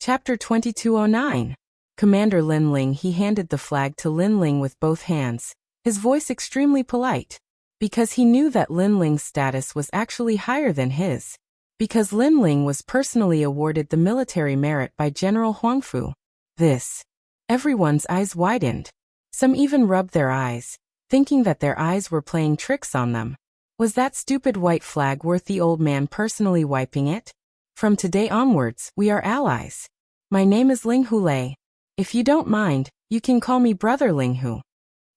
Chapter 2209. Commander Lin Ling. He handed the flag to Lin Ling with both hands, his voice extremely polite. Because he knew that Lin Ling's status was actually higher than his. Because Lin Ling was personally awarded the military merit by General Huangfu. This. Everyone's eyes widened. Some even rubbed their eyes, thinking that their eyes were playing tricks on them. Was that stupid white flag worth the old man personally wiping it? From today onwards, we are allies. My name is Ling Hulei. If you don't mind, you can call me Brother Ling Hu.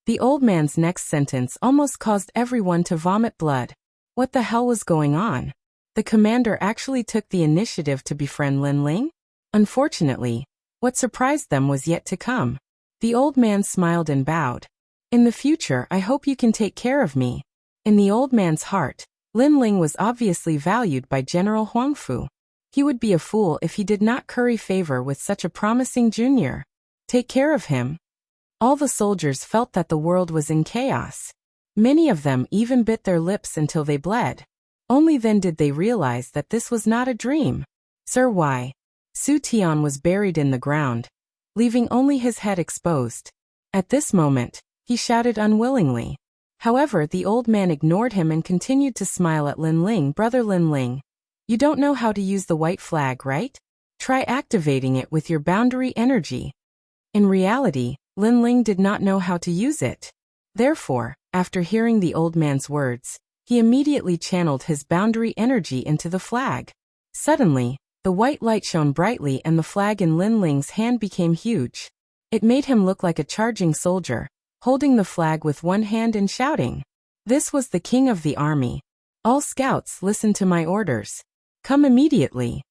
The old man's next sentence almost caused everyone to vomit blood. What the hell was going on? The commander actually took the initiative to befriend Lin Ling? Unfortunately, what surprised them was yet to come. The old man smiled and bowed. In the future, I hope you can take care of me. In the old man's heart, Lin Ling was obviously valued by General Huangfu. He would be a fool if he did not curry favor with such a promising junior. Take care of him. All the soldiers felt that the world was in chaos. Many of them even bit their lips until they bled. Only then did they realize that this was not a dream. Sir Why? Su Tian was buried in the ground, leaving only his head exposed. At this moment, he shouted unwillingly. However, the old man ignored him and continued to smile at Lin Ling. Brother Lin Ling, you don't know how to use the white flag, right? Try activating it with your boundary energy. In reality, Lin Ling did not know how to use it. Therefore, after hearing the old man's words, he immediately channeled his boundary energy into the flag. Suddenly, the white light shone brightly and the flag in Lin Ling's hand became huge. It made him look like a charging soldier, holding the flag with one hand and shouting. This was the king of the army. All scouts, listen to my orders. Come immediately.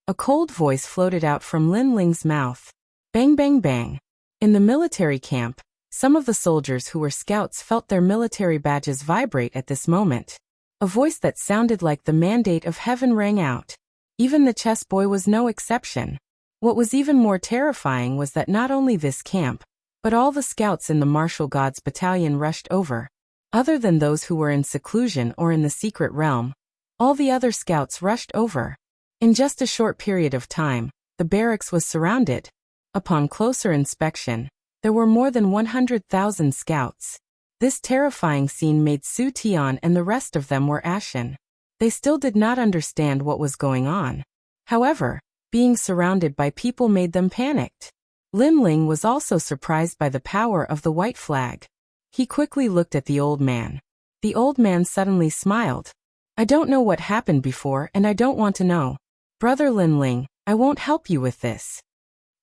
A cold voice floated out from Lin Ling's mouth. Bang bang bang. In the military camp, some of the soldiers who were scouts felt their military badges vibrate at this moment. A voice that sounded like the mandate of heaven rang out. Even the chess boy was no exception. What was even more terrifying was that not only this camp, but all the scouts in the martial gods battalion rushed over. Other than those who were in seclusion or in the secret realm, all the other scouts rushed over. In just a short period of time, the barracks was surrounded. Upon closer inspection, there were more than 100,000 scouts. This terrifying scene made Su Tian and the rest of them were ashen. They still did not understand what was going on. However, being surrounded by people made them panicked. Lin Ling was also surprised by the power of the white flag. He quickly looked at the old man. The old man suddenly smiled. I don't know what happened before and I don't want to know. Brother Lin Ling, I won't help you with this.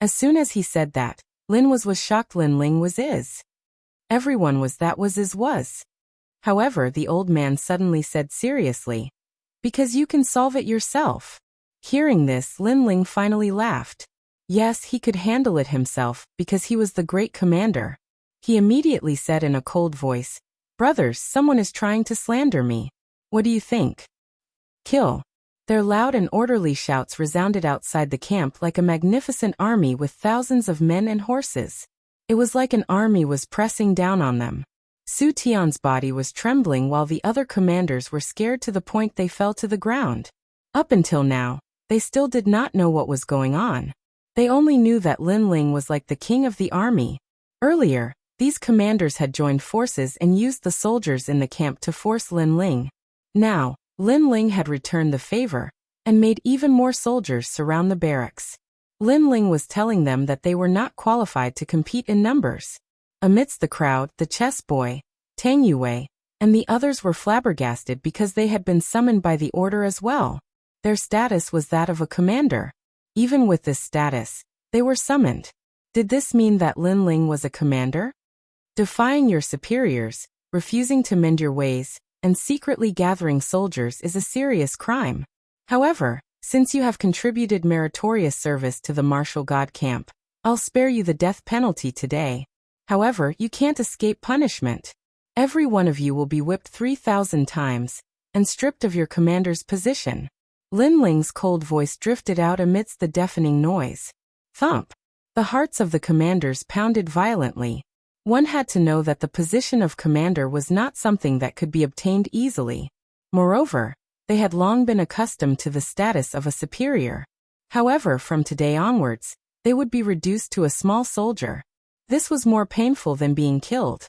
As soon as he said that, Lin was shocked. Lin Ling was is. Everyone was that was is was. However, the old man suddenly said seriously. Because you can solve it yourself. Hearing this, Lin Ling finally laughed. Yes, he could handle it himself, because he was the great commander. He immediately said in a cold voice, Brothers, someone is trying to slander me. What do you think? Kill. Their loud and orderly shouts resounded outside the camp like a magnificent army with thousands of men and horses. It was like an army was pressing down on them. Su Tian's body was trembling while the other commanders were scared to the point they fell to the ground. Up until now, they still did not know what was going on. They only knew that Lin Ling was like the king of the army. Earlier, these commanders had joined forces and used the soldiers in the camp to force Lin Ling. Now, Lin Ling had returned the favor, and made even more soldiers surround the barracks. Lin Ling was telling them that they were not qualified to compete in numbers. Amidst the crowd, the chess boy, Tang Yue, and the others were flabbergasted because they had been summoned by the order as well. Their status was that of a commander. Even with this status, they were summoned. Did this mean that Lin Ling was a commander? Defying your superiors, refusing to mend your ways, and secretly gathering soldiers is a serious crime. However, since you have contributed meritorious service to the martial god camp, I'll spare you the death penalty today. However, you can't escape punishment. Every one of you will be whipped 3,000 times, and stripped of your commander's position. Lin Ling's cold voice drifted out amidst the deafening noise. Thump! The hearts of the commanders pounded violently. One had to know that the position of commander was not something that could be obtained easily. Moreover, they had long been accustomed to the status of a superior. However, from today onwards, they would be reduced to a small soldier. This was more painful than being killed.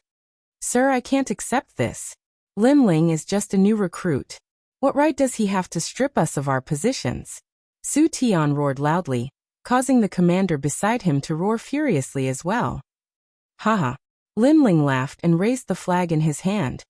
Sir, I can't accept this. Lin Ling is just a new recruit. What right does he have to strip us of our positions? Su Tian roared loudly, causing the commander beside him to roar furiously as well. Haha. Lin Ling laughed and raised the flag in his hand.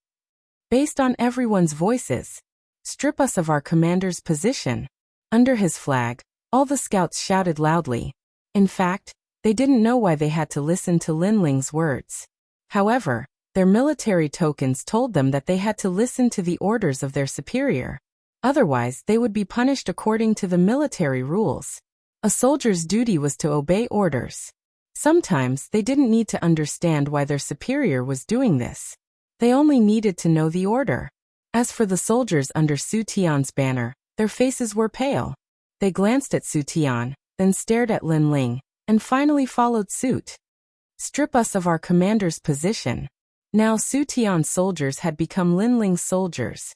Based on everyone's voices, strip us of our commander's position. Under his flag, all the scouts shouted loudly. In fact, they didn't know why they had to listen to Lin Ling's words. However, their military tokens told them that they had to listen to the orders of their superior. Otherwise, they would be punished according to the military rules. A soldier's duty was to obey orders. Sometimes they didn't need to understand why their superior was doing this. They only needed to know the order. As for the soldiers under Su Tian's banner, their faces were pale. They glanced at Su Tian, then stared at Lin Ling, and finally followed suit. Strip us of our commander's position. Now Su Tian's soldiers had become Lin Ling's soldiers.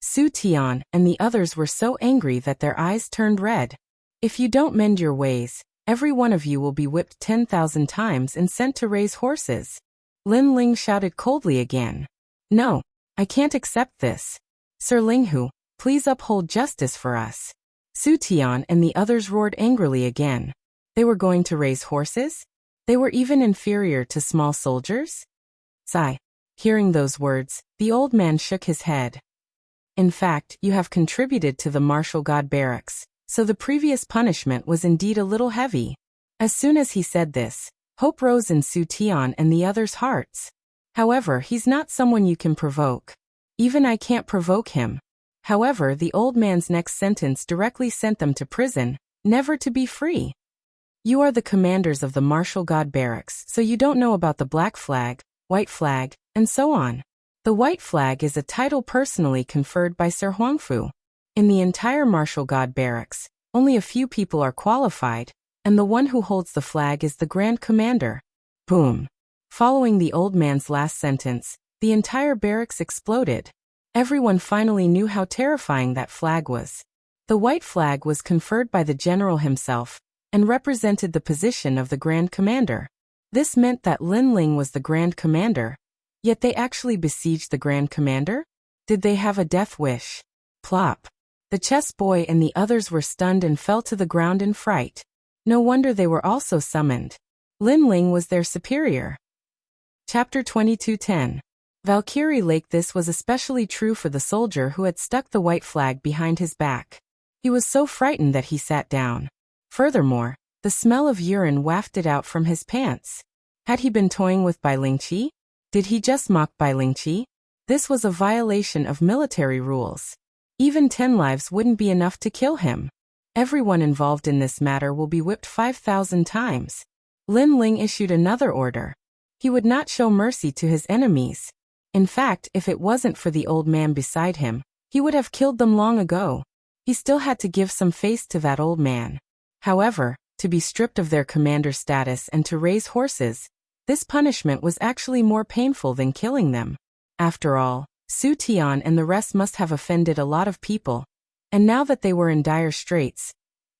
Su Tian and the others were so angry that their eyes turned red. If you don't mend your ways, every one of you will be whipped 10,000 times and sent to raise horses. Lin Ling shouted coldly again. No, I can't accept this. Sir Linghu, please uphold justice for us. Su Tian and the others roared angrily again. They were going to raise horses? They were even inferior to small soldiers? Sigh. Hearing those words, the old man shook his head. In fact, you have contributed to the martial god barracks, so the previous punishment was indeed a little heavy. As soon as he said this, hope rose in Su Tian and the others' hearts. However, he's not someone you can provoke. Even I can't provoke him. However, the old man's next sentence directly sent them to prison, never to be free. You are the commanders of the martial god barracks, so you don't know about the black flag, white flag, and so on. The white flag is a title personally conferred by Sir Huangfu. In the entire martial god barracks, only a few people are qualified, and the one who holds the flag is the Grand Commander. Boom. Following the old man's last sentence, the entire barracks exploded. Everyone finally knew how terrifying that flag was. The white flag was conferred by the general himself, and represented the position of the Grand Commander. This meant that Lin Ling was the Grand Commander. Yet they actually besieged the Grand Commander? Did they have a death wish? Plop. The chess boy and the others were stunned and fell to the ground in fright. No wonder they were also summoned. Lin Ling was their superior. Chapter 22:10. Valkyrie Lake. This was especially true for the soldier who had stuck the white flag behind his back. He was so frightened that he sat down. Furthermore, the smell of urine wafted out from his pants. Had he been toying with Bai Lingqi? Did he just mock Bai Lingqi? This was a violation of military rules. Even 10 lives wouldn't be enough to kill him. Everyone involved in this matter will be whipped 5,000 times. Lin Ling issued another order. He would not show mercy to his enemies. In fact, if it wasn't for the old man beside him, he would have killed them long ago. He still had to give some face to that old man. However, to be stripped of their commander status and to raise horses, this punishment was actually more painful than killing them. After all, Su Tian and the rest must have offended a lot of people. And now that they were in dire straits,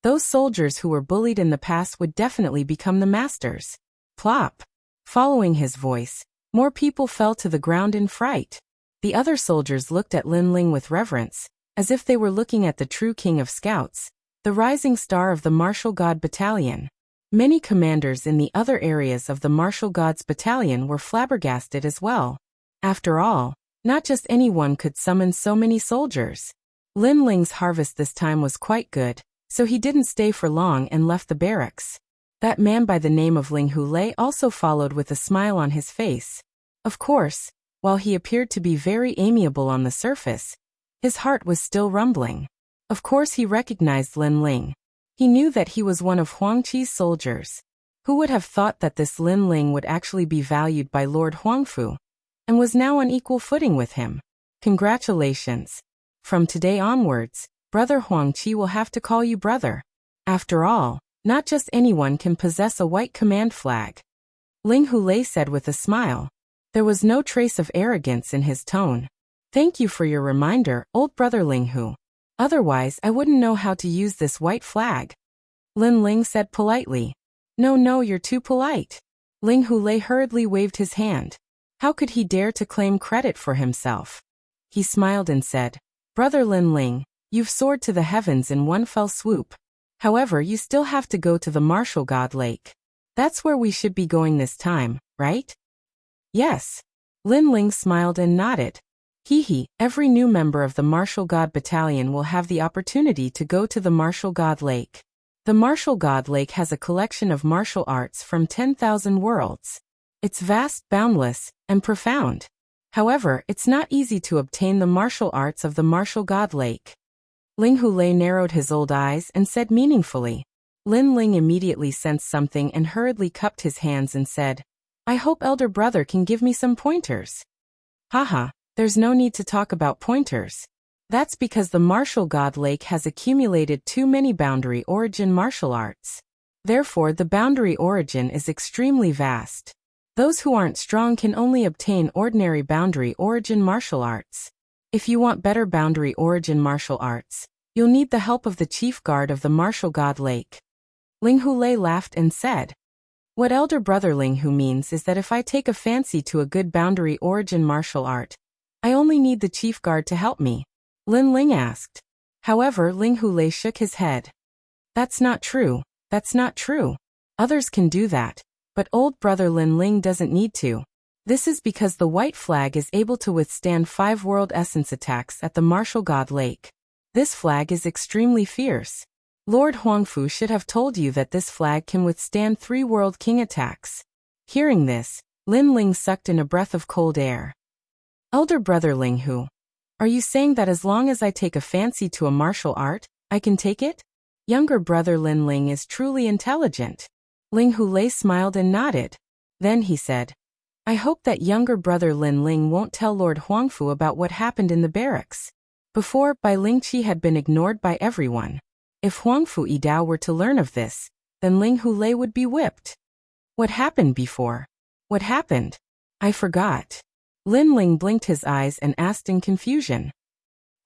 those soldiers who were bullied in the past would definitely become the masters. Plop. Following his voice, more people fell to the ground in fright. The other soldiers looked at Lin Ling with reverence, as if they were looking at the true king of scouts, the rising star of the martial god battalion. Many commanders in the other areas of the martial gods battalion were flabbergasted as well. After all, not just anyone could summon so many soldiers. Lin Ling's harvest this time was quite good, so he didn't stay for long and left the barracks. That man by the name of Ling Hulei also followed with a smile on his face. Of course, while he appeared to be very amiable on the surface, his heart was still rumbling. Of course he recognized Lin Ling. He knew that he was one of Huang Qi's soldiers. Who would have thought that this Lin Ling would actually be valued by Lord Huangfu, and was now on equal footing with him? Congratulations. From today onwards, Brother Huang Qi will have to call you brother. After all, not just anyone can possess a white command flag. Ling Hulei said with a smile. There was no trace of arrogance in his tone. Thank you for your reminder, old brother Ling Hu. Otherwise I wouldn't know how to use this white flag. Lin Ling said politely. No, you're too polite. Ling Hulei hurriedly waved his hand. How could he dare to claim credit for himself? He smiled and said, Brother Lin Ling, you've soared to the heavens in one fell swoop. However, you still have to go to the Martial God Lake. That's where we should be going this time, right? Yes. Lin Ling smiled and nodded. Every new member of the Martial God Battalion will have the opportunity to go to the Martial God Lake. The Martial God Lake has a collection of martial arts from 10,000 worlds. It's vast, boundless, and profound. However, it's not easy to obtain the martial arts of the Martial God Lake. Ling Hulei narrowed his old eyes and said meaningfully. Lin Ling immediately sensed something and hurriedly cupped his hands and said, I hope elder brother can give me some pointers. Haha. There's no need to talk about pointers. That's because the Martial God Lake has accumulated too many boundary origin martial arts. Therefore, the boundary origin is extremely vast. Those who aren't strong can only obtain ordinary boundary origin martial arts. If you want better boundary origin martial arts, you'll need the help of the chief guard of the Martial God Lake. Ling Hulei laughed and said, What elder brother Ling Hu means is that if I take a fancy to a good boundary origin martial art, I only need the chief guard to help me. Lin Ling asked. However, Ling Hulei shook his head. That's not true. Others can do that, but old brother Lin Ling doesn't need to. This is because the white flag is able to withstand 5 world essence attacks at the Martial God Lake. This flag is extremely fierce. Lord Huangfu should have told you that this flag can withstand 3 world king attacks. Hearing this, Lin Ling sucked in a breath of cold air. Elder brother Ling Hu, are you saying that as long as I take a fancy to a martial art, I can take it? Younger brother Lin Ling is truly intelligent. Ling Hulei smiled and nodded. Then he said, I hope that younger brother Lin Ling won't tell Lord Huangfu about what happened in the barracks. Before, Bai Lingqi had been ignored by everyone. If Huangfu Yidao were to learn of this, then Ling Hulei would be whipped. What happened before? What happened? I forgot. Lin Ling blinked his eyes and asked in confusion.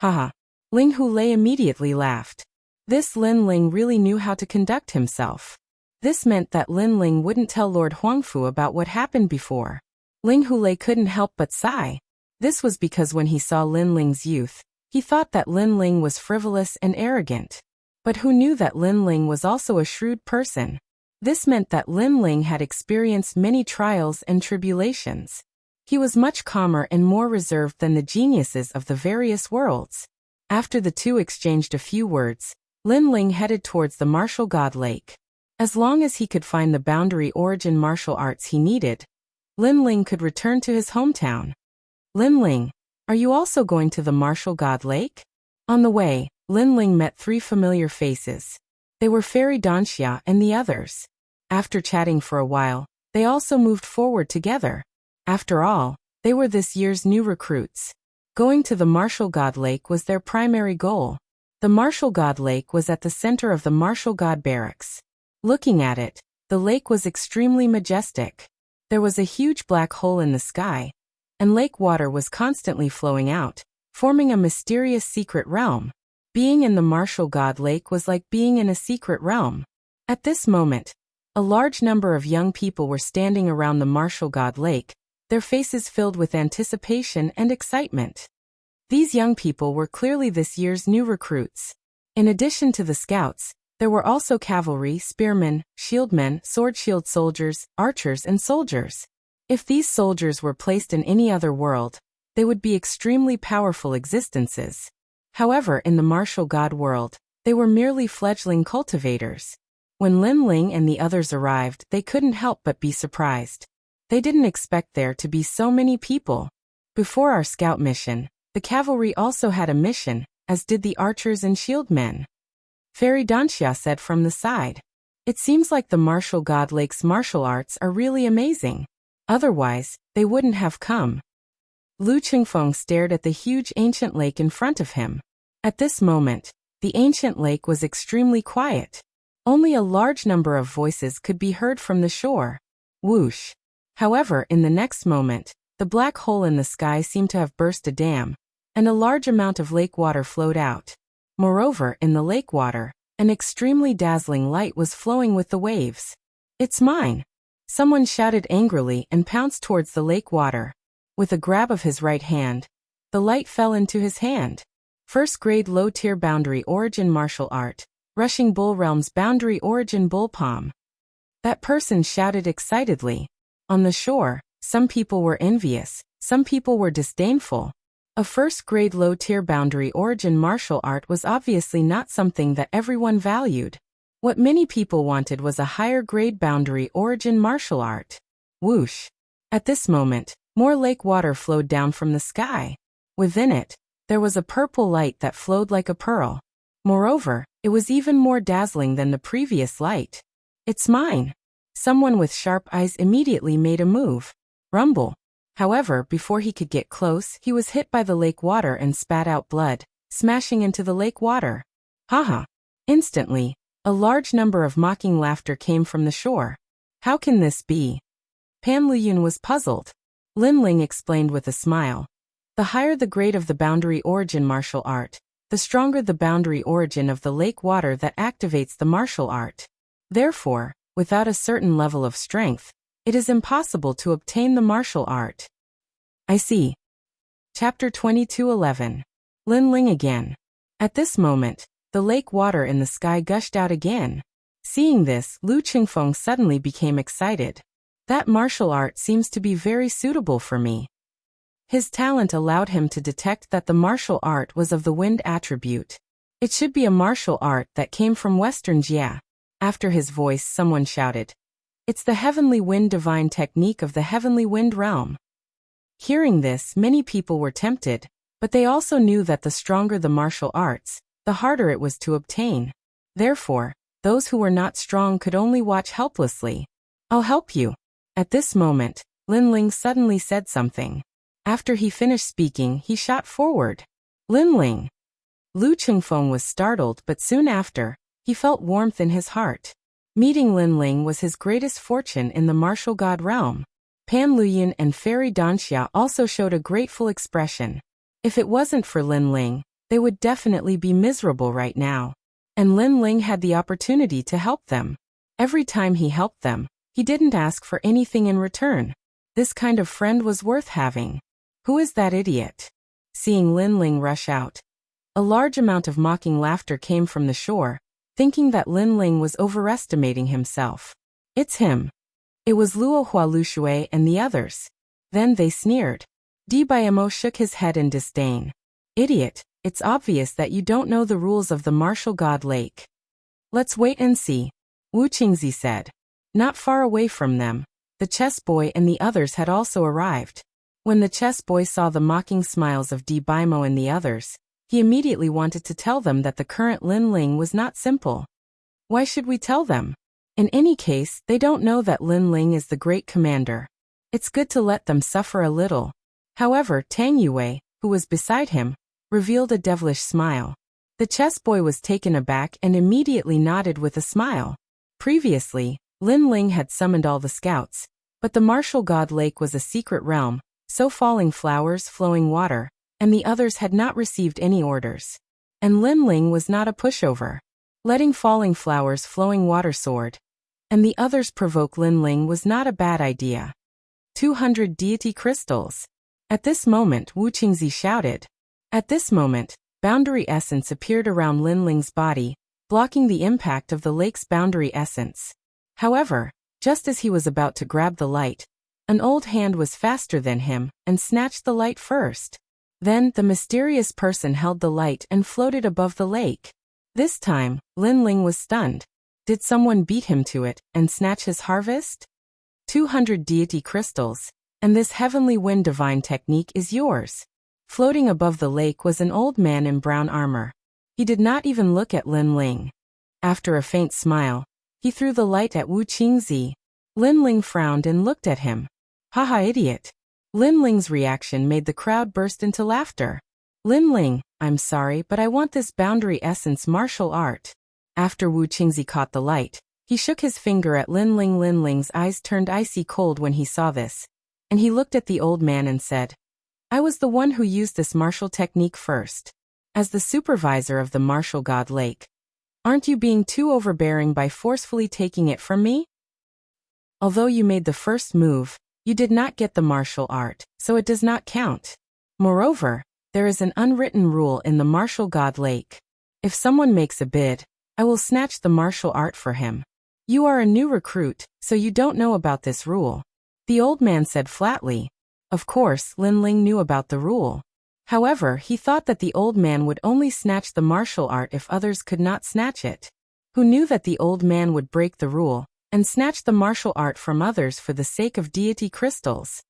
Haha. Ling Hulei immediately laughed. This Lin Ling really knew how to conduct himself. This meant that Lin Ling wouldn't tell Lord Huangfu about what happened before. Ling Hulei couldn't help but sigh. This was because when he saw Lin Ling's youth, he thought that Lin Ling was frivolous and arrogant. But who knew that Lin Ling was also a shrewd person? This meant that Lin Ling had experienced many trials and tribulations. He was much calmer and more reserved than the geniuses of the various worlds. After the two exchanged a few words, Lin Ling headed towards the Martial God Lake. As long as he could find the boundary origin martial arts he needed, Lin Ling could return to his hometown. Lin Ling, are you also going to the Martial God Lake? On the way, Lin Ling met 3 familiar faces. They were Fairy Danxia and the others. After chatting for a while, they also moved forward together. After all, they were this year's new recruits. Going to the Martial God Lake was their primary goal. The Martial God Lake was at the center of the Martial God Barracks. Looking at it, the lake was extremely majestic. There was a huge black hole in the sky, and lake water was constantly flowing out, forming a mysterious secret realm. Being in the Martial God Lake was like being in a secret realm. At this moment, a large number of young people were standing around the Martial God Lake, their faces filled with anticipation and excitement. These young people were clearly this year's new recruits. In addition to the scouts, there were also cavalry, spearmen, shieldmen, sword-shield soldiers, archers and soldiers. If these soldiers were placed in any other world, they would be extremely powerful existences. However, in the Martial God world, they were merely fledgling cultivators. When Lin Ling and the others arrived, they couldn't help but be surprised. They didn't expect there to be so many people. Before our scout mission, the cavalry also had a mission, as did the archers and shieldmen. Fairy Danxia said from the side. It seems like the Martial God Lake's martial arts are really amazing. Otherwise, they wouldn't have come. Lu Qingfeng stared at the huge ancient lake in front of him. At this moment, the ancient lake was extremely quiet. Only a large number of voices could be heard from the shore. Whoosh. However, in the next moment, the black hole in the sky seemed to have burst a dam, and a large amount of lake water flowed out. Moreover, in the lake water, An extremely dazzling light was flowing with the waves. "It's mine!" Someone shouted angrily and pounced towards the lake water. With a grab of his right hand, the light fell into his hand. First grade low-tier boundary origin martial art. Rushing Bull Realms boundary origin bull palm. That person shouted excitedly. On the shore, some people were envious, some people were disdainful. A first-grade low-tier boundary origin martial art was obviously not something that everyone valued. What many people wanted was a higher-grade boundary origin martial art. Whoosh! At this moment, more lake water flowed down from the sky. Within it, there was a purple light that flowed like a pearl. Moreover, it was even more dazzling than the previous light. "It's mine!" Someone with sharp eyes immediately made a move. Rumble. However, before he could get close, he was hit by the lake water and spat out blood, smashing into the lake water. Haha! Instantly, a large number of mocking laughter came from the shore. "How can this be?" Pan Luyun was puzzled. Lin Ling explained with a smile. "The higher the grade of the boundary origin martial art, the stronger the boundary origin of the lake water that activates the martial art. Therefore, without a certain level of strength, it is impossible to obtain the martial art." "I see." Chapter 22:11. Lin Ling again. At this moment, the lake water in the sky gushed out again. Seeing this, Lu Qingfeng suddenly became excited. "That martial art seems to be very suitable for me." His talent allowed him to detect that the martial art was of the wind attribute. It should be a martial art that came from Western Jia. After his voice, someone shouted, "It's the heavenly wind divine technique of the heavenly wind realm." Hearing this, many people were tempted, but they also knew that the stronger the martial arts, the harder it was to obtain. Therefore, those who were not strong could only watch helplessly. "I'll help you." At this moment, Lin Ling suddenly said something. After he finished speaking, he shot forward. "Lin Ling!" Lu Qingfeng was startled, but soon after, he felt warmth in his heart. Meeting Lin Ling was his greatest fortune in the martial god realm. Pan Luyun and Fairy Danxia also showed a grateful expression. If it wasn't for Lin Ling, they would definitely be miserable right now. And Lin Ling had the opportunity to help them. Every time he helped them, he didn't ask for anything in return. This kind of friend was worth having. "Who is that idiot?" Seeing Lin Ling rush out, a large amount of mocking laughter came from the shore, thinking that Lin Ling was overestimating himself. "It's him." It was Luo Hua Lushui and the others. Then they sneered. Di Baimo shook his head in disdain. "Idiot, it's obvious that you don't know the rules of the martial god lake." "Let's wait and see," Wu Qingzi said. Not far away from them, the chess boy and the others had also arrived. When the chess boy saw the mocking smiles of Di Baimo and the others, he immediately wanted to tell them that the current Lin Ling was not simple. Why should we tell them? In any case, they don't know that Lin Ling is the great commander. It's good to let them suffer a little. However, Tang Yue, who was beside him, revealed a devilish smile. The chess boy was taken aback and immediately nodded with a smile. Previously, Lin Ling had summoned all the scouts, but the martial god lake was a secret realm, so falling flowers, flowing water, and the others had not received any orders. And Lin Ling was not a pushover. Letting falling flowers, flowing water soared, and the others provoke Lin Ling was not a bad idea. 200 deity crystals. At this moment, Wu Qingzi shouted. At this moment, boundary essence appeared around Lin Ling's body, blocking the impact of the lake's boundary essence. However, just as he was about to grab the light, an old hand was faster than him and snatched the light first. Then, the mysterious person held the light and floated above the lake. This time, Lin Ling was stunned. Did someone beat him to it and snatch his harvest? 200 deity crystals, and this heavenly wind divine technique is yours. Floating above the lake was an old man in brown armor. He did not even look at Lin Ling. After a faint smile, he threw the light at Wu Qingzi. Lin Ling frowned and looked at him. Haha, idiot. Lin Ling's reaction made the crowd burst into laughter. Lin Ling, I'm sorry, but I want this boundary essence martial art. After Wu Qingzi caught the light, he shook his finger at Lin Ling. Lin Ling's eyes turned icy cold when he saw this, and he looked at the old man and said, I was the one who used this martial technique first. As the supervisor of the martial god lake, Aren't you being too overbearing by forcefully taking it from me? Although you made the first move, you did not get the martial art, so it does not count. Moreover, there is an unwritten rule in the martial god lake. If someone makes a bid, I will snatch the martial art for him. You are a new recruit, so you don't know about this rule. The old man said flatly. Of course, Lin Ling knew about the rule. However, he thought that the old man would only snatch the martial art if others could not snatch it. Who knew that the old man would break the rule and snatch the martial art from others for the sake of deity crystals?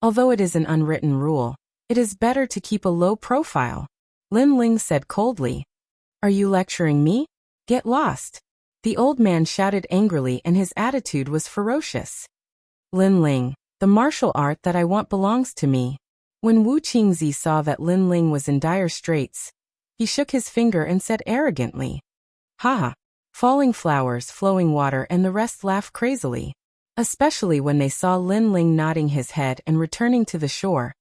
Although it is an unwritten rule, it is better to keep a low profile, Lin Ling said coldly. Are you lecturing me? Get lost. The old man shouted angrily and his attitude was ferocious. Lin Ling, the martial art that I want belongs to me. When Wu Qingzi saw that Lin Ling was in dire straits, he shook his finger and said arrogantly, "Haha, falling flowers, flowing water and the rest laughed crazily." Especially when they saw Lin Ling nodding his head and returning to the shore.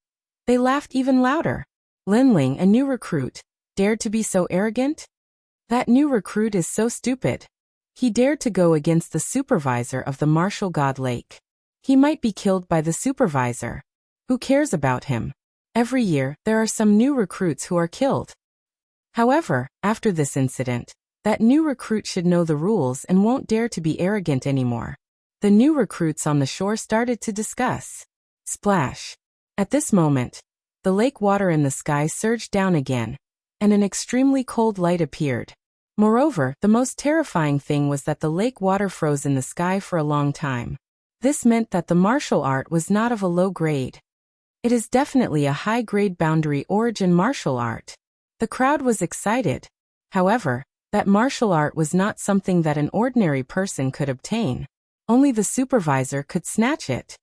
They laughed even louder. Lin Ling, a new recruit, dared to be so arrogant? That new recruit is so stupid. He dared to go against the supervisor of the martial god lake. He might be killed by the supervisor. Who cares about him? Every year, there are some new recruits who are killed. However, after this incident, that new recruit should know the rules and won't dare to be arrogant anymore. The new recruits on the shore started to discuss. Splash. At this moment, the lake water in the sky surged down again, and an extremely cold light appeared. Moreover, the most terrifying thing was that the lake water froze in the sky for a long time. This meant that the martial art was not of a low grade. It is definitely a high-grade boundary origin martial art. The crowd was excited. However, that martial art was not something that an ordinary person could obtain. Only the supervisor could snatch it.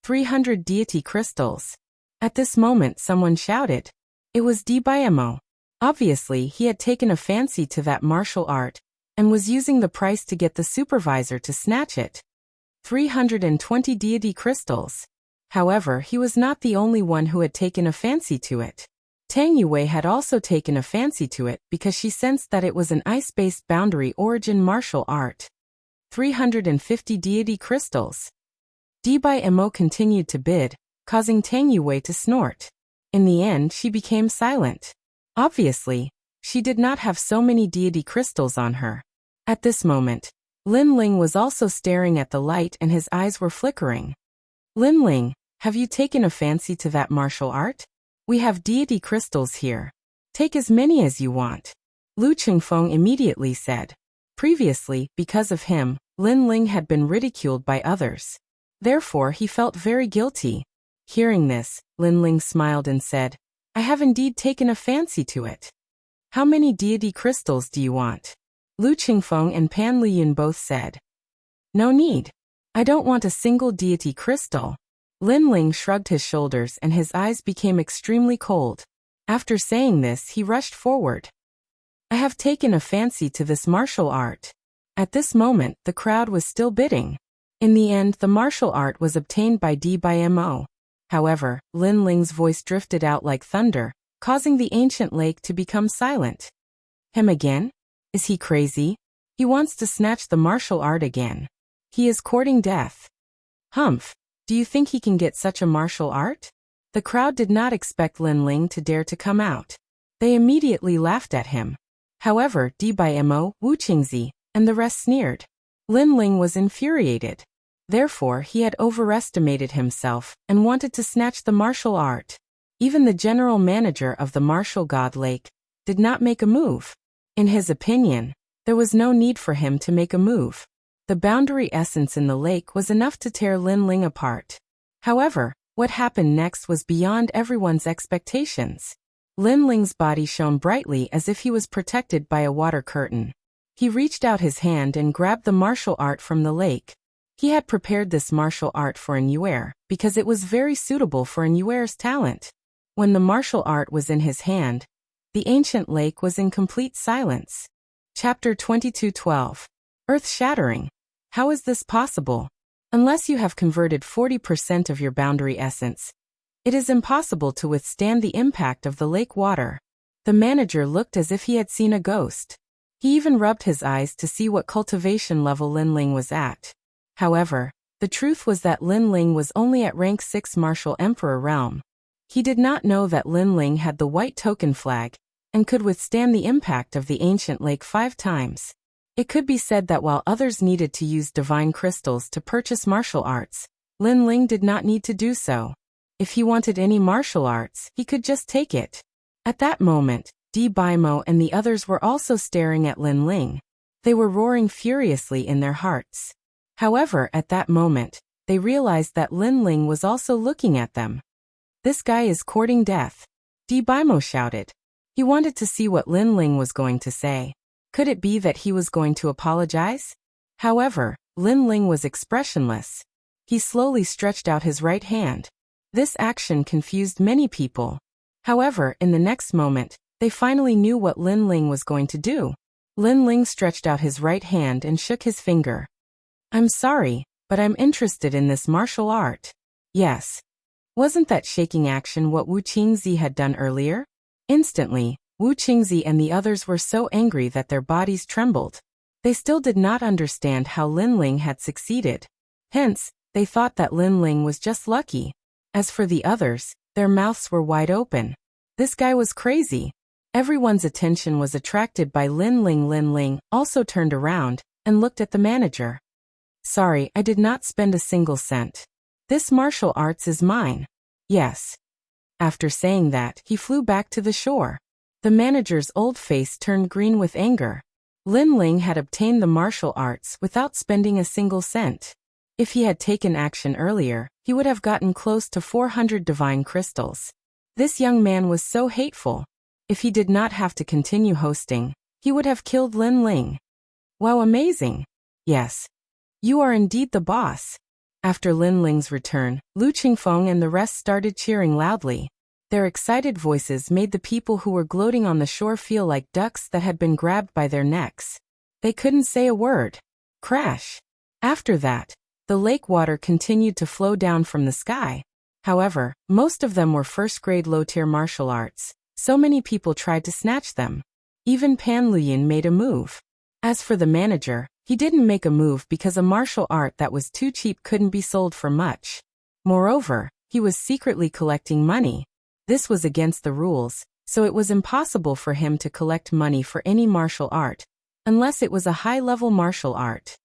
300 deity crystals. At this moment someone shouted. It was Dibayamo. Obviously, he had taken a fancy to that martial art, and was using the price to get the supervisor to snatch it. 320 deity crystals. However, he was not the only one who had taken a fancy to it. Tang Yue had also taken a fancy to it because she sensed that it was an ice-based boundary origin martial art. 350 deity crystals. Dibayamo continued to bid, causing Tang Yue to snort. In the end, she became silent. Obviously, she did not have so many deity crystals on her. At this moment, Lin Ling was also staring at the light and his eyes were flickering. Lin Ling, have you taken a fancy to that martial art? We have deity crystals here. Take as many as you want. Lu Qingfeng immediately said. Previously, because of him, Lin Ling had been ridiculed by others. Therefore, he felt very guilty. Hearing this, Lin Ling smiled and said, I have indeed taken a fancy to it. How many deity crystals do you want? Lu Qingfeng and Pan Liyun both said. No need. I don't want a single deity crystal. Lin Ling shrugged his shoulders and his eyes became extremely cold. After saying this, he rushed forward. I have taken a fancy to this martial art. At this moment, the crowd was still bidding. In the end, the martial art was obtained by Dibayamo. However, Lin Ling's voice drifted out like thunder, causing the ancient lake to become silent. Him again? Is he crazy? He wants to snatch the martial art again. He is courting death. Humph, do you think he can get such a martial art? The crowd did not expect Lin Ling to dare to come out. They immediately laughed at him. However, Dibayamo, Wu Qingzi, and the rest sneered. Lin Ling was infuriated. Therefore, he had overestimated himself and wanted to snatch the martial art. Even the general manager of the martial god lake did not make a move. In his opinion, there was no need for him to make a move. The boundary essence in the lake was enough to tear Lin Ling apart. However, what happened next was beyond everyone's expectations. Lin Ling's body shone brightly as if he was protected by a water curtain. He reached out his hand and grabbed the martial art from the lake. He had prepared this martial art for an Yuer because it was very suitable for an Yuer's talent. When the martial art was in his hand, the ancient lake was in complete silence. Chapter 22:12. Earth-shattering. How is this possible? Unless you have converted 40% of your boundary essence, it is impossible to withstand the impact of the lake water. The manager looked as if he had seen a ghost. He even rubbed his eyes to see what cultivation level Linling was at. However, the truth was that Linling was only at rank 6 Martial Emperor realm. He did not know that Linling had the white token flag, and could withstand the impact of the ancient lake 5 times. It could be said that while others needed to use divine crystals to purchase martial arts, Linling did not need to do so. If he wanted any martial arts, he could just take it. At that moment, Di Baimo and the others were also staring at Linling. They were roaring furiously in their hearts. However, at that moment, they realized that Linling was also looking at them. "This guy is courting death," Di Baimo shouted. He wanted to see what Linling was going to say. Could it be that he was going to apologize? However, Linling was expressionless. He slowly stretched out his right hand. This action confused many people. However, in the next moment, they finally knew what Linling was going to do. Linling stretched out his right hand and shook his finger. "I'm sorry, but I'm interested in this martial art." Yes. Wasn't that shaking action what Wu Qingzi had done earlier? Instantly, Wu Qingzi and the others were so angry that their bodies trembled. They still did not understand how Linling had succeeded. Hence, they thought that Linling was just lucky. As for the others, their mouths were wide open. This guy was crazy. Everyone's attention was attracted by Linling. Linling also turned around and looked at the manager. "Sorry, I did not spend a single cent. This martial arts is mine." "Yes." After saying that, he flew back to the shore. The manager's old face turned green with anger. Linling had obtained the martial arts without spending a single cent. If he had taken action earlier, he would have gotten close to 400 divine crystals. This young man was so hateful. If he did not have to continue hosting, he would have killed Linling. "Wow, amazing." "Yes. You are indeed the boss." After Linling's return, Lu Qingfeng and the rest started cheering loudly. Their excited voices made the people who were gloating on the shore feel like ducks that had been grabbed by their necks. They couldn't say a word. Crash. After that, the lake water continued to flow down from the sky. However, most of them were first-grade low-tier martial arts. So many people tried to snatch them. Even Pan Luyin made a move. As for the manager, he didn't make a move because a martial art that was too cheap couldn't be sold for much. Moreover, he was secretly collecting money. This was against the rules, so it was impossible for him to collect money for any martial art, unless it was a high-level martial art.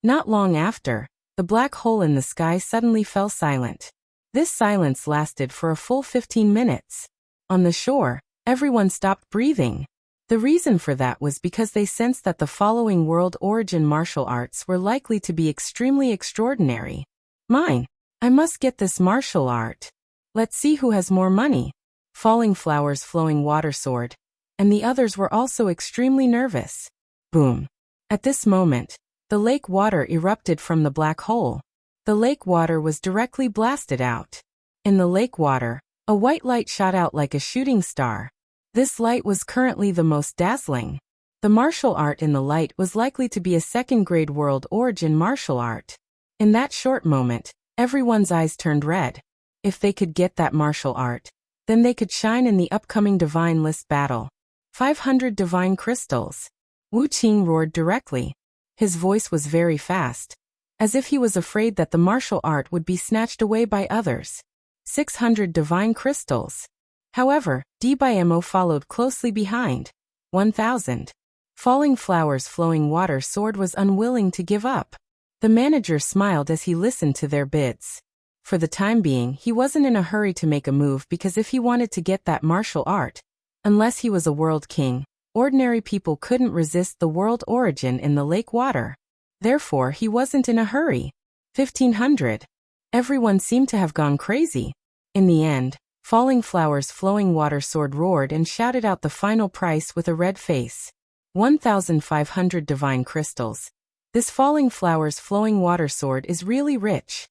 Not long after, the black hole in the sky suddenly fell silent. This silence lasted for a full 15 minutes. On the shore, everyone stopped breathing. The reason for that was because they sensed that the following world origin martial arts were likely to be extremely extraordinary. "Mine! I must get this martial art. Let's see who has more money." Falling Flowers' flowing water sword. And the others were also extremely nervous. Boom. At this moment, the lake water erupted from the black hole. The lake water was directly blasted out. In the lake water, a white light shot out like a shooting star. This light was currently the most dazzling. The martial art in the light was likely to be a second-grade world origin martial art. In that short moment, everyone's eyes turned red. If they could get that martial art, then they could shine in the upcoming Divine List battle. 500 divine crystals. Wu Qing roared directly. His voice was very fast, as if he was afraid that the martial art would be snatched away by others. 600 divine crystals. However, Di Baimo followed closely behind. 1,000. Falling Flowers' flowing water sword was unwilling to give up. The manager smiled as he listened to their bids. For the time being, he wasn't in a hurry to make a move because if he wanted to get that martial art, unless he was a world king, ordinary people couldn't resist the world origin in the lake water. Therefore, he wasn't in a hurry. 1,500. Everyone seemed to have gone crazy. In the end, Falling Flowers' flowing water sword roared and shouted out the final price with a red face. 1,500 divine crystals. This Falling Flowers' flowing water sword is really rich.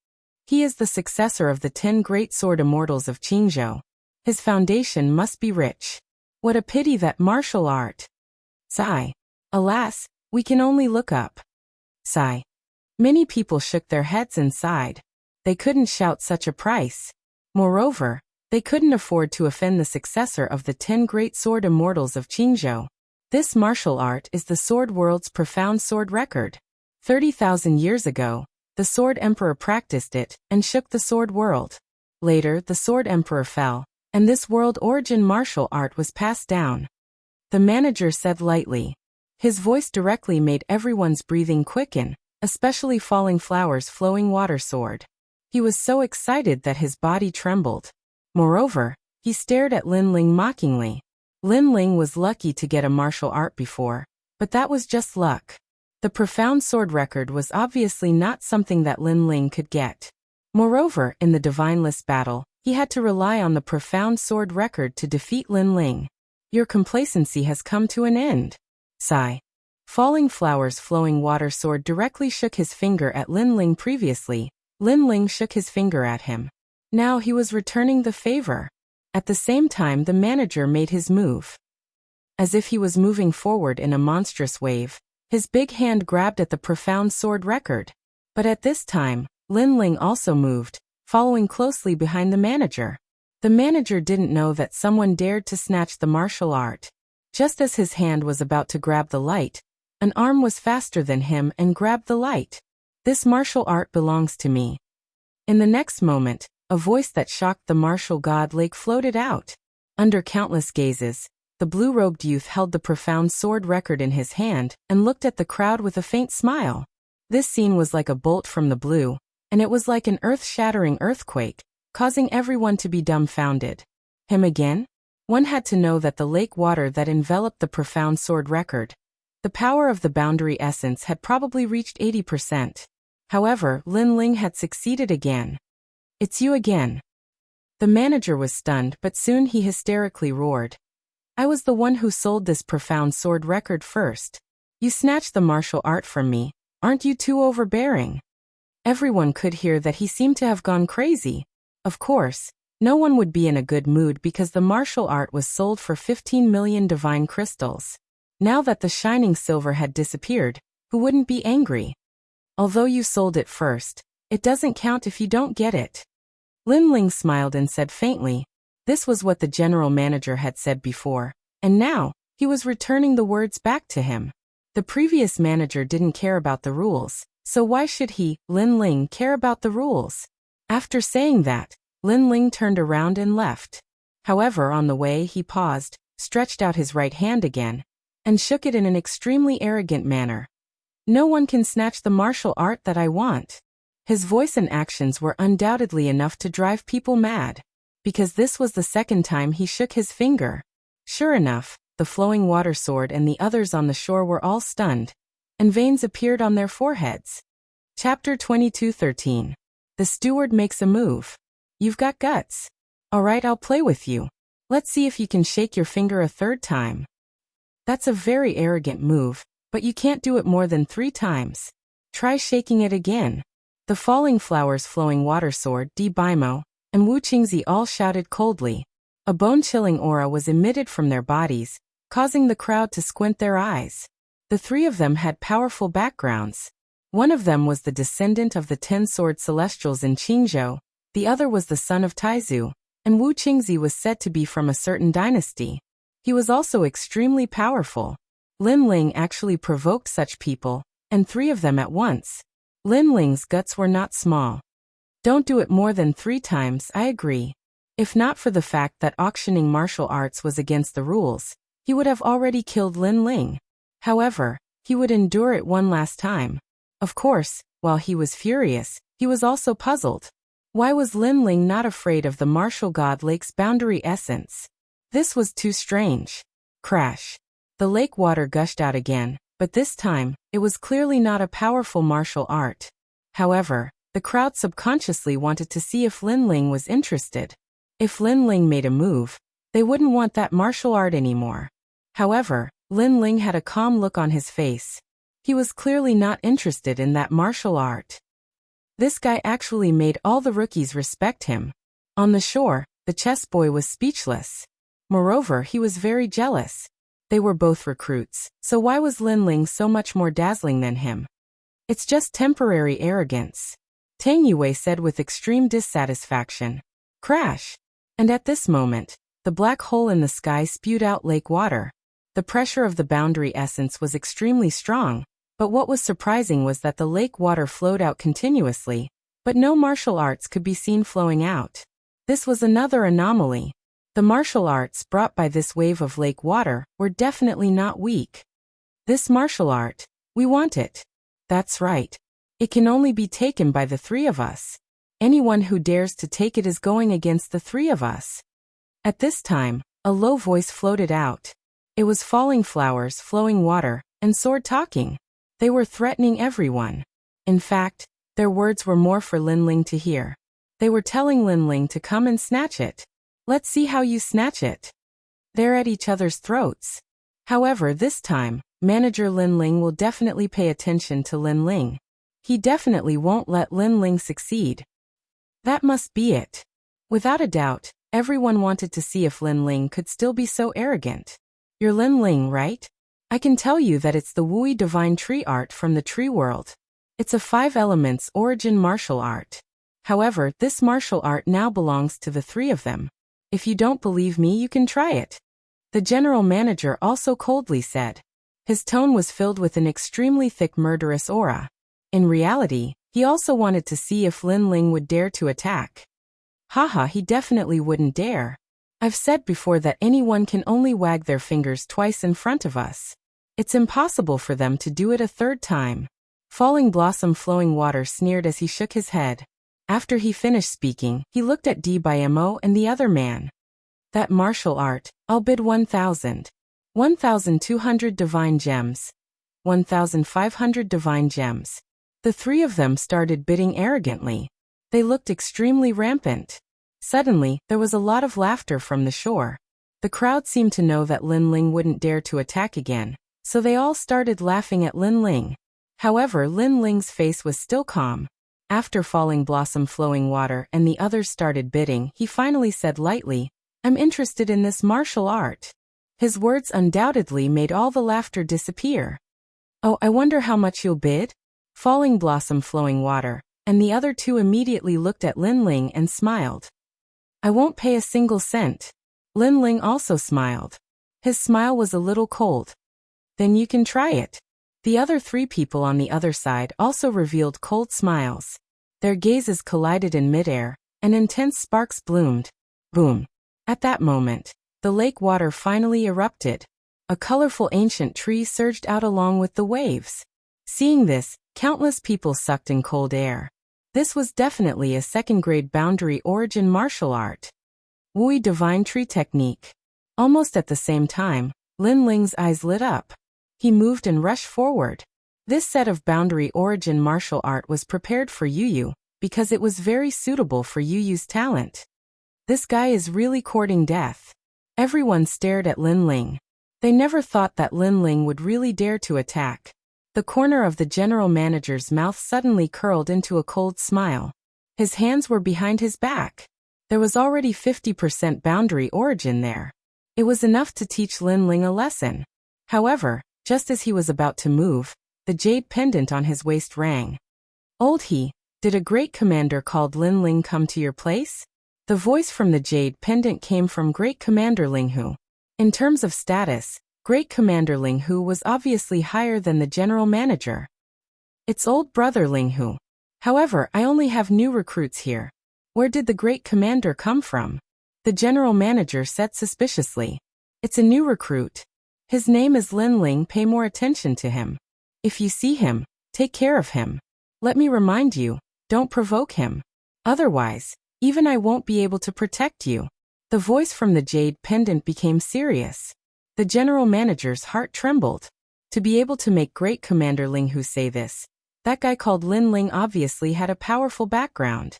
He is the successor of the 10 great sword immortals of Qingzhou. His foundation must be rich. What a pity that martial art. Sigh. Alas, we can only look up. Sigh. Many people shook their heads and sighed. They couldn't shout such a price. Moreover, they couldn't afford to offend the successor of the 10 great sword immortals of Qingzhou. This martial art is the sword world's profound sword record. 30,000 years ago, the Sword Emperor practiced it and shook the sword world. Later, the Sword Emperor fell, and this world-origin martial art was passed down. The manager said lightly. His voice directly made everyone's breathing quicken, especially Falling Flower's flowing water sword. He was so excited that his body trembled. Moreover, he stared at Lin Ling mockingly. Lin Ling was lucky to get a martial art before, but that was just luck. The profound sword record was obviously not something that Lin Ling could get. Moreover, in the divineless battle, he had to rely on the profound sword record to defeat Lin Ling. Your complacency has come to an end. Sigh. Falling Flower's flowing water sword directly shook his finger at Lin Ling previously. Lin Ling shook his finger at him. Now he was returning the favor. At the same time, the manager made his move. As if he was moving forward in a monstrous wave, his big hand grabbed at the profound sword record. But at this time, Lin Ling also moved, following closely behind the manager. The manager didn't know that someone dared to snatch the martial art. Just as his hand was about to grab the light, an arm was faster than him and grabbed the light. This martial art belongs to me. In the next moment, a voice that shocked the martial god lake floated out. Under countless gazes, the blue-robed youth held the profound sword record in his hand and looked at the crowd with a faint smile. This scene was like a bolt from the blue, and it was like an earth-shattering earthquake, causing everyone to be dumbfounded. Him again? One had to know that the lake water that enveloped the profound sword record, the power of the boundary essence had probably reached 80%. However, Lin Ling had succeeded again. It's you again. The manager was stunned, but soon he hysterically roared. I was the one who sold this profound sword record first. You snatched the martial art from me. Aren't you too overbearing? Everyone could hear that he seemed to have gone crazy. Of course, no one would be in a good mood because the martial art was sold for 15 million divine crystals. Now that the shining silver had disappeared, who wouldn't be angry? Although you sold it first, it doesn't count if you don't get it. Lin Ling smiled and said faintly. This was what the general manager had said before, and now, he was returning the words back to him. The previous manager didn't care about the rules, so why should he, Lin Ling, care about the rules? After saying that, Lin Ling turned around and left. However, on the way he paused, stretched out his right hand again, and shook it in an extremely arrogant manner. No one can snatch the martial art that I want. His voice and actions were undoubtedly enough to drive people mad. Because this was the second time he shook his finger. Sure enough, the flowing water sword and the others on the shore were all stunned, and veins appeared on their foreheads. Chapter 22:13. The steward makes a move. You've got guts. Alright, I'll play with you. Let's see if you can shake your finger a third time. That's a very arrogant move, but you can't do it more than 3 times. Try shaking it again. The Falling Flower's flowing water sword, Di Baimo, and Wu Qingzi all shouted coldly. A bone-chilling aura was emitted from their bodies, causing the crowd to squint their eyes. The 3 of them had powerful backgrounds. One of them was the descendant of the 10-sword celestials in Qingzhou, the other was the son of Taizu, and Wu Qingzi was said to be from a certain dynasty. He was also extremely powerful. Lin Ling actually provoked such people, and 3 of them at once. Lin Ling's guts were not small. Don't do it more than 3 times, I agree. If not for the fact that auctioning martial arts was against the rules, he would have already killed Lin Ling. However, he would endure it one last time. Of course, while he was furious, he was also puzzled. Why was Lin Ling not afraid of the martial god lake's boundary essence? This was too strange. Crash. The lake water gushed out again, but this time, it was clearly not a powerful martial art. However, the crowd subconsciously wanted to see if Lin Ling was interested. If Lin Ling made a move, they wouldn't want that martial art anymore. However, Lin Ling had a calm look on his face. He was clearly not interested in that martial art. This guy actually made all the rookies respect him. On the shore, the chess boy was speechless. Moreover, he was very jealous. They were both recruits, so why was Lin Ling so much more dazzling than him? It's just temporary arrogance. Tang Yue said with extreme dissatisfaction. Crash! And at this moment, the black hole in the sky spewed out lake water. The pressure of the boundary essence was extremely strong, but what was surprising was that the lake water flowed out continuously, but no martial arts could be seen flowing out. This was another anomaly. The martial arts brought by this wave of lake water were definitely not weak. This martial art, we want it. That's right. It can only be taken by the three of us. Anyone who dares to take it is going against the three of us. At this time, a low voice floated out. It was falling flowers, flowing water, and sword talking. They were threatening everyone. In fact, their words were more for Linling to hear. They were telling Linling to come and snatch it. Let's see how you snatch it. They're at each other's throats. However, this time, Manager Linling will definitely pay attention to Linling. He definitely won't let Linling succeed. That must be it. Without a doubt, everyone wanted to see if Linling could still be so arrogant. You're Linling, right? I can tell you that it's the Wuxia divine tree art from the tree world. It's a 5 elements origin martial art. However, this martial art now belongs to the three of them. If you don't believe me, you can try it. The general manager also coldly said. His tone was filled with an extremely thick murderous aura. In reality, he also wanted to see if Linling would dare to attack. Haha, he definitely wouldn't dare. I've said before that anyone can only wag their fingers twice in front of us. It's impossible for them to do it a third time. Falling blossom flowing water sneered as he shook his head. After he finished speaking, he looked at Dbymo and the other man. That martial art, I'll bid 1,000. 1,200 divine gems. 1,500 divine gems. The three of them started bidding arrogantly. They looked extremely rampant. Suddenly, there was a lot of laughter from the shore. The crowd seemed to know that Linling wouldn't dare to attack again, so they all started laughing at Linling. However, Linling's face was still calm. After falling blossom flowing water and the others started bidding, he finally said lightly, I'm interested in this martial art. His words undoubtedly made all the laughter disappear. Oh, I wonder how much you'll bid? Falling blossom flowing water, and the other two immediately looked at Linling and smiled. I won't pay a single cent. Linling also smiled. His smile was a little cold. Then you can try it. The other three people on the other side also revealed cold smiles. Their gazes collided in midair, and intense sparks bloomed. Boom. At that moment, the lake water finally erupted. A colorful ancient tree surged out along with the waves. Seeing this, countless people sucked in cold air. This was definitely a second-grade boundary origin martial art. Wuxia divine tree technique. Almost at the same time, Linling's eyes lit up. He moved and rushed forward. This set of boundary origin martial art was prepared for Yu because it was very suitable for Yu's talent. This guy is really courting death. Everyone stared at Linling. They never thought that Linling would really dare to attack. The corner of the general manager's mouth suddenly curled into a cold smile. His hands were behind his back. There was already 50% boundary origin there. It was enough to teach Linling a lesson. However, just as he was about to move, the jade pendant on his waist rang. Old he, did a great commander called Linling come to your place? The voice from the jade pendant came from Great Commander Linghu. In terms of status, Great Commander Linghu was obviously higher than the general manager. It's old brother Linghu. However, I only have new recruits here. Where did the Great Commander come from? The general manager said suspiciously. It's a new recruit. His name is Linling. Pay more attention to him. If you see him, take care of him. Let me remind you, don't provoke him. Otherwise, even I won't be able to protect you. The voice from the jade pendant became serious. The general manager's heart trembled. To be able to make Great Commander Linghu say this, that guy called Linling obviously had a powerful background.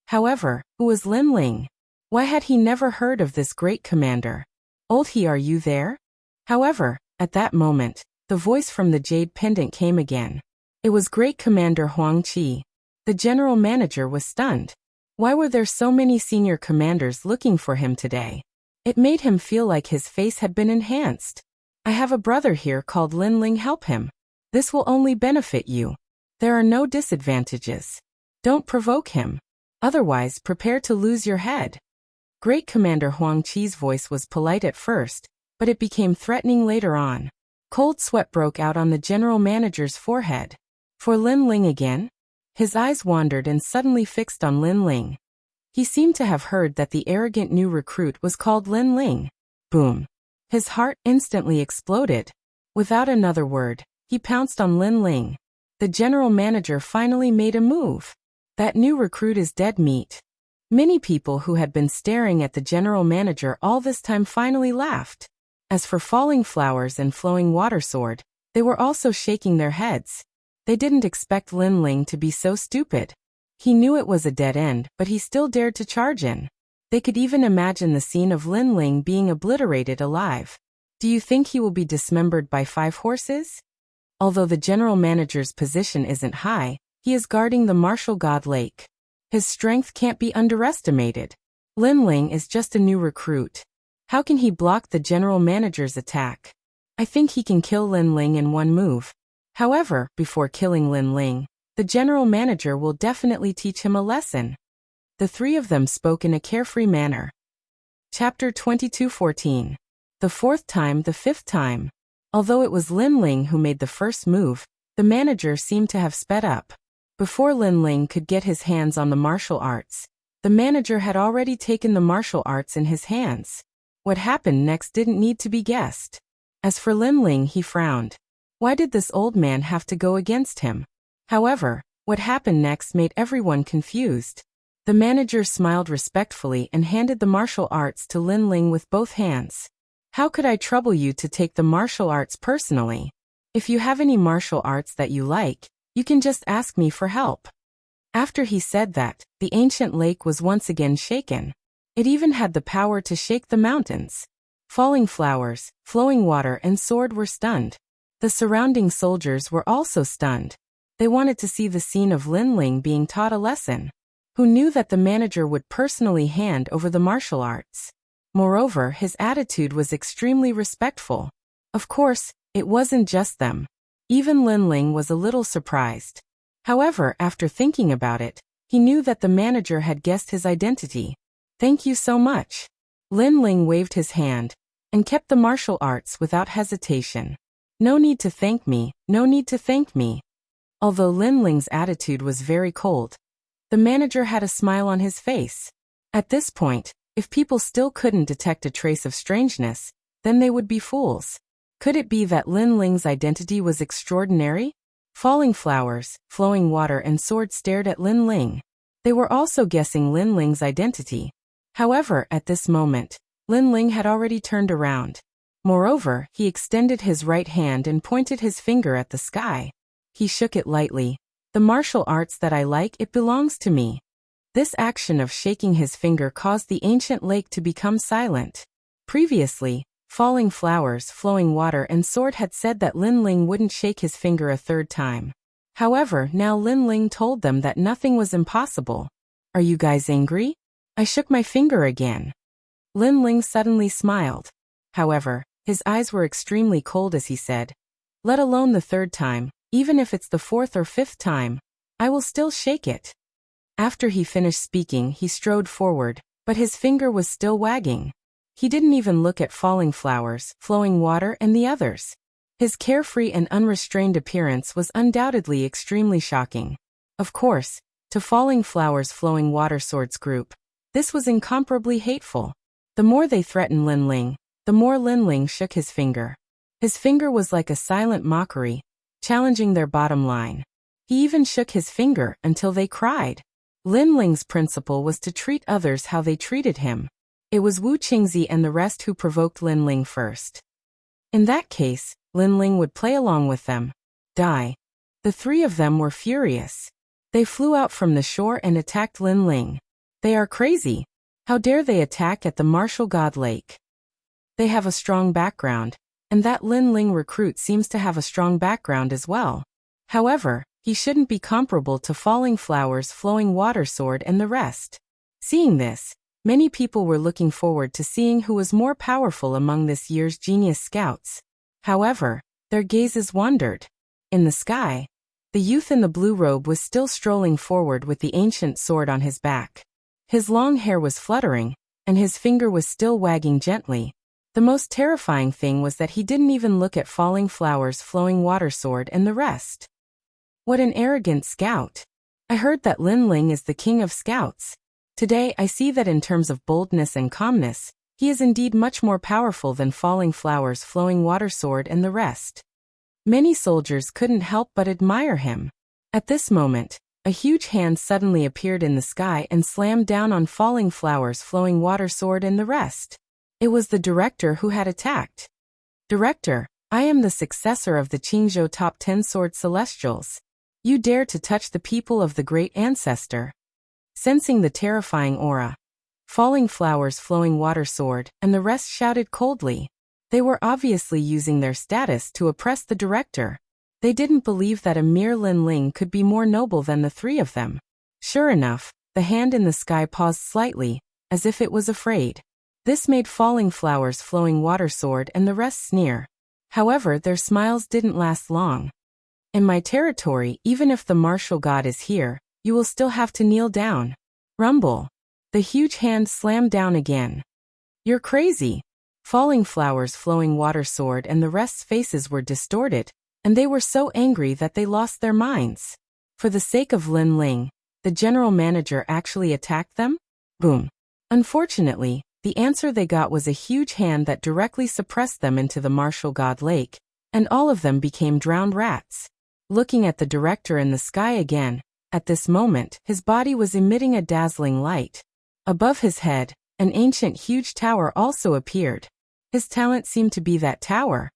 However, who was Linling? Why had he never heard of this great commander? Old he, are you there? However, at that moment, the voice from the jade pendant came again. It was Great Commander Huang Qi. The general manager was stunned. Why were there so many senior commanders looking for him today? It made him feel like his face had been enhanced. I have a brother here called Linling. Help him. This will only benefit you. There are no disadvantages. Don't provoke him. Otherwise, prepare to lose your head. Great Commander Huang Qi's voice was polite at first, but it became threatening later on. Cold sweat broke out on the general manager's forehead. For Lin Ling again? His eyes wandered and suddenly fixed on Lin Ling. He seemed to have heard that the arrogant new recruit was called Lin Ling. Boom. His heart instantly exploded. Without another word, he pounced on Lin Ling. The general manager finally made a move. That new recruit is dead meat. Many people who had been staring at the general manager all this time finally laughed. As for Falling Flowers and Flowing Water Sword, they were also shaking their heads. They didn't expect Lin Ling to be so stupid. He knew it was a dead end, but he still dared to charge in. They could even imagine the scene of Lin Ling being obliterated alive. Do you think he will be dismembered by 5 horses? Although the general manager's position isn't high, he is guarding the martial god lake. His strength can't be underestimated. Lin Ling is just a new recruit. How can he block the general manager's attack? I think he can kill Lin Ling in one move. However, before killing Lin Ling, the general manager will definitely teach him a lesson. The three of them spoke in a carefree manner. Chapter 22:14. The fourth time, the fifth time. Although it was Lin Ling who made the first move, the manager seemed to have sped up. Before Lin Ling could get his hands on the martial arts, the manager had already taken the martial arts in his hands. What happened next didn't need to be guessed. As for Lin Ling, he frowned. Why did this old man have to go against him? However, what happened next made everyone confused. The manager smiled respectfully and handed the martial arts to Lin Ling with both hands. How could I trouble you to take the martial arts personally? If you have any martial arts that you like, you can just ask me for help. After he said that, the ancient lake was once again shaken. It even had the power to shake the mountains. Falling Flowers, Flowing Water and Sword were stunned. The surrounding soldiers were also stunned. They wanted to see the scene of Lin Ling being taught a lesson. Who knew that the manager would personally hand over the martial arts? Moreover, his attitude was extremely respectful. Of course, it wasn't just them. Even Lin Ling was a little surprised. However, after thinking about it, he knew that the manager had guessed his identity. Thank you so much. Lin Ling waved his hand and kept the martial arts without hesitation. No need to thank me, no need to thank me. Although Lin Ling's attitude was very cold, the manager had a smile on his face. At this point, if people still couldn't detect a trace of strangeness, then they would be fools. Could it be that Lin Ling's identity was extraordinary? Falling Flowers, Flowing Water and Sword stared at Lin Ling. They were also guessing Lin Ling's identity. However, at this moment, Lin Ling had already turned around. Moreover, he extended his right hand and pointed his finger at the sky. He shook it lightly. The martial arts that I like, it belongs to me. This action of shaking his finger caused the ancient lake to become silent. Previously, Falling Flowers, Flowing Water and Sword had said that Lin Ling wouldn't shake his finger a third time. However, now Lin Ling told them that nothing was impossible. Are you guys angry? I shook my finger again. Lin Ling suddenly smiled. However, his eyes were extremely cold as he said, let alone the third time, even if it's the fourth or fifth time, I will still shake it. After he finished speaking, he strode forward, but his finger was still wagging. He didn't even look at Falling Flowers, Flowing Water and the others. His carefree and unrestrained appearance was undoubtedly extremely shocking. Of course, to Falling Flowers, Flowing Water Swords group, this was incomparably hateful. The more they threatened Lin Ling, the more Lin Ling shook his finger. His finger was like a silent mockery, challenging their bottom line. He even shook his finger until they cried. Lin Ling's principle was to treat others how they treated him. It was Wu Qingzi and the rest who provoked Lin Ling first. In that case, Lin Ling would play along with them. Die. The three of them were furious. They flew out from the shore and attacked Lin Ling. They are crazy. How dare they attack at the martial god lake? They have a strong background, and that Lin Ling recruit seems to have a strong background as well. However, he shouldn't be comparable to Falling Flowers, Flowing Water Sword and the rest. Seeing this, many people were looking forward to seeing who was more powerful among this year's genius scouts. However, their gazes wandered. In the sky, the youth in the blue robe was still strolling forward with the ancient sword on his back. His long hair was fluttering, and his finger was still wagging gently. The most terrifying thing was that he didn't even look at falling flowers, flowing water sword, and the rest. What an arrogant scout. I heard that Lin Ling is the king of scouts. Today I see that in terms of boldness and calmness, he is indeed much more powerful than falling flowers, flowing water sword, and the rest. Many soldiers couldn't help but admire him. At this moment, a huge hand suddenly appeared in the sky and slammed down on falling flowers, flowing water sword, and the rest. It was the director who had attacked. Director, I am the successor of the Qingzhou top 10 sword celestials. You dare to touch the people of the great ancestor. Sensing the terrifying aura, falling flowers, flowing water sword, and the rest shouted coldly. They were obviously using their status to oppress the director. They didn't believe that a mere Lin Ling could be more noble than the three of them. Sure enough, the hand in the sky paused slightly, as if it was afraid. This made falling flowers, flowing water sword, and the rest sneer. However, their smiles didn't last long. In my territory, even if the martial god is here, you will still have to kneel down. Rumble. The huge hand slammed down again. You're crazy. Falling flowers, flowing water sword, and the rest's faces were distorted, and they were so angry that they lost their minds. For the sake of Lin Ling, the general manager actually attacked them? Boom. Unfortunately, the answer they got was a huge hand that directly suppressed them into the martial god lake, and all of them became drowned rats. Looking at the director in the sky again, at this moment, his body was emitting a dazzling light. Above his head, an ancient huge tower also appeared. His talent seemed to be that tower.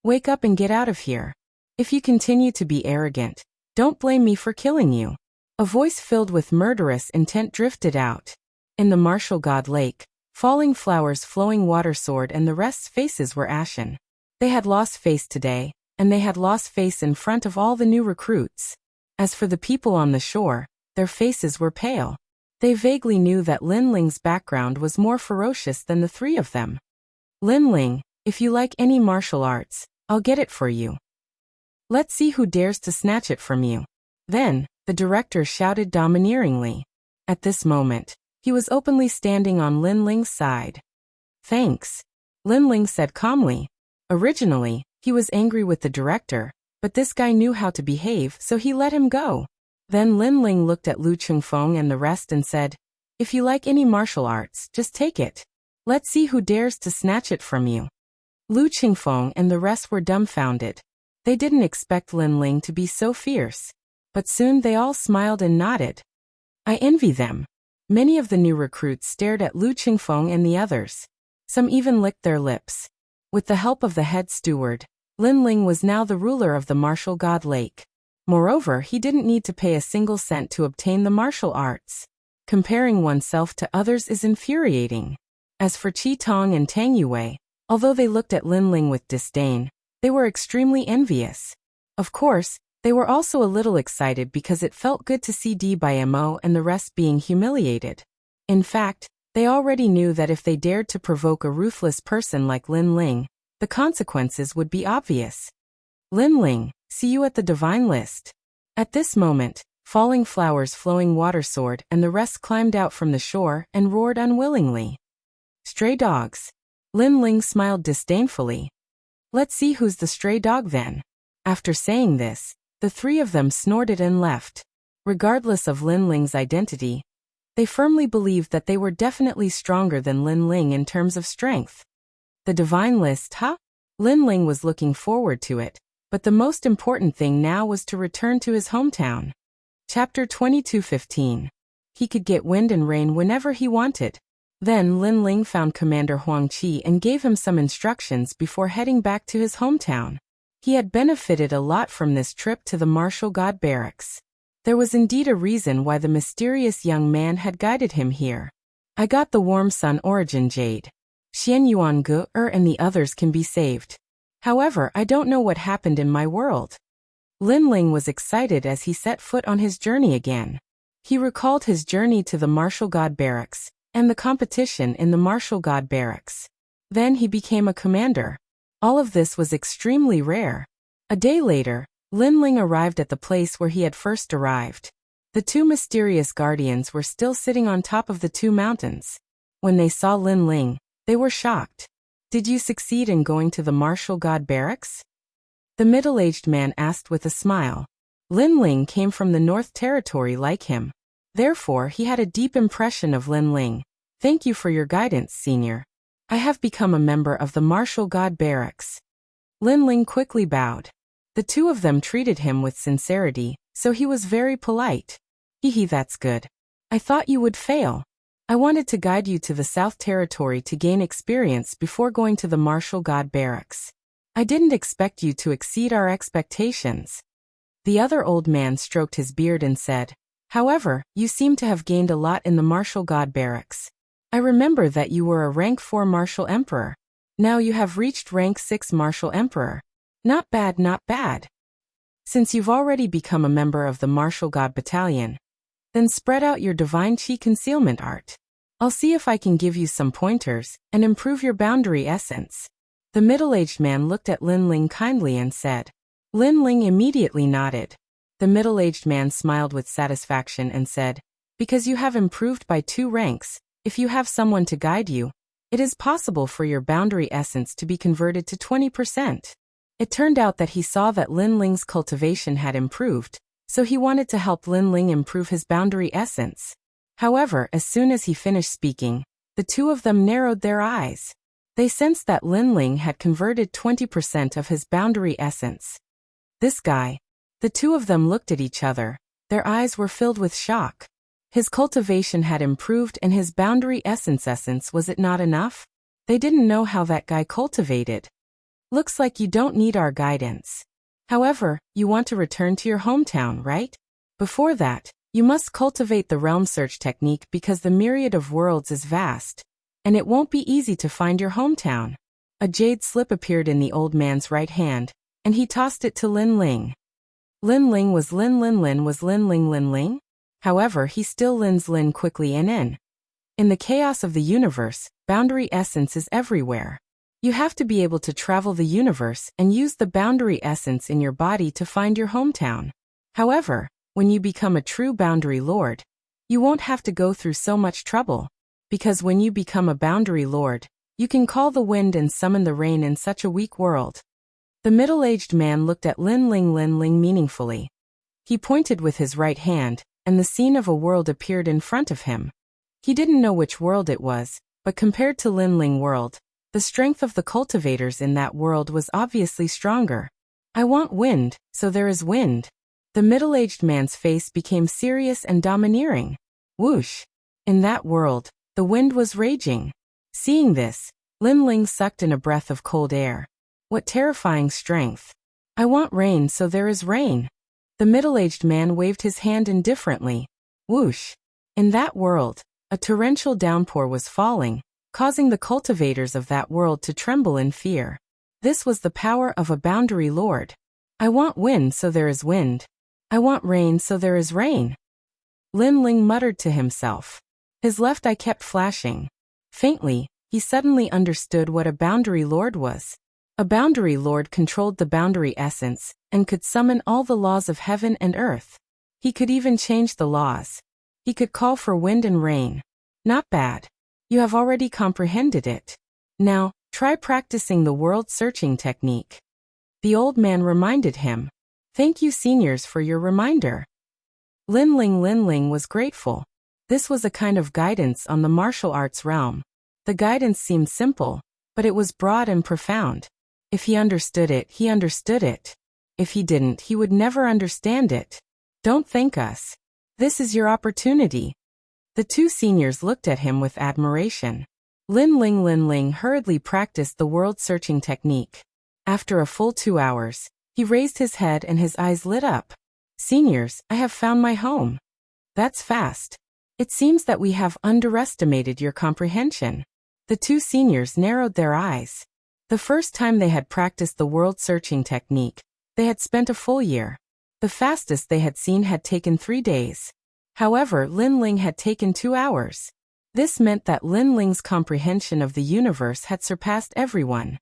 Wake up and get out of here. If you continue to be arrogant, don't blame me for killing you. A voice filled with murderous intent drifted out. In the martial god lake, falling flowers, flowing water sword, and the rest's faces were ashen. They had lost face today, and they had lost face in front of all the new recruits. As for the people on the shore, their faces were pale. They vaguely knew that Lin Ling's background was more ferocious than the three of them. Lin Ling, if you like any martial arts, I'll get it for you. Let's see who dares to snatch it from you. Then, the director shouted domineeringly. At this moment, he was openly standing on Lin Ling's side. Thanks. Lin Ling said calmly. Originally, he was angry with the director, but this guy knew how to behave, so he let him go. Then Lin Ling looked at Lu Chengfeng and the rest and said, if you like any martial arts, just take it. Let's see who dares to snatch it from you. Lu Chengfeng and the rest were dumbfounded. They didn't expect Lin Ling to be so fierce. But soon they all smiled and nodded. I envy them. Many of the new recruits stared at Lu Chengfeng and the others. Some even licked their lips. With the help of the head steward, Lin Ling was now the ruler of the martial god lake. Moreover, he didn't need to pay a single cent to obtain the martial arts. Comparing oneself to others is infuriating. As for Qi Tong and Tang Yue, although they looked at Lin Ling with disdain, they were extremely envious. Of course, they were also a little excited because it felt good to see Mo and the rest being humiliated. In fact, they already knew that if they dared to provoke a ruthless person like Lin Ling, the consequences would be obvious. Lin Ling, see you at the divine list. At this moment, falling flowers, flowing water sword, and the rest climbed out from the shore and roared unwillingly. Stray dogs. Lin Ling smiled disdainfully. Let's see who's the stray dog then. After saying this, the three of them snorted and left. Regardless of Lin Ling's identity, they firmly believed that they were definitely stronger than Lin Ling in terms of strength. The divine list, huh? Lin Ling was looking forward to it, but the most important thing now was to return to his hometown. Chapter 22:15. He could get wind and rain whenever he wanted. Then Lin Ling found Commander Huang Qi and gave him some instructions before heading back to his hometown. He had benefited a lot from this trip to the martial god barracks. There was indeed a reason why the mysterious young man had guided him here. I got the Warm Sun Origin Jade. Xian Yuan Gu and the others can be saved. However, I don't know what happened in my world. Lin Ling was excited as he set foot on his journey again. He recalled his journey to the martial god barracks and the competition in the martial god barracks. Then he became a commander. All of this was extremely rare. A day later, Lin Ling arrived at the place where he had first arrived. The two mysterious guardians were still sitting on top of the two mountains. When they saw Lin Ling, they were shocked. Did you succeed in going to the martial god barracks? The middle-aged man asked with a smile. Lin Ling came from the North Territory like him. Therefore, he had a deep impression of Lin Ling. Thank you for your guidance, senior. I have become a member of the martial god barracks. Lin Ling quickly bowed. The two of them treated him with sincerity, so he was very polite. Hee, that's good. I thought you would fail. I wanted to guide you to the South Territory to gain experience before going to the martial god barracks. I didn't expect you to exceed our expectations. The other old man stroked his beard and said, however, you seem to have gained a lot in the martial god barracks. I remember that you were a rank 4 martial emperor. Now you have reached rank 6 martial emperor. Not bad, not bad. Since you've already become a member of the martial god battalion, then spread out your divine chi concealment art. I'll see if I can give you some pointers and improve your boundary essence. The middle-aged man looked at Lin Ling kindly and said. Lin Ling immediately nodded. The middle-aged man smiled with satisfaction and said, because you have improved by 2 ranks, if you have someone to guide you, it is possible for your boundary essence to be converted to 20%. It turned out that he saw that Lin Ling's cultivation had improved, so he wanted to help Lin Ling improve his boundary essence. However, as soon as he finished speaking, the two of them narrowed their eyes. They sensed that Lin Ling had converted 20% of his boundary essence. This guy. The two of them looked at each other. Their eyes were filled with shock. His cultivation had improved and his boundary essence was it not enough? They didn't know how that guy cultivated. Looks like you don't need our guidance. However, you want to return to your hometown, right? Before that, you must cultivate the realm search technique because the myriad of worlds is vast, and it won't be easy to find your hometown. A jade slip appeared in the old man's right hand, and he tossed it to Lin Ling. Lin Ling was Lin Ling. However, he still Lin's Lin quickly in. In the chaos of the universe, boundary essence is everywhere. You have to be able to travel the universe and use the boundary essence in your body to find your hometown. However, when you become a true boundary lord, you won't have to go through so much trouble. Because when you become a boundary lord, you can call the wind and summon the rain in such a weak world. The middle-aged man looked at Lin Ling meaningfully. He pointed with his right hand, and the scene of a world appeared in front of him. He didn't know which world it was, but compared to Lin Ling world, the strength of the cultivators in that world was obviously stronger. I want wind, so there is wind. The middle-aged man's face became serious and domineering. Whoosh! In that world, the wind was raging. Seeing this, Lin Ling sucked in a breath of cold air. What terrifying strength! I want rain, so there is rain. The middle-aged man waved his hand indifferently. Whoosh! In that world, a torrential downpour was falling, causing the cultivators of that world to tremble in fear. This was the power of a boundary lord. I want wind, so there is wind. I want rain, so there is rain. Lin Ling muttered to himself. His left eye kept flashing. Faintly, he suddenly understood what a boundary lord was. A boundary lord controlled the boundary essence and could summon all the laws of heaven and earth. He could even change the laws. He could call for wind and rain. Not bad. You have already comprehended it. Now, try practicing the world-searching technique. The old man reminded him. Thank you, seniors, for your reminder. Lin Ling was grateful. This was a kind of guidance on the martial arts realm. The guidance seemed simple, but it was broad and profound. If he understood it, he understood it. If he didn't, he would never understand it. Don't thank us. This is your opportunity. The two seniors looked at him with admiration. Lin Ling hurriedly practiced the world-searching technique. After a full 2 hours, he raised his head and his eyes lit up. Seniors, I have found my home. That's fast. It seems that we have underestimated your comprehension. The two seniors narrowed their eyes. The first time they had practiced the world-searching technique, they had spent a full year. The fastest they had seen had taken 3 days. However, Lin Ling had taken 2 hours. This meant that Lin Ling's comprehension of the universe had surpassed everyone.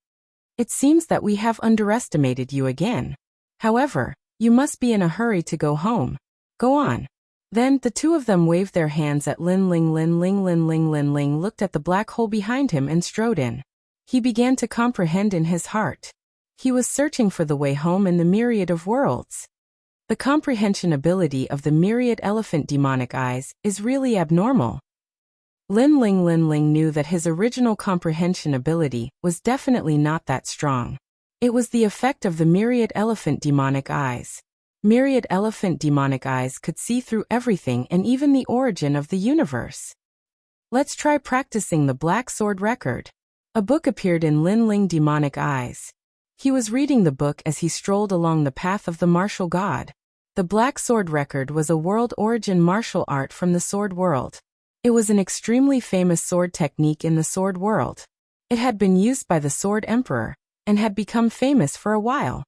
It seems that we have underestimated you again. However, you must be in a hurry to go home. Go on. Then, the two of them waved their hands at Lin Ling. Lin Ling looked at the black hole behind him and strode in. He began to comprehend in his heart. He was searching for the way home in the myriad of worlds. The comprehension ability of the myriad elephant demonic eyes is really abnormal. Lin Ling knew that his original comprehension ability was definitely not that strong. It was the effect of the myriad elephant demonic eyes. Myriad elephant demonic eyes could see through everything and even the origin of the universe. Let's try practicing the Black Sword Record. A book appeared in Lin Ling demonic eyes. He was reading the book as he strolled along the path of the martial god. The Black Sword Record was a world origin martial art from the sword world. It was an extremely famous sword technique in the sword world. It had been used by the Sword Emperor, and had become famous for a while.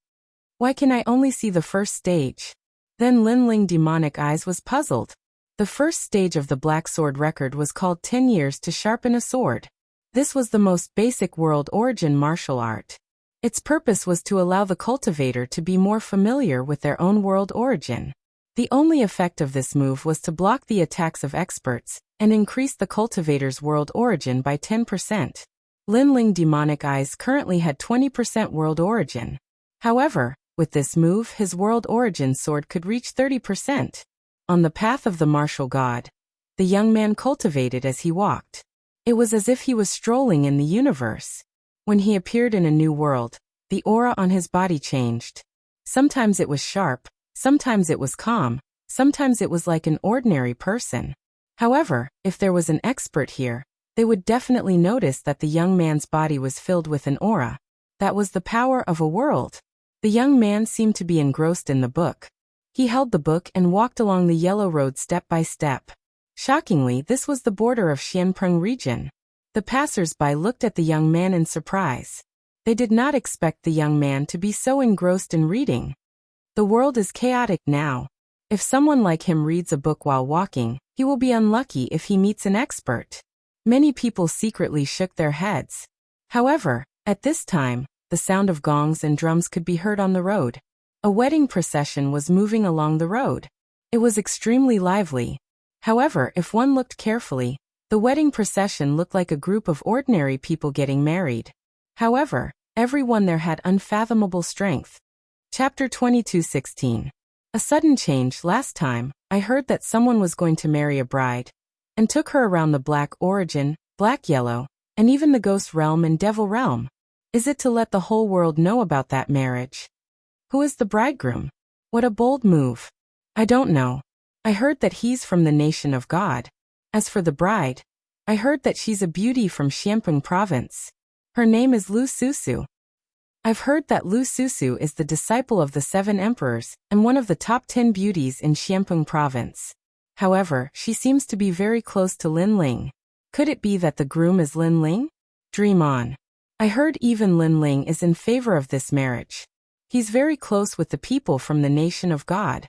Why can I only see the first stage? Then Lin Ling demonic eyes was puzzled. The first stage of the Black Sword Record was called 10 years to sharpen a sword. This was the most basic world origin martial art. Its purpose was to allow the cultivator to be more familiar with their own world origin. The only effect of this move was to block the attacks of experts, and increase the cultivator's world origin by 10%. Lin Ling demonic eyes currently had 20% world origin. However, with this move his world origin sword could reach 30%. On the path of the martial god, the young man cultivated as he walked. It was as if he was strolling in the universe. When he appeared in a new world, the aura on his body changed. Sometimes it was sharp, sometimes it was calm, sometimes it was like an ordinary person. However, if there was an expert here, they would definitely notice that the young man's body was filled with an aura. That was the power of a world. The young man seemed to be engrossed in the book. He held the book and walked along the yellow road step by step. Shockingly, this was the border of Xianpeng region. The passers-by looked at the young man in surprise. They did not expect the young man to be so engrossed in reading. The world is chaotic now. If someone like him reads a book while walking, he will be unlucky if he meets an expert. Many people secretly shook their heads. However, at this time, the sound of gongs and drums could be heard on the road. A wedding procession was moving along the road. It was extremely lively. However, if one looked carefully, the wedding procession looked like a group of ordinary people getting married. However, everyone there had unfathomable strength. Chapter 22:16. A sudden change. Last time, I heard that someone was going to marry a bride, and took her around the black origin, black yellow, and even the ghost realm and devil realm. Is it to let the whole world know about that marriage? Who is the bridegroom? What a bold move. I don't know. I heard that he's from the nation of God. As for the bride, I heard that she's a beauty from Xianpeng province. Her name is Lu Susu. I've heard that Lu Susu is the disciple of the 7 emperors, and one of the top 10 beauties in Xianpeng province. However, she seems to be very close to Lin Ling. Could it be that the groom is Lin Ling? Dream on. I heard even Lin Ling is in favor of this marriage. He's very close with the people from the nation of God.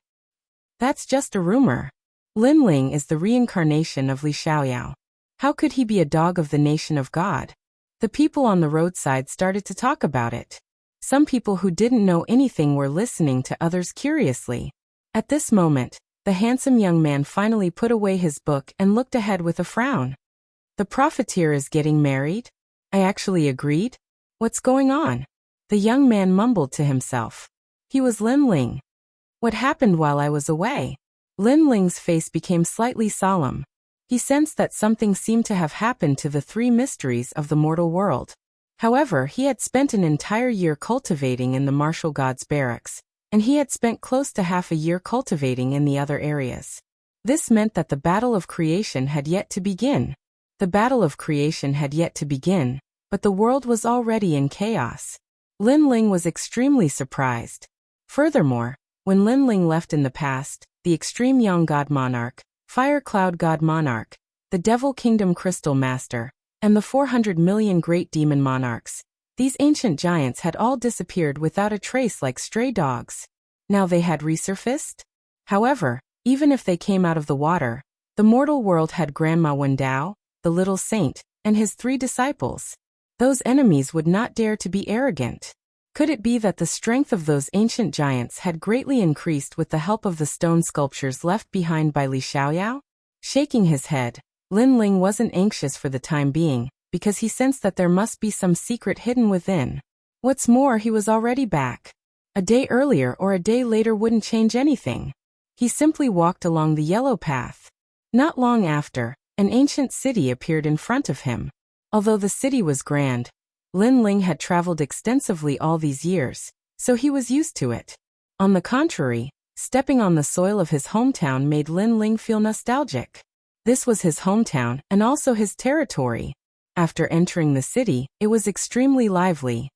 That's just a rumor. Lin Ling is the reincarnation of Li Xiaoyao. How could he be a dog of the nation of God? The people on the roadside started to talk about it. Some people who didn't know anything were listening to others curiously. At this moment, the handsome young man finally put away his book and looked ahead with a frown. The profiteer is getting married? I actually agreed? What's going on? The young man mumbled to himself. He was Lin Ling. What happened while I was away? Lin Ling's face became slightly solemn. He sensed that something seemed to have happened to the 3 mysteries of the mortal world. However, he had spent an entire year cultivating in the martial god's barracks, and he had spent close to half a year cultivating in the other areas. This meant that the battle of creation had yet to begin. The battle of creation had yet to begin, but the world was already in chaos. Lin Ling was extremely surprised. Furthermore, when Lin Ling left in the past, the extreme young god monarch, Fire Cloud God Monarch, the Devil Kingdom Crystal Master, and the 400 million Great Demon Monarchs, these ancient giants had all disappeared without a trace like stray dogs. Now they had resurfaced? However, even if they came out of the water, the mortal world had Grandma Wendao, the little saint, and his 3 disciples. Those enemies would not dare to be arrogant. Could it be that the strength of those ancient giants had greatly increased with the help of the stone sculptures left behind by Li Xiaoyao? Shaking his head, Lin Ling wasn't anxious for the time being, because he sensed that there must be some secret hidden within. What's more, he was already back. A day earlier or a day later wouldn't change anything. He simply walked along the yellow path. Not long after, an ancient city appeared in front of him. Although the city was grand, Lin Ling had traveled extensively all these years, so he was used to it. On the contrary, stepping on the soil of his hometown made Lin Ling feel nostalgic. This was his hometown and also his territory. After entering the city, it was extremely lively.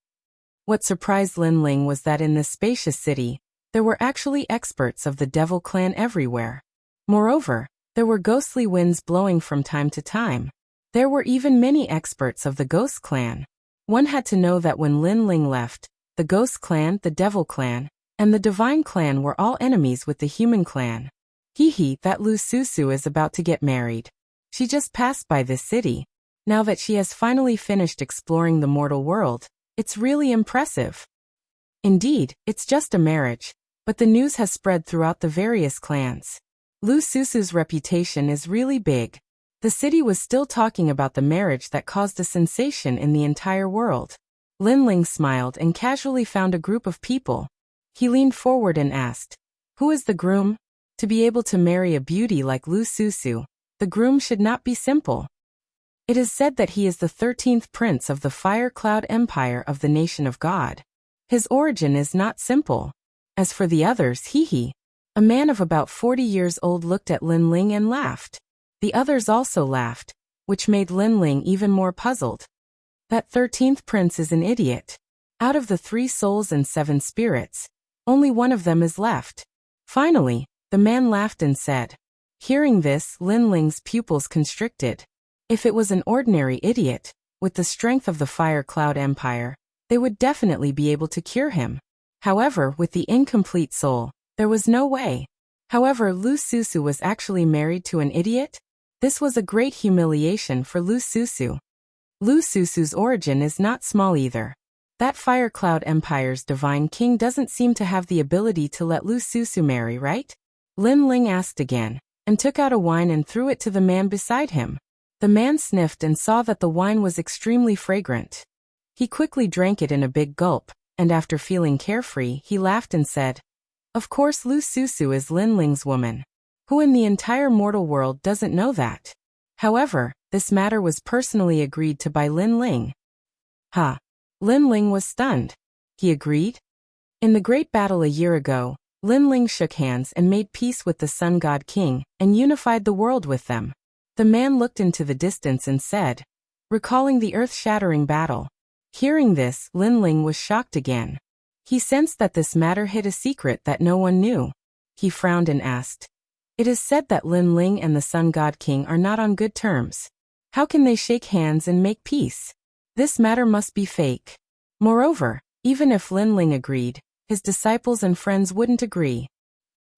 What surprised Lin Ling was that in this spacious city, there were actually experts of the Devil clan everywhere. Moreover, there were ghostly winds blowing from time to time. There were even many experts of the Ghost clan. One had to know that when Lin Ling left, the Ghost clan, the Devil clan, and the Divine clan were all enemies with the Human clan. That Lu Susu is about to get married. She just passed by this city. Now that she has finally finished exploring the mortal world, it's really impressive. Indeed, it's just a marriage, but the news has spread throughout the various clans. Lu Susu's reputation is really big. The city was still talking about the marriage that caused a sensation in the entire world. Lin Ling smiled and casually found a group of people. He leaned forward and asked, "Who is the groom?" To be able to marry a beauty like Lu Susu, the groom should not be simple. It is said that he is the 13th prince of the Fire Cloud Empire of the Nation of God. His origin is not simple. As for the others, a man of about 40 years old looked at Lin Ling and laughed. The others also laughed, which made Lin Ling even more puzzled. That 13th prince is an idiot. Out of the 3 souls and 7 spirits, only one of them is left. Finally, the man laughed and said. Hearing this, Lin Ling's pupils constricted. If it was an ordinary idiot, with the strength of the Fire Cloud Empire, they would definitely be able to cure him. However, with the incomplete soul, there was no way. However, Lu Susu was actually married to an idiot? This was a great humiliation for Lu Susu. Lu Susu's origin is not small either. That Fire Cloud Empire's divine king doesn't seem to have the ability to let Lu Susu marry, right? Lin Ling asked again, and took out a wine and threw it to the man beside him. The man sniffed and saw that the wine was extremely fragrant. He quickly drank it in a big gulp, and after feeling carefree, he laughed and said, "Of course Lu Susu is Lin Ling's woman. Who in the entire mortal world doesn't know that?" However, this matter was personally agreed to by Lin Ling. Lin Ling was stunned. He agreed? In the great battle a year ago, Lin Ling shook hands and made peace with the Sun God King, and unified the world with them. The man looked into the distance and said, recalling the earth-shattering battle. Hearing this, Lin Ling was shocked again. He sensed that this matter hid a secret that no one knew. He frowned and asked, "It is said that Lin Ling and the Sun God King are not on good terms. How can they shake hands and make peace? This matter must be fake." Moreover, even if Lin Ling agreed, his disciples and friends wouldn't agree.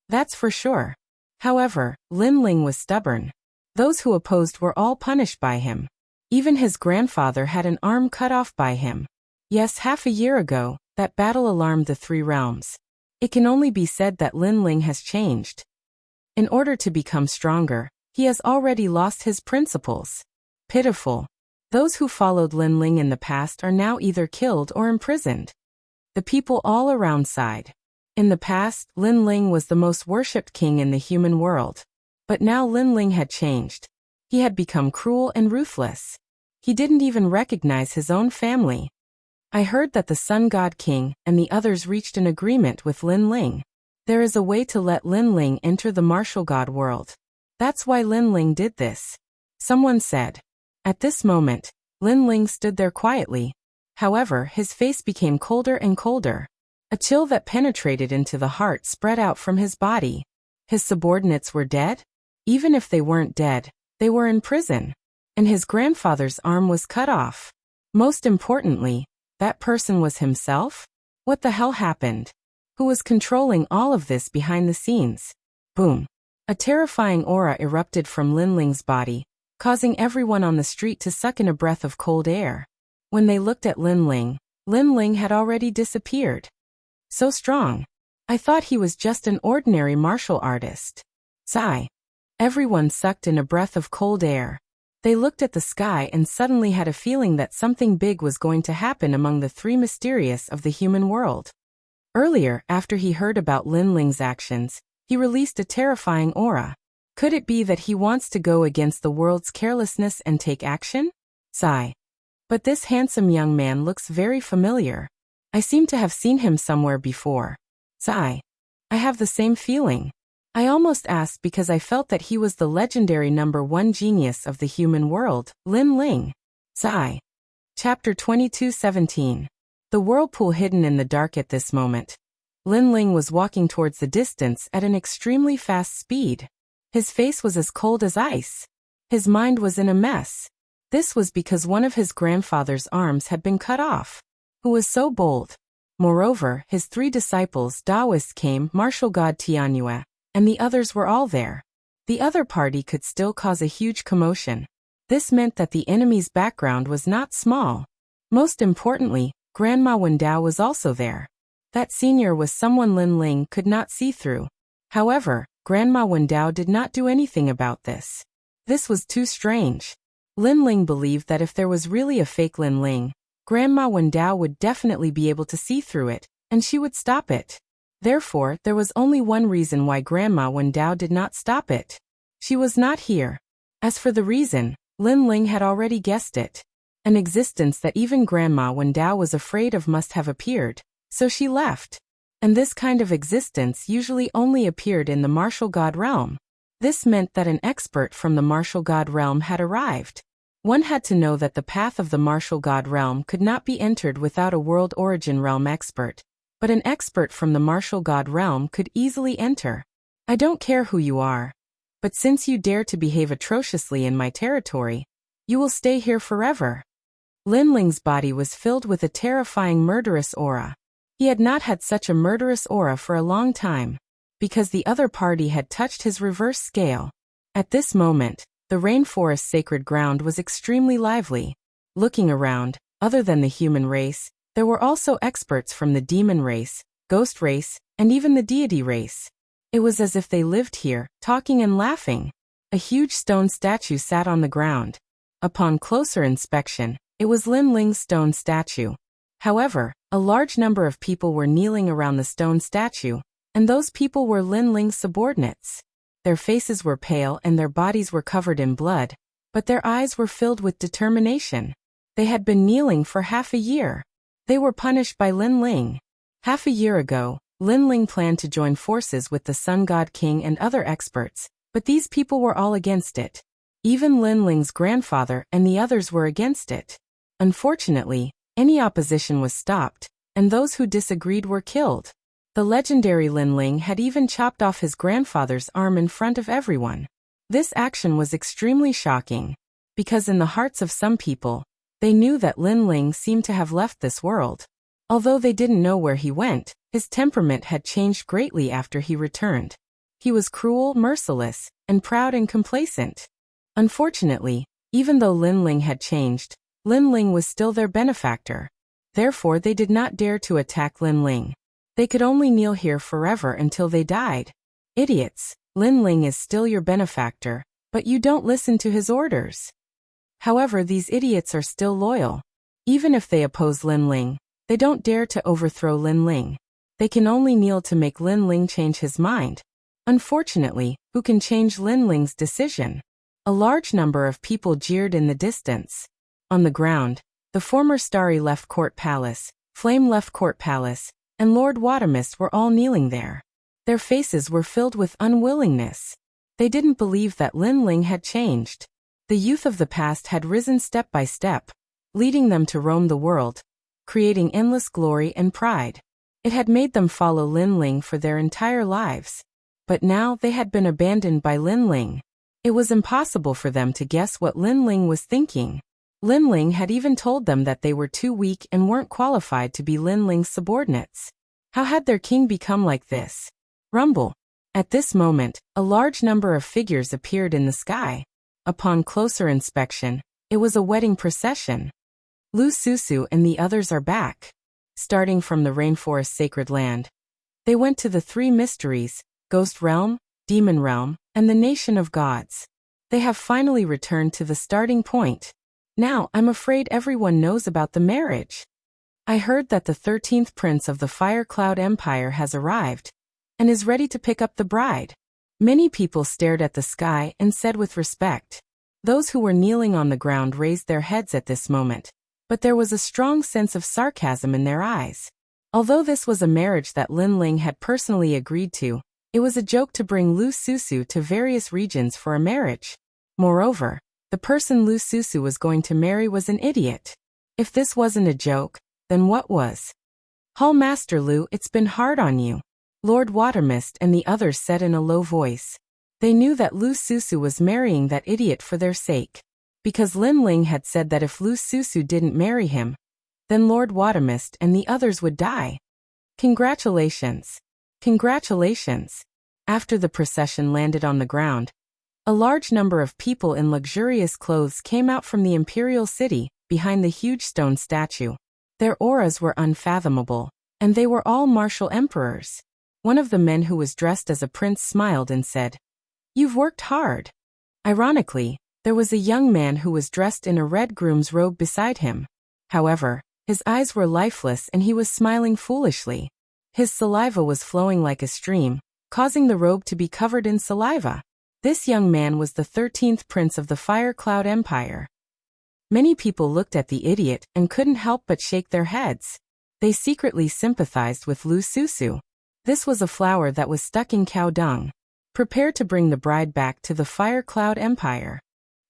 That's for sure. However, Lin Ling was stubborn. Those who opposed were all punished by him. Even his grandfather had an arm cut off by him. Yes, half a year ago, that battle alarmed the 3 realms. It can only be said that Lin Ling has changed. In order to become stronger, he has already lost his principles. Pitiful. Those who followed Lin Ling in the past are now either killed or imprisoned. The people all around sighed. In the past, Lin Ling was the most worshipped king in the human world. But now Lin Ling had changed. He had become cruel and ruthless. He didn't even recognize his own family. I heard that the Sun God King and the others reached an agreement with Lin Ling. There is a way to let Lin Ling enter the martial god world. That's why Lin Ling did this. Someone said. At this moment, Lin Ling stood there quietly. However, his face became colder and colder. A chill that penetrated into the heart spread out from his body. His subordinates were dead? Even if they weren't dead, they were in prison. And his grandfather's arm was cut off. Most importantly, that person was himself? What the hell happened? Who was controlling all of this behind the scenes? Boom. A terrifying aura erupted from Lin Ling's body, causing everyone on the street to suck in a breath of cold air. When they looked at Lin Ling had already disappeared. So strong. I thought he was just an ordinary martial artist. Sigh. Everyone sucked in a breath of cold air. They looked at the sky and suddenly had a feeling that something big was going to happen among the three mysterious of the human world. Earlier, after he heard about Lin Ling's actions, he released a terrifying aura. Could it be that he wants to go against the world's carelessness and take action? Sigh. But this handsome young man looks very familiar. I seem to have seen him somewhere before. Sigh. I have the same feeling. I almost asked because I felt that he was the legendary #1 genius of the human world, Lin Ling. Sigh. Chapter 22:17. The whirlpool hidden in the dark at this moment. Lin Ling was walking towards the distance at an extremely fast speed. His face was as cold as ice. His mind was in a mess. This was because one of his grandfather's arms had been cut off. Who was so bold? Moreover, his 3 disciples Taoists came, martial god Tianyue, and the others were all there. The other party could still cause a huge commotion. This meant that the enemy's background was not small. Most importantly, Grandma Wendao was also there. That senior was someone Lin Ling could not see through. However, Grandma Wendao did not do anything about this. This was too strange. Lin Ling believed that if there was really a fake Lin Ling, Grandma Wendao would definitely be able to see through it, and she would stop it. Therefore, there was only one reason why Grandma Wendao did not stop it. She was not here. As for the reason, Lin Ling had already guessed it. An existence that even Grandma Wendao was afraid of must have appeared, so she left. And this kind of existence usually only appeared in the martial god realm. This meant that an expert from the martial god realm had arrived. One had to know that the path of the martial god realm could not be entered without a world origin realm expert. But an expert from the martial god realm could easily enter. I don't care who you are. But since you dare to behave atrociously in my territory, you will stay here forever. Lin Ling's body was filled with a terrifying murderous aura. He had not had such a murderous aura for a long time, because the other party had touched his reverse scale. At this moment, the rainforest sacred ground was extremely lively. Looking around, other than the human race, there were also experts from the demon race, ghost race, and even the deity race. It was as if they lived here, talking and laughing. A huge stone statue sat on the ground. Upon closer inspection, it was Lin Ling's stone statue. However, a large number of people were kneeling around the stone statue, and those people were Lin Ling's subordinates. Their faces were pale and their bodies were covered in blood, but their eyes were filled with determination. They had been kneeling for half a year. They were punished by Lin Ling. Half a year ago, Lin Ling planned to join forces with the Sun God King and other experts, but these people were all against it. Even Lin Ling's grandfather and the others were against it. Unfortunately, any opposition was stopped, and those who disagreed were killed. The legendary Lin Ling had even chopped off his grandfather's arm in front of everyone. This action was extremely shocking, because in the hearts of some people, they knew that Lin Ling seemed to have left this world. Although they didn't know where he went, his temperament had changed greatly after he returned. He was cruel, merciless, and proud and complacent. Unfortunately, even though Lin Ling had changed, Lin Ling was still their benefactor. Therefore they did not dare to attack Lin Ling. They could only kneel here forever until they died. Idiots, Lin Ling is still your benefactor, but you don't listen to his orders. However, these idiots are still loyal. Even if they oppose Lin Ling, they don't dare to overthrow Lin Ling. They can only kneel to make Lin Ling change his mind. Unfortunately, who can change Lin Ling's decision? A large number of people jeered in the distance. On the ground, the former Starry left court palace, Flame left court palace, and Lord Watamis were all kneeling there. Their faces were filled with unwillingness. They didn't believe that Lin Ling had changed. The youth of the past had risen step by step, leading them to roam the world, creating endless glory and pride. It had made them follow Lin Ling for their entire lives. But now they had been abandoned by Lin Ling. It was impossible for them to guess what Lin Ling was thinking. Lin Ling had even told them that they were too weak and weren't qualified to be Lin Ling's subordinates. How had their king become like this? Rumble. At this moment, a large number of figures appeared in the sky. Upon closer inspection, it was a wedding procession. Lu Susu and the others are back. Starting from the rainforest sacred land, they went to the 3 mysteries, Ghost Realm, Demon Realm, and the Nation of Gods. They have finally returned to the starting point. Now, I'm afraid everyone knows about the marriage. I heard that the 13th prince of the Fire Cloud Empire has arrived and is ready to pick up the bride. Many people stared at the sky and said with respect. Those who were kneeling on the ground raised their heads at this moment, but there was a strong sense of sarcasm in their eyes. Although this was a marriage that Lin Ling had personally agreed to, it was a joke to bring Lu Susu to various regions for a marriage. Moreover, the person Lu Susu was going to marry was an idiot. If this wasn't a joke, then what was? Hall Master Lu, it's been hard on you, Lord Watermist and the others said in a low voice. They knew that Lu Susu was marrying that idiot for their sake. Because Lin Ling had said that if Lu Susu didn't marry him, then Lord Watermist and the others would die. Congratulations. Congratulations. After the procession landed on the ground, a large number of people in luxurious clothes came out from the imperial city, behind the huge stone statue. Their auras were unfathomable, and they were all martial emperors. One of the men who was dressed as a prince smiled and said, "You've worked hard." Ironically, there was a young man who was dressed in a red groom's robe beside him. However, his eyes were lifeless and he was smiling foolishly. His saliva was flowing like a stream, causing the robe to be covered in saliva. This young man was the 13th prince of the Fire Cloud Empire. Many people looked at the idiot and couldn't help but shake their heads. They secretly sympathized with Lu Susu. This was a flower that was stuck in cow dung. Prepare to bring the bride back to the Fire Cloud Empire,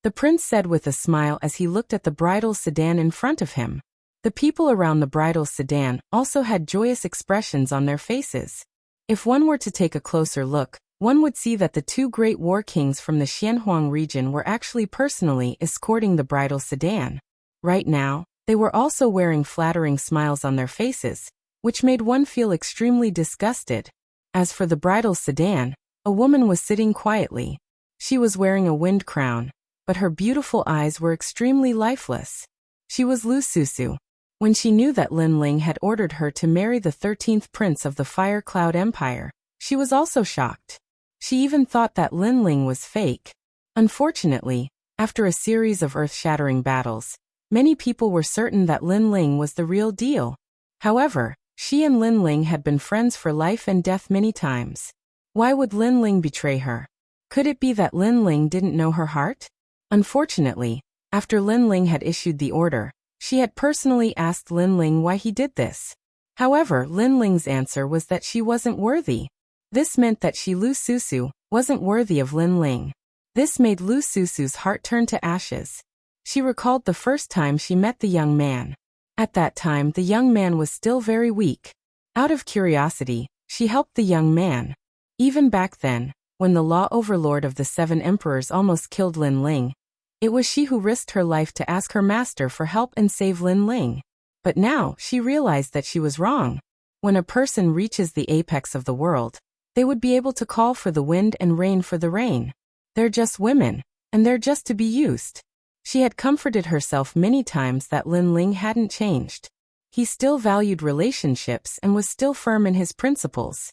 the prince said with a smile as he looked at the bridal sedan in front of him. The people around the bridal sedan also had joyous expressions on their faces. If one were to take a closer look, one would see that the two great war kings from the Xianhuang region were actually personally escorting the bridal sedan. Right now, they were also wearing flattering smiles on their faces, which made one feel extremely disgusted. As for the bridal sedan, a woman was sitting quietly. She was wearing a wind crown, but her beautiful eyes were extremely lifeless. She was Lu Susu. When she knew that Lin Ling had ordered her to marry the 13th prince of the Fire Cloud Empire, she was also shocked. She even thought that Lin Ling was fake. Unfortunately, after a series of earth-shattering battles, many people were certain that Lin Ling was the real deal. However, she and Lin Ling had been friends for life and death many times. Why would Lin Ling betray her? Could it be that Lin Ling didn't know her heart? Unfortunately, after Lin Ling had issued the order, she had personally asked Lin Ling why he did this. However, Lin Ling's answer was that she wasn't worthy. This meant that she, Lu Susu, wasn't worthy of Lin Ling. This made Lu Susu's heart turn to ashes. She recalled the first time she met the young man. At that time, the young man was still very weak. Out of curiosity, she helped the young man. Even back then, when the law overlord of the 7 emperors almost killed Lin Ling, it was she who risked her life to ask her master for help and save Lin Ling. But now, she realized that she was wrong. When a person reaches the apex of the world, they would be able to call for the wind and rain for the rain. They're just women, and they're just to be used. She had comforted herself many times that Lin Ling hadn't changed. He still valued relationships and was still firm in his principles.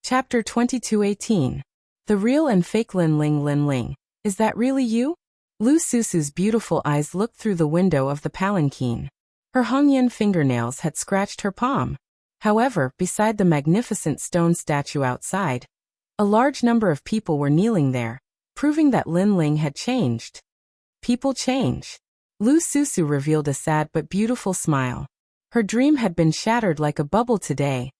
Chapter 22:18. The real and fake Lin Ling. Lin Ling, is that really you? Lu Susu's beautiful eyes looked through the window of the palanquin. Her Hongyan fingernails had scratched her palm. However, beside the magnificent stone statue outside, a large number of people were kneeling there, proving that Lin Ling had changed. People change. Lu Susu revealed a sad but beautiful smile. Her dream had been shattered like a bubble today.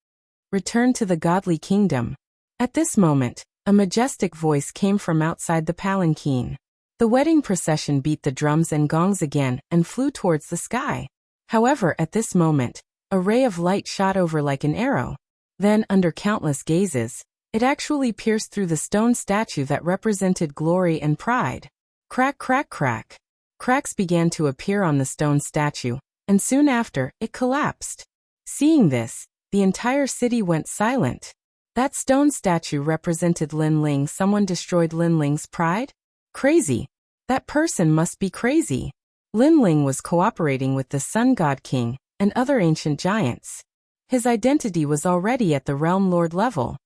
Return to the godly kingdom. At this moment, a majestic voice came from outside the palanquin. The wedding procession beat the drums and gongs again and flew towards the sky. However, at this moment, a ray of light shot over like an arrow. Then, under countless gazes, it actually pierced through the stone statue that represented glory and pride. Crack, crack, crack. Cracks began to appear on the stone statue, and soon after, it collapsed. Seeing this, the entire city went silent. That stone statue represented Lin Ling. Someone destroyed Lin Ling's pride? Crazy. That person must be crazy. Lin Ling was cooperating with the Sun God King and other ancient giants. His identity was already at the Realm Lord level.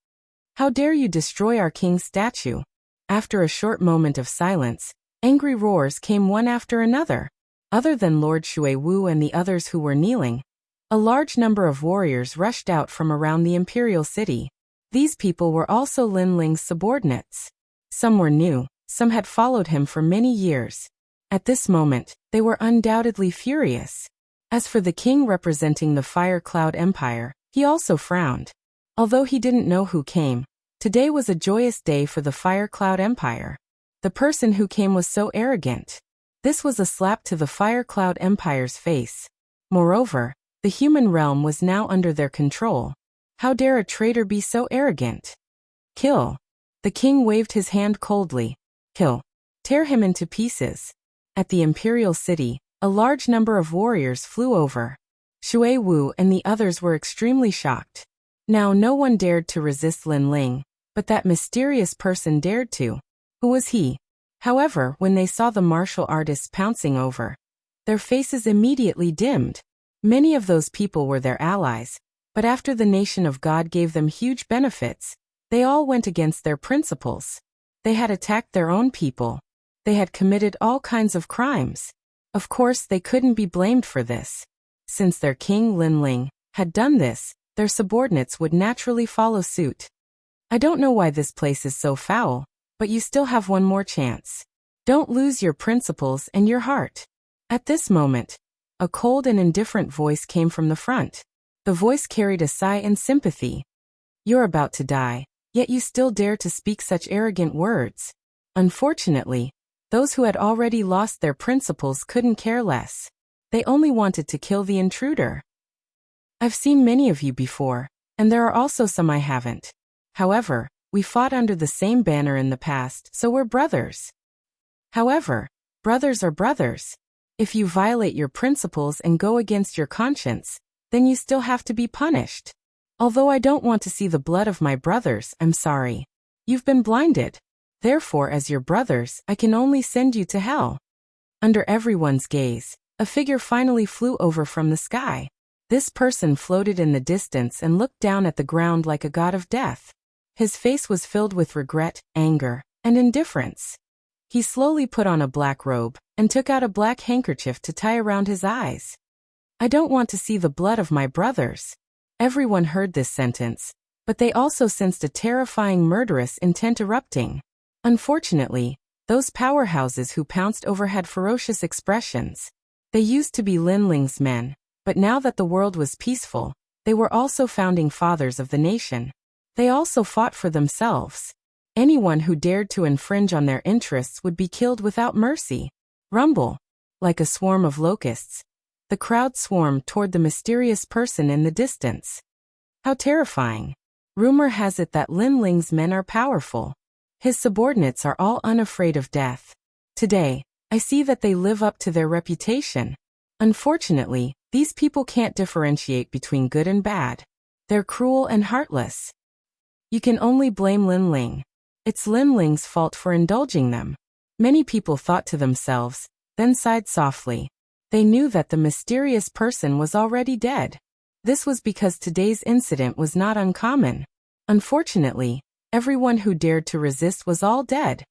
How dare you destroy our king's statue? After a short moment of silence, angry roars came one after another. Other than Lord Shui Wu and the others who were kneeling, a large number of warriors rushed out from around the imperial city. These people were also Lin Ling's subordinates. Some were new, some had followed him for many years. At this moment, they were undoubtedly furious. As for the king representing the Fire Cloud Empire, he also frowned. Although he didn't know who came, today was a joyous day for the Fire Cloud Empire. The person who came was so arrogant. This was a slap to the Fire Cloud Empire's face. Moreover, the human realm was now under their control. How dare a traitor be so arrogant? Kill. The king waved his hand coldly. Kill. Tear him into pieces. At the imperial city, a large number of warriors flew over. Shui Wu and the others were extremely shocked. Now no one dared to resist Lin Ling, but that mysterious person dared to. Who was he? However, when they saw the martial artists pouncing over, their faces immediately dimmed. Many of those people were their allies, but after the nation of God gave them huge benefits, they all went against their principles. They had attacked their own people. They had committed all kinds of crimes. Of course, they couldn't be blamed for this. Since their king Lin Ling had done this, their subordinates would naturally follow suit. I don't know why this place is so foul, but you still have one more chance. Don't lose your principles and your heart. At this moment, a cold and indifferent voice came from the front. The voice carried a sigh and sympathy. You're about to die, yet you still dare to speak such arrogant words. Unfortunately, those who had already lost their principles couldn't care less. They only wanted to kill the intruder. I've seen many of you before, and there are also some I haven't. However, we fought under the same banner in the past, so we're brothers. However, brothers are brothers. If you violate your principles and go against your conscience, then you still have to be punished. Although I don't want to see the blood of my brothers, I'm sorry. You've been blinded. Therefore, as your brothers, I can only send you to hell. Under everyone's gaze, a figure finally flew over from the sky. This person floated in the distance and looked down at the ground like a god of death. His face was filled with regret, anger, and indifference. He slowly put on a black robe and took out a black handkerchief to tie around his eyes. I don't want to see the blood of my brothers. Everyone heard this sentence, but they also sensed a terrifying murderous intent erupting. Unfortunately, those powerhouses who pounced over had ferocious expressions. They used to be Lin Ling's men, but now that the world was peaceful, they were also founding fathers of the nation. They also fought for themselves. Anyone who dared to infringe on their interests would be killed without mercy. Rumble. Like a swarm of locusts, the crowd swarmed toward the mysterious person in the distance. How terrifying. Rumor has it that Lin Ling's men are powerful. His subordinates are all unafraid of death. Today, I see that they live up to their reputation. Unfortunately, these people can't differentiate between good and bad. They're cruel and heartless. You can only blame Lin Ling. It's Lin Ling's fault for indulging them. Many people thought to themselves, then sighed softly. They knew that the mysterious person was already dead. This was because today's incident was not uncommon. Unfortunately, everyone who dared to resist was all dead.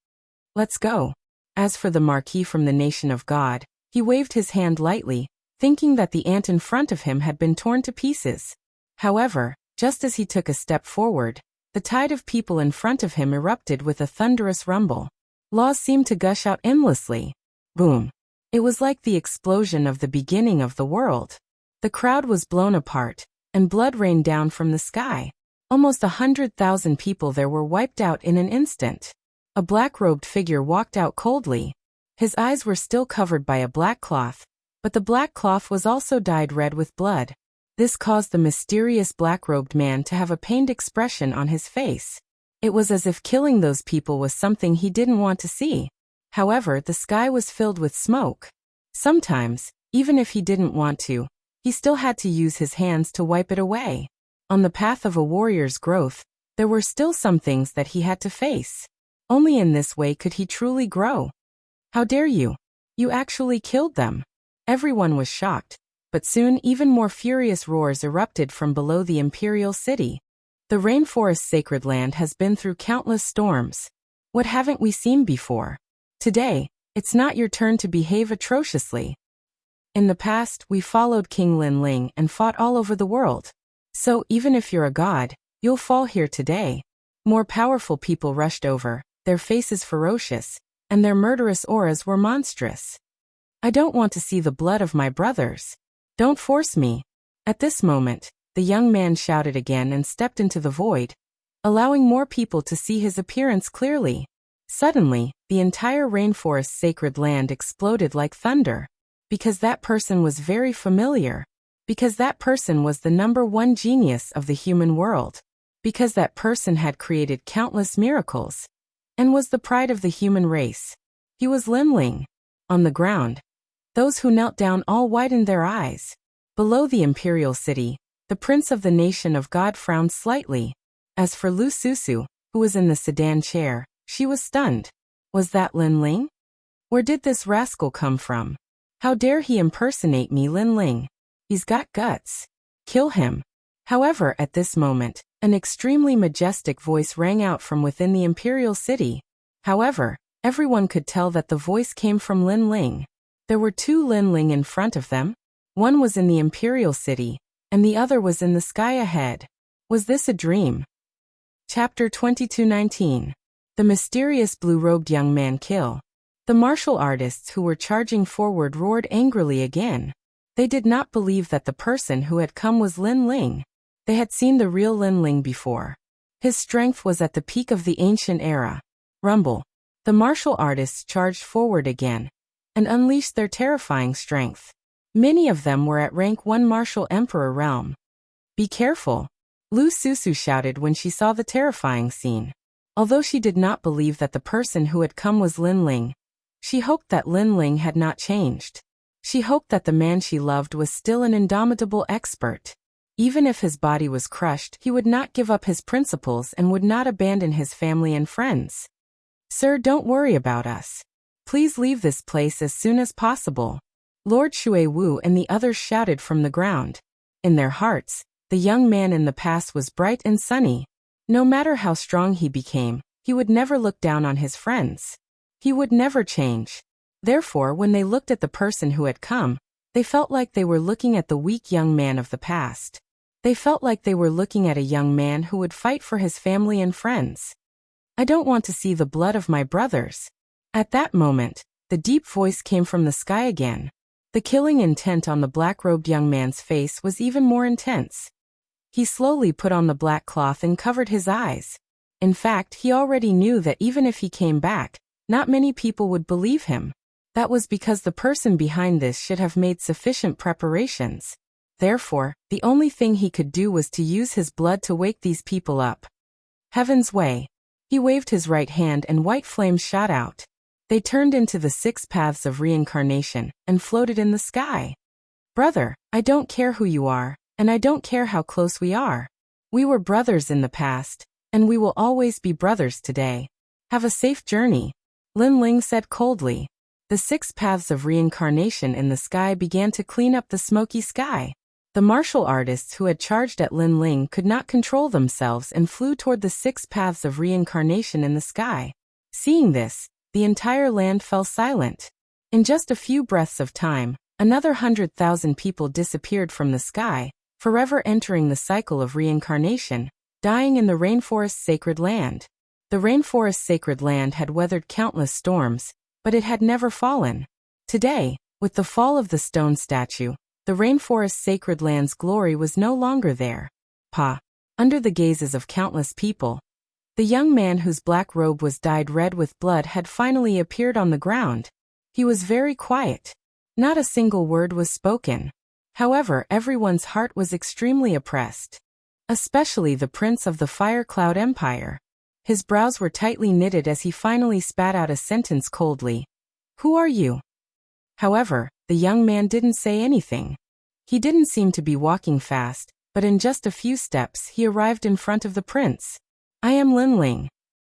Let's go. As for the Marquis from the nation of God, he waved his hand lightly, thinking that the ant in front of him had been torn to pieces. However, just as he took a step forward, the tide of people in front of him erupted with a thunderous rumble. Laws seemed to gush out endlessly. Boom. It was like the explosion of the beginning of the world. The crowd was blown apart, and blood rained down from the sky. Almost 100,000 people there were wiped out in an instant. A black-robed figure walked out coldly. His eyes were still covered by a black cloth, but the black cloth was also dyed red with blood. This caused the mysterious black-robed man to have a pained expression on his face. It was as if killing those people was something he didn't want to see. However, the sky was filled with smoke. Sometimes, even if he didn't want to, he still had to use his hands to wipe it away. On the path of a warrior's growth, there were still some things that he had to face. Only in this way could he truly grow. How dare you? You actually killed them. Everyone was shocked, but soon even more furious roars erupted from below the imperial city. The rainforest's sacred land has been through countless storms. What haven't we seen before? Today, it's not your turn to behave atrociously. In the past, we followed King Linling and fought all over the world. So, even if you're a god, you'll fall here today. More powerful people rushed over, their faces ferocious, and their murderous auras were monstrous. I don't want to see the blood of my brothers. Don't force me. At this moment, the young man shouted again and stepped into the void, allowing more people to see his appearance clearly. Suddenly, the entire rainforest's sacred land exploded like thunder. Because that person was very familiar. Because that person was the #1 genius of the human world. Because that person had created countless miracles. And was the pride of the human race. He was Linling. On the ground, those who knelt down all widened their eyes. Below the imperial city, the prince of the nation of God frowned slightly. As for Lu Susu, who was in the sedan chair, she was stunned. Was that Linling? Where did this rascal come from? How dare he impersonate me, Linling? He's got guts. Kill him. However, at this moment, an extremely majestic voice rang out from within the imperial city. However, everyone could tell that the voice came from Linling. There were 2 Linling in front of them. One was in the imperial city, and the other was in the sky ahead. Was this a dream? Chapter 22:19. The mysterious blue-robed young man kill. The martial artists who were charging forward roared angrily again. They did not believe that the person who had come was Linling. They had seen the real Linling before. His strength was at the peak of the ancient era. Rumble. The martial artists charged forward again and unleashed their terrifying strength. Many of them were at rank 1 martial emperor realm. Be careful, Lu Susu shouted when she saw the terrifying scene. Although she did not believe that the person who had come was Linling, she hoped that Linling had not changed. She hoped that the man she loved was still an indomitable expert. Even if his body was crushed, he would not give up his principles and would not abandon his family and friends. Sir, don't worry about us. Please leave this place as soon as possible. Lord Shui Wu and the others shouted from the ground. In their hearts, the young man in the past was bright and sunny. No matter how strong he became, he would never look down on his friends. He would never change. Therefore, when they looked at the person who had come, they felt like they were looking at the weak young man of the past. They felt like they were looking at a young man who would fight for his family and friends. I don't want to see the blood of my brothers. At that moment, the deep voice came from the sky again. The killing intent on the black-robed young man's face was even more intense. He slowly put on the black cloth and covered his eyes. In fact, he already knew that even if he came back, not many people would believe him. That was because the person behind this should have made sufficient preparations. Therefore, the only thing he could do was to use his blood to wake these people up. Heaven's way. He waved his right hand and white flames shot out. They turned into the 6 paths of reincarnation and floated in the sky. Brother, I don't care who you are, and I don't care how close we are. We were brothers in the past, and we will always be brothers today. Have a safe journey, Linling said coldly. The 6 paths of reincarnation in the sky began to clean up the smoky sky. The martial artists who had charged at Linling could not control themselves and flew toward the 6 paths of reincarnation in the sky. Seeing this, the entire land fell silent. In just a few breaths of time, another 100,000 people disappeared from the sky, forever entering the cycle of reincarnation, dying in the rainforest's sacred land. The rainforest's sacred land had weathered countless storms, but it had never fallen. Today, with the fall of the stone statue, the rainforest's sacred land's glory was no longer there. Under the gazes of countless people, the young man whose black robe was dyed red with blood had finally appeared on the ground. He was very quiet. Not a single word was spoken. However, everyone's heart was extremely oppressed. Especially the prince of the Fire Cloud Empire. His brows were tightly knitted as he finally spat out a sentence coldly. Who are you? However, the young man didn't say anything. He didn't seem to be walking fast, but in just a few steps he arrived in front of the prince. I am Linling.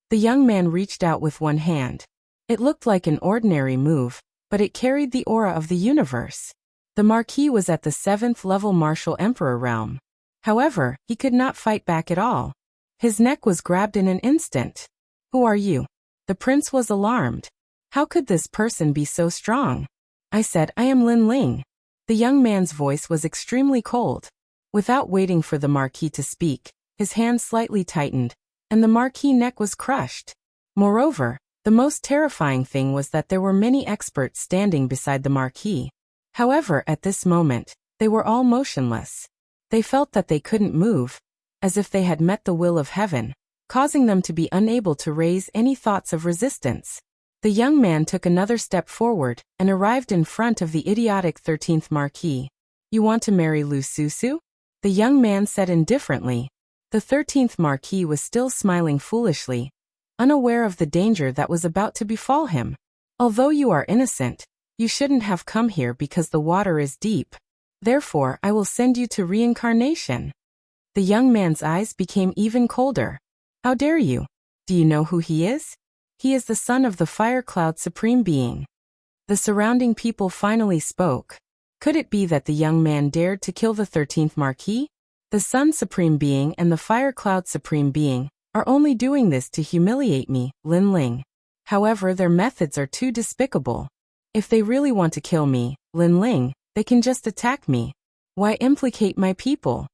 The young man reached out with one hand. It looked like an ordinary move, but it carried the aura of the universe. The Marquis was at the 7th level martial emperor realm. However, he could not fight back at all. His neck was grabbed in an instant. Who are you? The prince was alarmed. How could this person be so strong? I said, I am Lin Ling. The young man's voice was extremely cold. Without waiting for the Marquis to speak, his hand slightly tightened, and the Marquis' neck was crushed. Moreover, the most terrifying thing was that there were many experts standing beside the Marquis. However, at this moment, they were all motionless. They felt that they couldn't move, as if they had met the will of heaven, causing them to be unable to raise any thoughts of resistance. The young man took another step forward and arrived in front of the idiotic 13th Marquis. You want to marry Lu Susu? The young man said indifferently. The 13th Marquis was still smiling foolishly, unaware of the danger that was about to befall him. Although you are innocent, you shouldn't have come here because the water is deep. Therefore, I will send you to reincarnation. The young man's eyes became even colder. How dare you? Do you know who he is? He is the son of the Fire Cloud Supreme Being. The surrounding people finally spoke. Could it be that the young man dared to kill the 13th Marquis? The Sun Supreme Being and the Fire Cloud Supreme Being are only doing this to humiliate me, Lin Ling. However, their methods are too despicable. If they really want to kill me, Lin Ling, they can just attack me. Why implicate my people?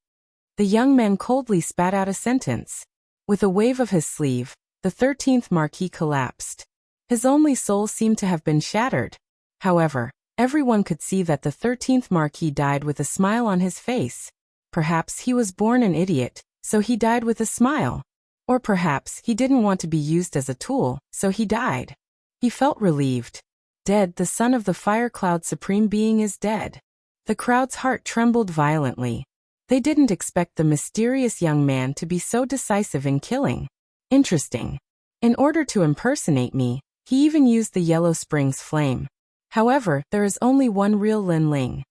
The young man coldly spat out a sentence. With a wave of his sleeve, the 13th Marquis collapsed. His only soul seemed to have been shattered. However, everyone could see that the 13th Marquis died with a smile on his face. Perhaps he was born an idiot, so he died with a smile. Or perhaps he didn't want to be used as a tool, so he died. He felt relieved. Dead, the son of the Fire Cloud Supreme Being is dead. The crowd's heart trembled violently. They didn't expect the mysterious young man to be so decisive in killing. Interesting. In order to impersonate me, he even used the Yellow Springs flame. However, there is only one real Lin Ling.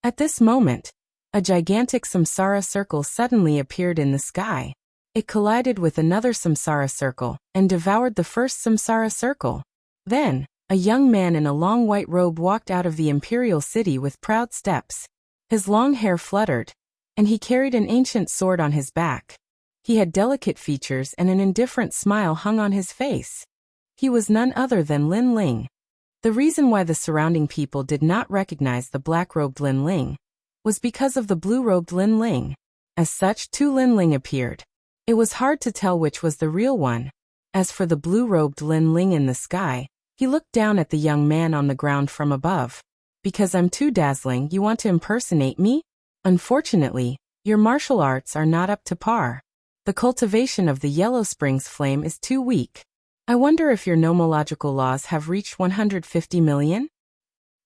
At this moment, a gigantic samsara circle suddenly appeared in the sky. It collided with another samsara circle and devoured the first samsara circle. Then, a young man in a long white robe walked out of the imperial city with proud steps. His long hair fluttered, and he carried an ancient sword on his back. He had delicate features and an indifferent smile hung on his face. He was none other than Lin Ling. The reason why the surrounding people did not recognize the black-robed Lin Ling was because of the blue-robed Lin Ling. As such, two Lin Ling appeared. It was hard to tell which was the real one. As for the blue-robed Lin Ling in the sky, he looked down at the young man on the ground from above. Because I'm too dazzling, you want to impersonate me? Unfortunately, your martial arts are not up to par. The cultivation of the Yellow Springs flame is too weak. I wonder if your nomological laws have reached 150 million?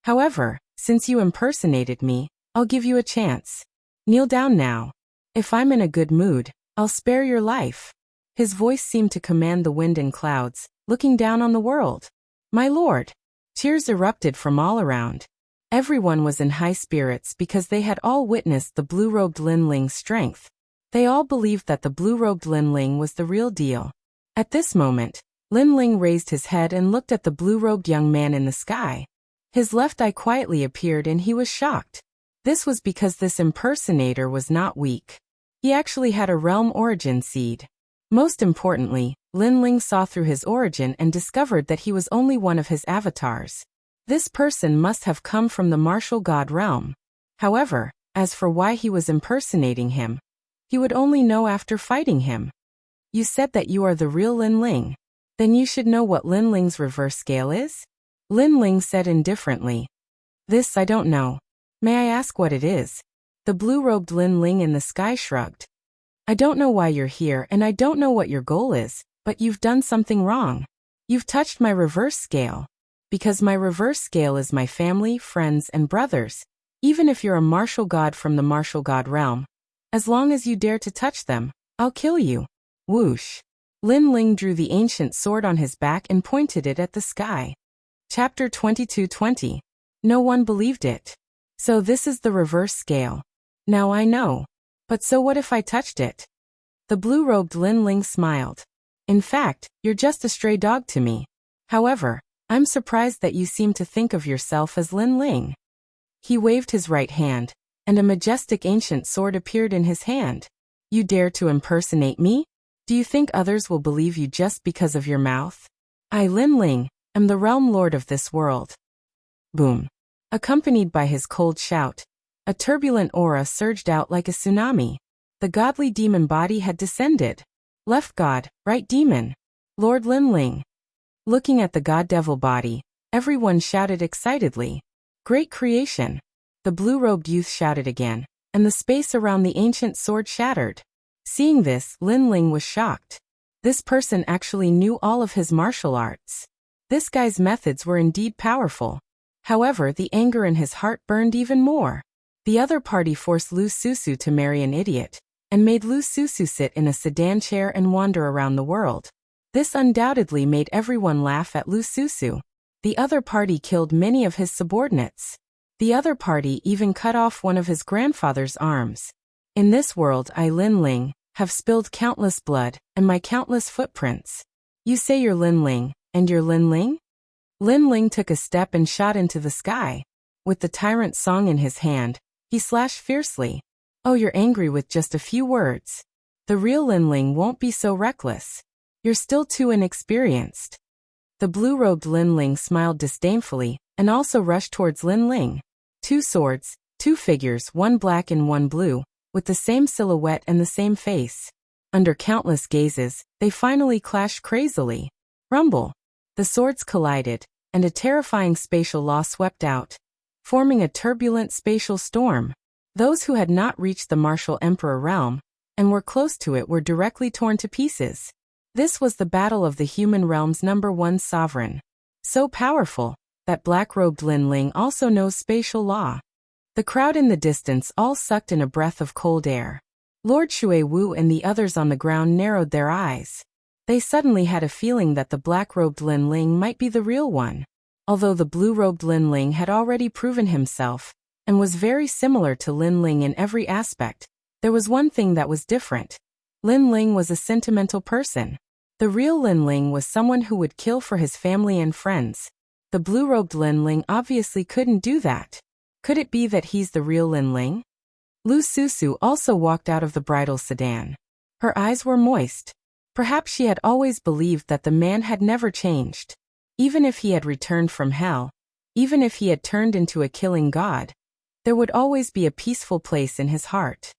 However, since you impersonated me, I'll give you a chance. Kneel down now. If I'm in a good mood, I'll spare your life. His voice seemed to command the wind and clouds, looking down on the world. My lord! Cheers erupted from all around. Everyone was in high spirits because they had all witnessed the blue-robed Lin Ling's strength. They all believed that the blue-robed Lin Ling was the real deal. At this moment, Lin Ling raised his head and looked at the blue-robed young man in the sky. His left eye quietly appeared and he was shocked. This was because this impersonator was not weak. He actually had a realm origin seed. Most importantly, Lin Ling saw through his origin and discovered that he was only one of his avatars. This person must have come from the martial god realm. However, as for why he was impersonating him, he would only know after fighting him. You said that you are the real Lin Ling. Then you should know what Lin Ling's reverse scale is? Lin Ling said indifferently. This I don't know. May I ask what it is? The blue-robed Lin Ling in the sky shrugged. I don't know why you're here and I don't know what your goal is, but you've done something wrong. You've touched my reverse scale. Because my reverse scale is my family, friends, and brothers. Even if you're a martial god from the martial god realm, as long as you dare to touch them, I'll kill you. Whoosh. Lin Ling drew the ancient sword on his back and pointed it at the sky. Chapter 2220. No one believed it. So this is the reverse scale. Now I know. But so what if I touched it? The blue-robed Lin Ling smiled. In fact, you're just a stray dog to me. However, I'm surprised that you seem to think of yourself as Lin Ling. He waved his right hand, and a majestic ancient sword appeared in his hand. You dare to impersonate me? Do you think others will believe you just because of your mouth? I Lin Ling am the realm lord of this world. Boom. Accompanied by his cold shout, a turbulent aura surged out like a tsunami. The godly demon body had descended. Left god, right demon. Lord Lin Ling. Looking at the god-devil body, everyone shouted excitedly. Great creation. The blue-robed youth shouted again, and the space around the ancient sword shattered. Seeing this, Lin Ling was shocked. This person actually knew all of his martial arts. This guy's methods were indeed powerful. However, the anger in his heart burned even more. The other party forced Lu Susu to marry an idiot, and made Lu Susu sit in a sedan chair and wander around the world. This undoubtedly made everyone laugh at Lu Susu. The other party killed many of his subordinates. The other party even cut off one of his grandfather's arms. In this world, I Lin Ling have spilled countless blood and my countless footprints. You say you're Lin Ling, and you're Lin Ling? Lin Ling took a step and shot into the sky. With the tyrant song in his hand, he slashed fiercely. Oh, you're angry with just a few words. The real Lin Ling won't be so reckless. You're still too inexperienced. The blue-robed Lin Ling smiled disdainfully and also rushed towards Lin Ling. Two swords, two figures, one black and one blue, with the same silhouette and the same face. Under countless gazes, they finally clashed crazily. Rumble. The swords collided, and a terrifying spatial law swept out, forming a turbulent spatial storm. Those who had not reached the martial emperor realm, and were close to it, were directly torn to pieces. This was the battle of the human realm's #1 sovereign. So powerful, that black-robed Lin Ling also knows spatial law. The crowd in the distance all sucked in a breath of cold air. Lord Shui Wu and the others on the ground narrowed their eyes. They suddenly had a feeling that the black-robed Lin Ling might be the real one. Although the blue-robed Lin Ling had already proven himself, and was very similar to Lin Ling in every aspect, there was one thing that was different. Lin Ling was a sentimental person. The real Lin Ling was someone who would kill for his family and friends. The blue-robed Lin Ling obviously couldn't do that. Could it be that he's the real Lin Ling? Lu Susu also walked out of the bridal sedan. Her eyes were moist. Perhaps she had always believed that the man had never changed. Even if he had returned from hell, even if he had turned into a killing god, there would always be a peaceful place in his heart.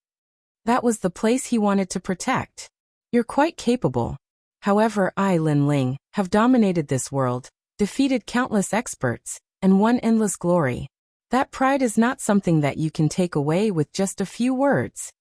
That was the place he wanted to protect. You're quite capable. However, I, Lin Ling, have dominated this world, defeated countless experts, and won endless glory. That pride is not something that you can take away with just a few words.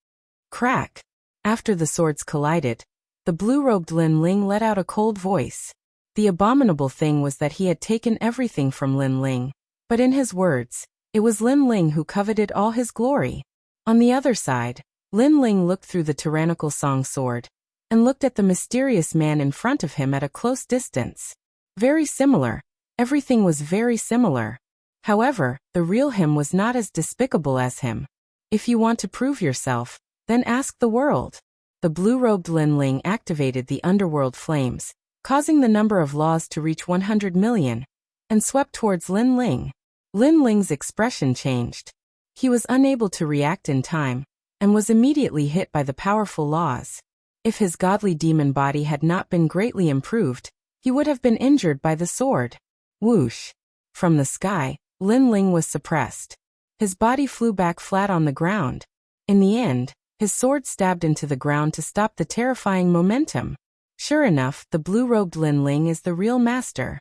Crack. After the swords collided, the blue-robed Lin Ling let out a cold voice. The abominable thing was that he had taken everything from Lin Ling. But in his words, it was Lin Ling who coveted all his glory. On the other side, Lin Ling looked through the tyrannical song sword, and looked at the mysterious man in front of him at a close distance. Very similar. Everything was very similar. However, the real him was not as despicable as him. If you want to prove yourself, then ask the world. The blue-robed Lin Ling activated the underworld flames, causing the number of laws to reach 100 million, and swept towards Lin Ling. Lin Ling's expression changed. He was unable to react in time, and was immediately hit by the powerful laws. If his godly demon body had not been greatly improved, he would have been injured by the sword. Whoosh! From the sky, Lin Ling was suppressed. His body flew back flat on the ground. In the end, his sword stabbed into the ground to stop the terrifying momentum. Sure enough, the blue-robed Lin Ling is the real master.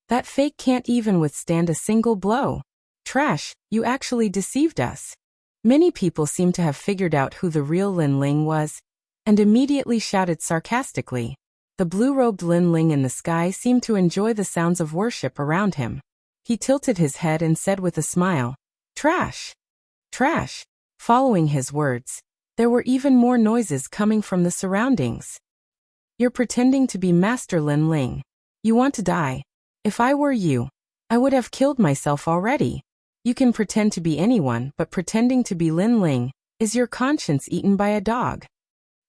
That fake can't even withstand a single blow. Trash, you actually deceived us. Many people seem to have figured out who the real Lin Ling was, and immediately shouted sarcastically. The blue-robed Lin Ling in the sky seemed to enjoy the sounds of worship around him. He tilted his head and said with a smile, "Trash! Trash!" Following his words, there were even more noises coming from the surroundings. You're pretending to be Master Lin Ling. You want to die. If I were you, I would have killed myself already. You can pretend to be anyone, but pretending to be Lin Ling is your conscience eaten by a dog.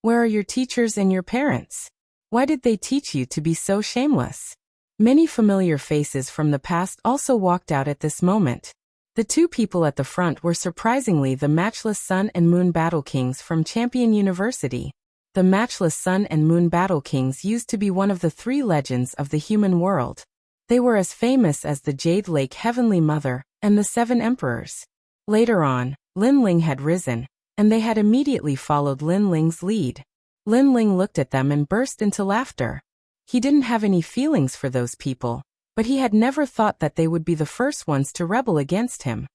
Where are your teachers and your parents? Why did they teach you to be so shameless? Many familiar faces from the past also walked out at this moment. The two people at the front were surprisingly the matchless Sun and Moon Battle Kings from Champion University. The matchless sun and moon battle kings used to be one of the three legends of the human world. They were as famous as the Jade Lake Heavenly Mother and the Seven Emperors. Later on, Lin Ling had risen, and they had immediately followed Lin Ling's lead. Lin Ling looked at them and burst into laughter. He didn't have any feelings for those people, but he had never thought that they would be the first ones to rebel against him.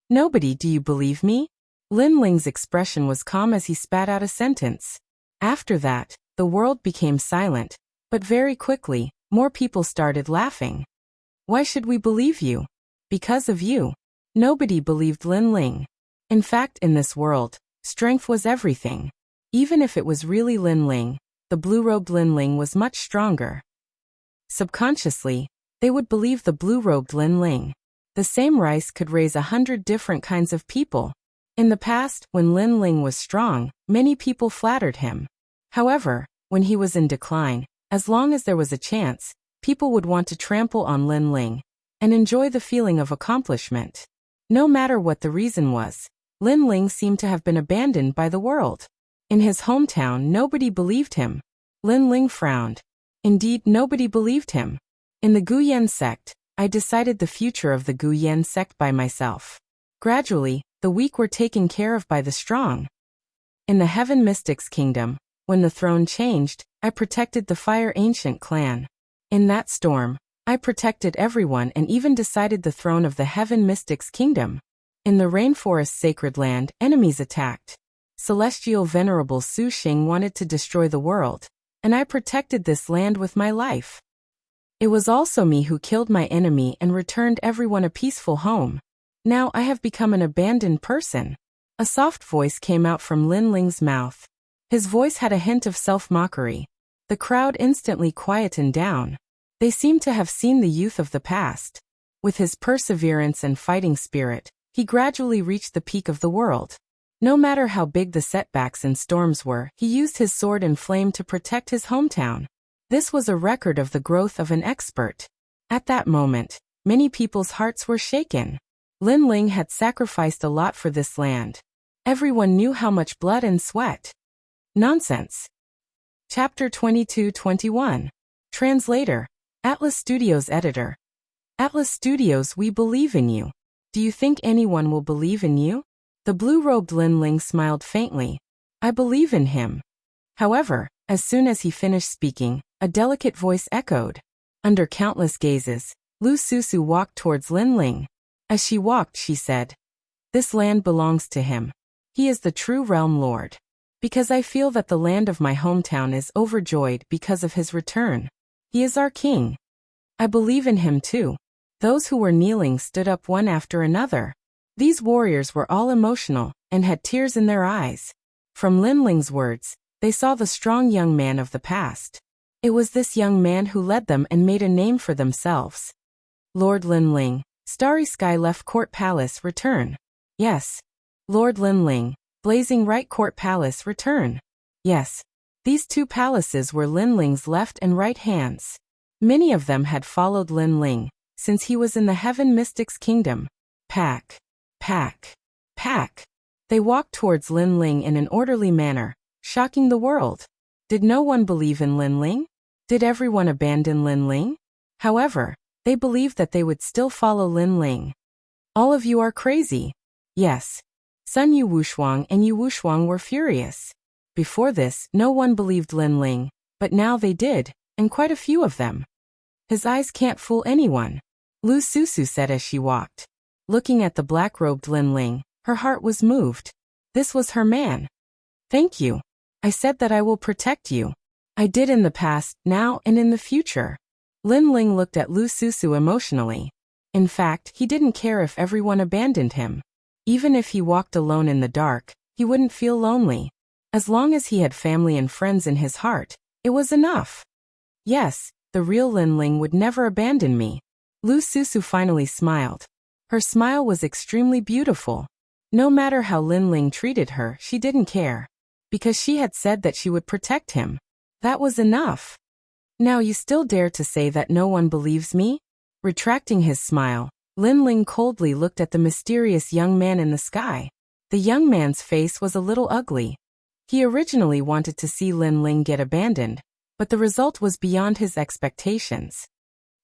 "Nobody, do you believe me?" Lin Ling's expression was calm as he spat out a sentence. After that, the world became silent, but very quickly, more people started laughing. "Why should we believe you?" "Because of you." Nobody believed Lin Ling. In fact, in this world, strength was everything. Even if it was really Lin Ling, the blue-robed Lin Ling was much stronger. Subconsciously, they would believe the blue-robed Lin Ling. The same rice could raise 100 different kinds of people. In the past, when Lin Ling was strong, many people flattered him. However, when he was in decline, as long as there was a chance, people would want to trample on Lin Ling and enjoy the feeling of accomplishment. No matter what the reason was, Lin Ling seemed to have been abandoned by the world. In his hometown, nobody believed him. Lin Ling frowned. Indeed, nobody believed him. In the Guyan sect, I decided the future of the Guyan sect by myself. Gradually, the weak were taken care of by the strong. In the Heaven Mystics Kingdom, when the throne changed, I protected the Fire Ancient clan. In that storm, I protected everyone and even decided the throne of the Heaven Mystics Kingdom. In the Rainforest Sacred Land, enemies attacked. Celestial Venerable Su Xing wanted to destroy the world, and I protected this land with my life. It was also me who killed my enemy and returned everyone a peaceful home. Now I have become an abandoned person. A soft voice came out from Lin Ling's mouth. His voice had a hint of self-mockery. The crowd instantly quietened down. They seemed to have seen the youth of the past. With his perseverance and fighting spirit, he gradually reached the peak of the world. No matter how big the setbacks and storms were, he used his sword and flame to protect his hometown. This was a record of the growth of an expert. At that moment, many people's hearts were shaken. Lin Ling had sacrificed a lot for this land. Everyone knew how much blood and sweat. Nonsense. Chapter 22-21. Translator. Atlas Studios Editor. Atlas Studios, we believe in you. Do you think anyone will believe in you? The blue-robed Lin Ling smiled faintly. I believe in him. However, as soon as he finished speaking, a delicate voice echoed. Under countless gazes, Lu Susu walked towards Lin Ling. As she walked, she said, "This land belongs to him. He is the true realm lord. Because I feel that the land of my hometown is overjoyed because of his return. He is our king. I believe in him too." Those who were kneeling stood up one after another. These warriors were all emotional and had tears in their eyes. From Lin Ling's words, they saw the strong young man of the past. It was this young man who led them and made a name for themselves. Lord Lin Ling, Starry Sky Left Court Palace, return. Yes. Lord Lin Ling, Blazing Right Court Palace, return. Yes. These two palaces were Lin Ling's left and right hands. Many of them had followed Lin Ling since he was in the Heaven Mystics Kingdom. Pack. Pack. Pack. They walked towards Lin Ling in an orderly manner, shocking the world. Did no one believe in Lin Ling? Did everyone abandon Lin Ling? However, they believed that they would still follow Lin Ling. All of you are crazy. Yes. Sun Yu Wushuang and Yu Wushuang were furious. Before this, no one believed Lin Ling, but now they did, and quite a few of them. His eyes can't fool anyone, Lu Susu said as she walked. Looking at the black-robed Lin Ling, her heart was moved. This was her man. Thank you. I said that I will protect you. I did in the past, now, and in the future. Lin Ling looked at Lu Susu emotionally. In fact, he didn't care if everyone abandoned him. Even if he walked alone in the dark, he wouldn't feel lonely. As long as he had family and friends in his heart, it was enough. Yes, the real Lin Ling would never abandon me. Lu Susu finally smiled. Her smile was extremely beautiful. No matter how Lin Ling treated her, she didn't care. Because she had said that she would protect him. That was enough. Now you still dare to say that no one believes me? Retracting his smile, Lin Ling coldly looked at the mysterious young man in the sky. The young man's face was a little ugly. He originally wanted to see Lin Ling get abandoned, but the result was beyond his expectations.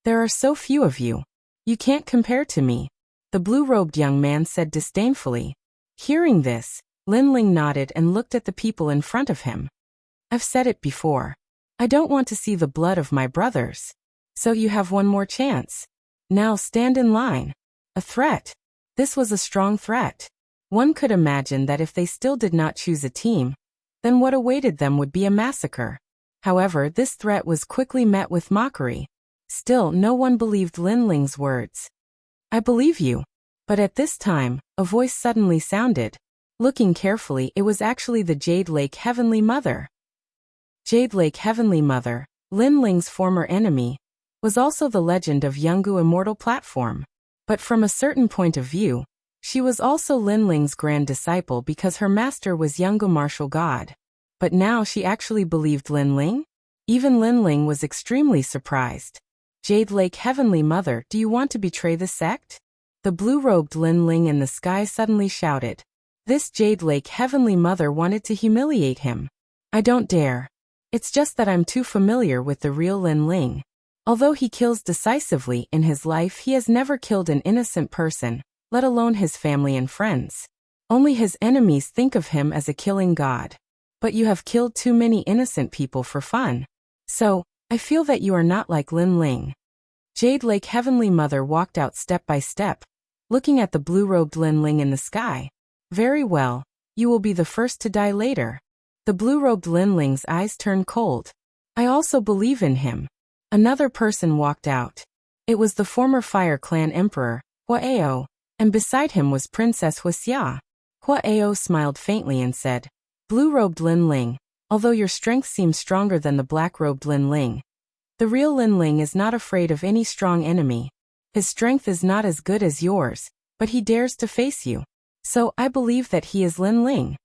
There are so few of you. You can't compare to me, the blue-robed young man said disdainfully. Hearing this, Lin Ling nodded and looked at the people in front of him. I've said it before. I don't want to see the blood of my brothers. So you have one more chance. Now stand in line. A threat. This was a strong threat. One could imagine that if they still did not choose a team, then what awaited them would be a massacre. However, this threat was quickly met with mockery. Still, no one believed Lin Ling's words. I believe you. But at this time, a voice suddenly sounded. Looking carefully, it was actually the Jade Lake Heavenly Mother. Jade Lake Heavenly Mother, Lin Ling's former enemy, was also the legend of Yungu Immortal Platform. But from a certain point of view, she was also Lin Ling's grand disciple because her master was Yungu Martial God. But now she actually believed Lin Ling? Even Lin Ling was extremely surprised. Jade Lake Heavenly Mother, do you want to betray the sect? The blue-robed Lin Ling in the sky suddenly shouted. This Jade Lake Heavenly Mother wanted to humiliate him. I don't dare. It's just that I'm too familiar with the real Lin Ling. Although he kills decisively in his life, he has never killed an innocent person, let alone his family and friends. Only his enemies think of him as a killing god. But you have killed too many innocent people for fun. So, I feel that you are not like Lin Ling. Jade Lake Heavenly Mother walked out step by step, looking at the blue-robed Lin Ling in the sky. Very well, you will be the first to die later. The blue-robed Lin Ling's eyes turned cold. I also believe in him. Another person walked out. It was the former Fire Clan Emperor, Huaao, and beside him was Princess Wuxia. Huaao smiled faintly and said, Blue-robed Lin Ling, although your strength seems stronger than the black-robed Lin Ling, the real Lin Ling is not afraid of any strong enemy. His strength is not as good as yours, but he dares to face you. So I believe that he is Lin Ling.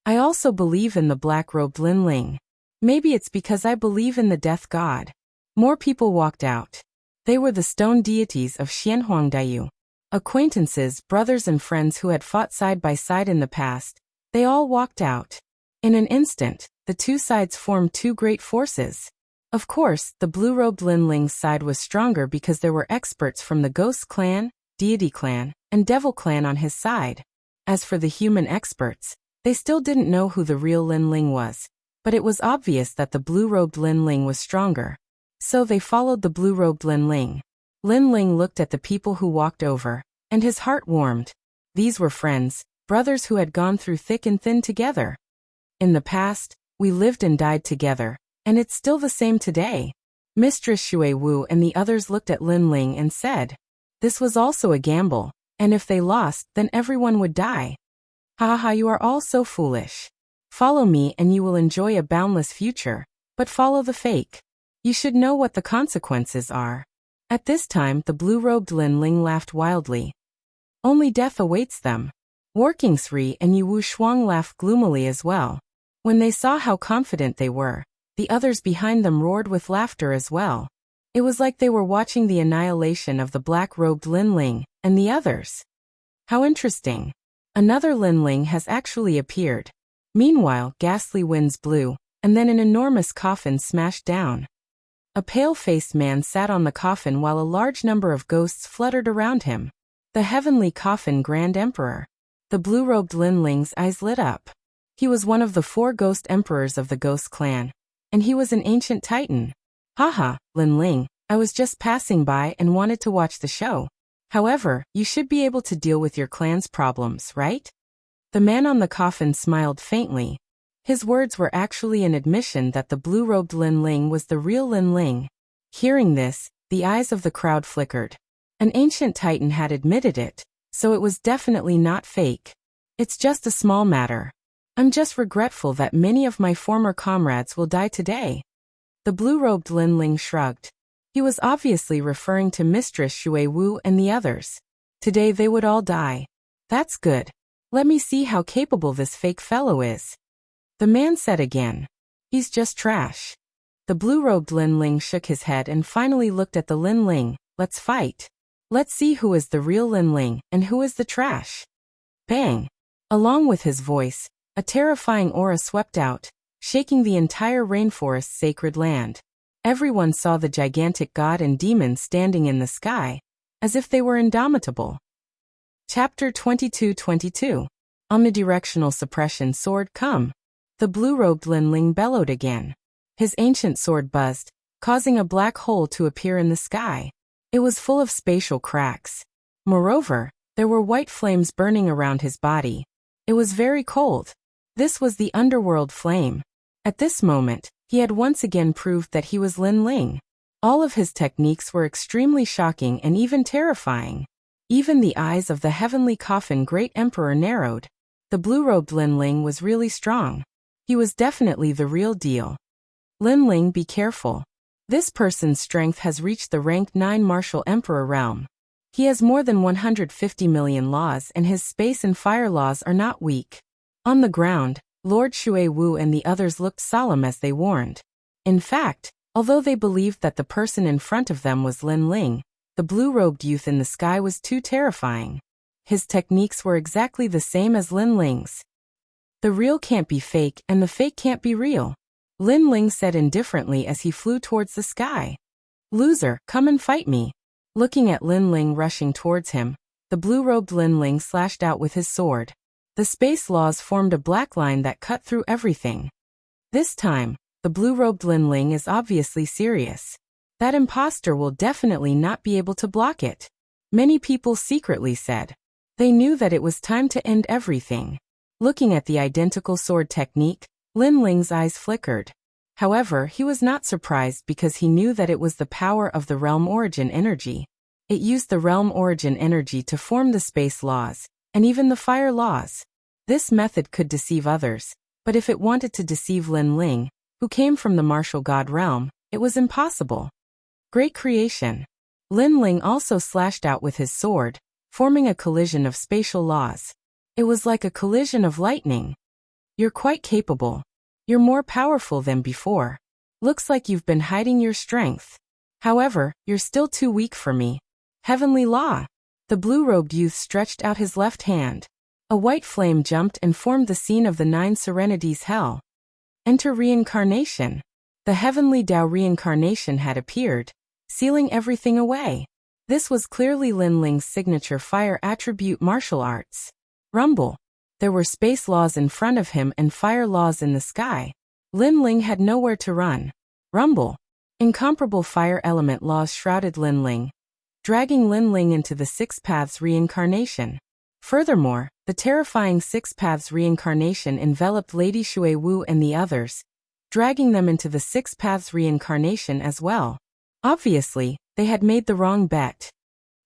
I also believe in the black-robed Lin Ling. Maybe it's because I believe in the death god. More people walked out. They were the stone deities of Xianhuangdiyu. Acquaintances, brothers and friends who had fought side by side in the past. They all walked out. In an instant, the two sides formed two great forces. Of course, the blue-robed Lin Ling's side was stronger because there were experts from the Ghost Clan, Deity Clan, and Devil Clan on his side. As for the human experts, they still didn't know who the real Lin Ling was, but it was obvious that the blue-robed Lin Ling was stronger. So they followed the blue-robed Lin Ling. Lin Ling looked at the people who walked over, and his heart warmed. These were friends, brothers who had gone through thick and thin together. In the past, we lived and died together, and it's still the same today. Mistress Shui Wu and the others looked at Lin Ling and said, this was also a gamble, and if they lost, then everyone would die. Haha, you are all so foolish. Follow me and you will enjoy a boundless future, but follow the fake. You should know what the consequences are. At this time, the blue-robed Lin Ling laughed wildly. Only death awaits them. Working Sri and Yu Wu Shuang laughed gloomily as well. When they saw how confident they were, the others behind them roared with laughter as well. It was like they were watching the annihilation of the black-robed Lin Ling and the others. How interesting. Another Lin Ling has actually appeared. Meanwhile, ghastly winds blew, and then an enormous coffin smashed down. A pale-faced man sat on the coffin while a large number of ghosts fluttered around him. The heavenly coffin Grand Emperor. The blue-robed Lin Ling's eyes lit up. He was one of the 4 ghost emperors of the Ghost Clan, and he was an ancient titan. Haha, Lin Ling, I was just passing by and wanted to watch the show. However, you should be able to deal with your clan's problems, right? The man on the coffin smiled faintly. His words were actually an admission that the blue-robed Lin Ling was the real Lin Ling. Hearing this, the eyes of the crowd flickered. An ancient titan had admitted it, so it was definitely not fake. It's just a small matter. I'm just regretful that many of my former comrades will die today. The blue-robed Lin Ling shrugged. He was obviously referring to Mistress Shui Wu and the others. Today they would all die. That's good. Let me see how capable this fake fellow is. The man said again. He's just trash. The blue-robed Lin Ling shook his head and finally looked at the Lin Ling. Let's fight. Let's see who is the real Lin Ling and who is the trash. Bang! Along with his voice, A terrifying aura swept out, shaking the entire rainforest's sacred land. Everyone saw the gigantic god and demon standing in the sky, as if they were indomitable. Chapter 22:22. Omnidirectional Suppression Sword Come. The blue-robed Linling bellowed again. His ancient sword buzzed, causing a black hole to appear in the sky. It was full of spatial cracks. Moreover, there were white flames burning around his body. It was very cold. This was the underworld flame. At this moment, he had once again proved that he was Linling. All of his techniques were extremely shocking and even terrifying. Even the eyes of the heavenly coffin great emperor narrowed. The blue-robed Linling was really strong. He was definitely the real deal. Linling, be careful. This person's strength has reached the rank 9 martial emperor realm. He has more than 150 million laws and his space and fire laws are not weak. On the ground, Lord Shui Wu and the others looked solemn as they warned. In fact, although they believed that the person in front of them was Linling, the blue-robed youth in the sky was too terrifying. His techniques were exactly the same as Linling's. The real can't be fake and the fake can't be real, Linling said indifferently as he flew towards the sky. Loser, come and fight me. Looking at Linling rushing towards him, the blue-robed Linling slashed out with his sword. The space laws formed a black line that cut through everything. This time, the blue-robed Linling is obviously serious. That imposter will definitely not be able to block it. Many people secretly said. They knew that it was time to end everything. Looking at the identical sword technique, Linling's eyes flickered. However, he was not surprised because he knew that it was the power of the realm origin energy. It used the realm origin energy to form the space laws, and even the fire laws. This method could deceive others, but if it wanted to deceive Linling, who came from the martial god realm, it was impossible. Great creation. Linling also slashed out with his sword, forming a collision of spatial laws. It was like a collision of lightning. You're quite capable. You're more powerful than before. Looks like you've been hiding your strength. However, you're still too weak for me. Heavenly law. The blue-robed youth stretched out his left hand. A white flame jumped and formed the scene of the 9 serenities hell. Enter reincarnation. The heavenly Tao reincarnation had appeared, sealing everything away. This was clearly Linling's signature fire attribute martial arts. Rumble. There were space laws in front of him and fire laws in the sky. Linling had nowhere to run. Rumble. Incomparable fire element laws shrouded Linling, dragging Linling into the 6 paths reincarnation. Furthermore, the terrifying 6 paths reincarnation enveloped Lady Shui Wu and the others, dragging them into the 6 paths reincarnation as well. Obviously, they had made the wrong bet.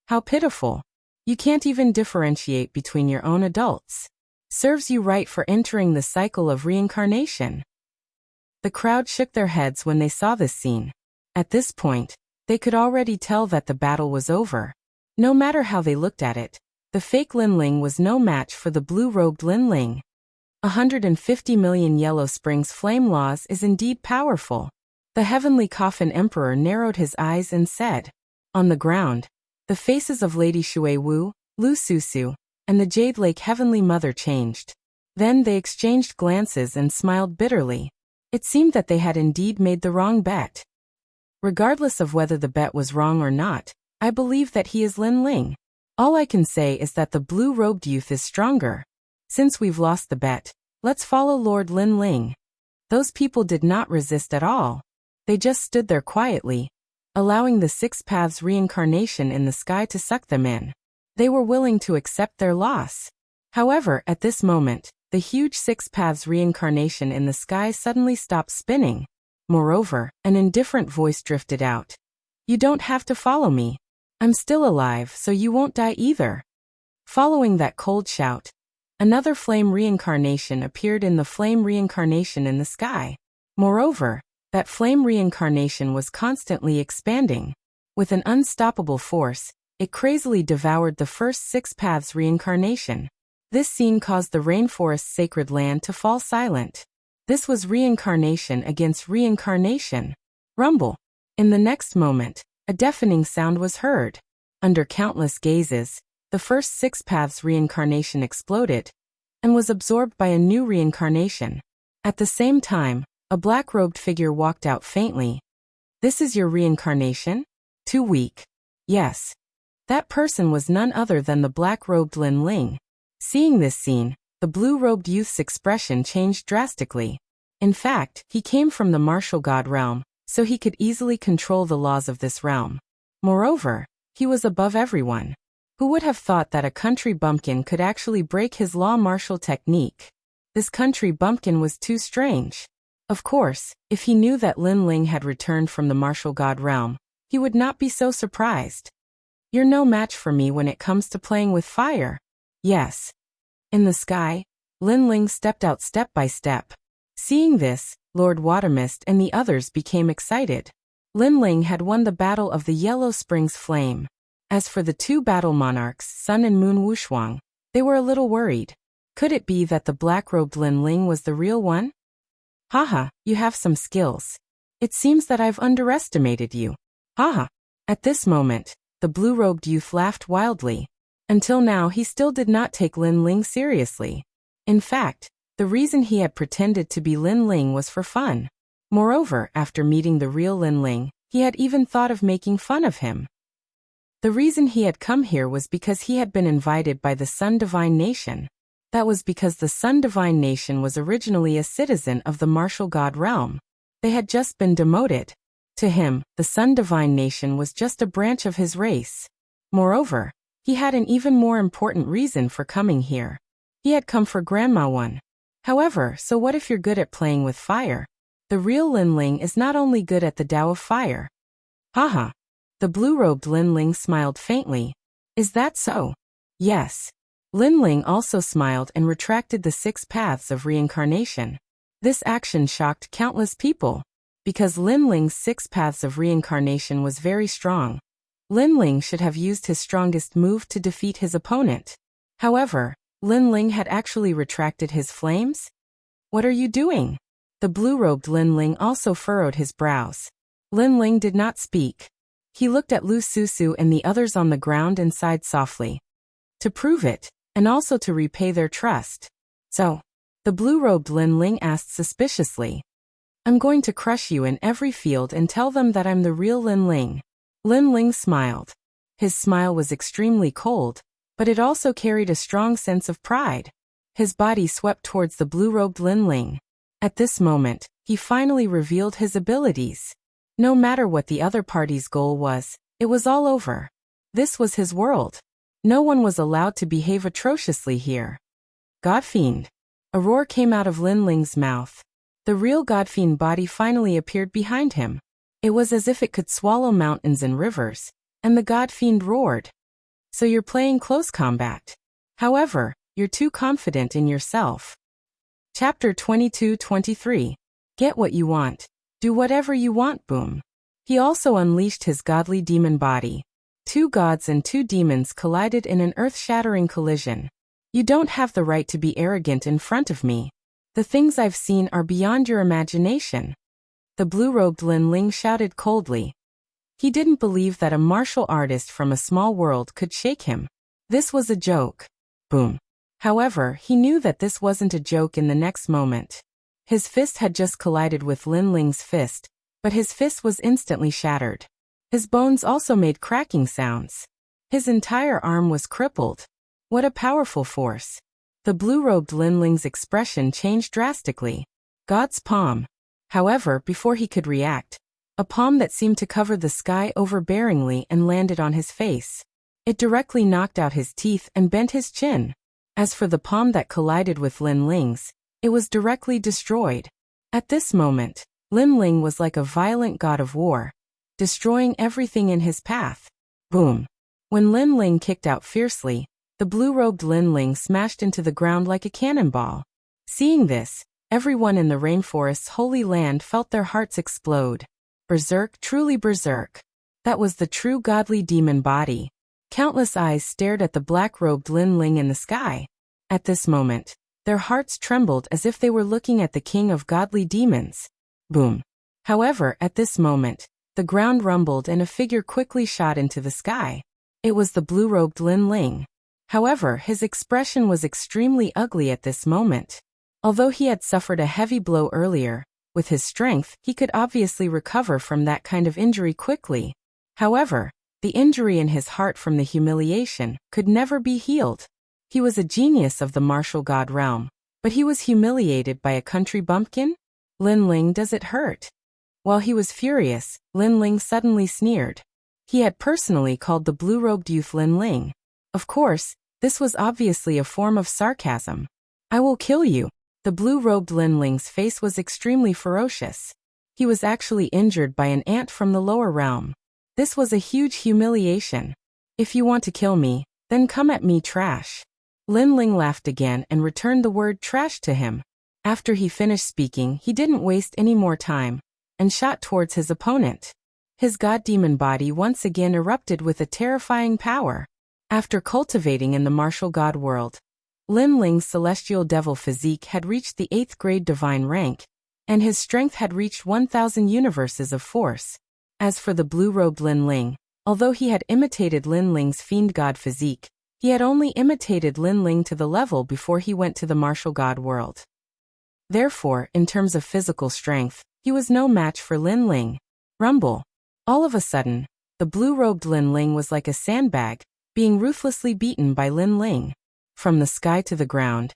How pitiful. You can't even differentiate between your own adults. Serves you right for entering the cycle of reincarnation. The crowd shook their heads when they saw this scene. At this point, they could already tell that the battle was over. No matter how they looked at it, the fake Linling was no match for the blue-robed Linling. 150 million Yellow Springs flame laws is indeed powerful. The heavenly coffin emperor narrowed his eyes and said. On the ground, the faces of Lady Shui Wu, Lu Susu, and the Jade Lake Heavenly Mother changed. Then they exchanged glances and smiled bitterly. It seemed that they had indeed made the wrong bet. Regardless of whether the bet was wrong or not, I believe that he is Linling. All I can say is that the blue-robed youth is stronger. Since we've lost the bet, let's follow Lord Linling. Those people did not resist at all. They just stood there quietly, allowing the 6 paths reincarnation in the sky to suck them in. They were willing to accept their loss. However, at this moment, the huge 6 paths reincarnation in the sky suddenly stopped spinning. Moreover, an indifferent voice drifted out. You don't have to follow me. I'm still alive, so you won't die either. Following that cold shout, another flame reincarnation appeared in the flame reincarnation in the sky. Moreover, that flame reincarnation was constantly expanding. With an unstoppable force, it crazily devoured the first 6 paths reincarnation. This scene caused the rainforest's sacred land to fall silent. This was reincarnation against reincarnation. Rumble. In the next moment, a deafening sound was heard. Under countless gazes, the first 6 paths reincarnation exploded, and was absorbed by a new reincarnation. At the same time, a black-robed figure walked out faintly. "This is your reincarnation? Too weak." "Yes." That person was none other than the black-robed Lin Ling. Seeing this scene, the blue-robed youth's expression changed drastically. In fact, he came from the martial god realm, so he could easily control the laws of this realm. Moreover, he was above everyone. Who would have thought that a country bumpkin could actually break his law martial technique? This country bumpkin was too strange. Of course, if he knew that Lin Ling had returned from the martial god realm, he would not be so surprised. "You're no match for me when it comes to playing with fire." "Yes." In the sky, Lin Ling stepped out step by step. Seeing this, Lord Watermist and the others became excited. Lin Ling had won the battle of the Yellow Springs Flame. As for the two battle monarchs, Sun and Moon Wushuang, they were a little worried. Could it be that the black-robed Lin Ling was the real one? "Haha, you have some skills. It seems that I've underestimated you." "Haha." At this moment, the blue-robed youth laughed wildly. Until now he still did not take Lin Ling seriously. In fact, the reason he had pretended to be Lin Ling was for fun. Moreover, after meeting the real Lin Ling, he had even thought of making fun of him. The reason he had come here was because he had been invited by the Sun Divine Nation. That was because the Sun Divine Nation was originally a citizen of the martial god realm. They had just been demoted. To him, the Sun Divine Nation was just a branch of his race. Moreover, he had an even more important reason for coming here. He had come for Grandma One. However, so what if you're good at playing with fire? The real Lin Ling is not only good at the Tao of fire. Haha. The blue-robed Lin Ling smiled faintly. "Is that so?" "Yes." Lin Ling also smiled and retracted the 6 paths of reincarnation. This action shocked countless people. Because Lin Ling's 6 paths of reincarnation was very strong, Lin Ling should have used his strongest move to defeat his opponent. However, Lin Ling had actually retracted his flames? "What are you doing?" The blue-robed Lin Ling also furrowed his brows. Lin Ling did not speak. He looked at Lu Susu and the others on the ground and sighed softly. To prove it, and also to repay their trust. "So?" The blue-robed Lin Ling asked suspiciously. "I'm going to crush you in every field and tell them that I'm the real Lin Ling." Lin Ling smiled. His smile was extremely cold, but it also carried a strong sense of pride. His body swept towards the blue-robed Lin Ling. At this moment, he finally revealed his abilities. No matter what the other party's goal was, it was all over. This was his world. No one was allowed to behave atrociously here. "Godfiend." A roar came out of Lin Ling's mouth. The real Godfiend body finally appeared behind him. It was as if it could swallow mountains and rivers, and the Godfiend roared. "So you're playing close combat. However, you're too confident in yourself." Chapter 22-23. Get what you want. Do whatever you want, boom. He also unleashed his godly demon body. 2 gods and 2 demons collided in an earth-shattering collision. "You don't have the right to be arrogant in front of me. The things I've seen are beyond your imagination." The blue-robed Lin Ling shouted coldly. He didn't believe that a martial artist from a small world could shake him. This was a joke. Boom. However, he knew that this wasn't a joke in the next moment. His fist had just collided with Lin Ling's fist, but his fist was instantly shattered. His bones also made cracking sounds. His entire arm was crippled. What a powerful force. The blue-robed Lin Ling's expression changed drastically. God's palm. However, before he could react, a palm that seemed to cover the sky overbearingly and landed on his face. It directly knocked out his teeth and bent his chin. As for the palm that collided with Lin Ling's, it was directly destroyed. At this moment, Lin Ling was like a violent god of war, destroying everything in his path. Boom. When Lin Ling kicked out fiercely, the blue-robed Lin Ling smashed into the ground like a cannonball. Seeing this, everyone in the rainforest's holy land felt their hearts explode. Berserk, truly berserk. That was the true godly demon body. Countless eyes stared at the black-robed Lin Ling in the sky. At this moment, their hearts trembled as if they were looking at the king of godly demons. Boom. However, at this moment, the ground rumbled and a figure quickly shot into the sky. It was the blue-robed Lin Ling. However, his expression was extremely ugly at this moment. Although he had suffered a heavy blow earlier, with his strength, he could obviously recover from that kind of injury quickly. However, the injury in his heart from the humiliation could never be healed. He was a genius of the martial god realm, but he was humiliated by a country bumpkin? Lin Ling, does it hurt? While he was furious, Lin Ling suddenly sneered. He had personally called the blue-robed youth Lin Ling. Of course, this was obviously a form of sarcasm. I will kill you. The blue-robed Lin Ling's face was extremely ferocious. He was actually injured by an ant from the lower realm. This was a huge humiliation. If you want to kill me, then come at me, trash. Lin Ling laughed again and returned the word trash to him. After he finished speaking, he didn't waste any more time, and shot towards his opponent. His god-demon body once again erupted with a terrifying power. After cultivating in the martial god world, Lin Ling's celestial devil physique had reached the 8th grade divine rank, and his strength had reached 1,000 universes of force. As for the blue-robed Lin Ling, although he had imitated Lin Ling's fiend god physique, he had only imitated Lin Ling to the level before he went to the martial god world. Therefore, in terms of physical strength, he was no match for Lin Ling. Rumble. All of a sudden, the blue-robed Lin Ling was like a sandbag, being ruthlessly beaten by Lin Ling. From the sky to the ground,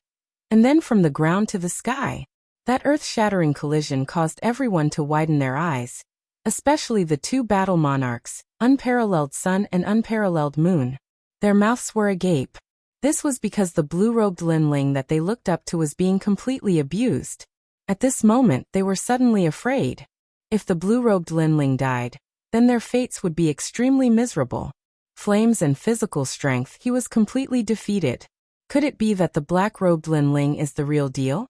and then from the ground to the sky. That earth-shattering collision caused everyone to widen their eyes, especially the two battle monarchs, unparalleled sun and unparalleled moon. Their mouths were agape. This was because the blue-robed Lin Ling that they looked up to was being completely abused. At this moment, they were suddenly afraid. If the blue-robed Lin Ling died, then their fates would be extremely miserable. Flames and physical strength, he was completely defeated. Could it be that the black-robed Lin Ling is the real deal?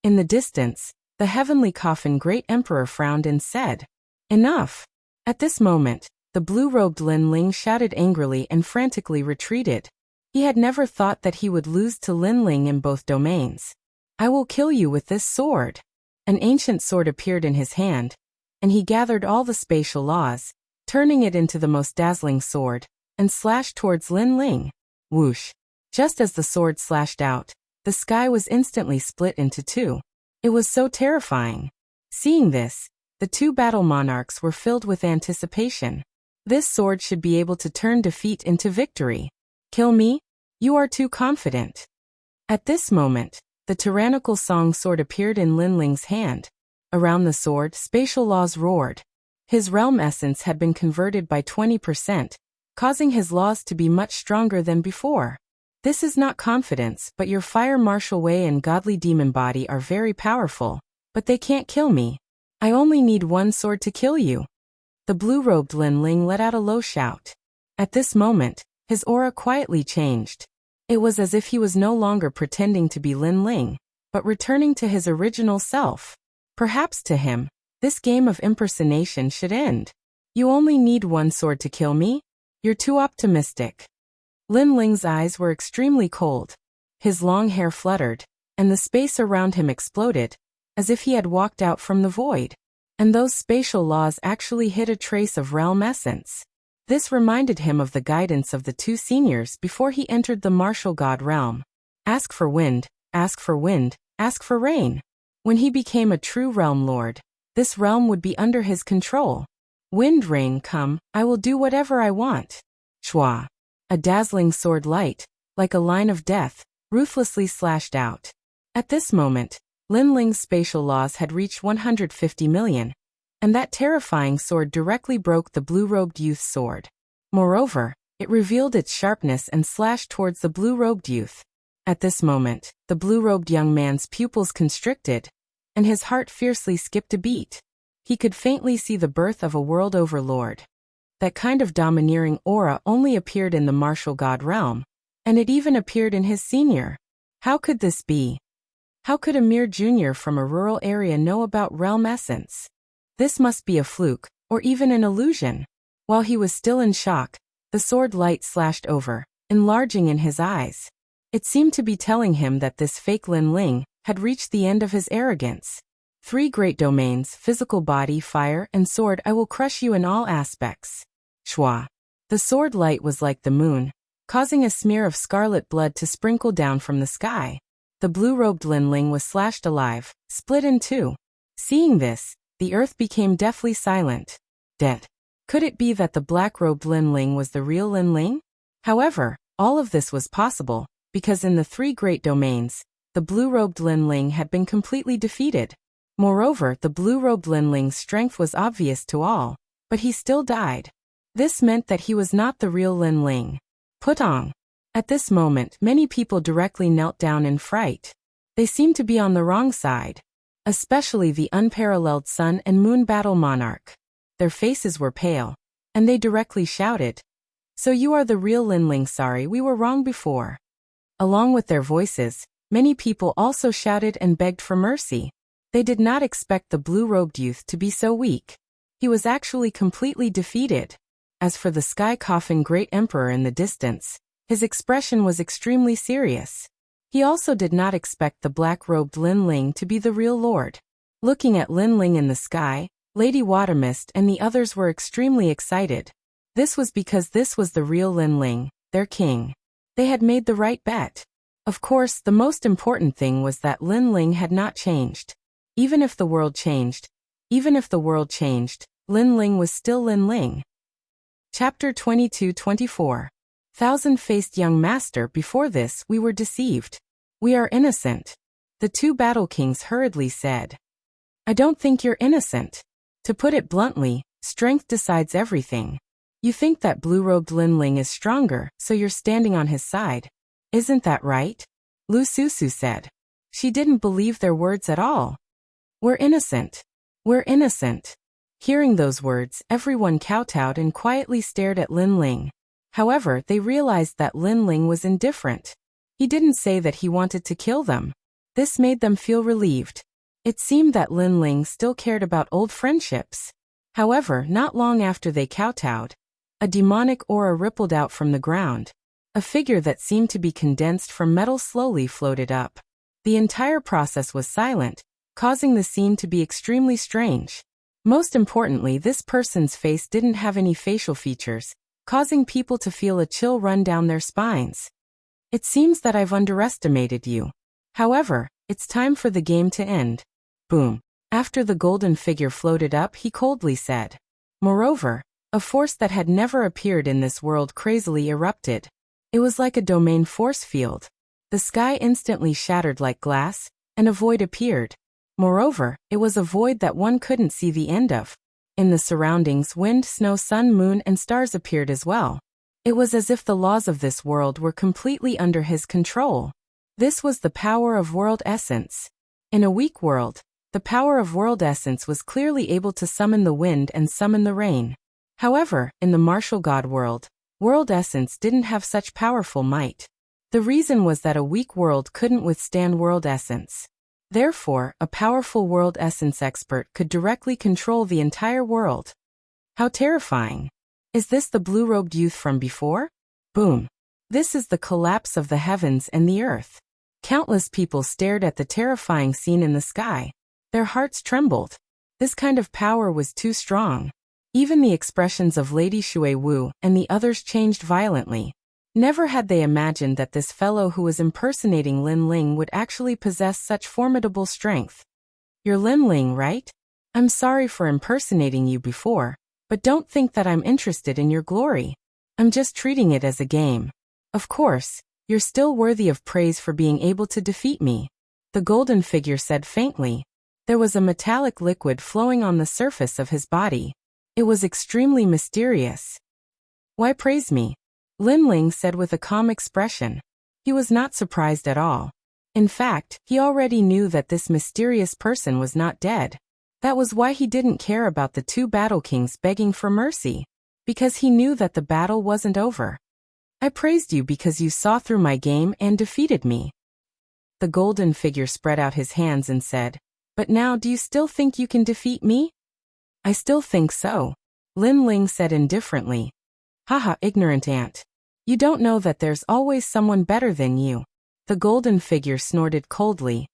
In the distance, the heavenly coffin great emperor frowned and said, "Enough." At this moment, the blue-robed Lin Ling shouted angrily and frantically retreated. He had never thought that he would lose to Lin Ling in both domains. "I will kill you with this sword." An ancient sword appeared in his hand, and he gathered all the spatial laws, turning it into the most dazzling sword, and slashed towards Lin Ling. Whoosh! Just as the sword slashed out, the sky was instantly split into two. It was so terrifying. Seeing this, the two battle monarchs were filled with anticipation. This sword should be able to turn defeat into victory. Kill me? You are too confident. At this moment, the tyrannical song sword appeared in Lin Ling's hand. Around the sword, spatial laws roared. His realm essence had been converted by 20%, causing his laws to be much stronger than before. This is not confidence, but your fire martial way and godly demon body are very powerful, but they can't kill me. I only need one sword to kill you. The blue-robed Lin Ling let out a low shout. At this moment, his aura quietly changed. It was as if he was no longer pretending to be Lin Ling, but returning to his original self. Perhaps to him, this game of impersonation should end. You only need one sword to kill me? You're too optimistic. Lin Ling's eyes were extremely cold. His long hair fluttered, and the space around him exploded, as if he had walked out from the void. And those spatial laws actually hid a trace of realm essence. This reminded him of the guidance of the two seniors before he entered the martial god realm. Ask for wind, ask for wind, ask for rain. When he became a true realm lord, this realm would be under his control. Wind, rain, come, I will do whatever I want. Shwa. A dazzling sword light, like a line of death, ruthlessly slashed out. At this moment, Lin Ling's spatial laws had reached 150 million, and that terrifying sword directly broke the blue-robed youth's sword. Moreover, it revealed its sharpness and slashed towards the blue-robed youth. At this moment, the blue-robed young man's pupils constricted, and his heart fiercely skipped a beat. He could faintly see the birth of a world overlord. That kind of domineering aura only appeared in the martial god realm, and it even appeared in his senior. How could this be? How could a mere junior from a rural area know about realm essence? This must be a fluke, or even an illusion. While he was still in shock, the sword light slashed over, enlarging in his eyes. It seemed to be telling him that this fake Lin Ling had reached the end of his arrogance. 3 great domains, physical body, fire, and sword. I will crush you in all aspects. Shwa. The sword light was like the moon, causing a smear of scarlet blood to sprinkle down from the sky. The blue-robed Linling was slashed alive, split in two. Seeing this, the earth became deathly silent. Dead. Could it be that the black-robed Linling was the real Linling? However, all of this was possible, because in the three great domains, the blue-robed Linling had been completely defeated. Moreover, the blue-robed Linling's strength was obvious to all, but he still died. This meant that he was not the real Linling. Putong. At this moment, many people directly knelt down in fright. They seemed to be on the wrong side. Especially the unparalleled Sun and Moon Battle Monarch. Their faces were pale, and they directly shouted, "So you are the real Linling, sorry we were wrong before." Along with their voices, many people also shouted and begged for mercy. They did not expect the blue-robed youth to be so weak. He was actually completely defeated. As for the sky-coffin great emperor in the distance, his expression was extremely serious. He also did not expect the black-robed Linling to be the real lord. Looking at Linling in the sky, Lady Watermist and the others were extremely excited. This was because this was the real Linling, their king. They had made the right bet. Of course, the most important thing was that Linling had not changed. Even if the world changed, Linling was still Linling. Chapter 22-24. Thousand-faced young master, before this we were deceived. We are innocent. The two battle kings hurriedly said. I don't think you're innocent. To put it bluntly, strength decides everything. You think that blue-robed Linling is stronger, so you're standing on his side. Isn't that right? Lu Susu said. She didn't believe their words at all. We're innocent. We're innocent. Hearing those words, everyone kowtowed and quietly stared at Linling. However, they realized that Linling was indifferent. He didn't say that he wanted to kill them. This made them feel relieved. It seemed that Linling still cared about old friendships. However, not long after they kowtowed, a demonic aura rippled out from the ground. A figure that seemed to be condensed from metal slowly floated up. The entire process was silent, causing the scene to be extremely strange. Most importantly, this person's face didn't have any facial features, causing people to feel a chill run down their spines. It seems that I've underestimated you. However, it's time for the game to end. Boom. After the golden figure floated up, he coldly said. Moreover, a force that had never appeared in this world crazily erupted. It was like a domain force field. The sky instantly shattered like glass, and a void appeared. Moreover, it was a void that one couldn't see the end of. In the surroundings, wind, snow, sun, moon, and stars appeared as well. It was as if the laws of this world were completely under his control. This was the power of world essence. In a weak world, the power of world essence was clearly able to summon the wind and summon the rain. However, in the martial god world, world essence didn't have such powerful might. The reason was that a weak world couldn't withstand world essence. Therefore, a powerful world essence expert could directly control the entire world. How terrifying. Is this the blue-robed youth from before? Boom. This is the collapse of the heavens and the earth. Countless people stared at the terrifying scene in the sky. Their hearts trembled. This kind of power was too strong. Even the expressions of Lady Shui Wu and the others changed violently. Never had they imagined that this fellow who was impersonating Linling would actually possess such formidable strength. You're Linling, right? I'm sorry for impersonating you before, but don't think that I'm interested in your glory. I'm just treating it as a game. Of course, you're still worthy of praise for being able to defeat me. The golden figure said faintly. There was a metallic liquid flowing on the surface of his body. It was extremely mysterious. Why praise me? Linling said with a calm expression. He was not surprised at all. In fact, he already knew that this mysterious person was not dead. That was why he didn't care about the two battle kings begging for mercy, because he knew that the battle wasn't over. I praised you because you saw through my game and defeated me. The golden figure spread out his hands and said, But now do you still think you can defeat me? I still think so. Linling said indifferently. Haha, ignorant ant. You don't know that there's always someone better than you. The golden figure snorted coldly.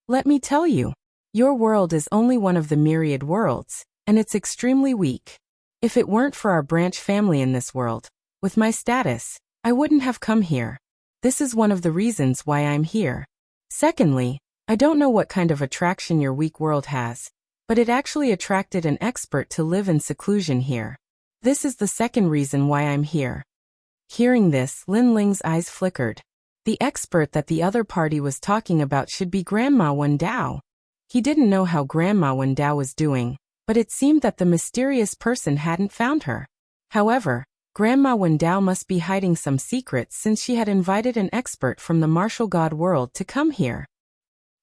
Let me tell you. Your world is only one of the myriad worlds, and it's extremely weak. If it weren't for our branch family in this world, with my status, I wouldn't have come here. This is one of the reasons why I'm here. Secondly, I don't know what kind of attraction your weak world has, but it actually attracted an expert to live in seclusion here. This is the second reason why I'm here. Hearing this, Lin Ling's eyes flickered. The expert that the other party was talking about should be Grandma Wendao. He didn't know how Grandma Wendao was doing, but it seemed that the mysterious person hadn't found her. However, Grandma Wendao must be hiding some secrets since she had invited an expert from the martial god world to come here.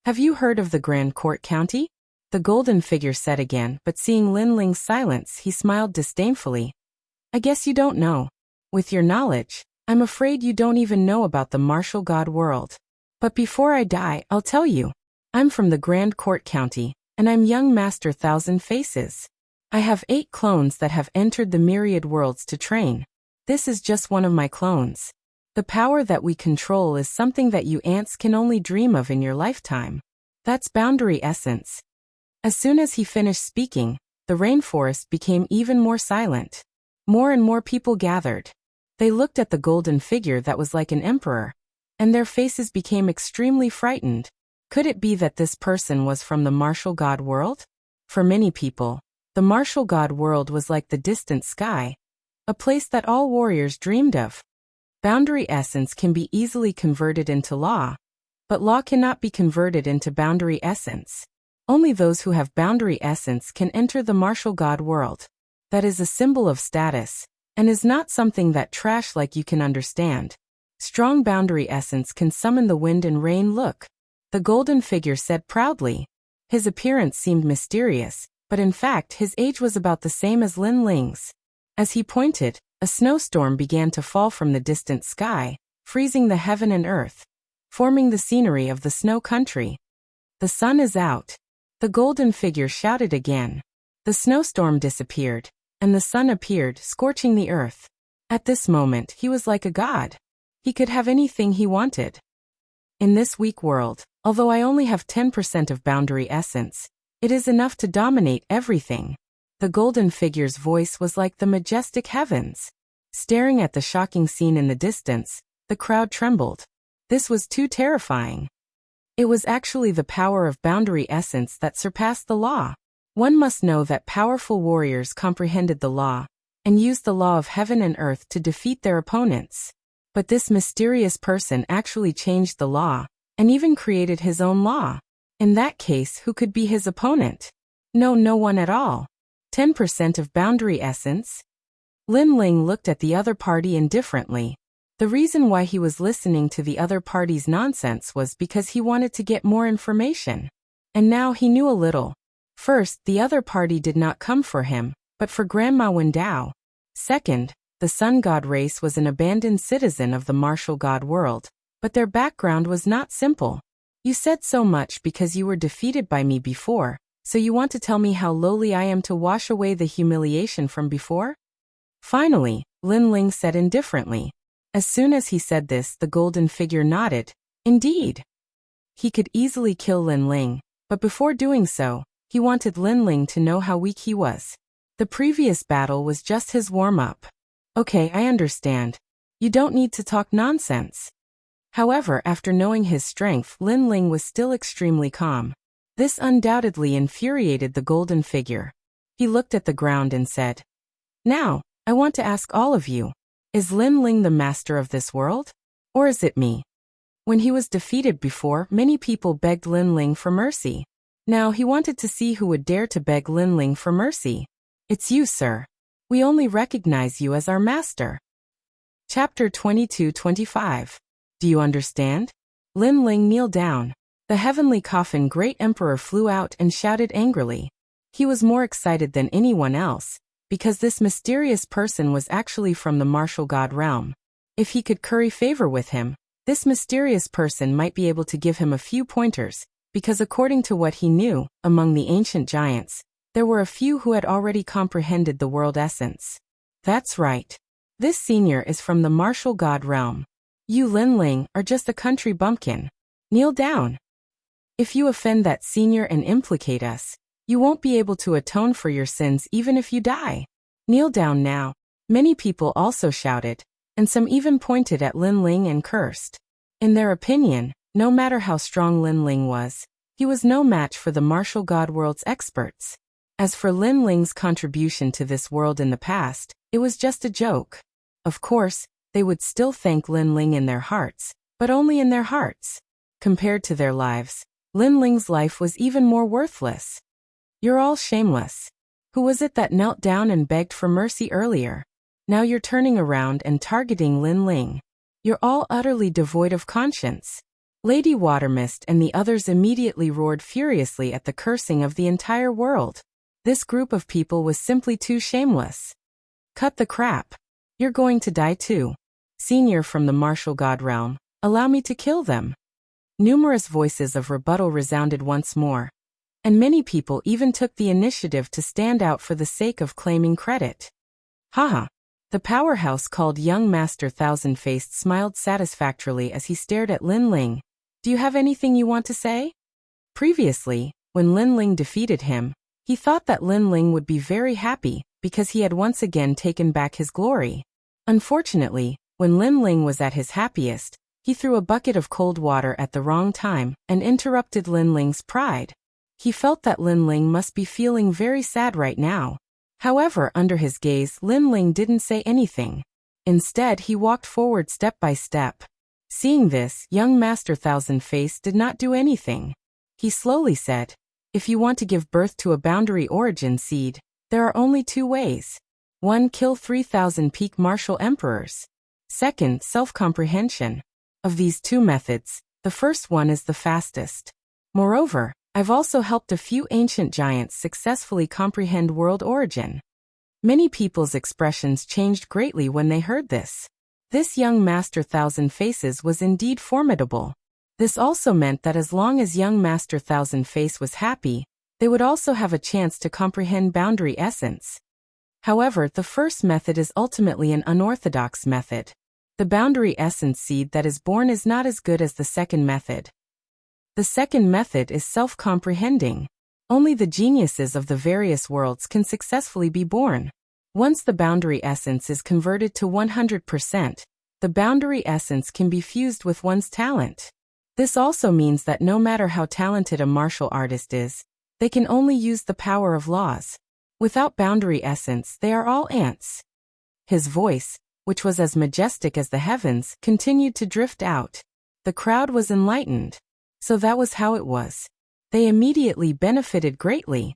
Have you heard of the Grand Court County? The golden figure said again, but seeing Lin Ling's silence, he smiled disdainfully. I guess you don't know. With your knowledge, I'm afraid you don't even know about the martial god world. But before I die, I'll tell you. I'm from the Grand Court County, and I'm young Master Thousand Faces. I have 8 clones that have entered the myriad worlds to train. This is just one of my clones. The power that we control is something that you ants can only dream of in your lifetime. That's boundary essence. As soon as he finished speaking, the rainforest became even more silent. More and more people gathered. They looked at the golden figure that was like an emperor, and their faces became extremely frightened. Could it be that this person was from the martial god world? For many people, the martial god world was like the distant sky, a place that all warriors dreamed of. Boundary essence can be easily converted into law, but law cannot be converted into boundary essence. Only those who have boundary essence can enter the martial god world. That is a symbol of status, and is not something that trash like you can understand. Strong boundary essence can summon the wind and rain. Look, the golden figure said proudly. His appearance seemed mysterious, but in fact his age was about the same as Lin Ling's. As he pointed, a snowstorm began to fall from the distant sky, freezing the heaven and earth, forming the scenery of the snow country. The sun is out. The golden figure shouted again. The snowstorm disappeared, and the sun appeared, scorching the earth. At this moment he was like a god. He could have anything he wanted. In this weak world, although I only have 10% of boundary essence, it is enough to dominate everything. The golden figure's voice was like the majestic heavens. Staring at the shocking scene in the distance, the crowd trembled. This was too terrifying. It was actually the power of boundary essence that surpassed the law. One must know that powerful warriors comprehended the law, and used the law of heaven and earth to defeat their opponents. But this mysterious person actually changed the law, and even created his own law. In that case, who could be his opponent? No one at all. 10% of boundary essence? Lin Ling looked at the other party indifferently. The reason why he was listening to the other party's nonsense was because he wanted to get more information. And now he knew a little. First, the other party did not come for him, but for Grandma Wendao. Second, the sun god race was an abandoned citizen of the martial god world, but their background was not simple. You said so much because you were defeated by me before, so you want to tell me how lowly I am to wash away the humiliation from before? Finally, Lin Ling said indifferently. As soon as he said this, the golden figure nodded. Indeed. He could easily kill Lin Ling, but before doing so, he wanted Lin Ling to know how weak he was. The previous battle was just his warm-up. Okay, I understand. You don't need to talk nonsense. However, after knowing his strength, Lin Ling was still extremely calm. This undoubtedly infuriated the golden figure. He looked at the ground and said, Now, I want to ask all of you, is Lin Ling the master of this world? Or is it me? When he was defeated before, many people begged Lin Ling for mercy. Now he wanted to see who would dare to beg Lin Ling for mercy. It's you, sir. We only recognize you as our master. Chapter 22-25. Do you understand? Lin Ling kneeled down. The heavenly coffin great emperor flew out and shouted angrily. He was more excited than anyone else, because this mysterious person was actually from the martial god realm. If he could curry favor with him, this mysterious person might be able to give him a few pointers, because according to what he knew, among the ancient giants, there were a few who had already comprehended the world essence. That's right. This senior is from the martial god realm. You, Lin Ling, are just a country bumpkin. Kneel down. If you offend that senior and implicate us, you won't be able to atone for your sins even if you die. Kneel down now. Many people also shouted, and some even pointed at Lin Ling and cursed. In their opinion, no matter how strong Lin Ling was, he was no match for the martial god world's experts. As for Lin Ling's contribution to this world in the past, it was just a joke. Of course, they would still thank Lin Ling in their hearts, but only in their hearts. Compared to their lives, Lin Ling's life was even more worthless. You're all shameless. Who was it that knelt down and begged for mercy earlier? Now you're turning around and targeting Lin Ling. You're all utterly devoid of conscience. Lady Watermist and the others immediately roared furiously at the cursing of the entire world. This group of people was simply too shameless. Cut the crap. You're going to die too. Senior from the martial god realm, allow me to kill them. Numerous voices of rebuttal resounded once more, and many people even took the initiative to stand out for the sake of claiming credit. Haha. The powerhouse called Young Master Thousand-Faced smiled satisfactorily as he stared at Lin Ling. Do you have anything you want to say? Previously, when Lin Ling defeated him, he thought that Lin Ling would be very happy because he had once again taken back his glory. Unfortunately, when Lin Ling was at his happiest, he threw a bucket of cold water at the wrong time and interrupted Lin Ling's pride. He felt that Lin Ling must be feeling very sad right now. However, under his gaze, Lin Ling didn't say anything. Instead, he walked forward step by step. Seeing this, Young Master Thousand-Face did not do anything. He slowly said, "If you want to give birth to a boundary origin seed, there are only two ways. 1. Kill 3,000 peak martial emperors. 2. Self-comprehension. Of these two methods, the first one is the fastest. Moreover, I've also helped a few ancient giants successfully comprehend world origin." Many people's expressions changed greatly when they heard this. This Young Master Thousand Faces was indeed formidable. This also meant that as long as Young Master Thousand Face was happy, they would also have a chance to comprehend boundary essence. However, the first method is ultimately an unorthodox method. The boundary essence seed that is born is not as good as the second method. The second method is self-comprehending. Only the geniuses of the various worlds can successfully be born. Once the boundary essence is converted to 100%, the boundary essence can be fused with one's talent. This also means that no matter how talented a martial artist is, they can only use the power of laws. Without boundary essence, they are all ants. His voice, which was as majestic as the heavens, continued to drift out. The crowd was enlightened. So that was how it was. They immediately benefited greatly.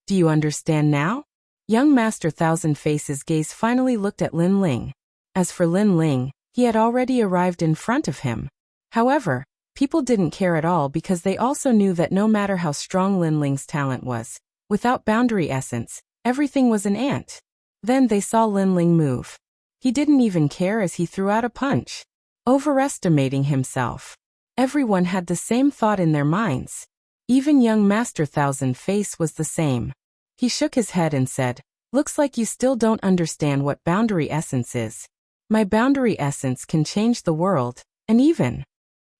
Do you understand now? Young Master Thousand Faces' gaze finally looked at Lin Ling. As for Lin Ling, he had already arrived in front of him. However, people didn't care at all because they also knew that no matter how strong Lin Ling's talent was, without boundary essence, everything was an ant. Then they saw Lin Ling move. He didn't even care as he threw out a punch. Overestimating himself. Everyone had the same thought in their minds. Even Young Master Thousand Face was the same. He shook his head and said, "Looks like you still don't understand what boundary essence is. My boundary essence can change the world, and even..."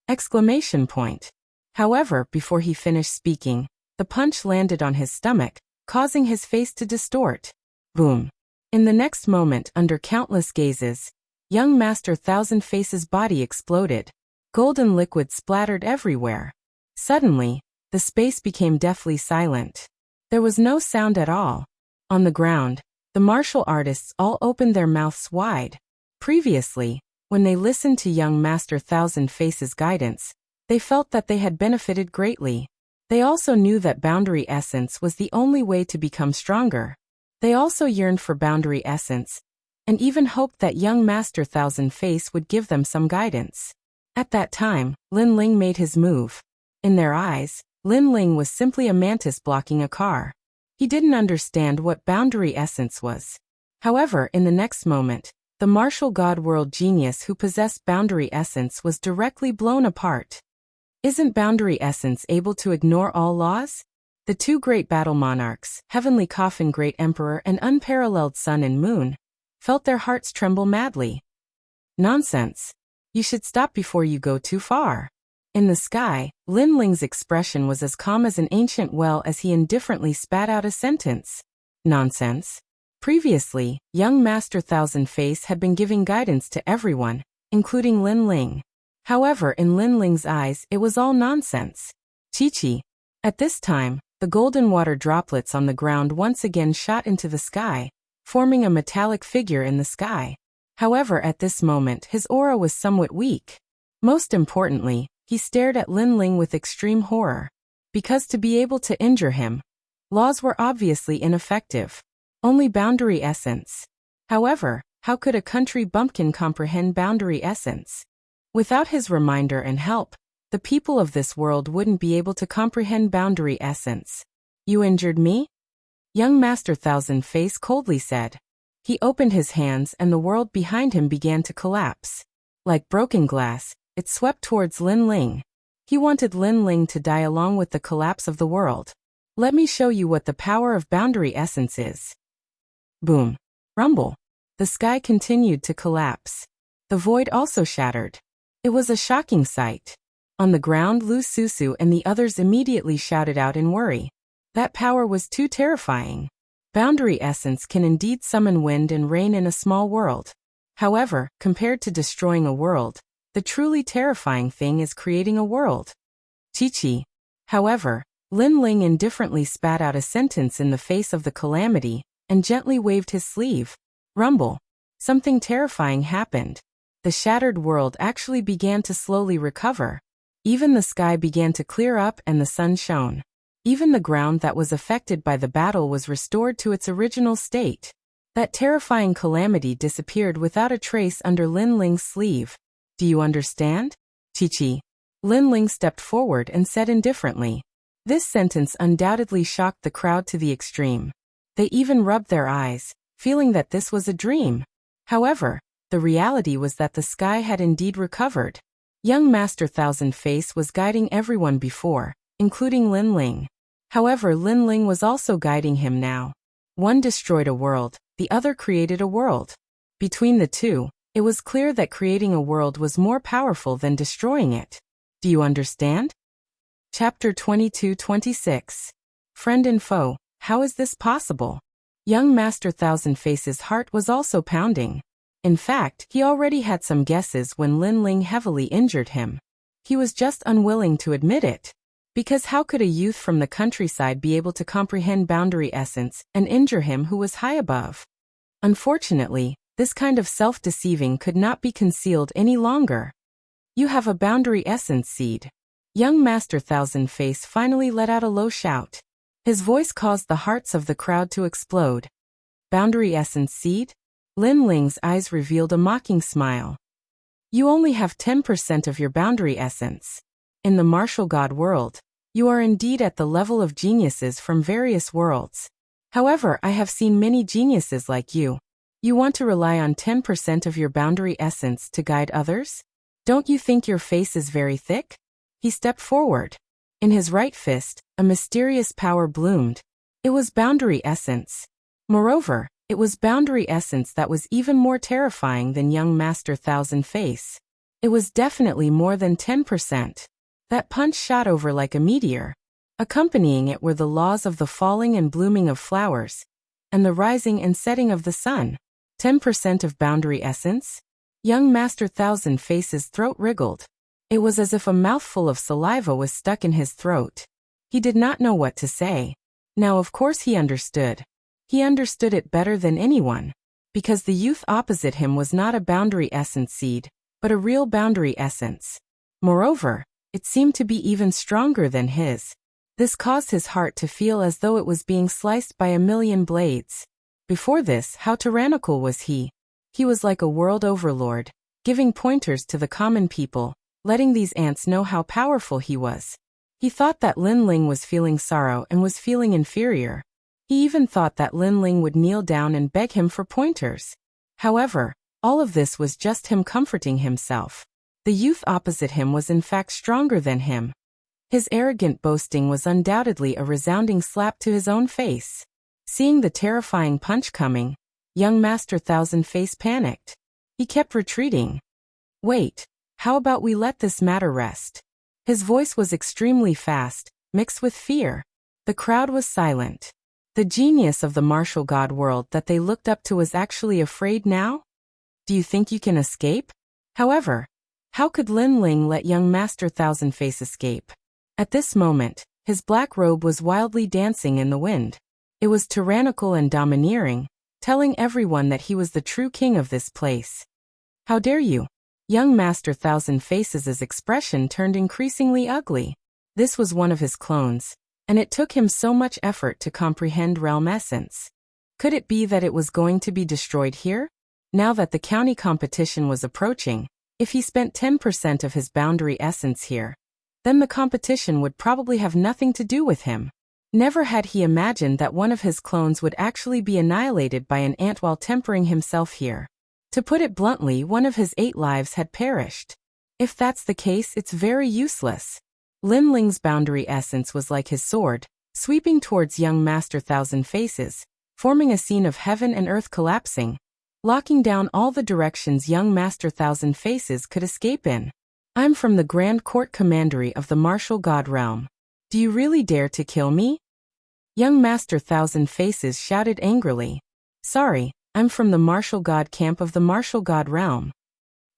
Exclamation point. However, before he finished speaking, the punch landed on his stomach, causing his face to distort. Boom. In the next moment, under countless gazes, Young Master Thousand Faces' body exploded. Golden liquid splattered everywhere. Suddenly, the space became deathly silent. There was no sound at all. On the ground, the martial artists all opened their mouths wide. Previously, when they listened to Young Master Thousand Faces' guidance, they felt that they had benefited greatly. They also knew that boundary essence was the only way to become stronger. They also yearned for boundary essence, and even hoped that Young Master Thousand Face would give them some guidance. At that time, Lin Ling made his move. In their eyes, Lin Ling was simply a mantis blocking a car. He didn't understand what boundary essence was. However, in the next moment, the martial god world genius who possessed boundary essence was directly blown apart. Isn't boundary essence able to ignore all laws? The two great battle monarchs, Heavenly Coffin Great Emperor and Unparalleled Sun and Moon, felt their hearts tremble madly. Nonsense. You should stop before you go too far. In the sky, Lin Ling's expression was as calm as an ancient well as he indifferently spat out a sentence. Nonsense. Previously, young Master Thousand Face had been giving guidance to everyone, including Lin Ling. However, in Lin Ling's eyes, it was all nonsense. Chi-Chi. At this time, the golden water droplets on the ground once again shot into the sky, forming a metallic figure in the sky. However, at this moment, his aura was somewhat weak. Most importantly, he stared at Lin Ling with extreme horror. Because to be able to injure him, laws were obviously ineffective. Only boundary essence. However, how could a country bumpkin comprehend boundary essence? Without his reminder and help, the people of this world wouldn't be able to comprehend boundary essence. You injured me? Young Master Thousand Face coldly said. He opened his hands and the world behind him began to collapse. Like broken glass, it swept towards Lin Ling. He wanted Lin Ling to die along with the collapse of the world. Let me show you what the power of boundary essence is. Boom. Rumble. The sky continued to collapse. The void also shattered. It was a shocking sight. On the ground, Lu Susu and the others immediately shouted out in worry. That power was too terrifying. Boundary essence can indeed summon wind and rain in a small world. However, compared to destroying a world, the truly terrifying thing is creating a world. Chi-Chi. However, Lin Ling indifferently spat out a sentence in the face of the calamity and gently waved his sleeve. Rumble. Something terrifying happened. The shattered world actually began to slowly recover. Even the sky began to clear up and the sun shone. Even the ground that was affected by the battle was restored to its original state. That terrifying calamity disappeared without a trace under Lin Ling's sleeve. Do you understand? Chi-Chi. Lin Ling stepped forward and said indifferently. This sentence undoubtedly shocked the crowd to the extreme. They even rubbed their eyes, feeling that this was a dream. However, the reality was that the sky had indeed recovered. Young Master Thousand Face was guiding everyone before, including Lin Ling. However, Lin Ling was also guiding him now. One destroyed a world, the other created a world. Between the two, it was clear that creating a world was more powerful than destroying it. Do you understand? Chapter 22-26. Friend and Foe, how is this possible? Young Master Thousand Face's heart was also pounding. In fact, he already had some guesses when Lin Ling heavily injured him. He was just unwilling to admit it. Because how could a youth from the countryside be able to comprehend boundary essence and injure him who was high above? Unfortunately, this kind of self-deceiving could not be concealed any longer. You have a boundary essence seed. Young Master Thousand Face finally let out a low shout. His voice caused the hearts of the crowd to explode. Boundary essence seed? Lin Ling's eyes revealed a mocking smile. You only have 10% of your boundary essence. In the martial god world, you are indeed at the level of geniuses from various worlds. However, I have seen many geniuses like you. You want to rely on 10% of your boundary essence to guide others? Don't you think your face is very thick? He stepped forward. In his right fist, a mysterious power bloomed. It was boundary essence. Moreover, it was boundary essence that was even more terrifying than young Master Thousand Face. It was definitely more than 10%. That punch shot over like a meteor. Accompanying it were the laws of the falling and blooming of flowers, and the rising and setting of the sun. 10% of boundary essence? Young Master Thousand Face's throat wriggled. It was as if a mouthful of saliva was stuck in his throat. He did not know what to say. Now of course he understood. He understood it better than anyone. Because the youth opposite him was not a boundary essence seed, but a real boundary essence. Moreover, it seemed to be even stronger than his. This caused his heart to feel as though it was being sliced by a million blades. Before this, how tyrannical was he? He was like a world overlord, giving pointers to the common people, letting these ants know how powerful he was. He thought that Lin Ling was feeling sorrow and was feeling inferior. He even thought that Lin Ling would kneel down and beg him for pointers. However, all of this was just him comforting himself. The youth opposite him was in fact stronger than him. His arrogant boasting was undoubtedly a resounding slap to his own face. Seeing the terrifying punch coming, young Master Thousand Face panicked. He kept retreating. Wait, how about we let this matter rest? His voice was extremely fast, mixed with fear. The crowd was silent. The genius of the martial god world that they looked up to was actually afraid now? Do you think you can escape? However, how could Lin Ling let young Master Thousand Face escape? At this moment, his black robe was wildly dancing in the wind. It was tyrannical and domineering, telling everyone that he was the true king of this place. How dare you? Young Master Thousand Faces' expression turned increasingly ugly. This was one of his clones, and it took him so much effort to comprehend realm essence. Could it be that it was going to be destroyed here? Now that the county competition was approaching, if he spent 10% of his boundary essence here, then the competition would probably have nothing to do with him. Never had he imagined that one of his clones would actually be annihilated by an ant while tempering himself here. To put it bluntly, one of his 8 lives had perished. If that's the case, it's very useless. Lin Ling's boundary essence was like his sword, sweeping towards young Master Thousand Faces, forming a scene of heaven and earth collapsing, locking down all the directions young Master Thousand Faces could escape in. I'm from the Grand Court Commandery of the Martial God Realm. Do you really dare to kill me? Young Master Thousand Faces shouted angrily. Sorry, I'm from the Martial God Camp of the Martial God Realm.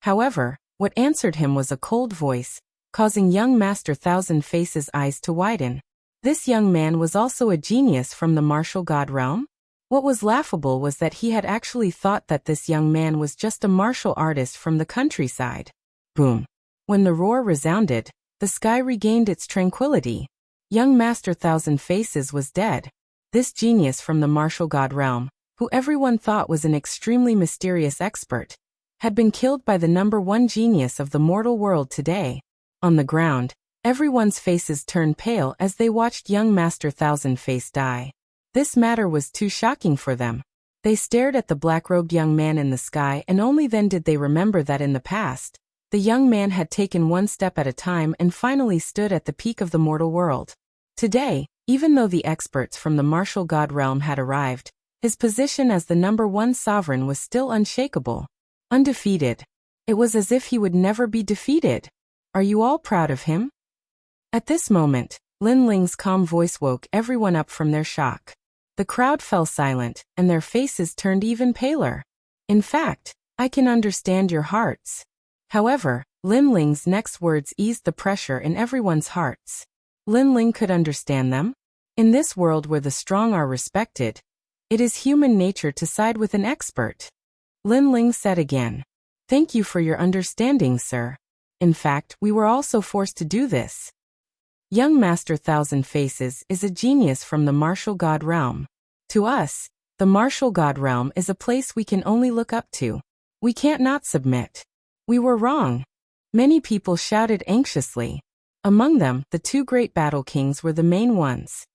However, what answered him was a cold voice, causing young Master Thousand Faces' eyes to widen. This young man was also a genius from the Martial God Realm? What was laughable was that he had actually thought that this young man was just a martial artist from the countryside. Boom. When the roar resounded, the sky regained its tranquility. Young Master Thousand Faces was dead. This genius from the Martial God Realm, who everyone thought was an extremely mysterious expert, had been killed by the #1 genius of the mortal world today. On the ground, everyone's faces turned pale as they watched young Master Thousand Face die. This matter was too shocking for them. They stared at the black-robed young man in the sky, and only then did they remember that in the past, the young man had taken one step at a time and finally stood at the peak of the mortal world. Today, even though the experts from the Martial God Realm had arrived, his position as the #1 sovereign was still unshakable. Undefeated. It was as if he would never be defeated. Are you all proud of him? At this moment, Lin Ling's calm voice woke everyone up from their shock. The crowd fell silent, and their faces turned even paler. In fact, I can understand your hearts. However, Lin Ling's next words eased the pressure in everyone's hearts. Lin Ling could understand them. In this world where the strong are respected, it is human nature to side with an expert. Lin Ling said again, "Thank you for your understanding, sir. In fact, we were also forced to do this." Young Master Thousand Faces is a genius from the Martial God Realm. To us, the Martial God Realm is a place we can only look up to. We can't not submit. We were wrong. Many people shouted anxiously. Among them, the 2 great battle kings were the main ones.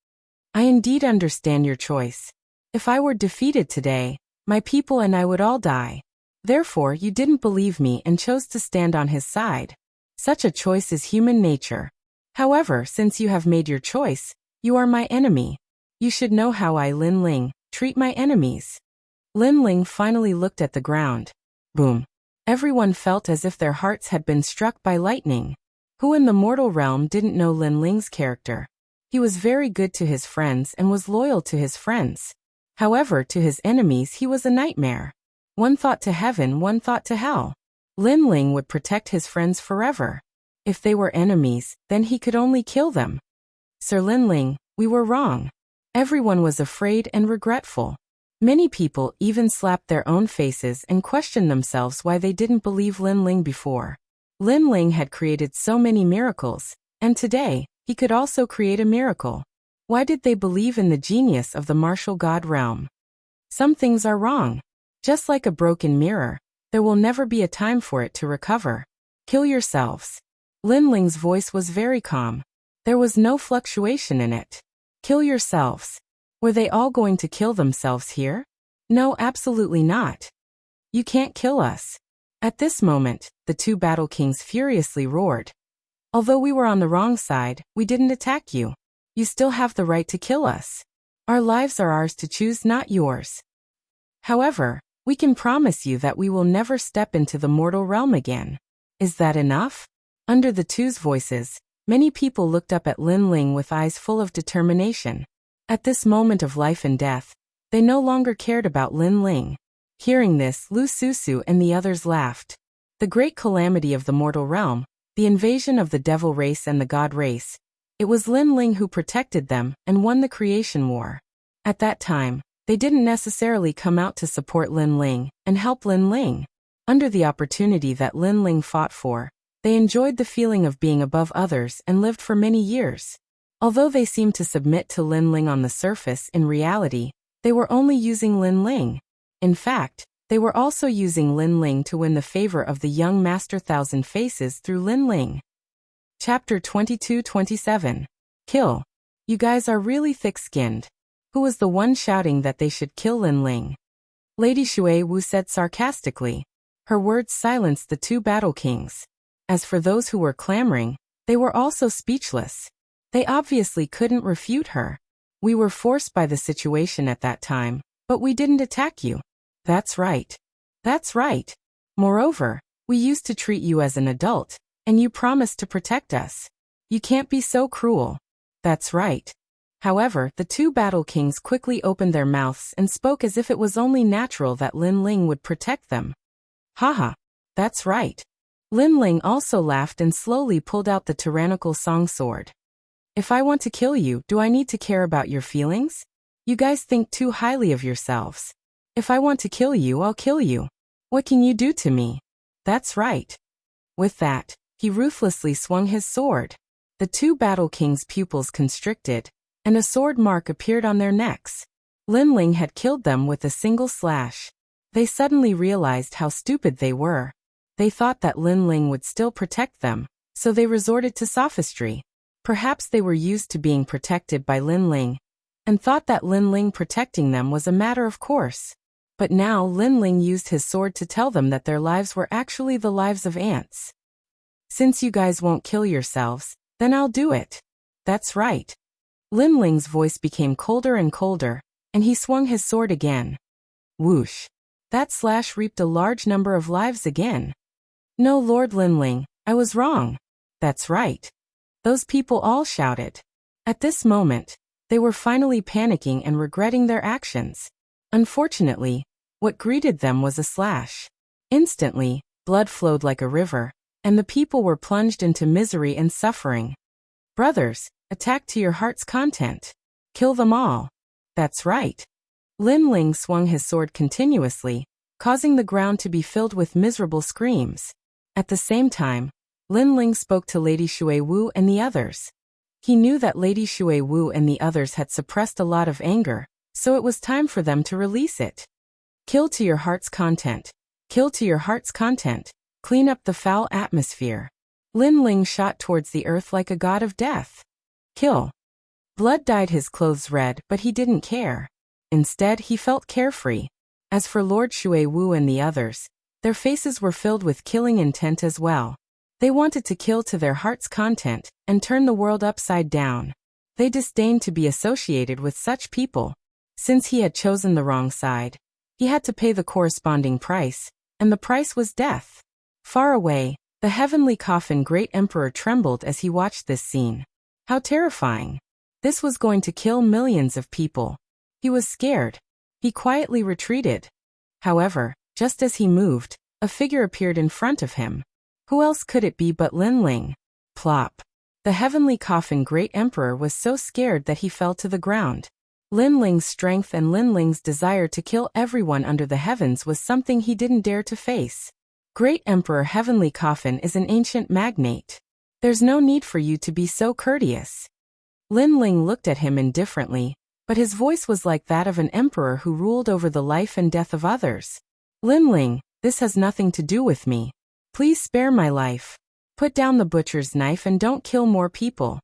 I indeed understand your choice. If I were defeated today, my people and I would all die. Therefore, you didn't believe me and chose to stand on his side. Such a choice is human nature. However, since you have made your choice, you are my enemy. You should know how I, Lin Ling, treat my enemies. Lin Ling finally looked at the ground. Boom. Everyone felt as if their hearts had been struck by lightning. Who in the mortal realm didn't know Lin Ling's character? He was very good to his friends and was loyal to his friends. However, to his enemies he was a nightmare. One thought to heaven, one thought to hell. Lin Ling would protect his friends forever. If they were enemies, then he could only kill them. Sir Lin Ling, we were wrong. Everyone was afraid and regretful. Many people even slapped their own faces and questioned themselves why they didn't believe Lin Ling before. Lin Ling had created so many miracles, and today, he could also create a miracle. Why did they believe in the genius of the Martial God Realm? Some things are wrong. Just like a broken mirror, there will never be a time for it to recover. Kill yourselves. Lin Ling's voice was very calm. There was no fluctuation in it. Kill yourselves. Were they all going to kill themselves here? No, absolutely not. You can't kill us. At this moment, the 2 battle kings furiously roared. Although we were on the wrong side, we didn't attack you. You still have the right to kill us. Our lives are ours to choose, not yours. However, we can promise you that we will never step into the mortal realm again. Is that enough? Under the 2's voices, many people looked up at Lin Ling with eyes full of determination. At this moment of life and death, they no longer cared about Lin Ling. Hearing this, Lu Susu and the others laughed. The great calamity of the mortal realm, the invasion of the devil race and the god race, it was Lin Ling who protected them and won the creation war. At that time, they didn't necessarily come out to support Lin Ling and help Lin Ling. Under the opportunity that Lin Ling fought for, they enjoyed the feeling of being above others and lived for many years. Although they seemed to submit to Lin Ling on the surface, in reality, they were only using Lin Ling. In fact, they were also using Lin Ling to win the favor of the young Master Thousand Faces through Lin Ling. Chapter 22-27. Kill. You guys are really thick-skinned. Who was the one shouting that they should kill Lin Ling? Lady Shui Wu said sarcastically. Her words silenced the two battle kings. As for those who were clamoring, they were also speechless. They obviously couldn't refute her. We were forced by the situation at that time, but we didn't attack you. That's right. That's right. Moreover, we used to treat you as an adult, and you promised to protect us. You can't be so cruel. That's right. However, the two battle kings quickly opened their mouths and spoke as if it was only natural that Lin Ling would protect them. Haha. That's right. Lin Ling also laughed and slowly pulled out the tyrannical song sword. If I want to kill you, do I need to care about your feelings? You guys think too highly of yourselves. If I want to kill you, I'll kill you. What can you do to me? That's right. With that, he ruthlessly swung his sword. The two battle kings' pupils constricted, and a sword mark appeared on their necks. Lin Ling had killed them with a single slash. They suddenly realized how stupid they were. They thought that Lin Ling would still protect them, so they resorted to sophistry. Perhaps they were used to being protected by Lin Ling, and thought that Lin Ling protecting them was a matter of course. But now Lin Ling used his sword to tell them that their lives were actually the lives of ants. Since you guys won't kill yourselves, then I'll do it. That's right. Lin Ling's voice became colder and colder, and he swung his sword again. Whoosh. That slash reaped a large number of lives again. No, Lord Lin Ling, I was wrong. That's right. Those people all shouted. At this moment, they were finally panicking and regretting their actions. Unfortunately, what greeted them was a slash. Instantly, blood flowed like a river, and the people were plunged into misery and suffering. Brothers, attack to your heart's content. Kill them all. That's right. Lin Ling swung his sword continuously, causing the ground to be filled with miserable screams. At the same time, Lin Ling spoke to Lady Shui Wu and the others. He knew that Lady Shui Wu and the others had suppressed a lot of anger, so it was time for them to release it. Kill to your heart's content. Kill to your heart's content. Clean up the foul atmosphere. Lin Ling shot towards the earth like a god of death. Kill. Blood dyed his clothes red, but he didn't care. Instead, he felt carefree. As for Lord Shui Wu and the others, their faces were filled with killing intent as well. They wanted to kill to their heart's content and turn the world upside down. They disdained to be associated with such people. Since he had chosen the wrong side, he had to pay the corresponding price, and the price was death. Far away, the heavenly coffin great emperor trembled as he watched this scene. How terrifying. This was going to kill millions of people. He was scared. He quietly retreated. However, just as he moved, a figure appeared in front of him. Who else could it be but Lin Ling? Plop. The heavenly coffin great emperor was so scared that he fell to the ground. Lin Ling's strength and Lin Ling's desire to kill everyone under the heavens was something he didn't dare to face. Great Emperor Heavenly Coffin is an ancient magnate. There's no need for you to be so courteous. Lin Ling looked at him indifferently, but his voice was like that of an emperor who ruled over the life and death of others. Lin Ling, this has nothing to do with me. Please spare my life. Put down the butcher's knife and don't kill more people.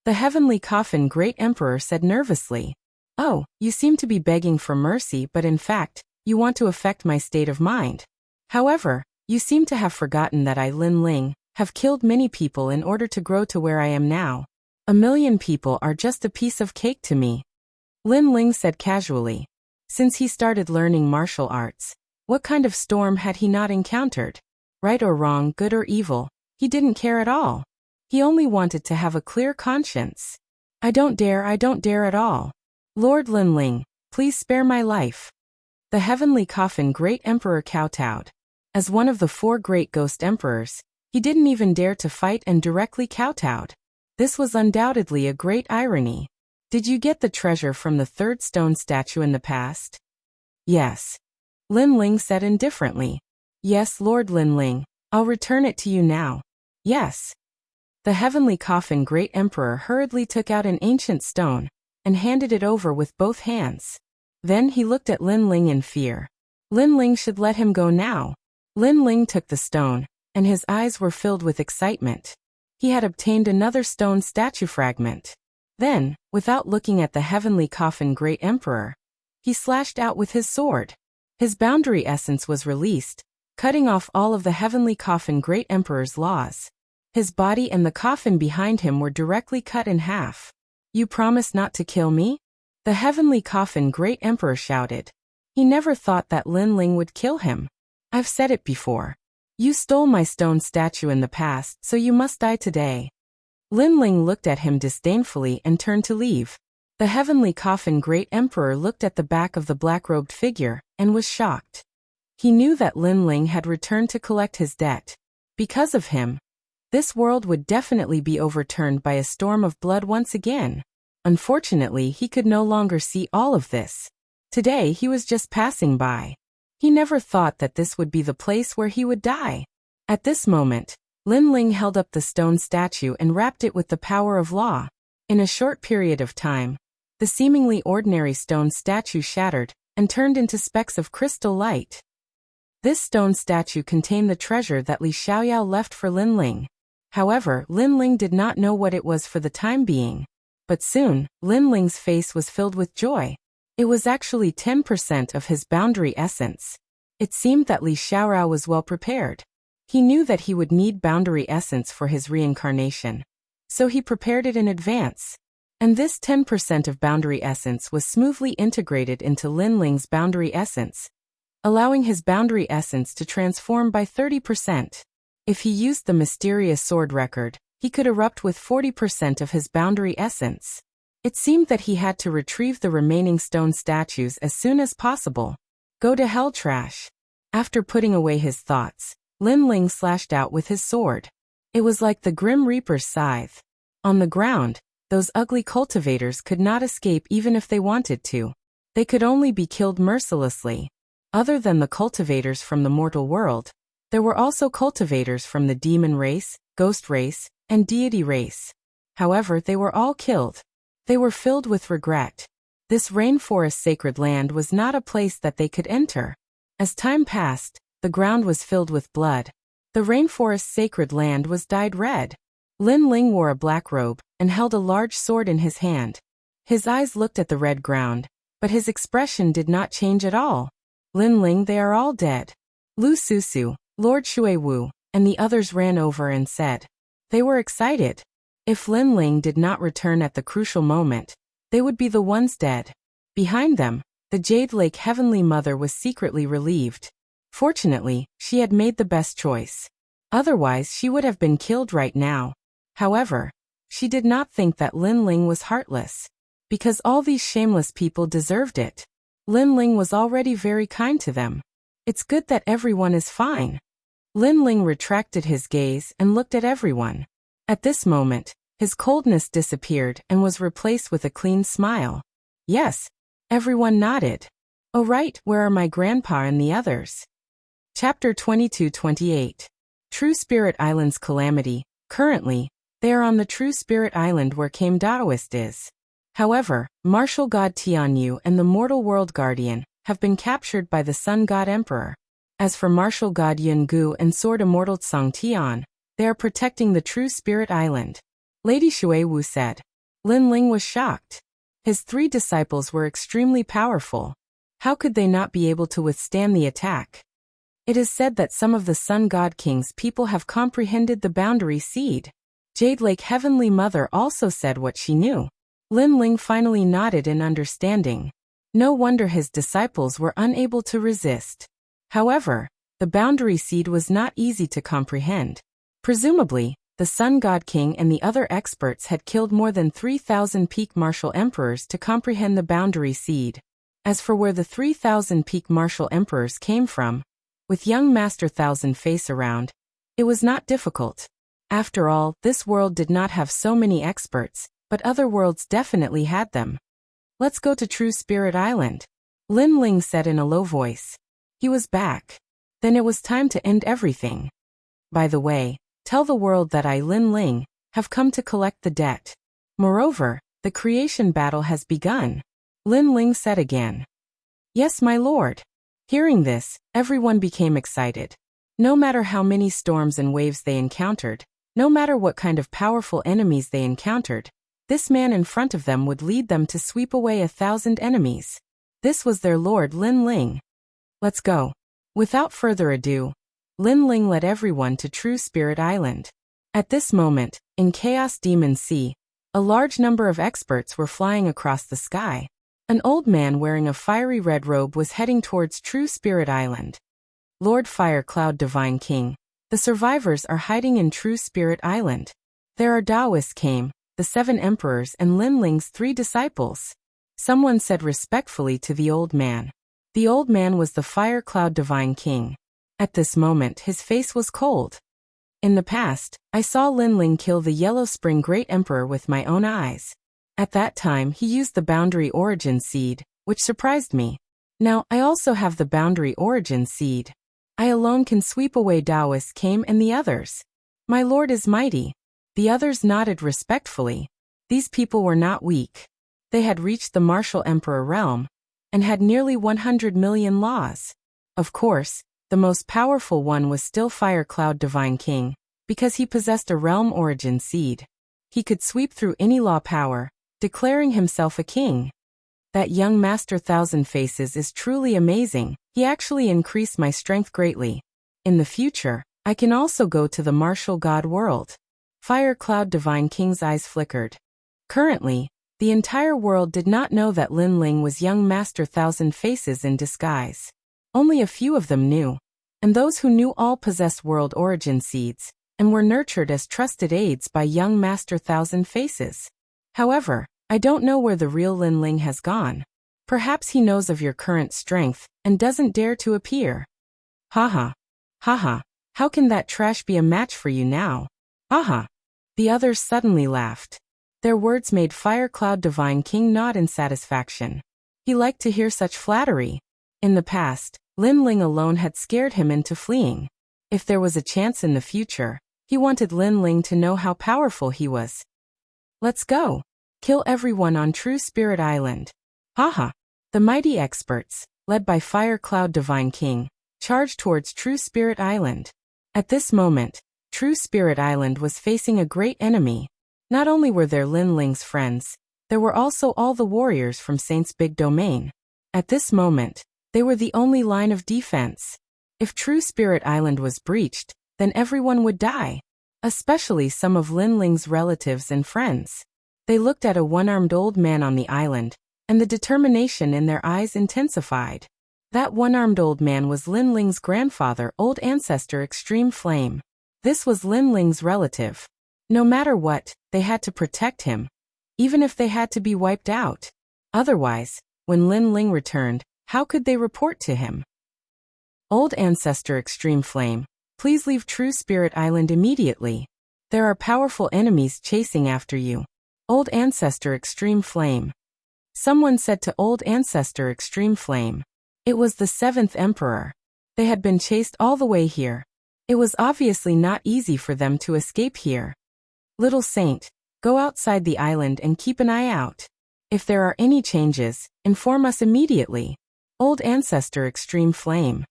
The Heavenly Coffin Great Emperor said nervously. Oh, you seem to be begging for mercy, but in fact, you want to affect my state of mind. However, you seem to have forgotten that I, Lin Ling, have killed many people in order to grow to where I am now. 1,000,000 people are just a piece of cake to me. Lin Ling said casually. Since he started learning martial arts, what kind of storm had he not encountered? Right or wrong, good or evil, he didn't care at all. He only wanted to have a clear conscience. I don't dare at all. Lord Linling, please spare my life. The heavenly coffin great emperor kowtowed. As one of the 4 great ghost emperors, he didn't even dare to fight and directly kowtowed. This was undoubtedly a great irony. Did you get the treasure from the 3rd stone statue in the past? Yes. Linling said indifferently. Yes, Lord Linling, I'll return it to you now. Yes. The heavenly coffin great emperor hurriedly took out an ancient stone and handed it over with both hands. Then he looked at Linling in fear. Linling should let him go now. Linling took the stone, and his eyes were filled with excitement. He had obtained another stone statue fragment. Then, without looking at the heavenly coffin great emperor, he slashed out with his sword. His boundary essence was released, cutting off all of the heavenly coffin great emperor's laws. His body and the coffin behind him were directly cut in half. You promise not to kill me? The heavenly coffin great emperor shouted. He never thought that Linling would kill him. I've said it before. You stole my stone statue in the past, so you must die today. Linling looked at him disdainfully and turned to leave. The heavenly coffin great emperor looked at the back of the black-robed figure and was shocked. He knew that Linling had returned to collect his debt. Because of him, this world would definitely be overturned by a storm of blood once again. Unfortunately, he could no longer see all of this. Today he was just passing by. He never thought that this would be the place where he would die. At this moment, Linling held up the stone statue and wrapped it with the power of law. In a short period of time, the seemingly ordinary stone statue shattered and turned into specks of crystal light. This stone statue contained the treasure that Li Xiaoyao left for Linling. However, Linling did not know what it was for the time being. But soon, Linling's face was filled with joy. It was actually 10% of his boundary essence. It seemed that Li Xiaorao was well prepared. He knew that he would need boundary essence for his reincarnation. So he prepared it in advance. And this 10% of boundary essence was smoothly integrated into Linling's boundary essence, allowing his boundary essence to transform by 30%. If he used the mysterious sword record, he could erupt with 40% of his boundary essence. It seemed that he had to retrieve the remaining stone statues as soon as possible. Go to hell, trash. After putting away his thoughts, Linling slashed out with his sword. It was like the Grim Reaper's scythe. On the ground, those ugly cultivators could not escape even if they wanted to. They could only be killed mercilessly. Other than the cultivators from the mortal world, there were also cultivators from the demon race, ghost race, and deity race. However, they were all killed. They were filled with regret. This rainforest sacred land was not a place that they could enter. As time passed, the ground was filled with blood. The rainforest sacred land was dyed red. Linling wore a black robe and held a large sword in his hand. His eyes looked at the red ground, but his expression did not change at all. Linling, they are all dead. Lu Susu, Lord Shuiwu, and the others ran over and said. They were excited. If Linling did not return at the crucial moment, they would be the ones dead. Behind them, the Jade Lake Heavenly Mother was secretly relieved. Fortunately, she had made the best choice. Otherwise, she would have been killed right now. However, she did not think that Linling was heartless. Because all these shameless people deserved it. Linling was already very kind to them. It's good that everyone is fine. Linling retracted his gaze and looked at everyone. At this moment, his coldness disappeared and was replaced with a clean smile. Yes, everyone nodded. Oh right, where are my grandpa and the others? Chapter 22-28. True Spirit Island's Calamity. Currently, they are on the True Spirit Island where Kame Daoist is. However, Martial God Tianyu and the Mortal World Guardian have been captured by the Sun God Emperor. As for Martial God Yungu and Sword Immortal Tsang Tian, they are protecting the True Spirit Island. Lady Shuiwu said. Linling was shocked. His 3 disciples were extremely powerful. How could they not be able to withstand the attack? It is said that some of the Sun God King's people have comprehended the boundary seed. Jade Lake Heavenly Mother also said what she knew. Linling finally nodded in understanding. No wonder his disciples were unable to resist. However, the boundary seed was not easy to comprehend. Presumably, the Sun God King and the other experts had killed more than 3,000 peak martial emperors to comprehend the boundary seed. As for where the 3,000 peak martial emperors came from, with young Master Thousand Face around, it was not difficult. After all, this world did not have so many experts, but other worlds definitely had them. Let's go to True Spirit Island, Lin Ling said in a low voice. He was back. Then it was time to end everything. By the way, tell the world that I, Lin Ling, have come to collect the debt. Moreover, the creation battle has begun. Lin Ling said again. Yes, my lord. Hearing this, everyone became excited. No matter how many storms and waves they encountered, no matter what kind of powerful enemies they encountered, this man in front of them would lead them to sweep away 1,000 enemies. This was their lord Lin Ling. Let's go. Without further ado, Lin Ling led everyone to True Spirit Island. At this moment, in Chaos Demon Sea, a large number of experts were flying across the sky. An old man wearing a fiery red robe was heading towards True Spirit Island. Lord Fire Cloud Divine King, the survivors are hiding in True Spirit Island. There are Taoists came, the 7 emperors and Lin Ling's 3 disciples. Someone said respectfully to the old man. The old man was the Fire Cloud Divine King. At this moment his face was cold. In the past, I saw Lin Ling kill the Yellow Spring Great Emperor with my own eyes. At that time he used the Boundary Origin Seed, which surprised me. Now I also have the Boundary Origin Seed. I alone can sweep away Taoist came and the others. My lord is mighty. The others nodded respectfully. These people were not weak. They had reached the Martial Emperor realm, and had nearly 100 million laws. Of course, the most powerful one was still Fire Cloud Divine King, because he possessed a realm origin seed. He could sweep through any law power, declaring himself a king. That young Master Thousand Faces is truly amazing. He actually increased my strength greatly. In the future, I can also go to the martial god world. Fire Cloud Divine King's eyes flickered. Currently, the entire world did not know that Lin Ling was young Master Thousand Faces in disguise. Only a few of them knew, and those who knew all possessed world origin seeds, and were nurtured as trusted aides by young Master Thousand Faces. However, I don't know where the real Lin Ling has gone. Perhaps he knows of your current strength, and doesn't dare to appear. Haha. Haha. How can that trash be a match for you now? Haha. The others suddenly laughed. Their words made Fire Cloud Divine King nod in satisfaction. He liked to hear such flattery. In the past, Lin Ling alone had scared him into fleeing. If there was a chance in the future, he wanted Lin Ling to know how powerful he was. Let's go. Kill everyone on True Spirit Island. Haha. The mighty experts, led by Fire Cloud Divine King, charged towards True Spirit Island. At this moment, True Spirit Island was facing a great enemy. Not only were there Lin Ling's friends, there were also all the warriors from Saint's big domain. At this moment, they were the only line of defense. If True Spirit Island was breached, then everyone would die. Especially some of Lin Ling's relatives and friends. They looked at a one-armed old man on the island, and the determination in their eyes intensified. That one-armed old man was Lin Ling's grandfather, Old Ancestor Extreme Flame. This was Lin Ling's relative. No matter what, they had to protect him, even if they had to be wiped out. Otherwise, when Lin Ling returned, how could they report to him? Old Ancestor Extreme Flame, please leave True Spirit Island immediately. There are powerful enemies chasing after you. Old Ancestor Extreme Flame. Someone said to Old Ancestor Extreme Flame. It was the 7th Emperor. They had been chased all the way here. It was obviously not easy for them to escape here. Little Saint, go outside the island and keep an eye out. If there are any changes, inform us immediately. Old Ancestor Extreme Flame.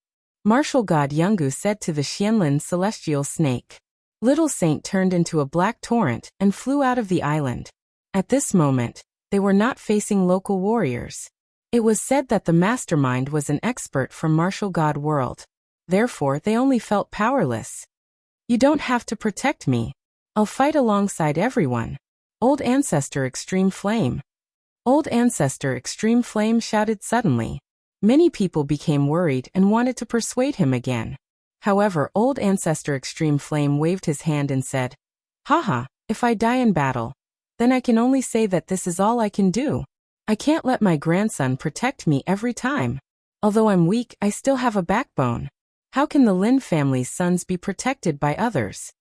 Martial God Yungu said to the Xianlin Celestial Snake. Little Saint turned into a black torrent and flew out of the island. At this moment, they were not facing local warriors. It was said that the mastermind was an expert from Martial God World. Therefore, they only felt powerless. You don't have to protect me. I'll fight alongside everyone. Old Ancestor Extreme Flame. Old Ancestor Extreme Flame shouted suddenly. Many people became worried and wanted to persuade him again. However, Old Ancestor Extreme Flame waved his hand and said, Haha, if I die in battle, then I can only say that this is all I can do. I can't let my grandson protect me every time. Although I'm weak, I still have a backbone. How can the Lin family's sons be protected by others?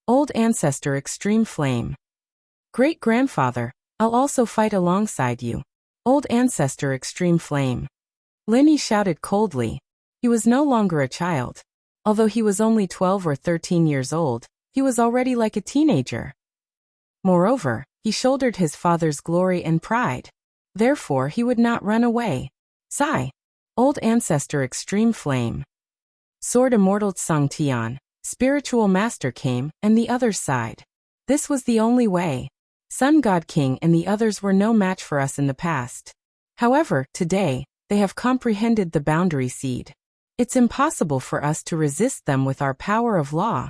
Old ancestor extreme flame. Great-grandfather, I'll also fight alongside you. Old ancestor extreme flame. Lin shouted coldly. He was no longer a child. Although he was only 12 or 13 years old, he was already like a teenager. Moreover, he shouldered his father's glory and pride. Therefore he would not run away. Sigh. Old ancestor extreme flame. Sword immortal Tsang Tian, spiritual master came, and the others sighed. This was the only way. Sun God King and the others were no match for us in the past. However, today, they have comprehended the boundary seed. It's impossible for us to resist them with our power of law.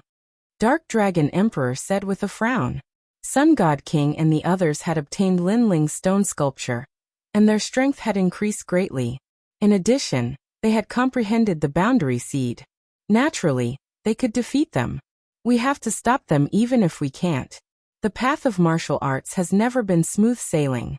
Dark Dragon Emperor said with a frown. Sun God King and the others had obtained Linling's stone sculpture, and their strength had increased greatly. In addition, they had comprehended the boundary seed. Naturally, they could defeat them. We have to stop them even if we can't. The path of martial arts has never been smooth sailing.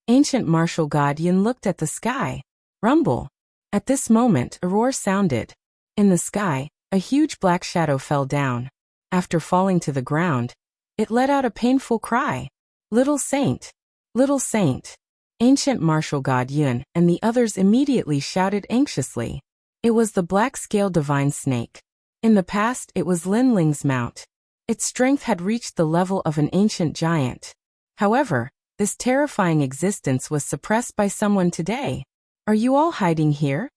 Ancient martial god Yin looked at the sky. Rumble. At this moment, a roar sounded. In the sky, a huge black shadow fell down. After falling to the ground, it let out a painful cry. Little saint! Little saint! Ancient martial god Yun and the others immediately shouted anxiously. It was the black-scale divine snake. In the past, it was Linling's mount. Its strength had reached the level of an ancient giant. However, this terrifying existence was suppressed by someone today. Are you all hiding here?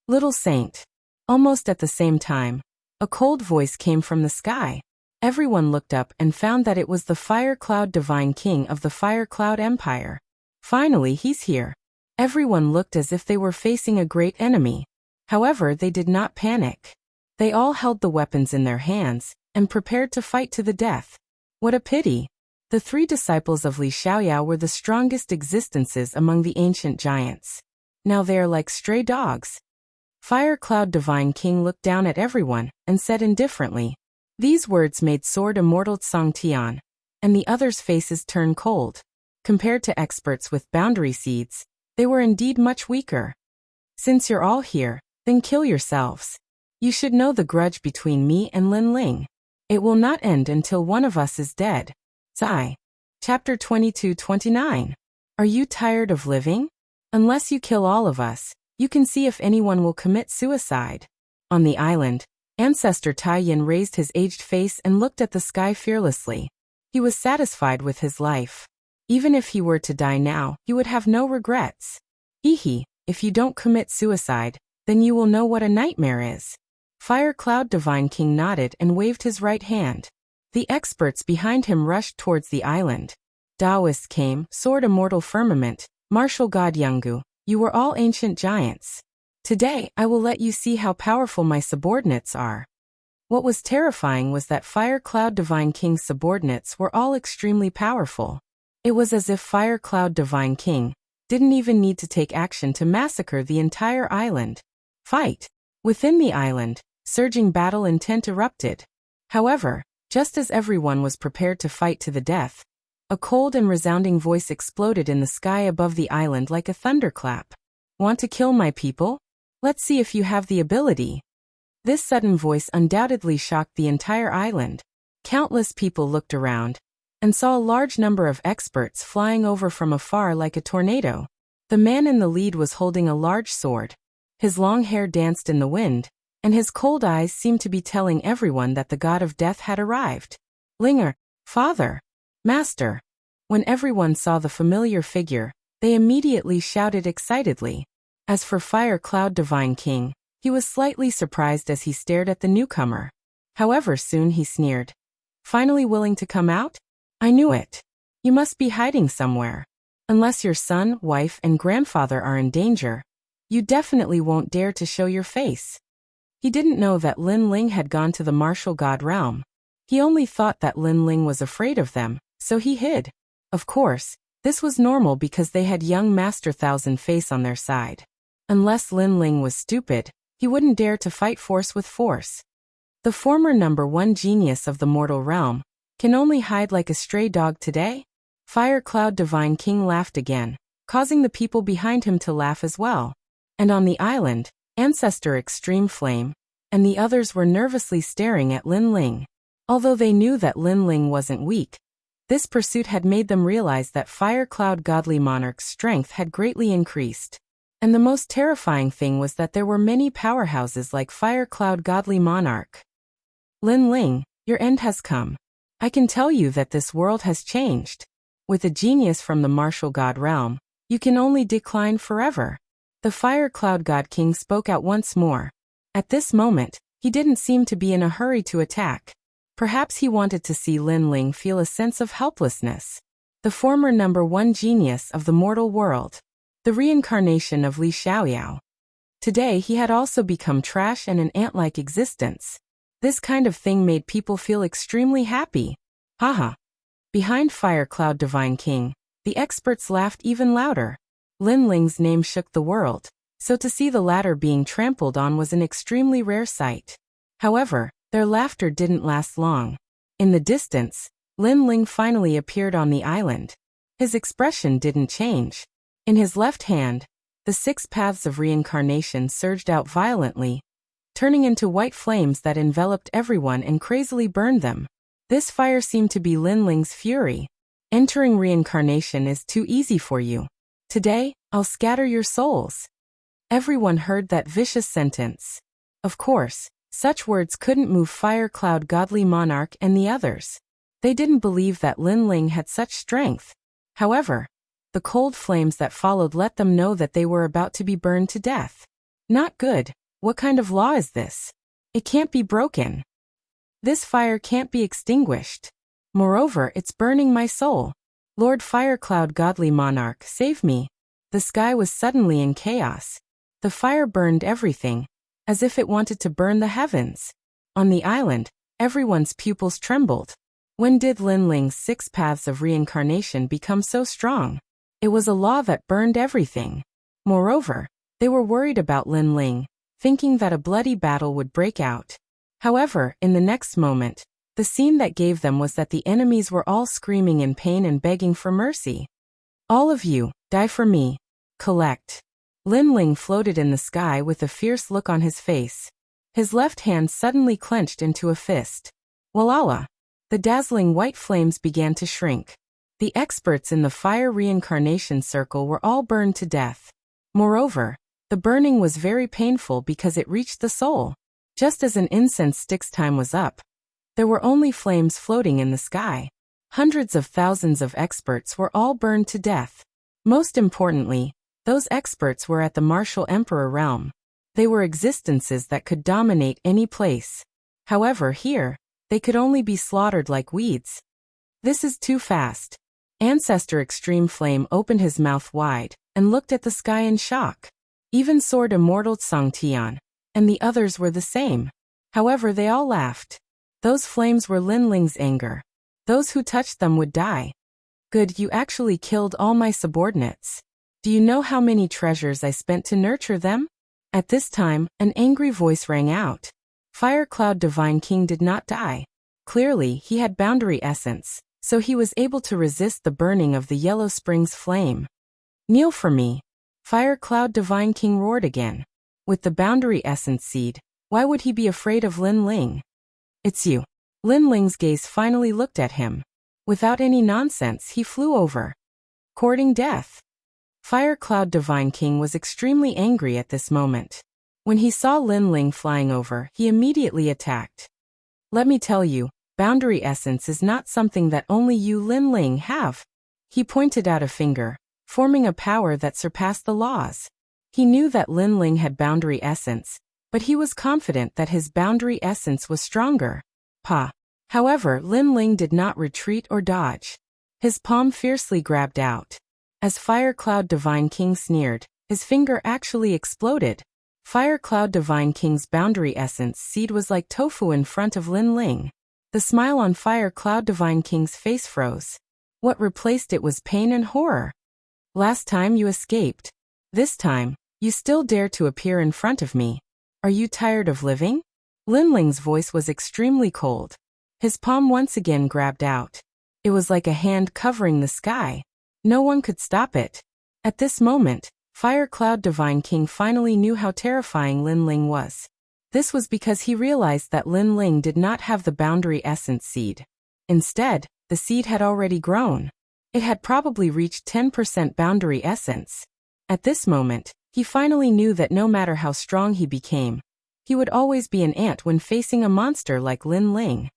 Little saint. Almost at the same time, a cold voice came from the sky. Everyone looked up and found that it was the Fire Cloud Divine King of the Fire Cloud Empire. Finally, he's here. Everyone looked as if they were facing a great enemy. However, they did not panic. They all held the weapons in their hands and prepared to fight to the death. What a pity. The three disciples of Li Xiaoyao were the strongest existences among the ancient giants. Now they are like stray dogs. Fire Cloud Divine King looked down at everyone and said indifferently. These words made Sword Immortal Tsang Tian and the others' faces turn cold. Compared to experts with boundary seeds, they were indeed much weaker. Since you're all here, then kill yourselves. You should know the grudge between me and Linling. It will not end until one of us is dead. Zai. Chapter 22-29. Are you tired of living? Unless you kill all of us, you can see if anyone will commit suicide. On the island, Ancestor Taiyin raised his aged face and looked at the sky fearlessly. He was satisfied with his life. Even if he were to die now, he would have no regrets. Hehe, if you don't commit suicide, then you will know what a nightmare is. Fire Cloud Divine King nodded and waved his right hand. The experts behind him rushed towards the island. Taoists came, Sword Immortal Firmament, Martial God Yungu, you were all ancient giants. Today, I will let you see how powerful my subordinates are. What was terrifying was that Fire Cloud Divine King's subordinates were all extremely powerful. It was as if Fire Cloud Divine King didn't even need to take action to massacre the entire island. Fight! Within the island, surging battle intent erupted. However, just as everyone was prepared to fight to the death, a cold and resounding voice exploded in the sky above the island like a thunderclap. Want to kill my people? Let's see if you have the ability. This sudden voice undoubtedly shocked the entire island. Countless people looked around and saw a large number of experts flying over from afar like a tornado. The man in the lead was holding a large sword. His long hair danced in the wind, and his cold eyes seemed to be telling everyone that the god of death had arrived. Linger, father, master. When everyone saw the familiar figure, they immediately shouted excitedly. As for Fire Cloud Divine King, he was slightly surprised as he stared at the newcomer. However, soon he sneered. Finally willing to come out? I knew it. You must be hiding somewhere. Unless your son, wife, and grandfather are in danger, you definitely won't dare to show your face. He didn't know that Linling had gone to the martial god realm. He only thought that Linling was afraid of them, so he hid. Of course, this was normal because they had young Master Thousand Face on their side. Unless Linling was stupid, he wouldn't dare to fight force with force. The former #1 genius of the mortal realm, Can only hide like a stray dog today? Fire Cloud Divine King laughed again, causing the people behind him to laugh as well. And on the island, Ancestor Extreme Flame and the others were nervously staring at Lin Ling. Although they knew that Lin Ling wasn't weak, this pursuit had made them realize that Fire Cloud Godly Monarch's strength had greatly increased. And the most terrifying thing was that there were many powerhouses like Fire Cloud Godly Monarch. Lin Ling, your end has come. I can tell you that this world has changed. With a genius from the martial god realm, you can only decline forever. The Fire Cloud God King spoke out once more. At this moment, he didn't seem to be in a hurry to attack. Perhaps he wanted to see Lin Ling feel a sense of helplessness. The former #1 genius of the mortal world. The reincarnation of Li Xiaoyao. Today he had also become trash and an ant-like existence. This kind of thing made people feel extremely happy. Haha. Behind Fire Cloud Divine King, the experts laughed even louder. Lin Ling's name shook the world, so to see the latter being trampled on was an extremely rare sight. However, their laughter didn't last long. In the distance, Lin Ling finally appeared on the island. His expression didn't change. In his left hand, the 6 paths of reincarnation surged out violently, turning into white flames that enveloped everyone and crazily burned them. This fire seemed to be Lin Ling's fury. Entering reincarnation is too easy for you. Today, I'll scatter your souls. Everyone heard that vicious sentence. Of course, such words couldn't move Fire Cloud Godly Monarch and the others. They didn't believe that Lin Ling had such strength. However, the cold flames that followed let them know that they were about to be burned to death. Not good. What kind of law is this? It can't be broken. This fire can't be extinguished. Moreover, it's burning my soul. Lord Fire Cloud Godly Monarch, save me. The sky was suddenly in chaos. The fire burned everything, as if it wanted to burn the heavens. On the island, everyone's pupils trembled. When did Lin Ling's 6 paths of reincarnation become so strong? It was a law that burned everything. Moreover, they were worried about Lin Ling, thinking that a bloody battle would break out. However, in the next moment, the scene that gave them was that the enemies were all screaming in pain and begging for mercy. All of you, die for me. Collect. Lin Ling floated in the sky with a fierce look on his face. His left hand suddenly clenched into a fist. Walala! The dazzling white flames began to shrink. The experts in the fire reincarnation circle were all burned to death. Moreover, the burning was very painful because it reached the soul. Just as an incense stick's time was up, there were only flames floating in the sky. Hundreds of thousands of experts were all burned to death. Most importantly, those experts were at the martial emperor realm. They were existences that could dominate any place. However, here, they could only be slaughtered like weeds. This is too fast. Ancestor Extreme Flame opened his mouth wide and looked at the sky in shock. Even Sword Immortal Tsang Tian and the others were the same. However, they all laughed. Those flames were Lin Ling's anger. Those who touched them would die. Good, you actually killed all my subordinates. Do you know how many treasures I spent to nurture them? At this time, an angry voice rang out. Fire Cloud Divine King did not die. Clearly, he had boundary essence, so he was able to resist the burning of the Yellow Springs flame. Kneel for me. Fire Cloud Divine King roared again. With the boundary essence seed, why would he be afraid of Lin Ling? It's you. Lin Ling's gaze finally looked at him. Without any nonsense, he flew over, courting death. Fire Cloud Divine King was extremely angry at this moment. When he saw Lin Ling flying over, he immediately attacked. Let me tell you, boundary essence is not something that only you Lin Ling have. He pointed out a finger, forming a power that surpassed the laws. He knew that Lin Ling had boundary essence, but he was confident that his boundary essence was stronger. Pa. However, Lin Ling did not retreat or dodge. His palm fiercely grabbed out. As Fire Cloud Divine King sneered, his finger actually exploded. Fire Cloud Divine King's boundary essence seed was like tofu in front of Lin Ling. The smile on Fire Cloud Divine King's face froze. What replaced it was pain and horror. Last time you escaped. This time, you still dare to appear in front of me. Are you tired of living? Lin Ling's voice was extremely cold. His palm once again grabbed out. It was like a hand covering the sky. No one could stop it. At this moment, Fire Cloud Divine King finally knew how terrifying Lin Ling was. This was because he realized that Lin Ling did not have the Boundary Essence seed. Instead, the seed had already grown. It had probably reached 10% Boundary Essence. At this moment, he finally knew that no matter how strong he became, he would always be an ant when facing a monster like Lin Ling.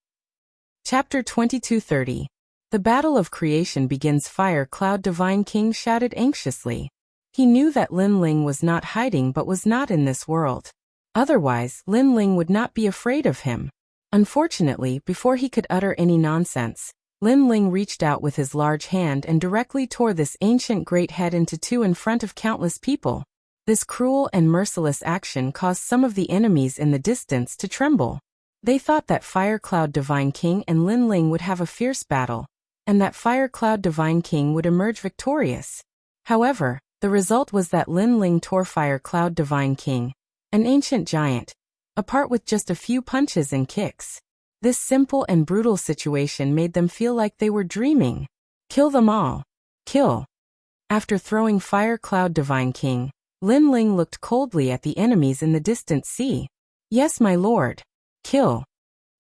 Chapter 2230. The Battle of Creation begins. Fire Cloud Divine King shouted anxiously. He knew that Lin Ling was not hiding but was not in this world. Otherwise, Lin Ling would not be afraid of him. Unfortunately, before he could utter any nonsense, Lin Ling reached out with his large hand and directly tore this ancient great head into two in front of countless people. This cruel and merciless action caused some of the enemies in the distance to tremble. They thought that Fire Cloud Divine King and Lin Ling would have a fierce battle, and that Fire Cloud Divine King would emerge victorious. However, the result was that Lin Ling tore Fire Cloud Divine King, an ancient giant, apart with just a few punches and kicks. This simple and brutal situation made them feel like they were dreaming. Kill them all. Kill. After throwing Fire Cloud Divine King, Lin Ling looked coldly at the enemies in the distant sea. Yes, my lord. Kill.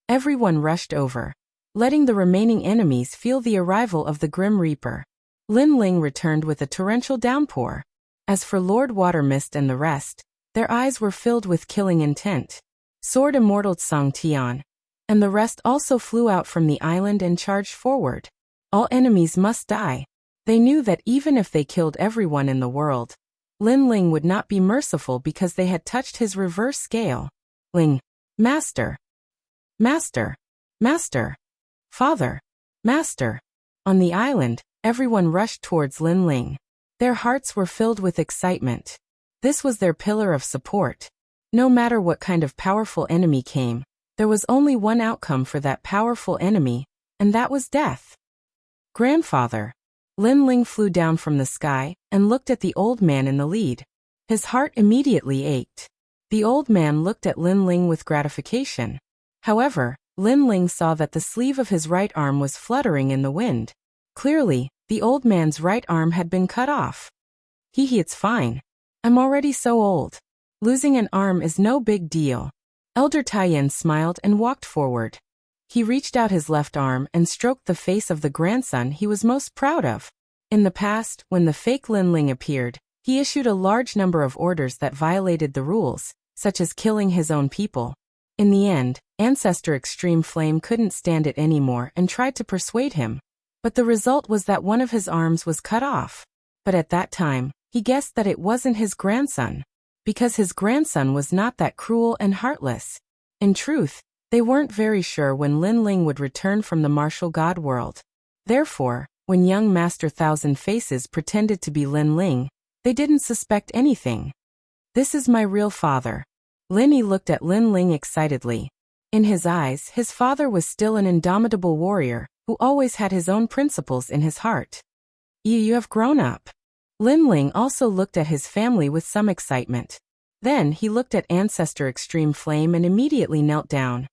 Everyone rushed over, letting the remaining enemies feel the arrival of the Grim Reaper. Lin Ling returned with a torrential downpour. As for Lord Water Mist and the rest, their eyes were filled with killing intent. Sword Immortal Tsang Tian and the rest also flew out from the island and charged forward. All enemies must die. They knew that even if they killed everyone in the world, Lin Ling would not be merciful because they had touched his reverse scale. Ling. Master. Master. Master. Father. Master. On the island, everyone rushed towards Lin Ling. Their hearts were filled with excitement. This was their pillar of support. No matter what kind of powerful enemy came, there was only one outcome for that powerful enemy, and that was death. Grandfather. Lin Ling flew down from the sky and looked at the old man in the lead. His heart immediately ached. The old man looked at Lin Ling with gratification. However, Lin Ling saw that the sleeve of his right arm was fluttering in the wind. Clearly, the old man's right arm had been cut off. It's fine. I'm already so old. Losing an arm is no big deal. Elder Taiyan smiled and walked forward. He reached out his left arm and stroked the face of the grandson he was most proud of. In the past, when the fake Lin Ling appeared, he issued a large number of orders that violated the rules, such as killing his own people. In the end, Ancestor Extreme Flame couldn't stand it anymore and tried to persuade him. But the result was that one of his arms was cut off. But at that time, he guessed that it wasn't his grandson, because his grandson was not that cruel and heartless. In truth, they weren't very sure when Lin Ling would return from the martial god world. Therefore, when young Master Thousand Faces pretended to be Lin Ling, they didn't suspect anything. This is my real father. Linny looked at Lin Ling excitedly. In his eyes, his father was still an indomitable warrior, who always had his own principles in his heart. You have grown up. Lin Ling also looked at his family with some excitement. Then he looked at Ancestor Extreme Flame and immediately knelt down.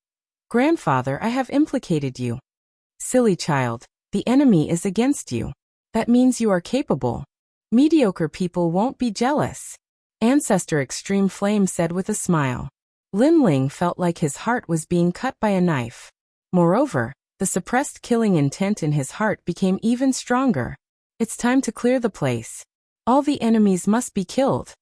Grandfather, I have implicated you. Silly child, the enemy is against you. That means you are capable. Mediocre people won't be jealous. Ancestor Extreme Flame said with a smile. Lin Ling felt like his heart was being cut by a knife. Moreover, the suppressed killing intent in his heart became even stronger. It's time to clear the place. All the enemies must be killed.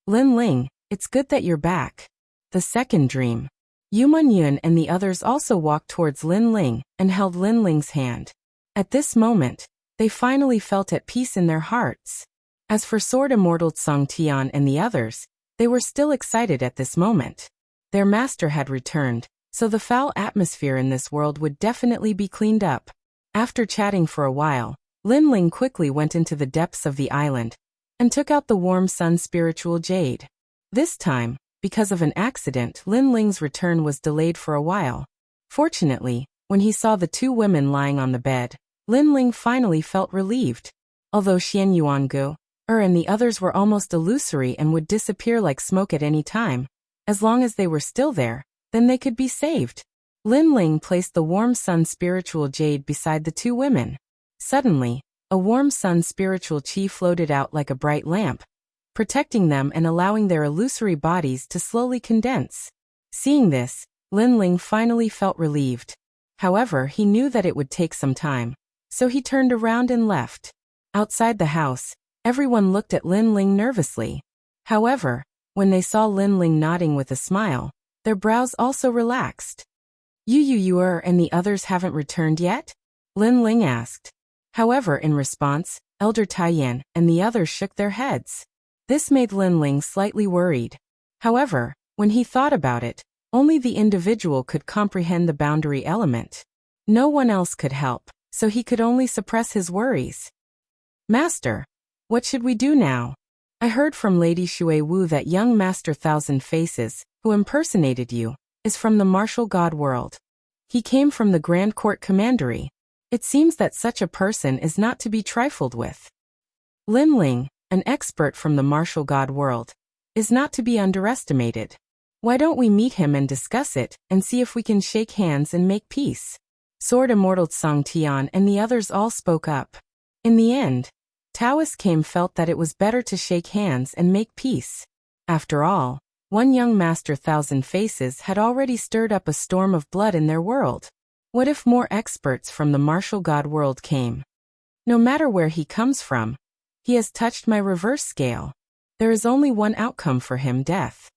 Lin Ling, it's good that you're back. The second dream. Yuman Yun and the others also walked towards Lin Ling and held Lin Ling's hand. At this moment, they finally felt at peace in their hearts. As for Sword Immortal Tsang Tian and the others, they were still excited at this moment. Their master had returned, so the foul atmosphere in this world would definitely be cleaned up. After chatting for a while, Lin Ling quickly went into the depths of the island and took out the Warm Sun Spiritual Jade. This time, because of an accident, Lin Ling's return was delayed for a while. Fortunately, when he saw the two women lying on the bed, Lin Ling finally felt relieved. Although Xian Yuangu, and the others were almost illusory and would disappear like smoke at any time, as long as they were still there, then they could be saved. Lin Ling placed the warm sun spiritual jade beside the two women. Suddenly, a warm sun spiritual chi floated out like a bright lamp, protecting them and allowing their illusory bodies to slowly condense. Seeing this, Lin Ling finally felt relieved. However, he knew that it would take some time, so he turned around and left. Outside the house, everyone looked at Lin Ling nervously. However, when they saw Lin Ling nodding with a smile, their brows also relaxed. You and the others haven't returned yet? Lin Ling asked. However, in response, Elder Taiyan and the others shook their heads. This made Lin Ling slightly worried. However, when he thought about it, only the individual could comprehend the boundary element. No one else could help, so he could only suppress his worries. Master, what should we do now? I heard from Lady Shui Wu that young Master Thousand Faces, who impersonated you, is from the martial god world. He came from the Grand Court Commandery. It seems that such a person is not to be trifled with. Lin Ling, an expert from the martial god world, is not to be underestimated. Why don't we meet him and discuss it, and see if we can shake hands and make peace? Sword Immortal Tsang Tian and the others all spoke up. In the end, Taoist Came felt that it was better to shake hands and make peace. After all, one young Master Thousand Faces had already stirred up a storm of blood in their world. What if more experts from the martial god world came? No matter where he comes from, he has touched my reverse scale. There is only one outcome for him: death.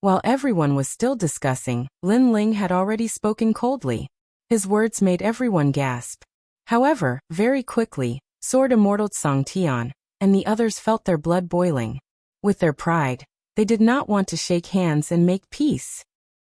While everyone was still discussing, Lin Ling had already spoken coldly. His words made everyone gasp. However, very quickly, Sword Immortal Tsang Tian and the others felt their blood boiling. With their pride, they did not want to shake hands and make peace.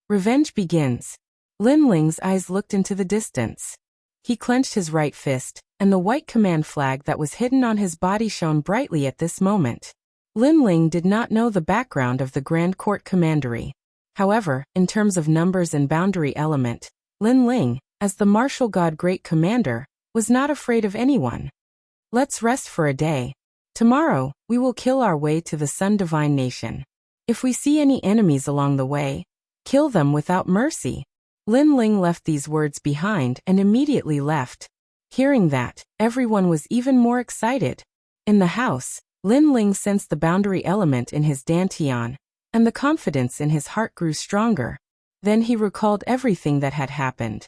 Revenge begins. Lin Ling's eyes looked into the distance. He clenched his right fist, and the white command flag that was hidden on his body shone brightly at this moment. Lin Ling did not know the background of the Grand Court Commandery. However, in terms of numbers and boundary element, Lin Ling, as the martial god great commander, was not afraid of anyone. Let's rest for a day. Tomorrow, we will kill our way to the Sun Divine Nation. If we see any enemies along the way, kill them without mercy. Lin Ling left these words behind and immediately left. Hearing that, everyone was even more excited. In the house, Lin Ling sensed the boundary element in his dantian, and the confidence in his heart grew stronger. Then he recalled everything that had happened.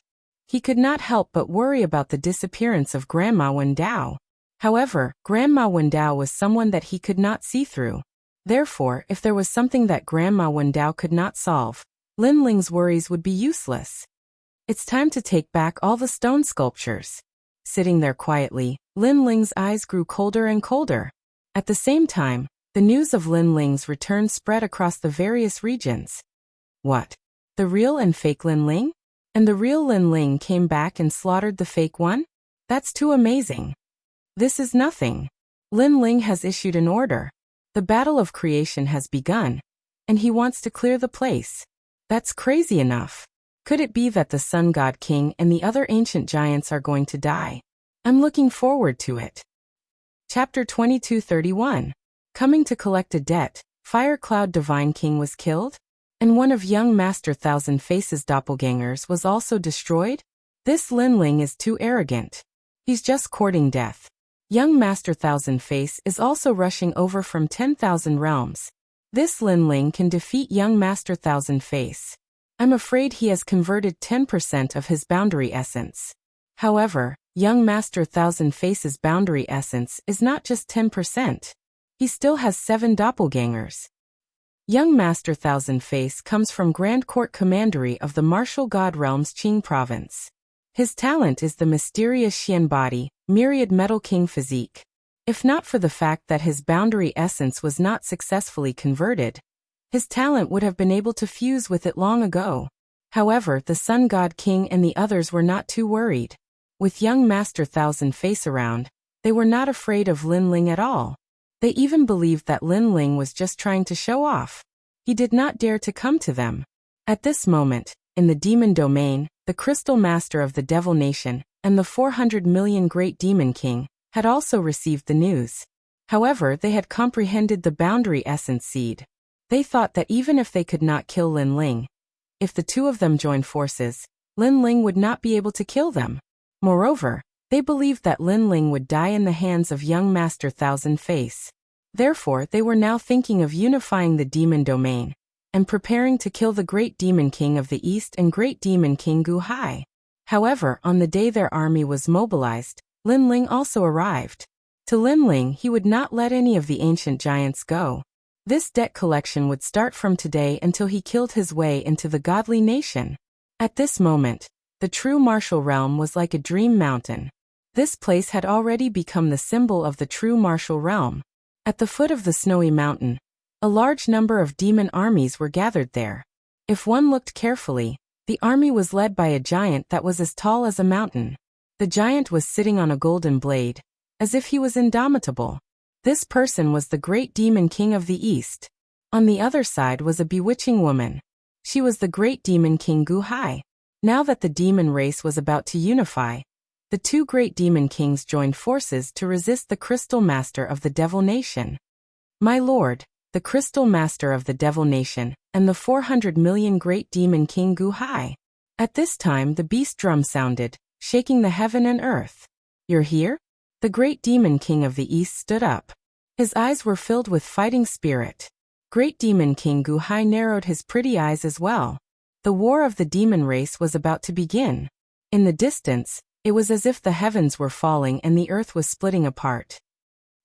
He could not help but worry about the disappearance of Grandma Wendao. However, Grandma Wendao was someone that he could not see through. Therefore, if there was something that Grandma Wendao could not solve, Lin Ling's worries would be useless. It's time to take back all the stone sculptures. Sitting there quietly, Lin Ling's eyes grew colder and colder. At the same time, the news of Lin Ling's return spread across the various regions. What? The real and fake Lin Ling? And the real Lin Ling came back and slaughtered the fake one? That's too amazing. This is nothing. Lin Ling has issued an order. The battle of creation has begun, and he wants to clear the place. That's crazy enough. Could it be that the Sun God King and the other ancient giants are going to die? I'm looking forward to it. Chapter 2231. Coming to collect a debt, Fire Cloud Divine King was killed? And one of young Master Thousand Faces' doppelgangers was also destroyed? This Lin Ling is too arrogant. He's just courting death. Young Master Thousand Face is also rushing over from 10,000 realms. This Lin Ling can defeat young Master Thousand Face. I'm afraid he has converted 10% of his boundary essence. However, young Master Thousand Face's boundary essence is not just 10%. He still has 7 doppelgangers. Young Master Thousand Face comes from Grand Court Commandery of the Martial God Realms Qing Province. His talent is the mysterious Xian body, myriad Metal King physique. If not for the fact that his boundary essence was not successfully converted, his talent would have been able to fuse with it long ago. However, the Sun God King and the others were not too worried. With young Master Thousand Face around, they were not afraid of Lin Ling at all. They even believed that Lin Ling was just trying to show off. He did not dare to come to them. At this moment, in the demon domain, the Crystal Master of the Devil Nation and the 400 million Great Demon King had also received the news. However, they had comprehended the boundary essence seed. They thought that even if they could not kill Lin Ling, if the two of them joined forces, Lin Ling would not be able to kill them. Moreover, they believed that Lin Ling would die in the hands of young Master Thousand Face. Therefore, they were now thinking of unifying the demon domain and preparing to kill the Great Demon King of the East and Great Demon King Gu Hai. However, on the day their army was mobilized, Lin Ling also arrived. To Lin Ling, he would not let any of the ancient giants go. This debt collection would start from today until he killed his way into the godly nation. At this moment, the true martial realm was like a dream mountain. This place had already become the symbol of the true martial realm. At the foot of the snowy mountain, a large number of demon armies were gathered there. If one looked carefully, the army was led by a giant that was as tall as a mountain. The giant was sitting on a golden blade, as if he was indomitable. This person was the Great Demon King of the East. On the other side was a bewitching woman. She was the Great Demon King Gu Hai. Now that the demon race was about to unify, the two Great Demon Kings joined forces to resist the Crystal Master of the Devil Nation. My lord, the Crystal Master of the Devil Nation, and the 400 million Great Demon King Gu Hai. At this time the beast drum sounded, shaking the heaven and earth. You're here? The Great Demon King of the East stood up. His eyes were filled with fighting spirit. Great Demon King Gu Hai narrowed his pretty eyes as well. The war of the demon race was about to begin. In the distance, it was as if the heavens were falling and the earth was splitting apart.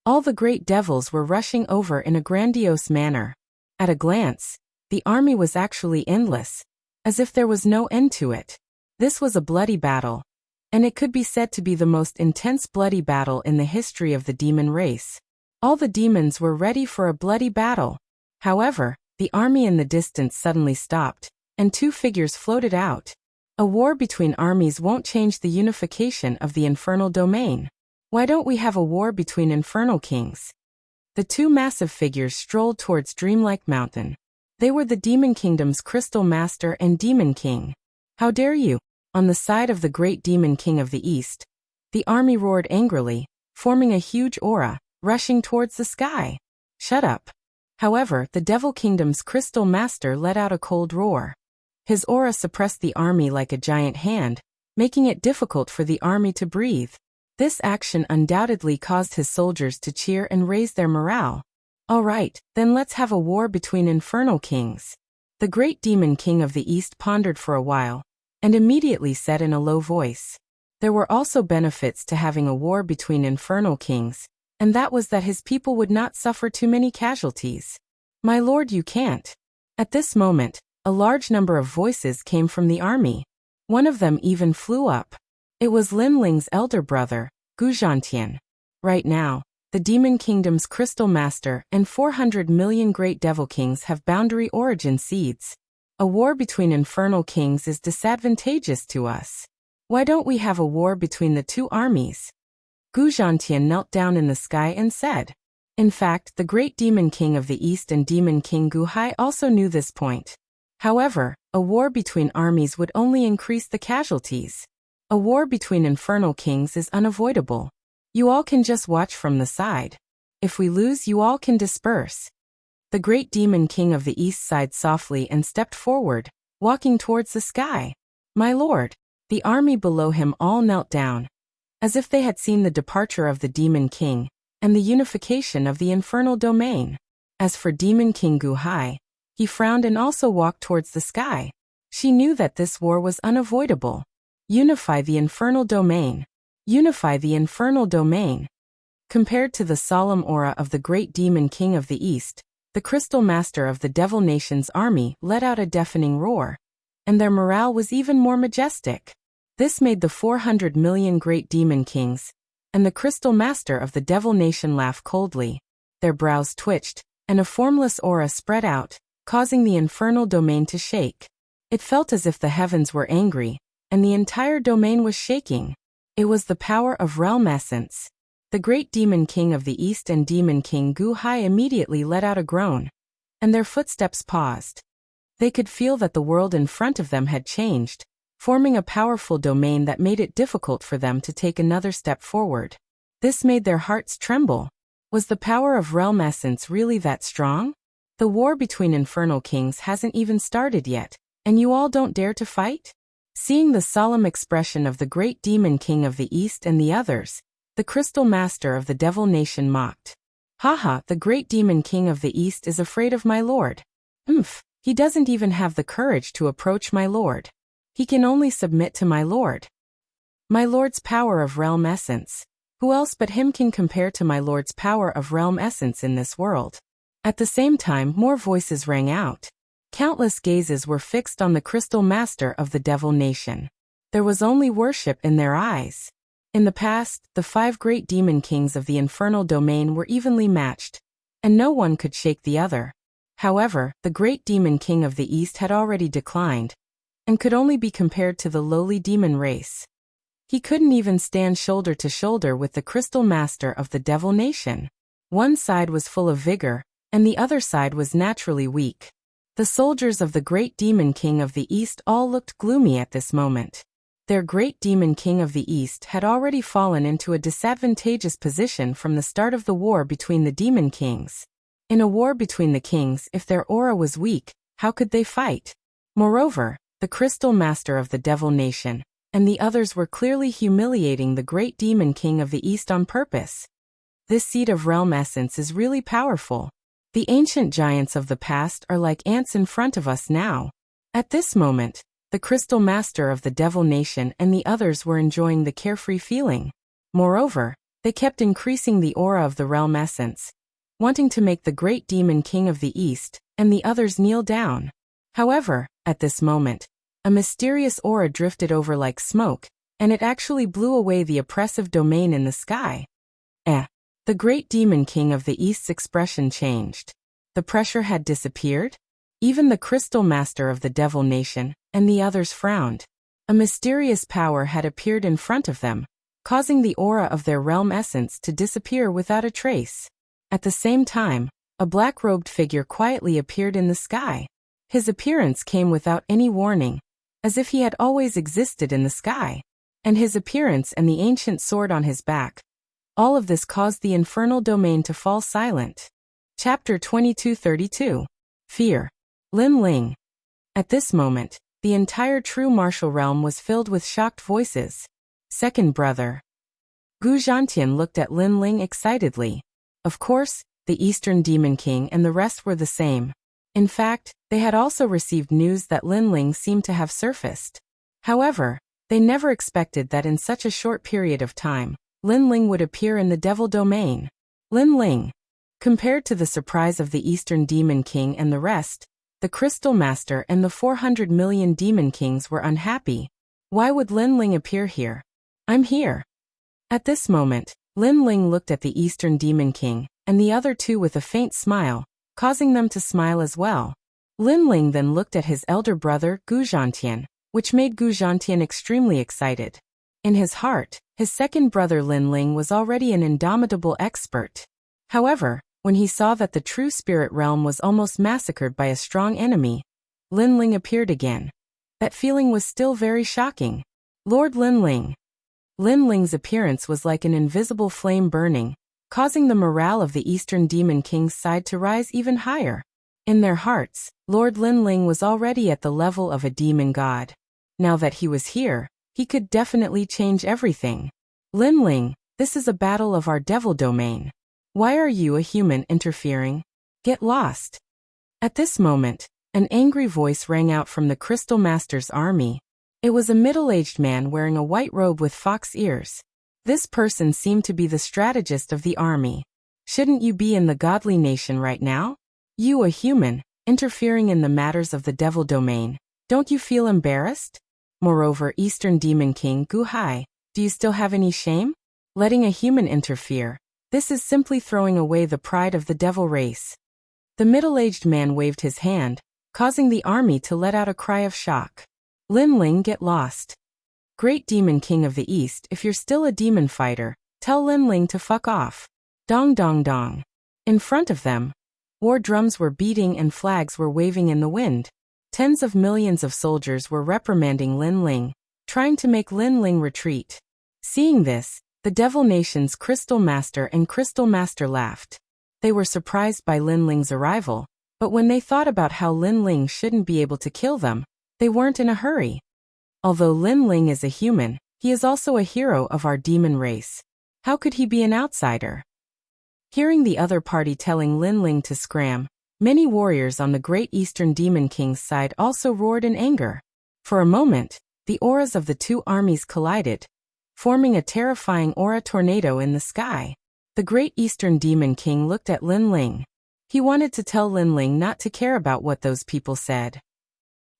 All the great devils were rushing over in a grandiose manner. At a glance, the army was actually endless, as if there was no end to it. This was a bloody battle, and it could be said to be the most intense bloody battle in the history of the demon race. All the demons were ready for a bloody battle. However, the army in the distance suddenly stopped, and two figures floated out. A war between armies won't change the unification of the infernal domain. Why don't we have a war between infernal kings? The two massive figures strolled towards Dreamlike Mountain. They were the Demon Kingdom's Crystal Master and Demon King. How dare you? On the side of the Great Demon King of the East, the army roared angrily, forming a huge aura, rushing towards the sky. Shut up. However, the Devil Kingdom's Crystal Master let out a cold roar. His aura suppressed the army like a giant hand, making it difficult for the army to breathe. This action undoubtedly caused his soldiers to cheer and raise their morale. All right, then let's have a war between infernal kings. The Great Demon King of the East pondered for a while, and immediately said in a low voice. There were also benefits to having a war between infernal kings, and that was that his people would not suffer too many casualties. My lord, you can't. At this moment, a large number of voices came from the army. One of them even flew up. It was Lin Ling's elder brother, Gu Zhantian. Right now, the Demon Kingdom's Crystal Master and 400 million Great Devil Kings have boundary origin seeds. A war between infernal kings is disadvantageous to us. Why don't we have a war between the two armies? Gu Zhantian knelt down in the sky and said. In fact, the Great Demon King of the East and Demon King Gu Hai also knew this point. However, a war between armies would only increase the casualties. A war between infernal kings is unavoidable. You all can just watch from the side. If we lose, you all can disperse. The Great Demon King of the East sighed softly and stepped forward, walking towards the sky. My lord, the army below him all knelt down, as if they had seen the departure of the Demon King and the unification of the infernal domain. As for Demon King Gu Hai, he frowned and also walked towards the sky. She knew that this war was unavoidable. Unify the infernal domain. Unify the infernal domain. Compared to the solemn aura of the Great Demon King of the East, the Crystal Master of the Devil Nation's army let out a deafening roar, and their morale was even more majestic. This made the 400 million Great Demon Kings and the Crystal Master of the Devil Nation laugh coldly. Their brows twitched, and a formless aura spread out, causing the infernal domain to shake. It felt as if the heavens were angry, and the entire domain was shaking. It was the power of realm essence. The Great Demon King of the East and Demon King Gu Hai immediately let out a groan, and their footsteps paused. They could feel that the world in front of them had changed, forming a powerful domain that made it difficult for them to take another step forward. This made their hearts tremble. Was the power of realm essence really that strong? The war between infernal kings hasn't even started yet, and you all don't dare to fight? Seeing the solemn expression of the great demon king of the East and the others, the crystal master of the devil nation mocked. Haha, the great demon king of the East is afraid of my lord. He doesn't even have the courage to approach my lord. He can only submit to my lord. My lord's power of realm essence. Who else but him can compare to my lord's power of realm essence in this world? At the same time, more voices rang out. Countless gazes were fixed on the crystal master of the devil nation. There was only worship in their eyes. In the past, the 5 great demon kings of the infernal domain were evenly matched, and no one could shake the other. However, the great demon king of the East had already declined, and could only be compared to the lowly demon race. He couldn't even stand shoulder to shoulder with the crystal master of the devil nation. One side was full of vigor, and the other side was naturally weak. The soldiers of the great demon king of the East all looked gloomy at this moment. Their great demon king of the East had already fallen into a disadvantageous position from the start of the war between the demon kings. In a war between the kings, if their aura was weak, how could they fight? Moreover, the crystal master of the devil nation and the others were clearly humiliating the great demon king of the East on purpose. This seed of realm essence is really powerful. The ancient giants of the past are like ants in front of us now. At this moment, the crystal master of the devil nation and the others were enjoying the carefree feeling. Moreover, they kept increasing the aura of the realm essence, wanting to make the great demon king of the East and the others kneel down. However, at this moment, a mysterious aura drifted over like smoke, and it actually blew away the oppressive domain in the sky. The great demon king of the East's expression changed. The pressure had disappeared. Even the crystal master of the devil nation and the others frowned. A mysterious power had appeared in front of them, causing the aura of their realm essence to disappear without a trace. At the same time, a black-robed figure quietly appeared in the sky. His appearance came without any warning, as if he had always existed in the sky. And his appearance and the ancient sword on his back, all of this caused the infernal domain to fall silent. Chapter 2232. Fear. Lin Ling. At this moment, the entire true martial realm was filled with shocked voices. Second brother. Gu Zhantian looked at Lin Ling excitedly. Of course, the Eastern Demon King and the rest were the same. In fact, they had also received news that Lin Ling seemed to have surfaced. However, they never expected that in such a short period of time, Lin Ling would appear in the devil domain. Lin Ling. Compared to the surprise of the Eastern Demon King and the rest, the Crystal Master and the 400 million Demon Kings were unhappy. Why would Lin Ling appear here? I'm here. At this moment, Lin Ling looked at the Eastern Demon King and the other two with a faint smile, causing them to smile as well. Lin Ling then looked at his elder brother Gu Zhantian, which made Gu Zhantian extremely excited. In his heart, his second brother Lin Ling was already an indomitable expert. However, when he saw that the true spirit realm was almost massacred by a strong enemy, Lin Ling appeared again. That feeling was still very shocking. Lord Lin Ling. Lin Ling's appearance was like an invisible flame burning, causing the morale of the Eastern Demon King's side to rise even higher. In their hearts, Lord Lin Ling was already at the level of a demon god. Now that he was here, he could definitely change everything. Lin Ling, this is a battle of our devil domain. Why are you, a human, interfering? Get lost. At this moment, an angry voice rang out from the Crystal Master's army. It was a middle-aged man wearing a white robe with fox ears. This person seemed to be the strategist of the army. Shouldn't you be in the godly nation right now? You, a human, interfering in the matters of the devil domain. Don't you feel embarrassed? Moreover, Eastern Demon King Gu Hai, do you still have any shame? Letting a human interfere. This is simply throwing away the pride of the devil race. The middle-aged man waved his hand, causing the army to let out a cry of shock. Lin Ling, get lost. Great Demon King of the East, if you're still a demon fighter, tell Lin Ling to fuck off. Dong dong dong. In front of them, war drums were beating and flags were waving in the wind. Tens of millions of soldiers were reprimanding Lin Ling, trying to make Lin Ling retreat. Seeing this, the Devil Nation's Crystal Master and Crystal Master laughed. They were surprised by Lin Ling's arrival, but when they thought about how Lin Ling shouldn't be able to kill them, they weren't in a hurry. Although Lin Ling is a human, he is also a hero of our demon race. How could he be an outsider? Hearing the other party telling Lin Ling to scram, many warriors on the Great Eastern Demon King's side also roared in anger. For a moment, the auras of the two armies collided, forming a terrifying aura tornado in the sky. The Great Eastern Demon King looked at Lin Ling. He wanted to tell Lin Ling not to care about what those people said.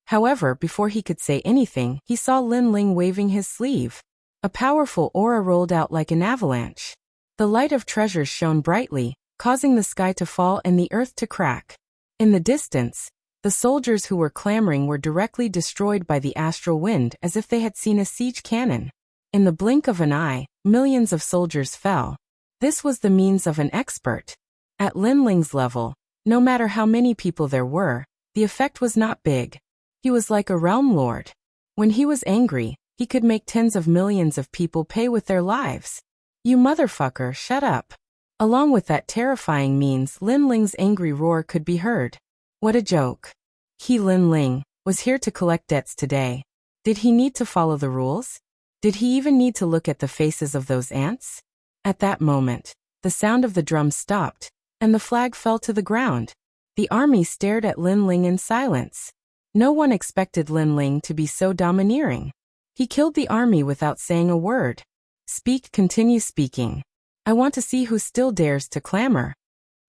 However, before he could say anything, he saw Lin Ling waving his sleeve. A powerful aura rolled out like an avalanche. The light of treasures shone brightly, causing the sky to fall and the earth to crack. In the distance, the soldiers who were clamoring were directly destroyed by the astral wind as if they had seen a siege cannon. In the blink of an eye, millions of soldiers fell. This was the means of an expert. At Lin Ling's level, no matter how many people there were, the effect was not big. He was like a realm lord. When he was angry, he could make tens of millions of people pay with their lives. You motherfucker, shut up. Along with that terrifying means, Lin Ling's angry roar could be heard. What a joke. He, Lin Ling, was here to collect debts today. Did he need to follow the rules? Did he even need to look at the faces of those ants? At that moment, the sound of the drums stopped, and the flag fell to the ground. The army stared at Lin Ling in silence. No one expected Lin Ling to be so domineering. He killed the army without saying a word. Speak, continue speaking. I want to see who still dares to clamor.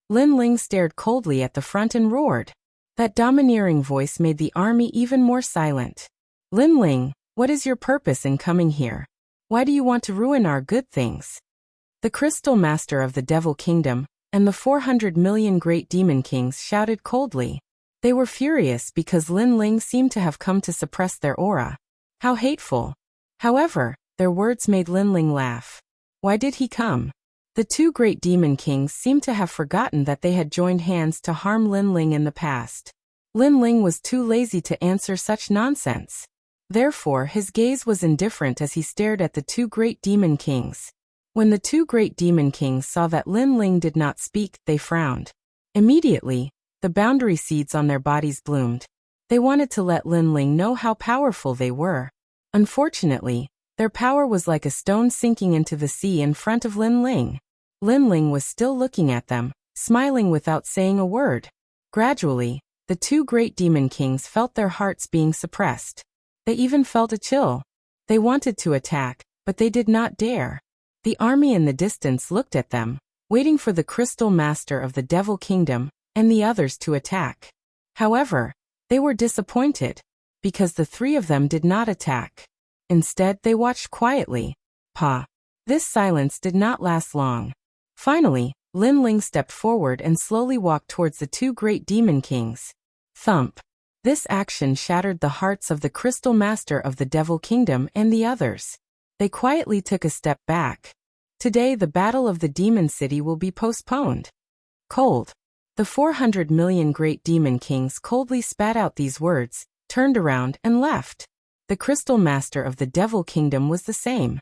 Lin Ling stared coldly at the front and roared. That domineering voice made the army even more silent. Lin Ling, what is your purpose in coming here? Why do you want to ruin our good things? The Crystal Master of the Devil Kingdom and the 400 million Great Demon Kings shouted coldly. They were furious because Lin Ling seemed to have come to suppress their aura. How hateful. However, their words made Lin Ling laugh. Why did he come? The two Great Demon Kings seemed to have forgotten that they had joined hands to harm Lin Ling in the past. Lin Ling was too lazy to answer such nonsense. Therefore, his gaze was indifferent as he stared at the two Great Demon Kings. When the two Great Demon Kings saw that Lin Ling did not speak, they frowned. Immediately, the boundary seeds on their bodies bloomed. They wanted to let Lin Ling know how powerful they were. Unfortunately, their power was like a stone sinking into the sea in front of Lin Ling. Lin Ling was still looking at them, smiling without saying a word. Gradually, the two Great Demon Kings felt their hearts being suppressed. They even felt a chill. They wanted to attack, but they did not dare. The army in the distance looked at them, waiting for the Crystal Master of the Devil Kingdom and the others to attack. However, they were disappointed, because the three of them did not attack. Instead, they watched quietly. This silence did not last long. Finally, Lin Ling stepped forward and slowly walked towards the two Great Demon Kings. Thump. This action shattered the hearts of the Crystal Master of the Devil Kingdom and the others. They quietly took a step back. Today the battle of the Demon City will be postponed. Cold. The 400 million Great Demon Kings coldly spat out these words, turned around and left. The Crystal Master of the Devil Kingdom was the same.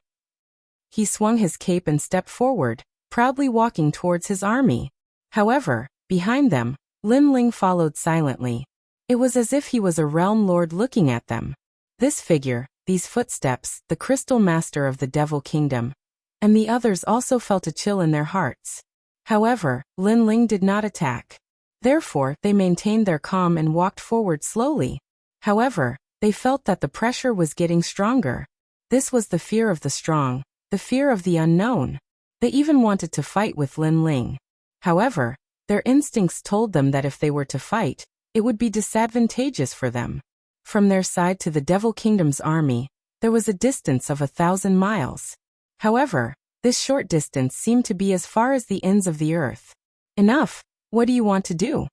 He swung his cape and stepped forward, proudly walking towards his army. However, behind them, Lin Ling followed silently. It was as if he was a realm lord looking at them. This figure, these footsteps, the Crystal Master of the Devil Kingdom, and the others also felt a chill in their hearts. However, Lin Ling did not attack. Therefore, they maintained their calm and walked forward slowly. However, they felt that the pressure was getting stronger. This was the fear of the strong, the fear of the unknown. They even wanted to fight with Lin Ling. However, their instincts told them that if they were to fight, it would be disadvantageous for them. From their side to the Devil Kingdom's army, there was a distance of 1,000 miles. However, this short distance seemed to be as far as the ends of the earth. Enough! What do you want to do?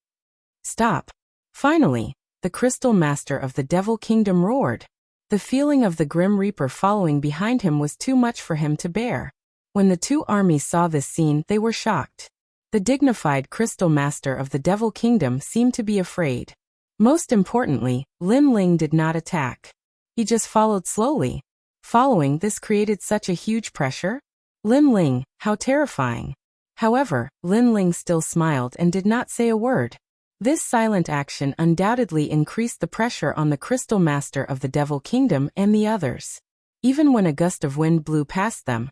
Stop! Finally, the Crystal Master of the Devil Kingdom roared. The feeling of the Grim Reaper following behind him was too much for him to bear. When the two armies saw this scene, they were shocked. The dignified Crystal Master of the Devil Kingdom seemed to be afraid. Most importantly, Lin Ling did not attack. He just followed slowly. Following this created such a huge pressure. Lin Ling, how terrifying. However, Lin Ling still smiled and did not say a word. This silent action undoubtedly increased the pressure on the Crystal Master of the Devil Kingdom and the others. Even when a gust of wind blew past them,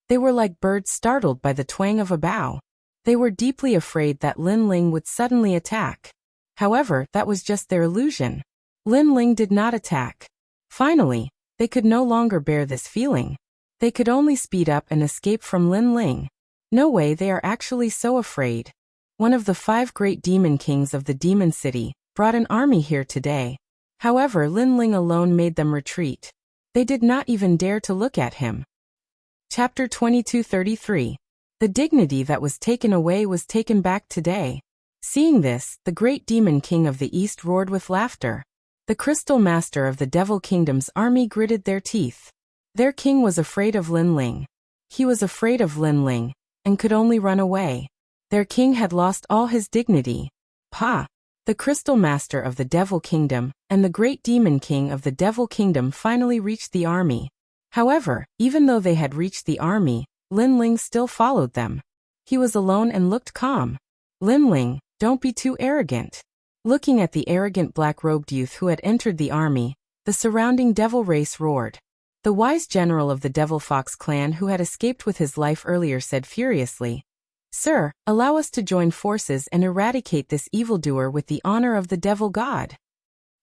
they were like birds startled by the twang of a bough. They were deeply afraid that Lin Ling would suddenly attack. However, that was just their illusion. Lin Ling did not attack. Finally, they could no longer bear this feeling. They could only speed up and escape from Lin Ling. No way, they are actually so afraid. One of the 5 great demon kings of the demon city brought an army here today. However, Lin Ling alone made them retreat. They did not even dare to look at him. Chapter 2233. The dignity that was taken away was taken back today. Seeing this, the great demon king of the east roared with laughter. The Crystal Master of the Devil Kingdom's army gritted their teeth. Their king was afraid of Lin Ling. He was afraid of Lin Ling, and could only run away. Their king had lost all his dignity. Pa! The Crystal Master of the Devil Kingdom and the Great Demon King of the Devil Kingdom finally reached the army. However, even though they had reached the army, Lin Ling still followed them. He was alone and looked calm. Lin Ling, don't be too arrogant. Looking at the arrogant black-robed youth who had entered the army, the surrounding devil race roared. The wise general of the Devil Fox clan who had escaped with his life earlier said furiously, "Sir, allow us to join forces and eradicate this evildoer with the honor of the devil god."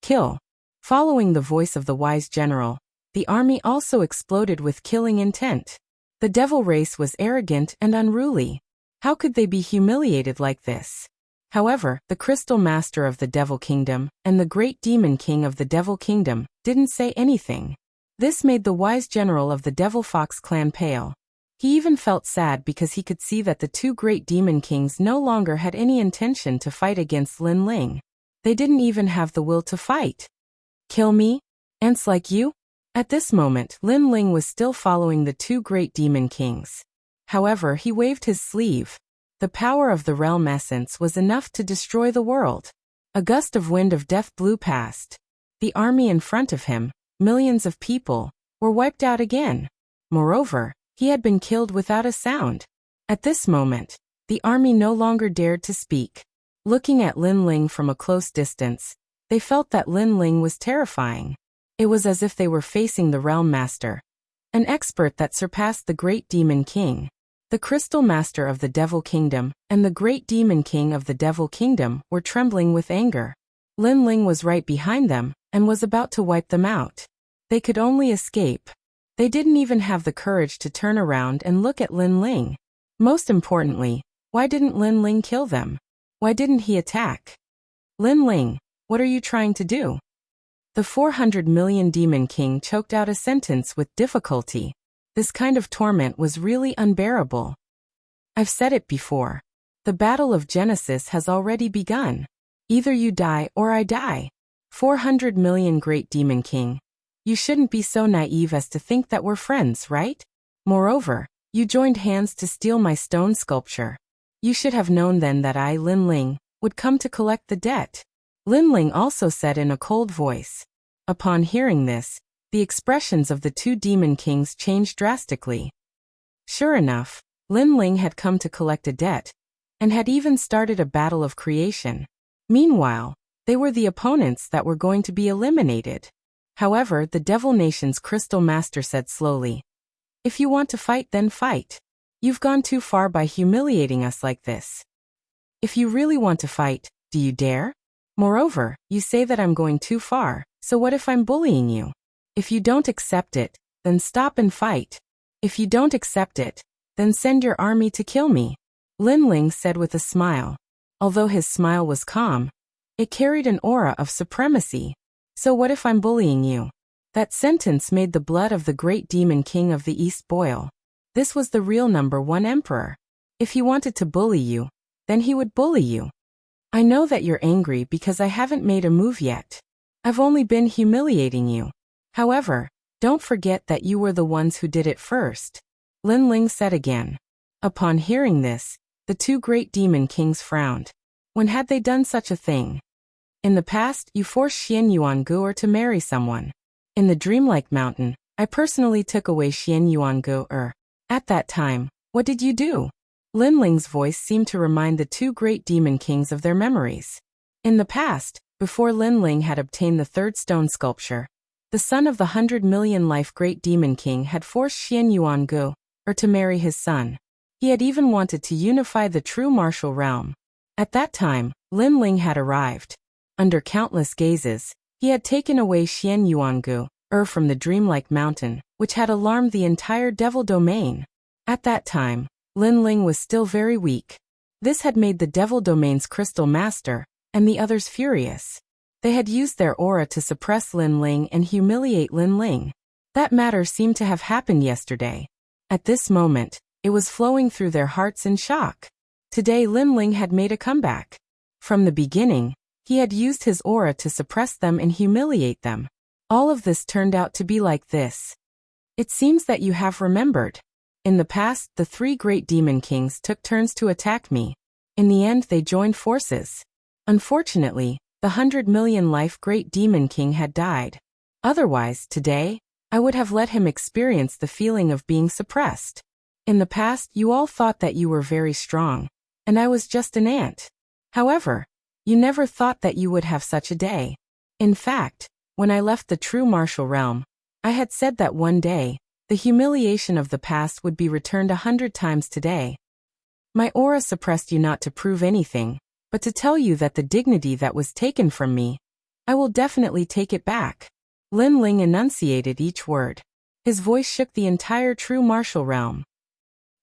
Kill. Following the voice of the wise general, the army also exploded with killing intent. The devil race was arrogant and unruly. How could they be humiliated like this? However, the Crystal Master of the Devil Kingdom and the Great Demon King of the Devil Kingdom didn't say anything. This made the wise general of the Devil Fox clan pale. He even felt sad because he could see that the 2 great demon kings no longer had any intention to fight against Lin Ling. They didn't even have the will to fight. Kill me? Ants like you? At this moment, Lin Ling was still following the 2 great demon kings. However, he waved his sleeve. The power of the realm essence was enough to destroy the world. A gust of wind of death blew past. The army in front of him, millions of people, were wiped out again. Moreover, he had been killed without a sound. At this moment, the army no longer dared to speak. Looking at Lin Ling from a close distance, they felt that Lin Ling was terrifying. It was as if they were facing the Realm Master, an expert that surpassed the Great Demon King. The Crystal Master of the Devil Kingdom and the Great Demon King of the Devil Kingdom were trembling with anger. Lin Ling was right behind them and was about to wipe them out. They could only escape. They didn't even have the courage to turn around and look at Lin Ling. Most importantly, why didn't Lin Ling kill them? Why didn't he attack? Lin Ling, what are you trying to do? The 400 million Demon King choked out a sentence with difficulty. This kind of torment was really unbearable. I've said it before. The battle of Genesis has already begun. Either you die or I die. 400 million Great Demon King. You shouldn't be so naive as to think that we're friends, right? Moreover, you joined hands to steal my stone sculpture. You should have known then that I, Lin Ling, would come to collect the debt. Lin Ling also said in a cold voice. Upon hearing this, the expressions of the 2 demon kings changed drastically. Sure enough, Lin Ling had come to collect a debt, and had even started a battle of creation. Meanwhile, they were the opponents that were going to be eliminated. However, the Devil Nation's Crystal Master said slowly, "If you want to fight, then fight. You've gone too far by humiliating us like this. If you really want to fight, do you dare? Moreover, you say that I'm going too far, so what if I'm bullying you? If you don't accept it, then stop and fight. If you don't accept it, then send your army to kill me." Lin Ling said with a smile. Although his smile was calm, it carried an aura of supremacy. So what if I'm bullying you? That sentence made the blood of the Great Demon King of the East boil. This was the real #1 emperor. If he wanted to bully you, then he would bully you. I know that you're angry because I haven't made a move yet. I've only been humiliating you. However, don't forget that you were the ones who did it first. Lin Ling said again. Upon hearing this, the 2 great demon kings frowned. When had they done such a thing? In the past, you forced Xian Yuangu'er to marry someone. In the Dreamlike Mountain, I personally took away Xian Yuangu'er. At that time, what did you do? Lin Ling's voice seemed to remind the 2 great demon kings of their memories. In the past, before Lin Ling had obtained the third stone sculpture, the son of the 100 million life great demon king had forced Xian Yuangu, to marry his son. He had even wanted to unify the true martial realm. At that time, Lin Ling had arrived. Under countless gazes, he had taken away Xian Yuangu, from the dreamlike mountain, which had alarmed the entire devil domain. At that time, Lin Ling was still very weak. This had made the devil domain's crystal master, and the others furious. They had used their aura to suppress Lin Ling and humiliate Lin Ling. That matter seemed to have happened yesterday. At this moment, it was flowing through their hearts in shock. Today Lin Ling had made a comeback. From the beginning, he had used his aura to suppress them and humiliate them. All of this turned out to be like this. It seems that you have remembered. In the past, the 3 great demon kings took turns to attack me. In the end, they joined forces. Unfortunately, the 100 million life great demon king had died. Otherwise, today, I would have let him experience the feeling of being suppressed. In the past, you all thought that you were very strong, and I was just an ant. However, you never thought that you would have such a day. In fact, when I left the true martial realm, I had said that one day, the humiliation of the past would be returned 100 times today. My aura suppressed you not to prove anything, but to tell you that the dignity that was taken from me, I will definitely take it back. Lin Ling enunciated each word. His voice shook the entire true martial realm.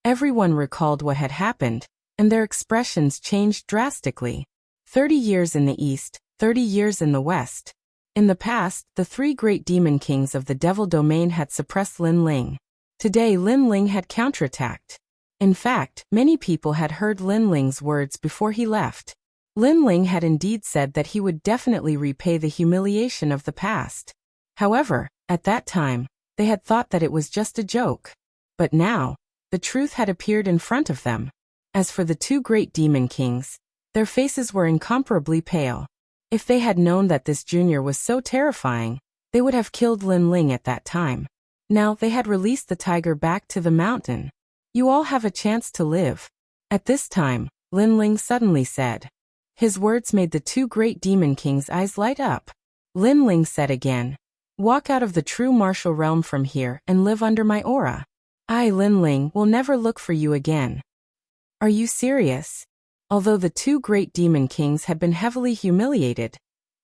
Everyone recalled what had happened, and their expressions changed drastically. 30 years in the east, 30 years in the west. In the past, the 3 great demon kings of the devil domain had suppressed Lin Ling. Today Lin Ling had counterattacked. In fact, many people had heard Lin Ling's words before he left. Lin Ling had indeed said that he would definitely repay the humiliation of the past. However, at that time, they had thought that it was just a joke. But now, the truth had appeared in front of them. As for the 2 great demon kings, their faces were incomparably pale. If they had known that this junior was so terrifying, they would have killed Lin Ling at that time. Now they had released the tiger back to the mountain. You all have a chance to live. At this time, Lin Ling suddenly said. His words made the 2 great demon kings' eyes light up. Lin Ling said again, walk out of the true martial realm from here and live under my aura. I, Lin Ling, will never look for you again. Are you serious? Although the 2 great demon kings had been heavily humiliated,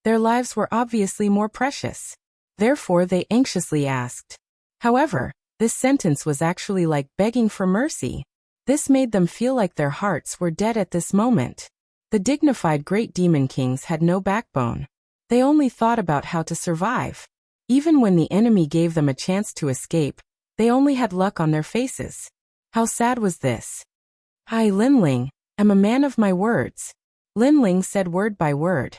their lives were obviously more precious. Therefore they anxiously asked. However, this sentence was actually like begging for mercy. This made them feel like their hearts were dead at this moment. The dignified great demon kings had no backbone. They only thought about how to survive. Even when the enemy gave them a chance to escape, they only had luck on their faces. How sad was this? I, Lin Ling, am a man of my words. Lin Ling said word by word.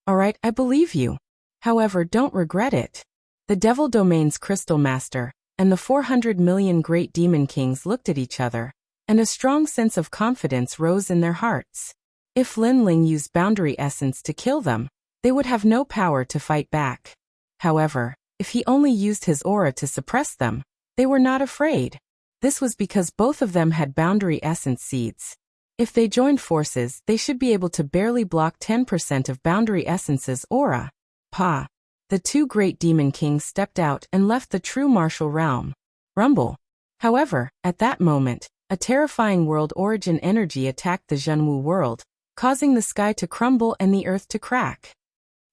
Alright, I believe you. However, don't regret it. The devil domain's crystal master, and the 400 million great demon kings looked at each other, and a strong sense of confidence rose in their hearts. If Lin Ling used boundary essence to kill them, they would have no power to fight back. However, if he only used his aura to suppress them, they were not afraid. This was because both of them had boundary essence seeds. If they joined forces, they should be able to barely block 10% of boundary essence's aura. Pa. The 2 great demon kings stepped out and left the true martial realm. Rumble. However, at that moment, a terrifying world origin energy attacked the Zhenwu world, causing the sky to crumble and the earth to crack.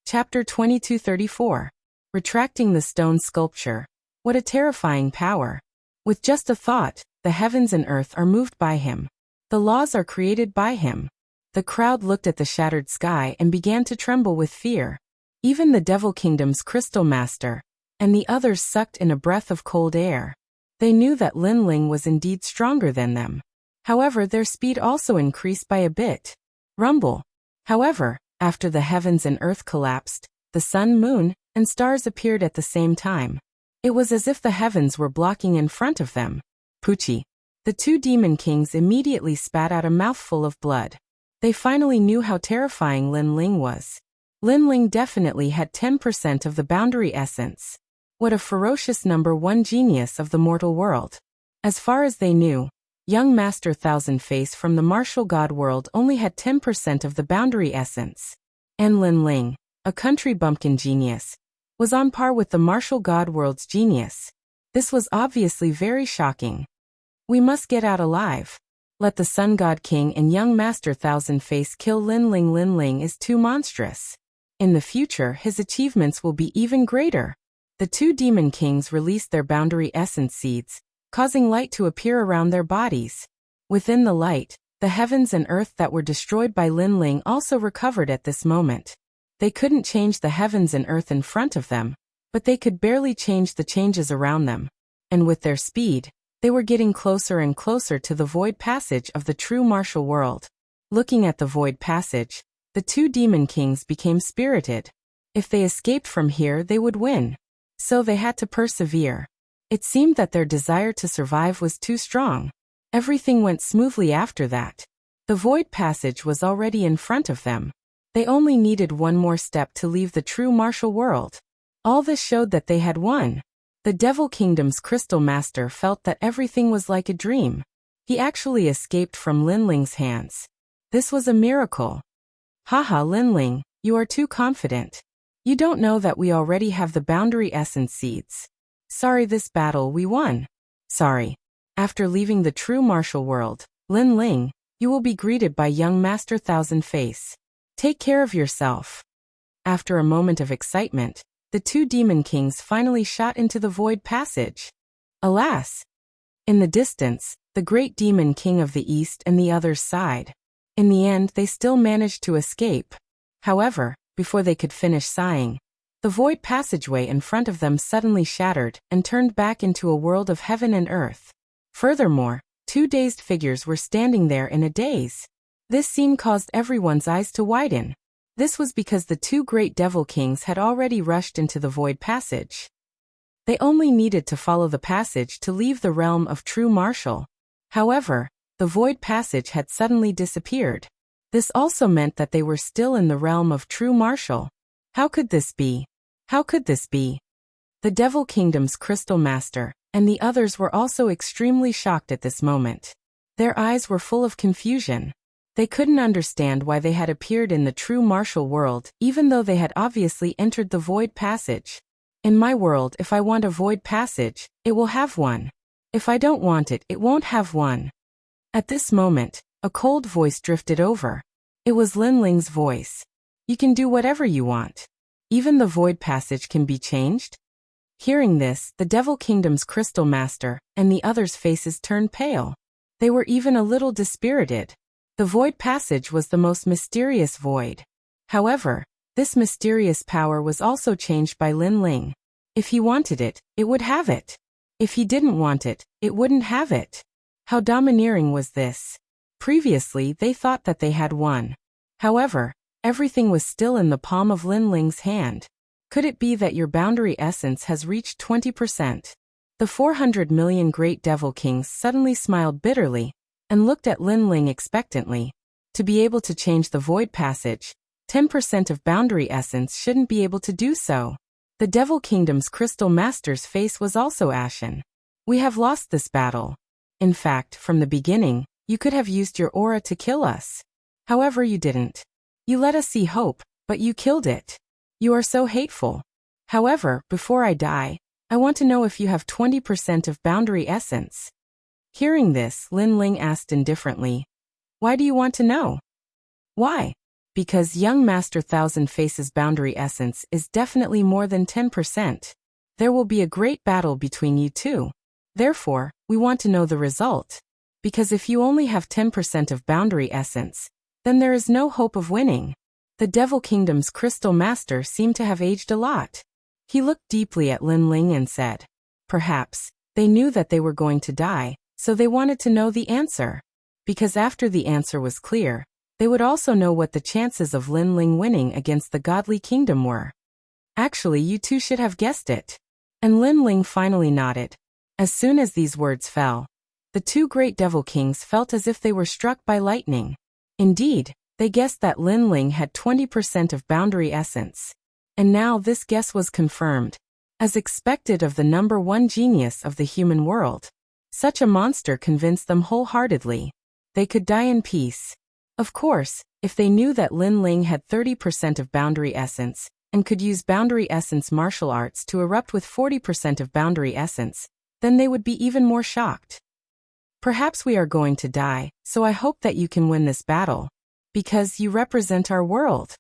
Chapter 2234. Retracting the stone sculpture. What a terrifying power. With just a thought, the heavens and earth are moved by him. The laws are created by him. The crowd looked at the shattered sky and began to tremble with fear. Even the Devil Kingdom's crystal master, and the others sucked in a breath of cold air. They knew that Lin Ling was indeed stronger than them. However, their speed also increased by a bit. Rumble. However, after the heavens and earth collapsed, the sun, moon, and stars appeared at the same time. It was as if the heavens were blocking in front of them. Poochie. The 2 demon kings immediately spat out a mouthful of blood. They finally knew how terrifying Lin Ling was. Lin Ling definitely had 10% of the boundary essence. What a ferocious number 1 genius of the mortal world. As far as they knew, young Master Thousand Face from the martial god world only had 10% of the boundary essence. And Lin Ling, a country bumpkin genius, was on par with the martial god world's genius. This was obviously very shocking. We must get out alive. Let the Sun God King and young Master Thousand Face kill Lin Ling. Lin Ling is too monstrous. In the future, his achievements will be even greater. The two demon kings released their boundary essence seeds, causing light to appear around their bodies. Within the light, the heavens and earth that were destroyed by Lin Ling also recovered at this moment. They couldn't change the heavens and earth in front of them, but they could barely change the changes around them. And with their speed, they were getting closer and closer to the void passage of the true martial world. Looking at the void passage, the two demon kings became spirited. If they escaped from here, they would win. So they had to persevere. It seemed that their desire to survive was too strong. Everything went smoothly after that. The void passage was already in front of them. They only needed one more step to leave the true martial world. All this showed that they had won. The Devil Kingdom's Crystal Master felt that everything was like a dream. He actually escaped from Lin Ling's hands. This was a miracle. Haha, Lin Ling, you are too confident. You don't know that we already have the boundary essence seeds. Sorry, this battle we won. Sorry. After leaving the true martial world, Lin Ling, you will be greeted by young Master Thousand Face. Take care of yourself. After a moment of excitement, the two demon kings finally shot into the void passage. Alas! In the distance, the great demon king of the east and the others sighed. In the end, they still managed to escape. However, before they could finish sighing, the void passageway in front of them suddenly shattered and turned back into a world of heaven and earth. Furthermore, two dazed figures were standing there in a daze. This scene caused everyone's eyes to widen. This was because the two great devil kings had already rushed into the void passage. They only needed to follow the passage to leave the realm of true martial. However, the void passage had suddenly disappeared. This also meant that they were still in the realm of true martial. How could this be? How could this be? The Devil Kingdom's Crystal Master and the others were also extremely shocked at this moment. Their eyes were full of confusion. They couldn't understand why they had appeared in the true martial world, even though they had obviously entered the void passage. In my world, if I want a void passage, it will have one. If I don't want it, it won't have one. At this moment, a cold voice drifted over. It was Lin Ling's voice. You can do whatever you want. Even the void passage can be changed? Hearing this, the Devil Kingdom's Crystal Master and the others' faces turned pale. They were even a little dispirited. The void passage was the most mysterious void. However, this mysterious power was also changed by Lin Ling. If he wanted it, it would have it. If he didn't want it, it wouldn't have it. How domineering was this? Previously, they thought that they had won. However, everything was still in the palm of Lin Ling's hand. Could it be that your boundary essence has reached 20%? The 400 million great devil kings suddenly smiled bitterly and looked at Lin Ling expectantly. To be able to change the void passage, 10% of boundary essence shouldn't be able to do so. The Devil Kingdom's Crystal Master's face was also ashen. We have lost this battle. In fact, from the beginning, you could have used your aura to kill us. However, you didn't. You let us see hope, but you killed it. You are so hateful. However, before I die, I want to know if you have 20% of boundary essence. Hearing this, Lin Ling asked indifferently, "Why do you want to know?" Why? Because young Master Thousand Face's boundary essence is definitely more than 10%. There will be a great battle between you two. Therefore, we want to know the result. Because if you only have 10% of boundary essence, then there is no hope of winning. The Devil Kingdom's Crystal Master seemed to have aged a lot. He looked deeply at Lin Ling and said, "Perhaps they knew that they were going to die, so they wanted to know the answer. Because after the answer was clear, they would also know what the chances of Lin Ling winning against the Godly Kingdom were. Actually, you two should have guessed it." And Lin Ling finally nodded. As soon as these words fell, the two great devil kings felt as if they were struck by lightning. Indeed, they guessed that Lin Ling had 20% of boundary essence. And now this guess was confirmed. As expected of the number one genius of the human world, such a monster convinced them wholeheartedly. They could die in peace. Of course, if they knew that Lin Ling had 30% of boundary essence, and could use boundary essence martial arts to erupt with 40% of boundary essence, then they would be even more shocked. Perhaps we are going to die, so I hope that you can win this battle, because you represent our world.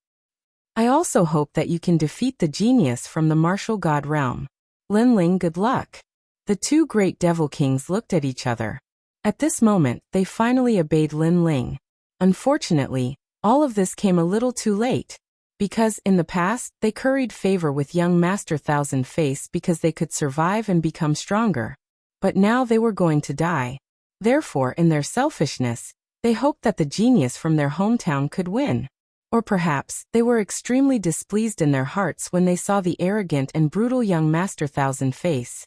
I also hope that you can defeat the genius from the martial god realm. Lin Ling, good luck. The two great devil kings looked at each other. At this moment, they finally obeyed Lin Ling. Unfortunately, all of this came a little too late, because in the past, they curried favor with young Master Thousand Face because they could survive and become stronger. But now they were going to die. Therefore, in their selfishness, they hoped that the genius from their hometown could win. Or perhaps, they were extremely displeased in their hearts when they saw the arrogant and brutal young Master Thousand Face.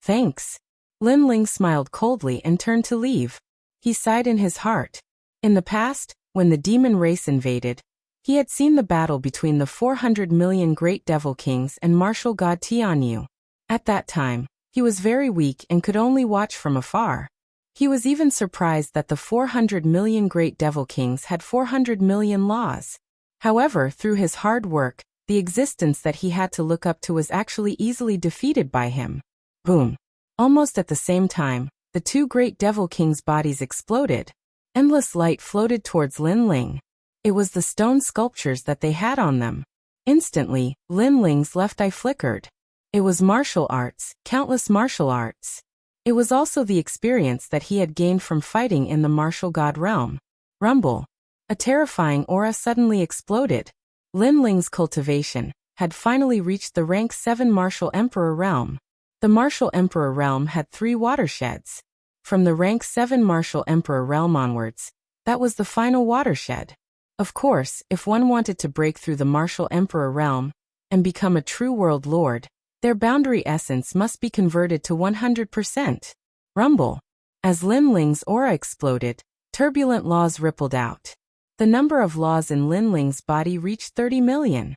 Thanks. Lin Ling smiled coldly and turned to leave. He sighed in his heart. In the past, when the demon race invaded, he had seen the battle between the 400 million great devil kings and martial god Tianyu. At that time, he was very weak and could only watch from afar. He was even surprised that the 400 million great devil kings had 400 million laws. However, through his hard work, the existence that he had to look up to was actually easily defeated by him. Boom! Almost at the same time, the two great devil kings' bodies exploded. Endless light floated towards Lin Ling. It was the stone sculptures that they had on them. Instantly, Lin Ling's left eye flickered. It was martial arts, countless martial arts. It was also the experience that he had gained from fighting in the martial god realm. Rumble. A terrifying aura suddenly exploded. Lin Ling's cultivation had finally reached the rank 7 martial emperor realm. The martial emperor realm had 3 watersheds. From the rank 7 martial emperor realm onwards, that was the final watershed. Of course, if one wanted to break through the martial emperor realm and become a true world lord, their boundary essence must be converted to 100%. Rumble. As Lin Ling's aura exploded, turbulent laws rippled out. The number of laws in Lin Ling's body reached 30 million.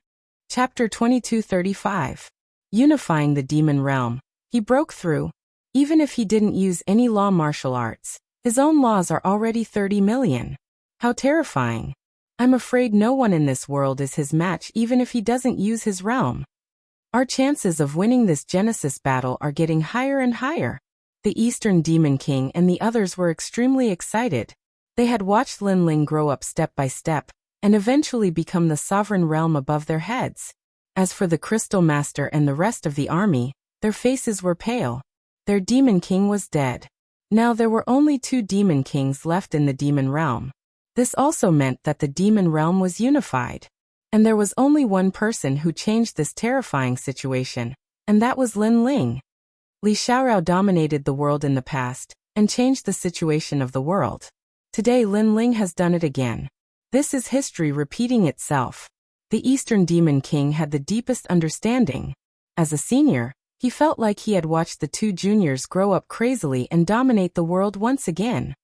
Chapter 2235. Unifying the demon realm. He broke through. Even if he didn't use any law martial arts, his own laws are already 30 million. How terrifying. I'm afraid no one in this world is his match even if he doesn't use his realm. Our chances of winning this Genesis battle are getting higher and higher. The Eastern Demon King and the others were extremely excited. They had watched Lin Ling grow up step by step, and eventually become the sovereign realm above their heads. As for the Crystal Master and the rest of the army, their faces were pale. Their Demon King was dead. Now there were only 2 Demon Kings left in the Demon Realm. This also meant that the Demon Realm was unified. And there was only one person who changed this terrifying situation, and that was Lin Ling. Li Xiaorao dominated the world in the past, and changed the situation of the world. Today Lin Ling has done it again. This is history repeating itself. The Eastern Demon King had the deepest understanding. As a senior, he felt like he had watched the 2 juniors grow up crazily and dominate the world once again.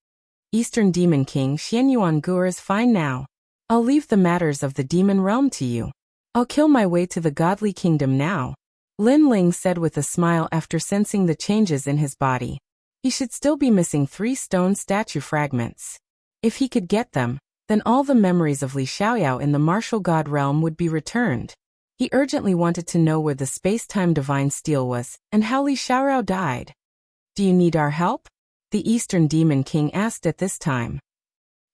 Eastern Demon King Xianyuan Gur is fine now. I'll leave the matters of the demon realm to you. I'll kill my way to the godly kingdom now. Lin Ling said with a smile after sensing the changes in his body. He should still be missing 3 stone statue fragments. If he could get them, then all the memories of Li Xiaoyao in the martial god realm would be returned. He urgently wanted to know where the space-time divine steel was, and how Li Xiaorao died. Do you need our help? The Eastern Demon King asked at this time.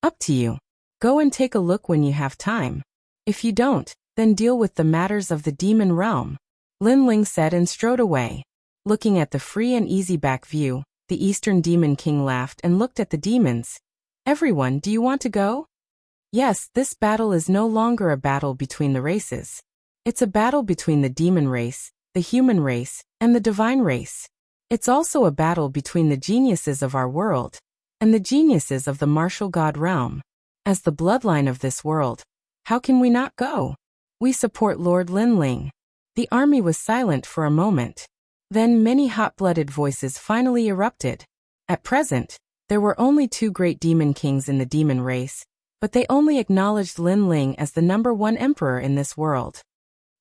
Up to you. Go and take a look when you have time. If you don't, then deal with the matters of the demon realm. Lin Ling said and strode away. Looking at the free and easy back view, the Eastern Demon King laughed and looked at the demons. Everyone, do you want to go? Yes, this battle is no longer a battle between the races. It's a battle between the demon race, the human race, and the divine race. It's also a battle between the geniuses of our world and the geniuses of the martial god realm. As the bloodline of this world, how can we not go? We support Lord Lin Ling. The army was silent for a moment. Then many hot-blooded voices finally erupted. At present, there were only 2 great demon kings in the demon race, but they only acknowledged Lin Ling as the #1 emperor in this world.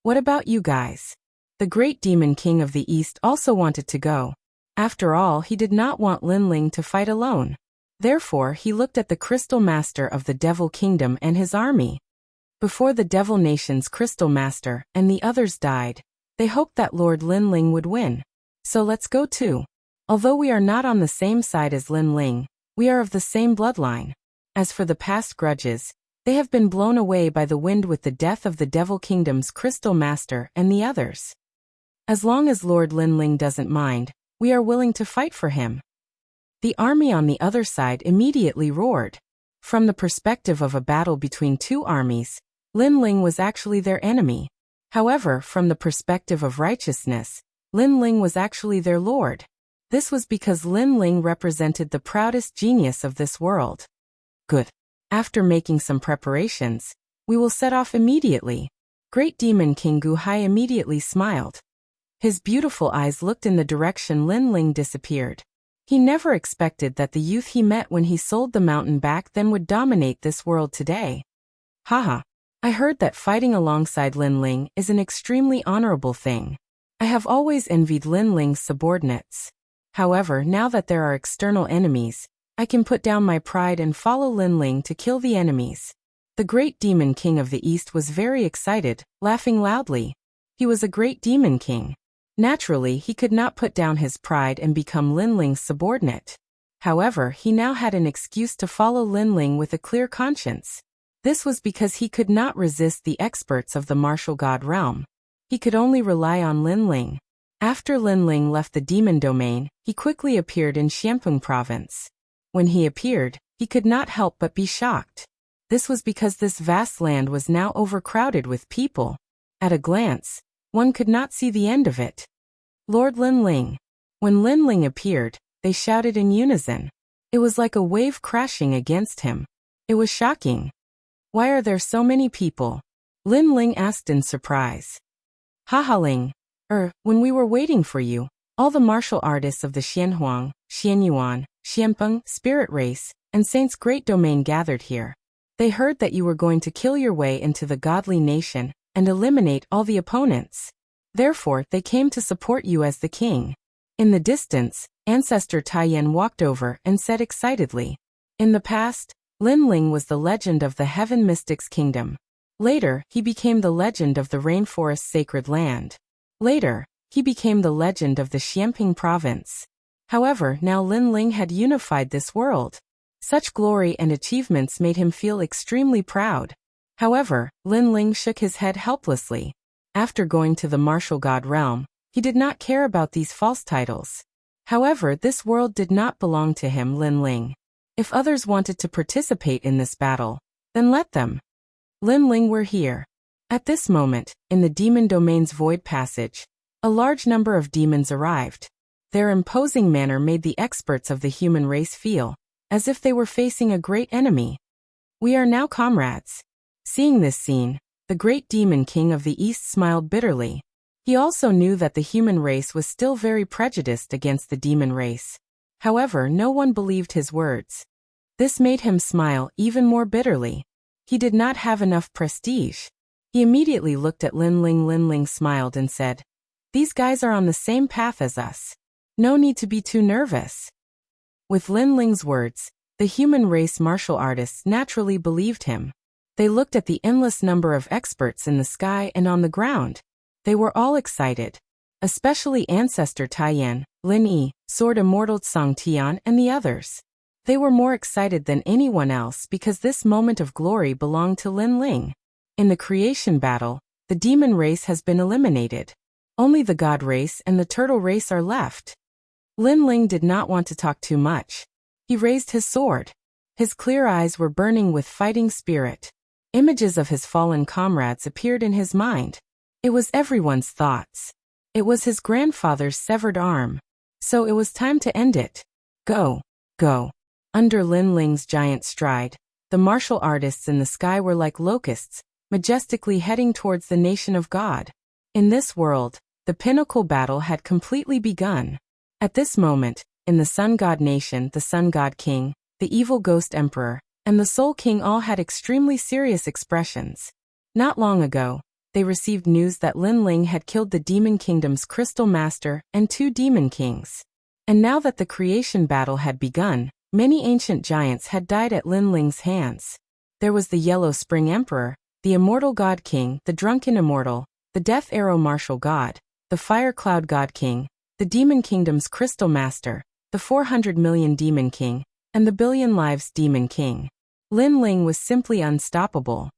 What about you guys? The great demon king of the East also wanted to go. After all, he did not want Lin Ling to fight alone. Therefore he looked at the Crystal Master of the Devil Kingdom and his army. Before the Devil Nation's Crystal Master and the others died, they hoped that Lord Linling would win. So let's go too. Although we are not on the same side as Linling, we are of the same bloodline. As for the past grudges, they have been blown away by the wind with the death of the Devil Kingdom's Crystal Master and the others. As long as Lord Linling doesn't mind, we are willing to fight for him. The army on the other side immediately roared. From the perspective of a battle between two armies, Linling was actually their enemy. However, from the perspective of righteousness, Linling was actually their lord. This was because Linling represented the proudest genius of this world. Good. After making some preparations, we will set off immediately. Great Demon King Guhai immediately smiled. His beautiful eyes looked in the direction Linling disappeared. He never expected that the youth he met when he sold the mountain back then would dominate this world today. Haha. I heard that fighting alongside Linling is an extremely honorable thing. I have always envied Linling's subordinates. However, now that there are external enemies, I can put down my pride and follow Linling to kill the enemies. The great Demon King of the East was very excited, laughing loudly. He was a great Demon King. Naturally, he could not put down his pride and become Linling's subordinate. However, he now had an excuse to follow Linling with a clear conscience. This was because he could not resist the experts of the martial god realm. He could only rely on Linling. After Linling left the demon domain, he quickly appeared in Xiampeng province. When he appeared, he could not help but be shocked. This was because this vast land was now overcrowded with people. At a glance, one could not see the end of it. Lord Linling. When Linling appeared, they shouted in unison. It was like a wave crashing against him. It was shocking. Why are there so many people? Linling asked in surprise. Haha Ling. When we were waiting for you, all the martial artists of the Xianhuang, Xianyuan, Xianpeng, Spirit Race, and Saint's Great Domain gathered here. They heard that you were going to kill your way into the godly nation and eliminate all the opponents. Therefore, they came to support you as the king. In the distance, Ancestor Taiyan walked over and said excitedly. In the past, Linling was the legend of the Heaven Mystics Kingdom. Later, he became the legend of the Rainforest Sacred Land. Later, he became the legend of the Xiamping province. However, now Linling had unified this world. Such glory and achievements made him feel extremely proud. However, Linling shook his head helplessly. After going to the martial god realm, he did not care about these false titles. However, this world did not belong to him, Linling. If others wanted to participate in this battle, then let them. Linling were here. At this moment, in the demon domain's void passage, a large number of demons arrived. Their imposing manner made the experts of the human race feel as if they were facing a great enemy. We are now comrades. Seeing this scene, the great Demon King of the East smiled bitterly. He also knew that the human race was still very prejudiced against the demon race. However, no one believed his words. This made him smile even more bitterly. He did not have enough prestige. He immediately looked at Linling. Linling smiled and said, "These guys are on the same path as us. No need to be too nervous." With Linling's words, the human race martial artists naturally believed him. They looked at the endless number of experts in the sky and on the ground. They were all excited. Especially Ancestor Taiyan, Lin Yi, Sword Immortal Tsang Tian and the others. They were more excited than anyone else because this moment of glory belonged to Linling. In the creation battle, the demon race has been eliminated. Only the god race and the turtle race are left. Linling did not want to talk too much. He raised his sword. His clear eyes were burning with fighting spirit. Images of his fallen comrades appeared in his mind. It was everyone's thoughts. It was his grandfather's severed arm. So it was time to end it. Go, go. Under Linling's giant stride, the martial artists in the sky were like locusts, majestically heading towards the nation of God. In this world, the pinnacle battle had completely begun. At this moment, in the Sun God Nation, the Sun God King, the Evil Ghost Emperor, and the Soul King all had extremely serious expressions. Not long ago, they received news that Linling had killed the Demon Kingdom's Crystal Master and 2 Demon Kings. And now that the creation battle had begun, Many ancient giants had died at Lin Ling's hands. There was the Yellow Spring Emperor, the Immortal God King, the Drunken Immortal, the Death Arrow Martial God, the Fire Cloud God King, the Demon Kingdom's Crystal Master, the 400 Million Demon King, and the Billion Lives Demon King. Lin Ling was simply unstoppable.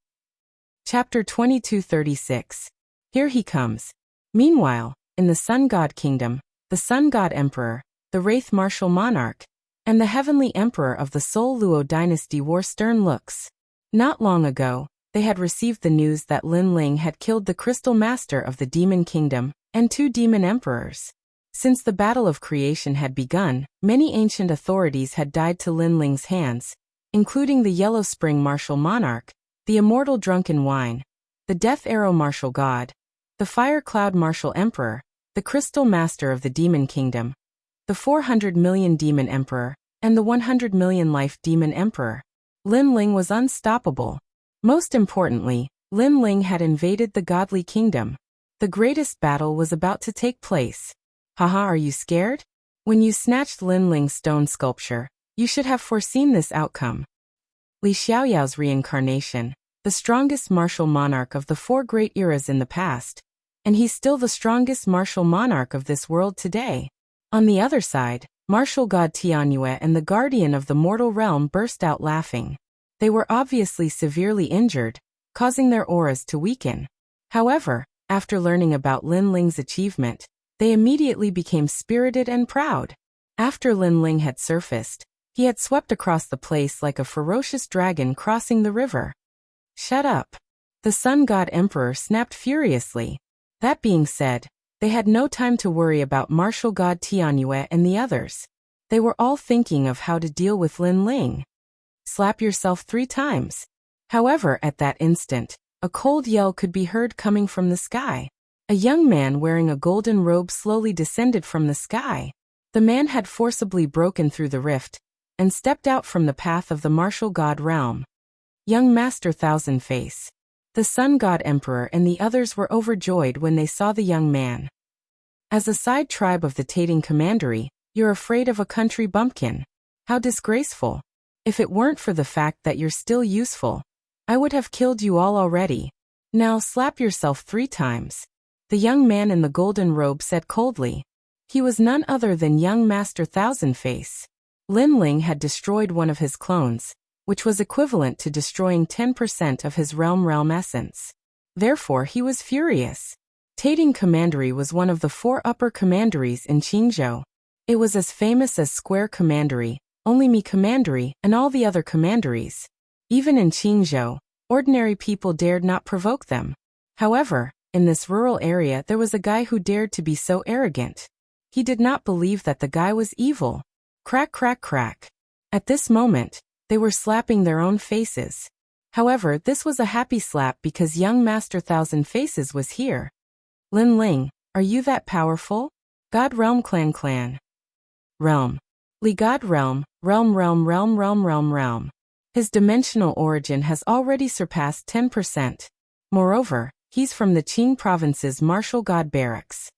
Chapter 2236. Here he comes. Meanwhile, in the Sun God Kingdom, the Sun God Emperor, the Wraith Martial Monarch, and the Heavenly Emperor of the Sol Luo dynasty wore stern looks. Not long ago, they had received the news that Lin Ling had killed the Crystal Master of the Demon Kingdom and 2 Demon Emperors. Since the Battle of Creation had begun, many ancient authorities had died to Lin Ling's hands, including the Yellow Spring Martial Monarch, the Immortal Drunken Wine, the Death Arrow Martial God, the Fire Cloud Martial Emperor, the Crystal Master of the Demon Kingdom, the 400 Million Demon Emperor, and the 100 Million Life Demon Emperor. Lin Ling was unstoppable. Most importantly, Lin Ling had invaded the Godly Kingdom. The greatest battle was about to take place. Haha, are you scared? When you snatched Lin Ling's stone sculpture, you should have foreseen this outcome. Li Xiaoyao's reincarnation, the strongest martial monarch of the 4 great eras in the past, and he's still the strongest martial monarch of this world today. On the other side, Martial God Tianyue and the Guardian of the Mortal Realm burst out laughing. They were obviously severely injured, causing their auras to weaken. However, after learning about Lin Ling's achievement, they immediately became spirited and proud. After Lin Ling had surfaced, he had swept across the place like a ferocious dragon crossing the river. Shut up. The Sun God Emperor snapped furiously. That being said, they had no time to worry about Martial God Tianyue and the others. They were all thinking of how to deal with Lin Ling. Slap yourself 3 times. However, at that instant, a cold yell could be heard coming from the sky. A young man wearing a golden robe slowly descended from the sky. The man had forcibly broken through the rift and stepped out from the path of the Martial God realm. Young Master Thousand Face. The Sun God Emperor and the others were overjoyed when they saw the young man. As a side tribe of the Tating Commandery, you're afraid of a country bumpkin. How disgraceful. If it weren't for the fact that you're still useful, I would have killed you all already. Now slap yourself 3 times. The young man in the golden robe said coldly. He was none other than young Master Thousand Face. Lin Ling had destroyed one of his clones, which was equivalent to destroying 10% of his realm essence. Therefore he was furious. Tating Commandery was one of the 4 upper commanderies in Qingzhou. It was as famous as Square Commandery, Only Me Commandery, and all the other commanderies. Even in Qingzhou, ordinary people dared not provoke them. However, in this rural area there was a guy who dared to be so arrogant. He did not believe that the guy was evil. Crack, crack, crack. At this moment, they were slapping their own faces. However, this was a happy slap because young Master Thousand Faces was here. Lin Ling, are you that powerful? God Realm Clan. Realm. Li God Realm, Realm. His dimensional origin has already surpassed 10%. Moreover, he's from the Qing province's Martial God Barracks.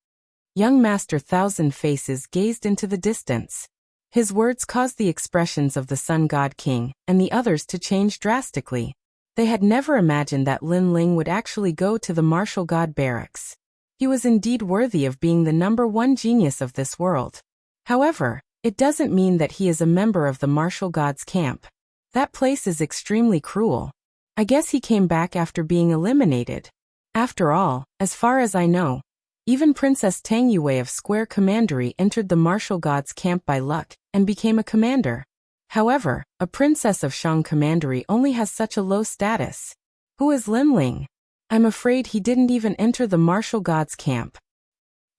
Young Master Thousand Faces gazed into the distance. His words caused the expressions of the Sun God King and the others to change drastically. They had never imagined that Lin Ling would actually go to the Martial God Barracks. He was indeed worthy of being the #1 genius of this world. However, it doesn't mean that he is a member of the Martial Gods camp. That place is extremely cruel. I guess he came back after being eliminated. After all, as far as I know, even Princess Tang Yue of Square Commandery entered the Martial Gods camp by luck and became a commander. However, a princess of Shang Commandery only has such a low status. Who is Lin Ling? I'm afraid he didn't even enter the Martial Gods camp.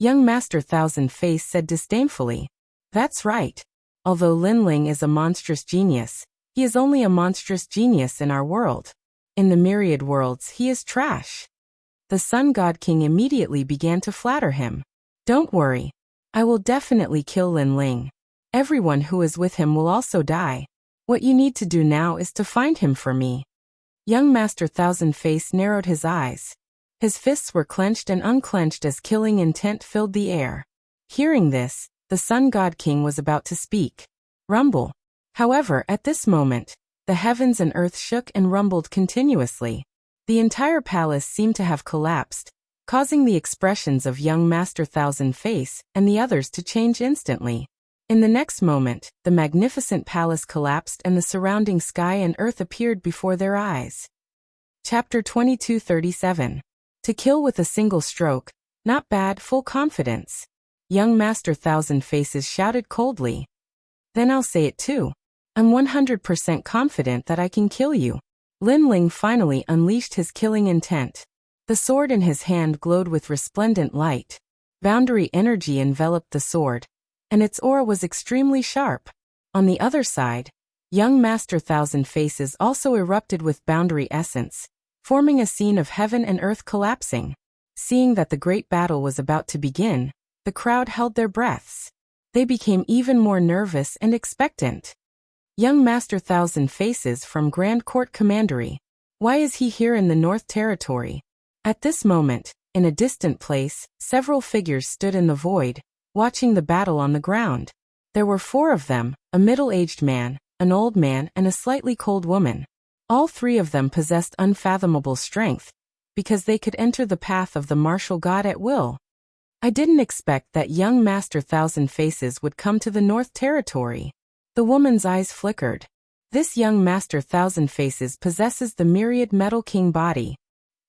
Young Master Thousand Face said disdainfully. That's right. Although Lin Ling is a monstrous genius, he is only a monstrous genius in our world. In the myriad worlds, he is trash. The Sun God King immediately began to flatter him. Don't worry. I will definitely kill Lin Ling. Everyone who is with him will also die. What you need to do now is to find him for me. Young Master Thousand Face narrowed his eyes. His fists were clenched and unclenched as killing intent filled the air. Hearing this, the Sun God King was about to speak. Rumble. However, at this moment, the heavens and earth shook and rumbled continuously. The entire palace seemed to have collapsed, causing the expressions of young Master Thousand Face and the others to change instantly. In the next moment, the magnificent palace collapsed and the surrounding sky and earth appeared before their eyes. Chapter 2237. To kill with a single stroke. Not bad, full confidence. Young Master Thousand Faces shouted coldly. Then I'll say it too. I'm 100% confident that I can kill you. Lin Ling finally unleashed his killing intent. The sword in his hand glowed with resplendent light. Boundary energy enveloped the sword, and its aura was extremely sharp. On the other side, young Master Thousand Faces also erupted with boundary essence, forming a scene of heaven and earth collapsing. Seeing that the great battle was about to begin, the crowd held their breaths. They became even more nervous and expectant. Young Master Thousand Faces from Grand Court Commandery. Why is he here in the North Territory? At this moment, in a distant place, several figures stood in the void, watching the battle on the ground. There were 4 of them, a middle-aged man, an old man, and a slightly cold woman. All 3 of them possessed unfathomable strength, because they could enter the path of the martial god at will. I didn't expect that young Master Thousand Faces would come to the North Territory. The woman's eyes flickered. This young Master Thousand Faces possesses the Myriad Metal King body.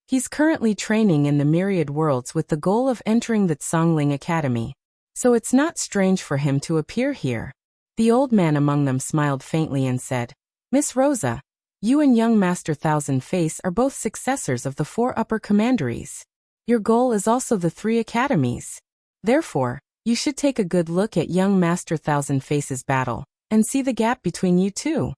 He's currently training in the Myriad Worlds with the goal of entering the Tsongling Academy. So it's not strange for him to appear here. The old man among them smiled faintly and said, Miss Rosa, you and young Master Thousand Face are both successors of the 4 upper commanderies. Your goal is also the 3 academies. Therefore, you should take a good look at young Master Thousand Face's battle, and see the gap between you two.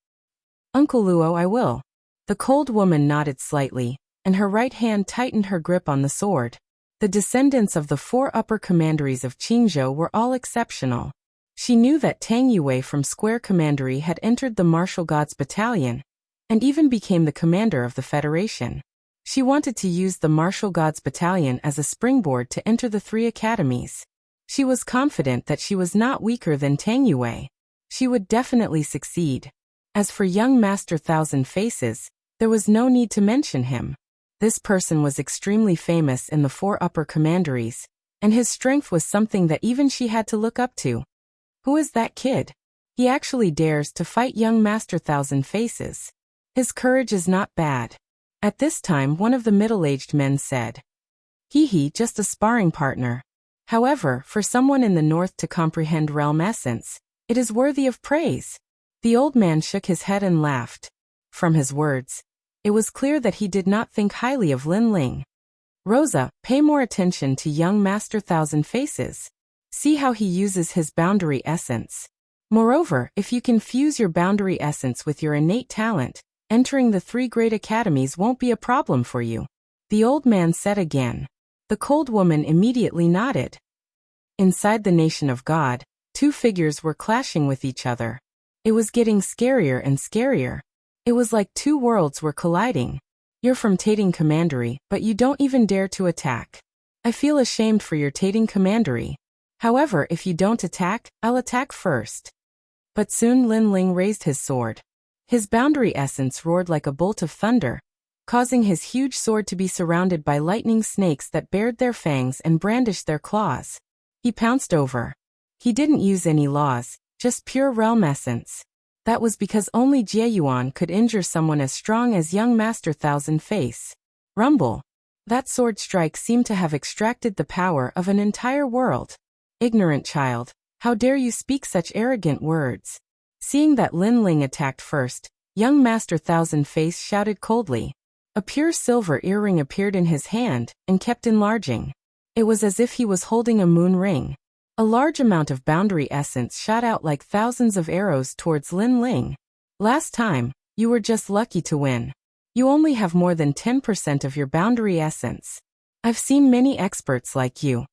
Uncle Luo, I will. The cold woman nodded slightly, and her right hand tightened her grip on the sword. The descendants of the 4 upper commanderies of Qingzhou were all exceptional. She knew that Tang Yue from Square Commandery had entered the Martial Gods Battalion, and even became the commander of the Federation. She wanted to use the Martial Gods Battalion as a springboard to enter the 3 academies. She was confident that she was not weaker than Tang Yue. She would definitely succeed. As for young Master Thousand Faces, there was no need to mention him. This person was extremely famous in the 4 upper commanderies, and his strength was something that even she had to look up to. Who is that kid? He actually dares to fight young Master Thousand Faces. His courage is not bad. At this time, one of the middle-aged men said, He, just a sparring partner. However, for someone in the north to comprehend realm essence, it is worthy of praise. The old man shook his head and laughed. From his words, it was clear that he did not think highly of Lin Ling. Rosa, pay more attention to young Master Thousand Faces. See how he uses his boundary essence. Moreover, if you can fuse your boundary essence with your innate talent, entering the 3 great academies won't be a problem for you. The old man said again. The cold woman immediately nodded. Inside the nation of God, 2 figures were clashing with each other. It was getting scarier and scarier. It was like 2 worlds were colliding. You're from Tating Commandery, but you don't even dare to attack. I feel ashamed for your Tating Commandery. However, if you don't attack, I'll attack first. But soon Lin Ling raised his sword. His boundary essence roared like a bolt of thunder, causing his huge sword to be surrounded by lightning snakes that bared their fangs and brandished their claws. He pounced over. He didn't use any laws, just pure realm essence. That was because only Jieyuan could injure someone as strong as young Master Thousand Face. Rumble. That sword strike seemed to have extracted the power of an entire world. Ignorant child, how dare you speak such arrogant words? Seeing that Lin Ling attacked first, young Master Thousand Face shouted coldly. A pure silver earring appeared in his hand, and kept enlarging. It was as if he was holding a moon ring. A large amount of boundary essence shot out like thousands of arrows towards Lin Ling. Last time, you were just lucky to win. You only have more than 10% of your boundary essence. I've seen many experts like you.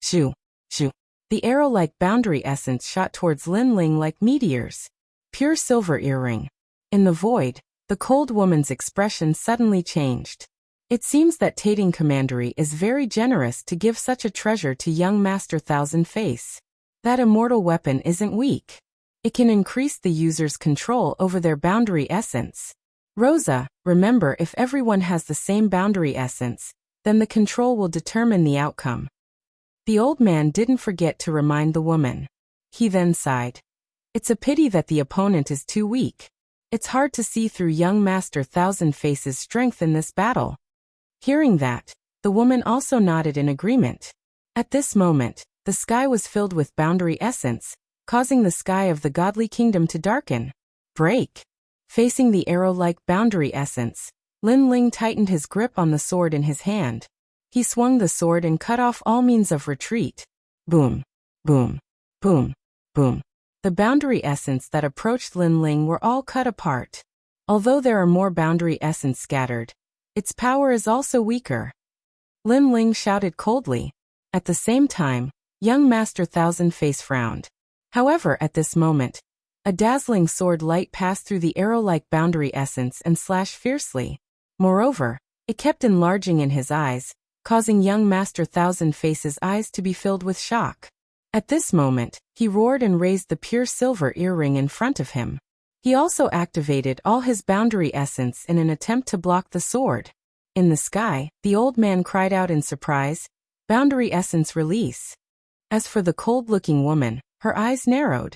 Shoo, shoo. The arrow-like boundary essence shot towards Lin Ling like meteors. Pure silver earring. In the void, the cold woman's expression suddenly changed. It seems that Tating Commandery is very generous to give such a treasure to young Master Thousand Face. That immortal weapon isn't weak. It can increase the user's control over their boundary essence. Rosa, remember, if everyone has the same boundary essence, then the control will determine the outcome. The old man didn't forget to remind the woman. He then sighed. It's a pity that the opponent is too weak. It's hard to see through young Master Thousand Faces' strength in this battle. Hearing that, the woman also nodded in agreement. At this moment, the sky was filled with boundary essence, causing the sky of the godly kingdom to darken. Break. Facing the arrow-like boundary essence, Lin Ling tightened his grip on the sword in his hand. He swung the sword and cut off all means of retreat. Boom, boom, boom, boom. The boundary essence that approached Lin Ling were all cut apart. Although there are more boundary essence scattered, its power is also weaker. Lin Ling shouted coldly. At the same time, young Master Thousand Face frowned. However, at this moment, a dazzling sword light passed through the arrow-like boundary essence and slashed fiercely. Moreover, it kept enlarging in his eyes, causing young Master Thousand Face's eyes to be filled with shock. At this moment, he roared and raised the pure silver earring in front of him. He also activated all his boundary essence in an attempt to block the sword. In the sky, the old man cried out in surprise, "Boundary essence release." As for the cold-looking woman, her eyes narrowed.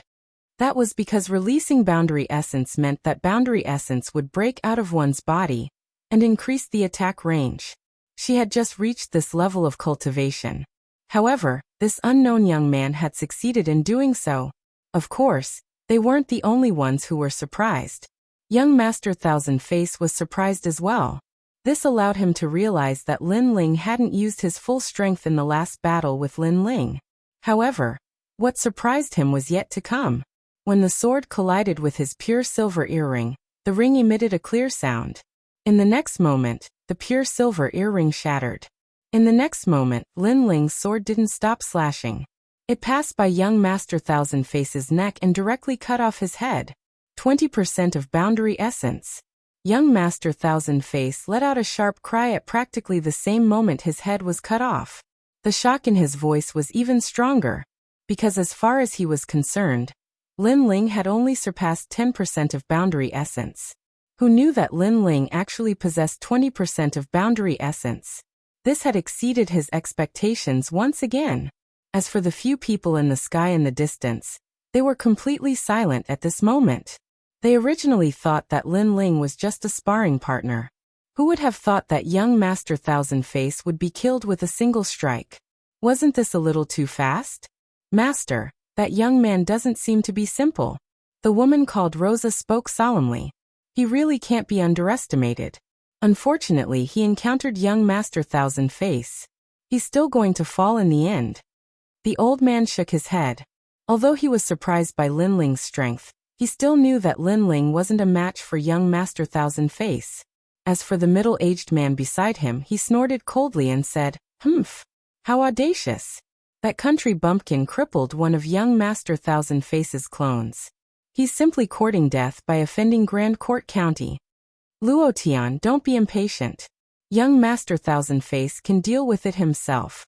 That was because releasing boundary essence meant that boundary essence would break out of one's body and increase the attack range. She had just reached this level of cultivation. However, this unknown young man had succeeded in doing so. Of course, they weren't the only ones who were surprised. Young Master Thousand Face was surprised as well. This allowed him to realize that Lin Ling hadn't used his full strength in the last battle with Lin Ling. However, what surprised him was yet to come. When the sword collided with his pure silver earring, the ring emitted a clear sound. In the next moment, the pure silver earring shattered. In the next moment, Lin Ling's sword didn't stop slashing. It passed by young Master Thousand Face's neck and directly cut off his head. 20% of boundary essence. Young Master Thousand Face let out a sharp cry at practically the same moment his head was cut off. The shock in his voice was even stronger, because as far as he was concerned, Lin Ling had only surpassed 10% of boundary essence. Who knew that Lin Ling actually possessed 20% of boundary essence? This had exceeded his expectations once again. As for the few people in the sky in the distance, they were completely silent at this moment. They originally thought that Lin Ling was just a sparring partner. Who would have thought that young Master Thousand Face would be killed with a single strike? Wasn't this a little too fast? Master, that young man doesn't seem to be simple. The woman called Rosa spoke solemnly. He really can't be underestimated. Unfortunately, he encountered young Master Thousand Face. He's still going to fall in the end. The old man shook his head. Although he was surprised by Lin Ling's strength, he still knew that Lin Ling wasn't a match for young Master Thousand Face. As for the middle-aged man beside him, he snorted coldly and said, "Humph! How audacious!" That country bumpkin crippled one of young Master Thousand Face's clones. He's simply courting death by offending Grand Court County. Luo Tian, don't be impatient. Young Master Thousand Face can deal with it himself.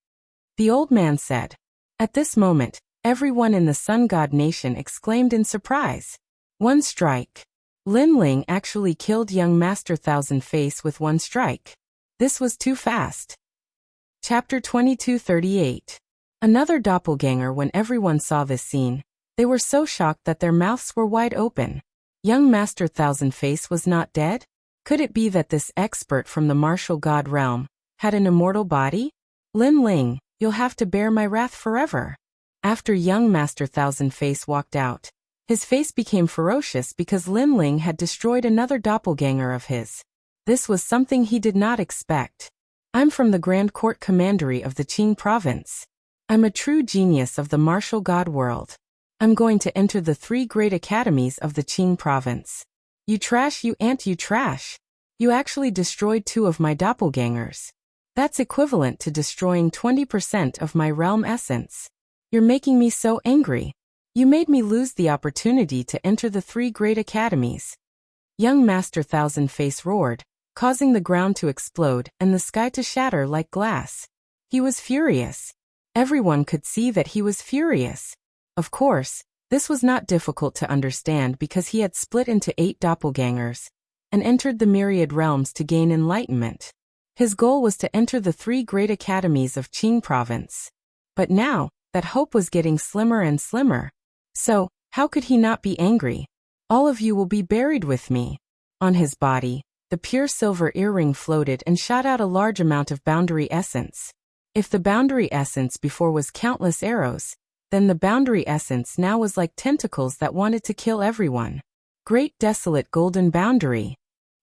The old man said. At this moment, everyone in the Sun God Nation exclaimed in surprise. One strike. Lin Ling actually killed young Master Thousand Face with one strike. This was too fast. Chapter 2238. Another doppelganger. When everyone saw this scene, they were so shocked that their mouths were wide open. Young Master Thousand Face was not dead? Could it be that this expert from the martial god realm had an immortal body? Lin Ling, you'll have to bear my wrath forever. After young Master Thousand Face walked out, his face became ferocious because Lin Ling had destroyed another doppelganger of his. This was something he did not expect. I'm from the Grand Court Commandery of the Qing province. I'm a true genius of the martial god world. I'm going to enter the 3 great academies of the Qing province. You trash, you ant, you trash. You actually destroyed 2 of my doppelgangers. That's equivalent to destroying 20% of my realm essence. You're making me so angry. You made me lose the opportunity to enter the 3 great academies. Young Master Thousand Face roared, causing the ground to explode and the sky to shatter like glass. He was furious. Everyone could see that he was furious. Of course, This was not difficult to understand because he had split into 8 doppelgangers and entered the myriad realms to gain enlightenment. His goal was to enter the 3 great academies of Qing province. But now, that hope was getting slimmer and slimmer. So, how could he not be angry? All of you will be buried with me. On his body, the pure silver earring floated and shot out a large amount of boundary essence. If the boundary essence before was countless arrows, then the boundary essence now was like tentacles that wanted to kill everyone. Great desolate golden boundary.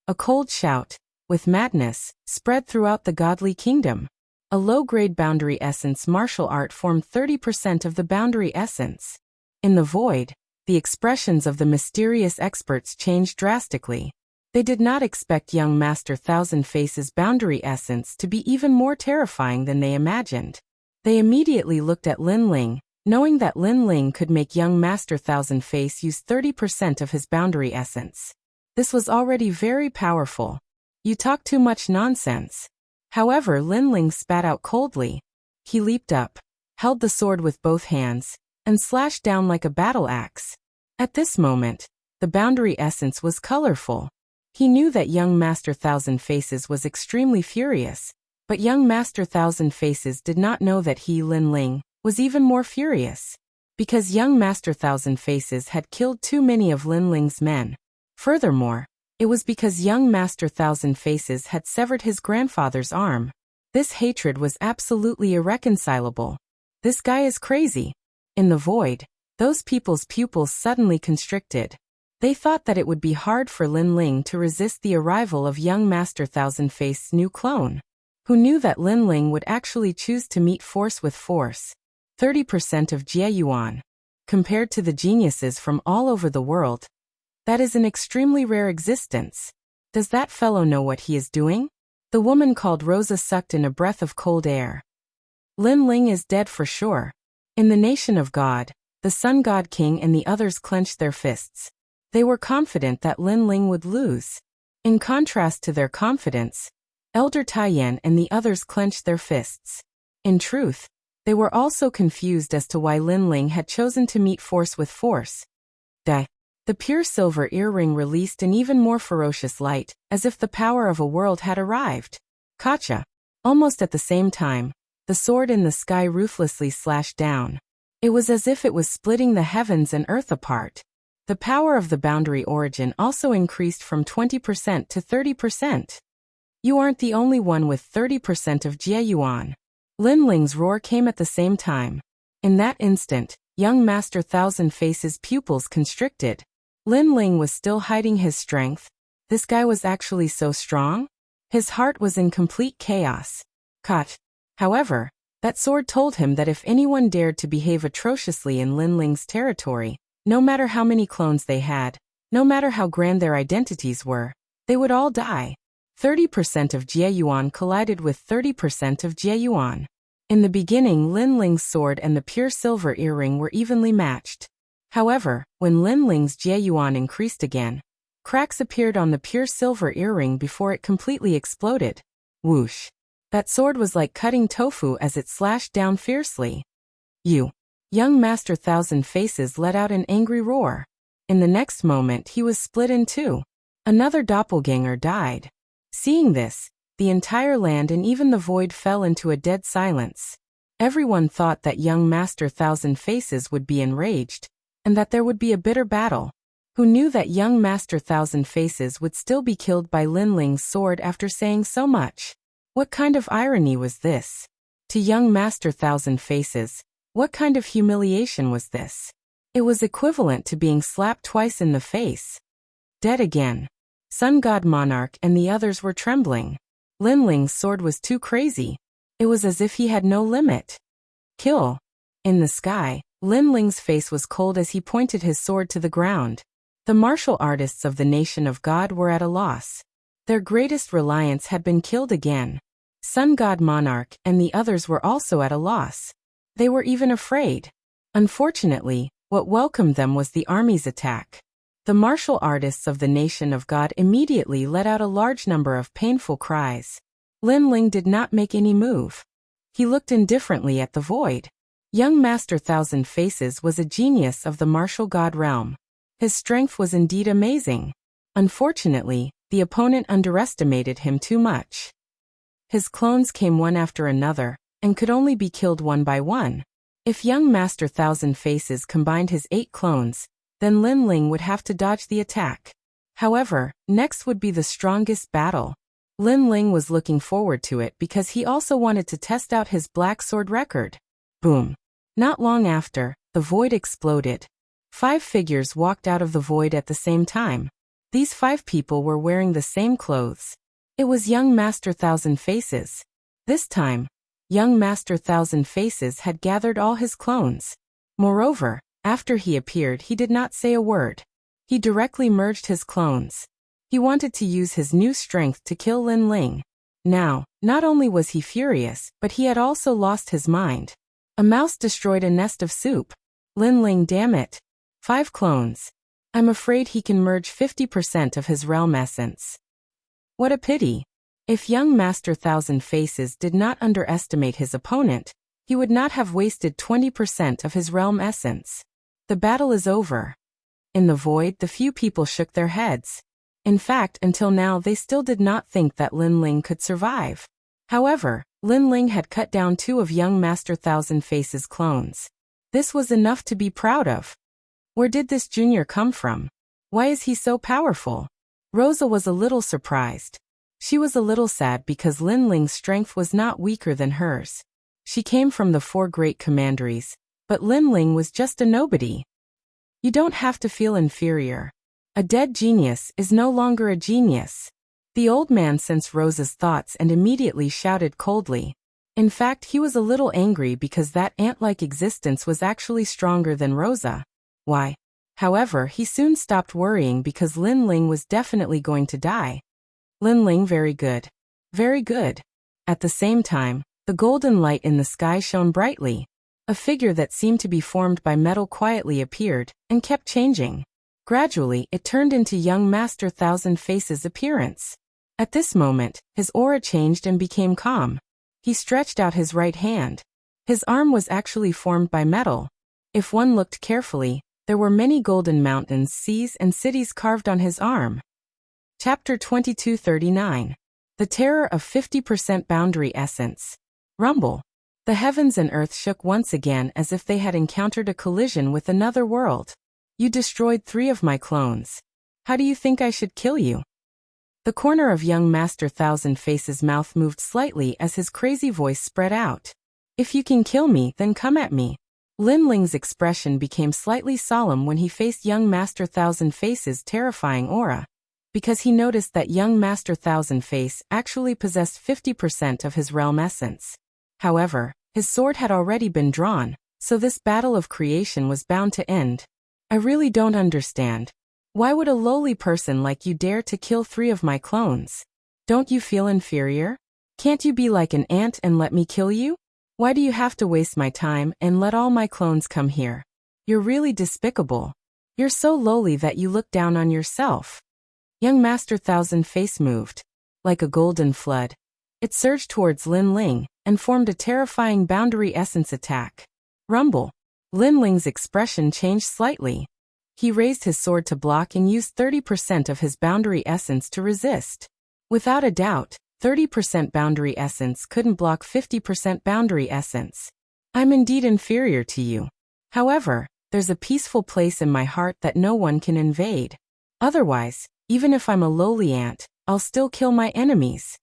A cold shout, with madness, spread throughout the godly kingdom. A low-grade boundary essence martial art formed 30% of the boundary essence. In the void, the expressions of the mysterious experts changed drastically. They did not expect young Master Thousand Faces' boundary essence to be even more terrifying than they imagined. They immediately looked at Lin Ling, knowing that Lin Ling could make young Master Thousand Face use 30% of his boundary essence. This was already very powerful. You talk too much nonsense. However, Lin Ling spat out coldly. He leaped up, held the sword with both hands, and slashed down like a battle axe. At this moment, the boundary essence was colorful. He knew that young Master Thousand Faces was extremely furious, but young Master Thousand Faces did not know that he, Lin Ling, was even more furious. Because young Master Thousand Faces had killed too many of Lin Ling's men. Furthermore, it was because young Master Thousand Faces had severed his grandfather's arm. This hatred was absolutely irreconcilable. This guy is crazy. In the void, those people's pupils suddenly constricted. They thought that it would be hard for Lin Ling to resist the arrival of young Master Thousand Face's new clone. Who knew that Lin Ling would actually choose to meet force with force? 30% of Jie Yuan. Compared to the geniuses from all over the world, that is an extremely rare existence. Does that fellow know what he is doing? The woman called Rosa sucked in a breath of cold air. Lin Ling is dead for sure. In the nation of God, the Sun God King and the others clenched their fists. They were confident that Lin Ling would lose. In contrast to their confidence, Elder Taiyan and the others clenched their fists. In truth, they were also confused as to why Lin Ling had chosen to meet force with force. The pure silver earring released an even more ferocious light, as if the power of a world had arrived. Kacha. Almost at the same time, the sword in the sky ruthlessly slashed down. It was as if it was splitting the heavens and earth apart. The power of the boundary origin also increased from 20% to 30%. You aren't the only one with 30% of Jie Yuan. Lin Ling's roar came at the same time. In that instant, young Master Thousand Faces' pupils constricted. Lin Ling was still hiding his strength. This guy was actually so strong? His heart was in complete chaos. Cut. However, that sword told him that if anyone dared to behave atrociously in Lin Ling's territory, no matter how many clones they had, no matter how grand their identities were, they would all die. 30% of Jie Yuan collided with 30% of Jie Yuan. In the beginning, Lin Ling's sword and the pure silver earring were evenly matched. However, when Lin Ling's Jie Yuan increased again, cracks appeared on the pure silver earring before it completely exploded. Whoosh. That sword was like cutting tofu as it slashed down fiercely. Young Master Thousand Faces let out an angry roar. In the next moment he was split in two. Another doppelganger died. Seeing this, the entire land and even the void fell into a dead silence. Everyone thought that young Master Thousand Faces would be enraged, and that there would be a bitter battle. Who knew that young Master Thousand Faces would still be killed by Lin Ling's sword after saying so much? What kind of irony was this? To young Master Thousand Faces, what kind of humiliation was this? It was equivalent to being slapped twice in the face. Dead again. Sun God Monarch and the others were trembling. Lin Ling's sword was too crazy. It was as if he had no limit. Kill. In the sky, Lin Ling's face was cold as he pointed his sword to the ground. The martial artists of the nation of God were at a loss. Their greatest reliance had been killed again. Sun God Monarch and the others were also at a loss. They were even afraid. Unfortunately, what welcomed them was the army's attack. The martial artists of the nation of God immediately let out a large number of painful cries. Lin Ling did not make any move. He looked indifferently at the void. Young Master Thousand Faces was a genius of the martial god realm. His strength was indeed amazing. Unfortunately, the opponent underestimated him too much. His clones came one after another, and could only be killed one by one. If young Master Thousand Faces combined his 8 clones, then Lin Ling would have to dodge the attack. However, next would be the strongest battle. Lin Ling was looking forward to it because he also wanted to test out his black sword record. Boom. Not long after, the void exploded. 5 figures walked out of the void at the same time. These 5 people were wearing the same clothes. It was young Master Thousand Faces. This time, young Master Thousand Faces had gathered all his clones. Moreover, after he appeared, he did not say a word. He directly merged his clones. He wanted to use his new strength to kill Lin Ling. Now, not only was he furious, but he had also lost his mind. A mouse destroyed a nest of soup. Lin Ling, damn it. 5 clones. I'm afraid he can merge 50% of his realm essence. What a pity. If young Master Thousand Faces did not underestimate his opponent, he would not have wasted 20% of his realm essence. The battle is over. In the void, the few people shook their heads. In fact, until now they still did not think that Lin Ling could survive. However, Lin Ling had cut down 2 of young Master Thousand Faces' clones. This was enough to be proud of. Where did this junior come from? Why is he so powerful? Rosa was a little surprised. She was a little sad because Lin Ling's strength was not weaker than hers. She came from the 4 great commanderies, but Lin Ling was just a nobody. You don't have to feel inferior. A dead genius is no longer a genius. The old man sensed Rosa's thoughts and immediately shouted coldly. In fact, he was a little angry because that ant-like existence was actually stronger than Rosa. Why? However, he soon stopped worrying because Lin Ling was definitely going to die. Lin Ling, very good. Very good. At the same time, the golden light in the sky shone brightly. A figure that seemed to be formed by metal quietly appeared, and kept changing. Gradually, it turned into young Master Thousand Faces' appearance. At this moment, his aura changed and became calm. He stretched out his right hand. His arm was actually formed by metal. If one looked carefully, there were many golden mountains, seas, and cities carved on his arm. Chapter 2239. The Terror of 50% Boundary Essence. Rumble. The heavens and earth shook once again as if they had encountered a collision with another world. You destroyed 3 of my clones. How do you think I should kill you? The corner of young Master Thousand Faces' mouth moved slightly as his crazy voice spread out. If you can kill me, then come at me. Lin Ling's expression became slightly solemn when he faced young Master Thousand Faces' terrifying aura, because he noticed that young Master Thousand Face actually possessed 50% of his realm essence. However, his sword had already been drawn, so this battle of creation was bound to end. I really don't understand. Why would a lowly person like you dare to kill 3 of my clones? Don't you feel inferior? Can't you be like an ant and let me kill you? Why do you have to waste my time and let all my clones come here? You're really despicable. You're so lowly that you look down on yourself. Young Master Thousand Face moved. Like a golden flood, it surged towards Lin Ling and formed a terrifying boundary essence attack. Rumble. Lin Ling's expression changed slightly. He raised his sword to block and used 30% of his boundary essence to resist. Without a doubt, 30% boundary essence couldn't block 50% boundary essence. I'm indeed inferior to you. However, there's a peaceful place in my heart that no one can invade. Otherwise, even if I'm a lowly ant, I'll still kill my enemies.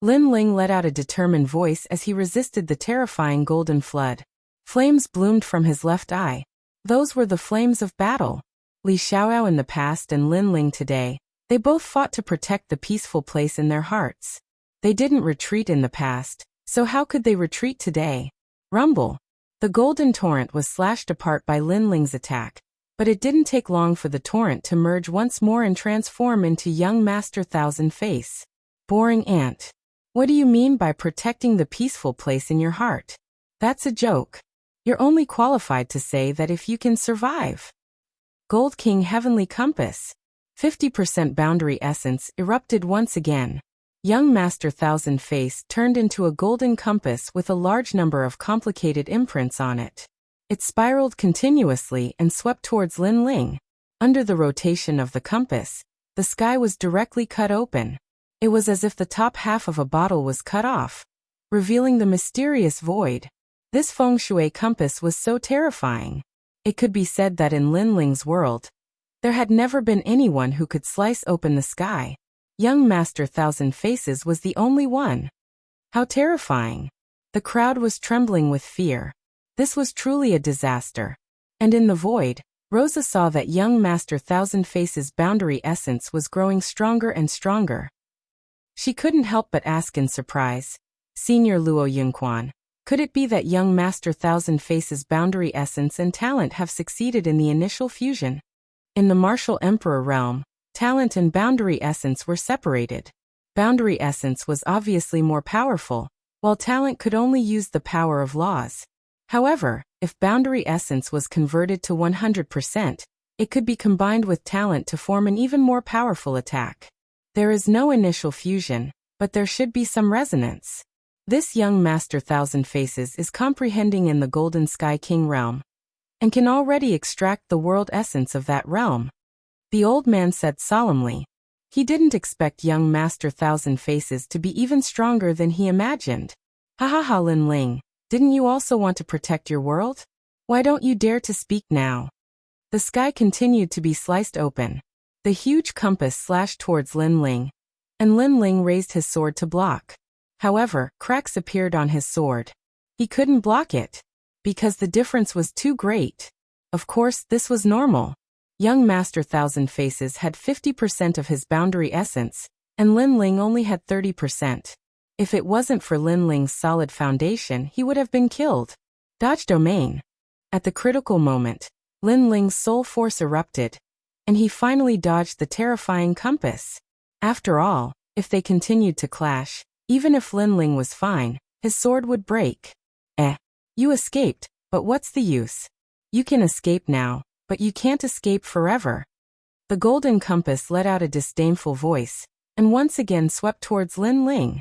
Lin Ling let out a determined voice as he resisted the terrifying golden flood. Flames bloomed from his left eye. Those were the flames of battle. Li Xiaoyao in the past and Lin Ling today, they both fought to protect the peaceful place in their hearts. They didn't retreat in the past, so how could they retreat today? Rumble. The golden torrent was slashed apart by Lin Ling's attack, but it didn't take long for the torrent to merge once more and transform into young Master Thousand Face. Boring ant. What do you mean by protecting the peaceful place in your heart? That's a joke. You're only qualified to say that if you can survive. Gold King Heavenly Compass. 50% boundary essence erupted once again. Young Master Thousand Face turned into a golden compass with a large number of complicated imprints on it. It spiraled continuously and swept towards Lin Ling. Under the rotation of the compass, the sky was directly cut open. It was as if the top half of a bottle was cut off, revealing the mysterious void. This feng shui compass was so terrifying. It could be said that in Lin Ling's world, there had never been anyone who could slice open the sky. Young Master Thousand Faces was the only one. How terrifying. The crowd was trembling with fear. This was truly a disaster. And in the void, Rosa saw that young Master Thousand Faces' boundary essence was growing stronger and stronger. She couldn't help but ask in surprise, Senior Luo Yunquan, could it be that young Master Thousand Faces' boundary essence and talent have succeeded in the initial fusion? In the Martial Emperor realm, talent and boundary essence were separated. Boundary essence was obviously more powerful, while talent could only use the power of laws. However, if boundary essence was converted to 100%, it could be combined with talent to form an even more powerful attack. There is no initial fusion, but there should be some resonance. This young Master Thousand Faces is comprehending in the Golden Sky King realm, and can already extract the world essence of that realm. The old man said solemnly. He didn't expect young Master Thousand Faces to be even stronger than he imagined. Ha ha ha, Lin Ling, didn't you also want to protect your world? Why don't you dare to speak now? The sky continued to be sliced open. The huge compass slashed towards Lin Ling, and Lin Ling raised his sword to block. However, cracks appeared on his sword. He couldn't block it, because the difference was too great. Of course, this was normal. Young Master Thousand Faces had 50% of his boundary essence, and Lin Ling only had 30%. If it wasn't for Lin Ling's solid foundation, he would have been killed. Dodge domain. At the critical moment, Lin Ling's soul force erupted, and he finally dodged the terrifying compass. After all, if they continued to clash, even if Lin Ling was fine, his sword would break. You escaped, but what's the use? You can escape now, but you can't escape forever. The golden compass let out a disdainful voice, and once again swept towards Lin Ling.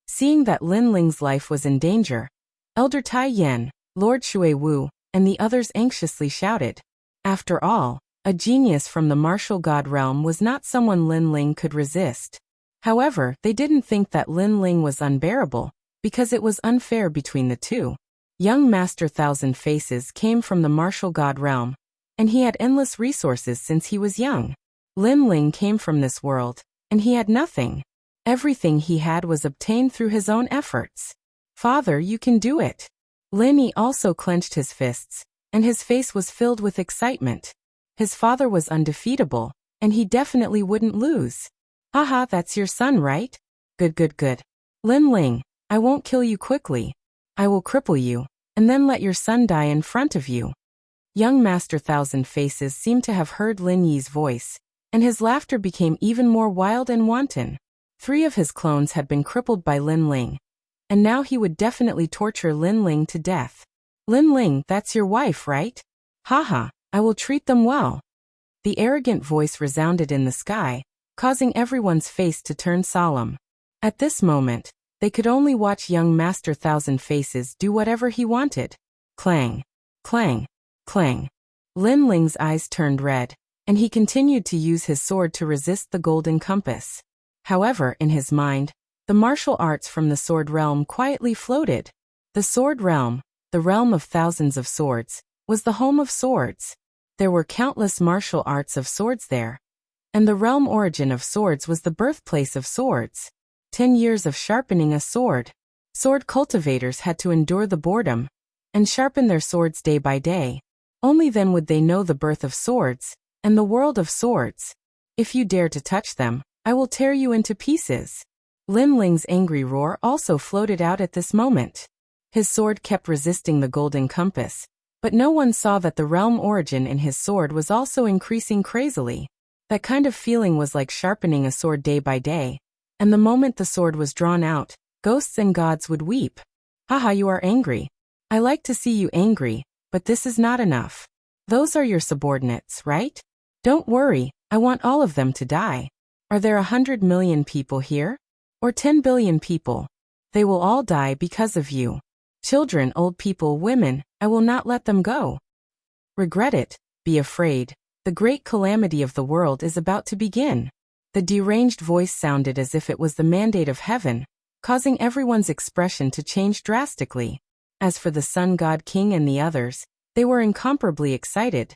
Seeing that Lin Ling's life was in danger, Elder Tai Yan, Lord Shui Wu, and the others anxiously shouted. After all, a genius from the martial god realm was not someone Lin Ling could resist. However, they didn't think that Lin Ling was unbearable, because it was unfair between the two. Young Master Thousand Faces came from the martial god realm, and he had endless resources since he was young. Lin Ling came from this world, and he had nothing. Everything he had was obtained through his own efforts. Father, you can do it. Lin Yi also clenched his fists, and his face was filled with excitement. His father was undefeatable, and he definitely wouldn't lose. Haha, that's your son, right? Good. Lin Ling, I won't kill you quickly. I will cripple you, and then let your son die in front of you. Young Master Thousand Faces seemed to have heard Lin Yi's voice, and his laughter became even more wild and wanton. 3 of his clones had been crippled by Lin Ling, and now he would definitely torture Lin Ling to death. Lin Ling, that's your wife, right? Haha, I will treat them well. The arrogant voice resounded in the sky, causing everyone's face to turn solemn. At this moment, they could only watch young Master Thousand Faces do whatever he wanted. Clang, clang, clang. Lin Ling's eyes turned red, and he continued to use his sword to resist the golden compass. However, in his mind, the martial arts from the sword realm quietly floated. The sword realm, the realm of thousands of swords, was the home of swords. There were countless martial arts of swords there, and the realm origin of swords was the birthplace of swords. 10 years of sharpening a sword. Sword cultivators had to endure the boredom and sharpen their swords day by day. Only then would they know the birth of swords and the world of swords. If you dare to touch them, I will tear you into pieces. Lin Ling's angry roar also floated out at this moment. His sword kept resisting the golden compass, but no one saw that the realm origin in his sword was also increasing crazily. That kind of feeling was like sharpening a sword day by day, and the moment the sword was drawn out, ghosts and gods would weep. Haha, you are angry. I like to see you angry, but this is not enough. Those are your subordinates, right? Don't worry, I want all of them to die. Are there 100 million people here? Or 10 billion people. They will all die because of you. Children, old people, women, I will not let them go. Regret it, be afraid. The great calamity of the world is about to begin. The deranged voice sounded as if it was the mandate of heaven, causing everyone's expression to change drastically. As for the Sun God King and the others, they were incomparably excited.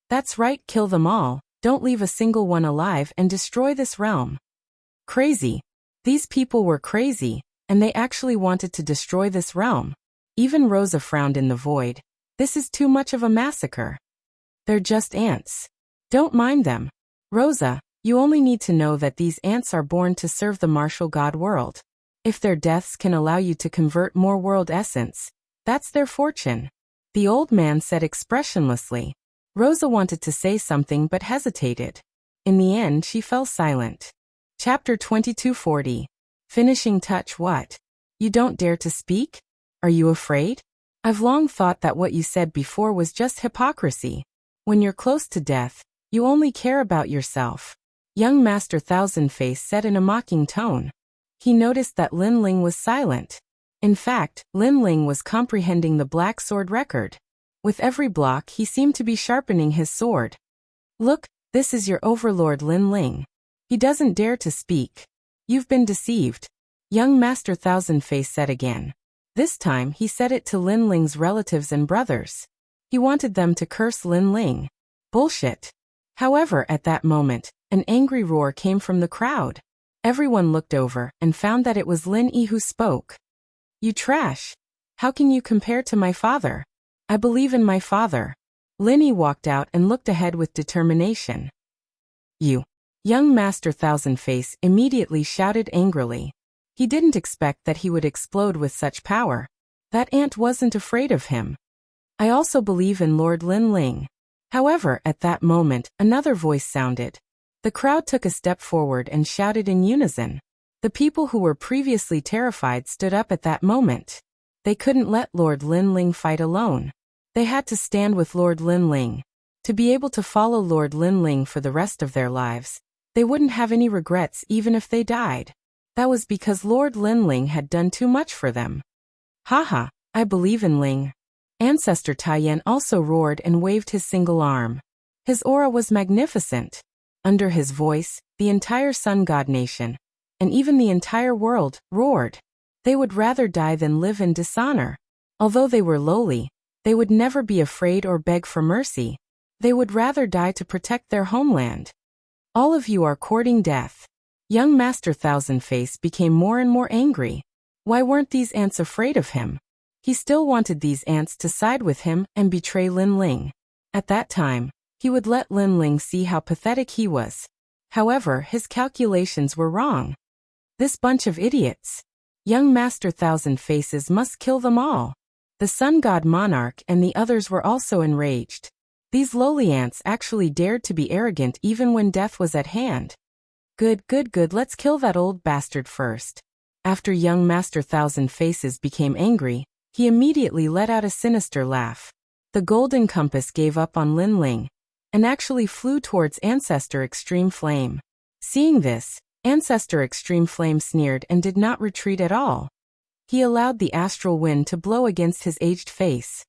That's right, kill them all, don't leave a single one alive and destroy this realm. Crazy. These people were crazy, and they actually wanted to destroy this realm. Even Rosa frowned in the void. This is too much of a massacre. They're just ants. Don't mind them. Rosa, you only need to know that these ants are born to serve the martial god world. If their deaths can allow you to convert more world essence, that's their fortune. The old man said expressionlessly. Rosa wanted to say something but hesitated. In the end, she fell silent. Chapter 2240. Finishing touch. What? You don't dare to speak? Are you afraid? I've long thought that what you said before was just hypocrisy. When you're close to death, you only care about yourself. Young Master Thousand-Face said in a mocking tone. He noticed that Lin Ling was silent. In fact, Lin Ling was comprehending the black sword record. With every block, he seemed to be sharpening his sword. Look, this is your overlord Lin Ling. He doesn't dare to speak. You've been deceived. Young Master Thousand-Face said again. This time, he said it to Lin Ling's relatives and brothers. He wanted them to curse Lin Ling. Bullshit. However, at that moment, an angry roar came from the crowd. Everyone looked over and found that it was Lin Yi who spoke. You trash. How can you compare to my father? I believe in my father. Lin Yi walked out and looked ahead with determination. You. Young Master Thousand-Face immediately shouted angrily. He didn't expect that he would explode with such power. That ant wasn't afraid of him. I also believe in Lord Lin Ling. However, at that moment, another voice sounded. The crowd took a step forward and shouted in unison. The people who were previously terrified stood up at that moment. They couldn't let Lord Lin Ling fight alone. They had to stand with Lord Lin Ling. To be able to follow Lord Lin Ling for the rest of their lives, they wouldn't have any regrets even if they died. That was because Lord Lin Ling had done too much for them. Haha, I believe in Ling. Ancestor Taiyan also roared and waved his single arm. His aura was magnificent. Under his voice, the entire Sun God Nation, and even the entire world, roared. They would rather die than live in dishonor. Although they were lowly, they would never be afraid or beg for mercy. They would rather die to protect their homeland. All of you are courting death. Young Master Thousand-Face became more and more angry. Why weren't these ants afraid of him? He still wanted these ants to side with him and betray Lin Ling. At that time, he would let Lin Ling see how pathetic he was. However, his calculations were wrong. This bunch of idiots. Young Master Thousand-Faces must kill them all. The Sun God Monarch and the others were also enraged. These lowly ants actually dared to be arrogant even when death was at hand. Good, let's kill that old bastard first. After young Master Thousand-Faces became angry, he immediately let out a sinister laugh. The golden compass gave up on Lin Ling, and actually flew towards Ancestor Extreme Flame. Seeing this, Ancestor Extreme Flame sneered and did not retreat at all. He allowed the astral wind to blow against his aged face.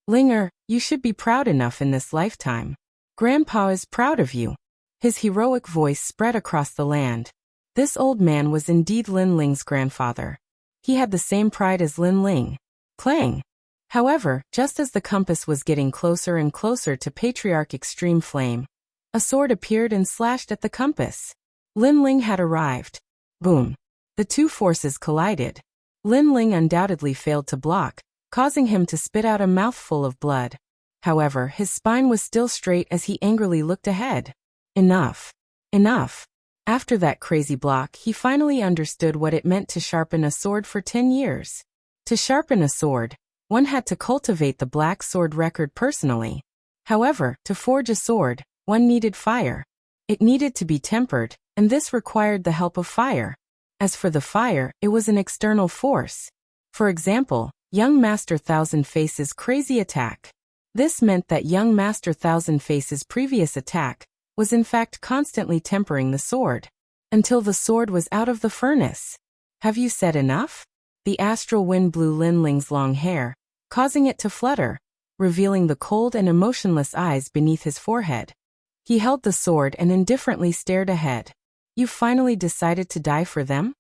Linger, you should be proud enough in this lifetime. Grandpa is proud of you. His heroic voice spread across the land. This old man was indeed Lin Ling's grandfather. He had the same pride as Lin Ling. Clang! However, just as the compass was getting closer and closer to Patriarch Extreme Flame, a sword appeared and slashed at the compass. Lin Ling had arrived. Boom! The two forces collided. Lin Ling undoubtedly failed to block, causing him to spit out a mouthful of blood. However, his spine was still straight as he angrily looked ahead. Enough. Enough. After that crazy block, he finally understood what it meant to sharpen a sword for 10 years. To sharpen a sword, one had to cultivate the black sword record personally. However, to forge a sword, one needed fire. It needed to be tempered, and this required the help of fire. As for the fire, it was an external force. For example, young Master Thousand-Face's crazy attack. This meant that young Master Thousand-Face's previous attack was in fact constantly tempering the sword, until the sword was out of the furnace. Have you said enough? The astral wind blew Linling's long hair, causing it to flutter, revealing the cold and emotionless eyes beneath his forehead. He held the sword and indifferently stared ahead. You finally decided to die for them?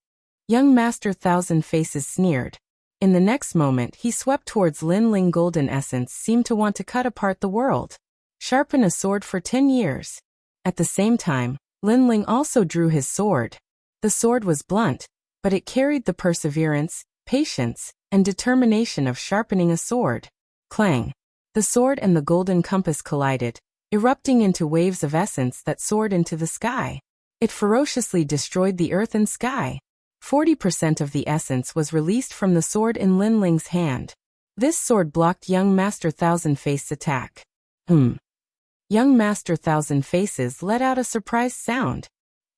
Young Master Thousand Faces sneered. In the next moment he swept towards Linling. Golden essence seemed to want to cut apart the world. Sharpen a sword for 10 years. At the same time, Linling also drew his sword. The sword was blunt, but it carried the perseverance, patience, and determination of sharpening a sword. Clang! The sword and the golden compass collided, erupting into waves of essence that soared into the sky. It ferociously destroyed the earth and sky. 40% of the essence was released from the sword in Linling's hand. This sword blocked young Master Thousand Face's attack. Young Master Thousand Faces let out a surprised sound.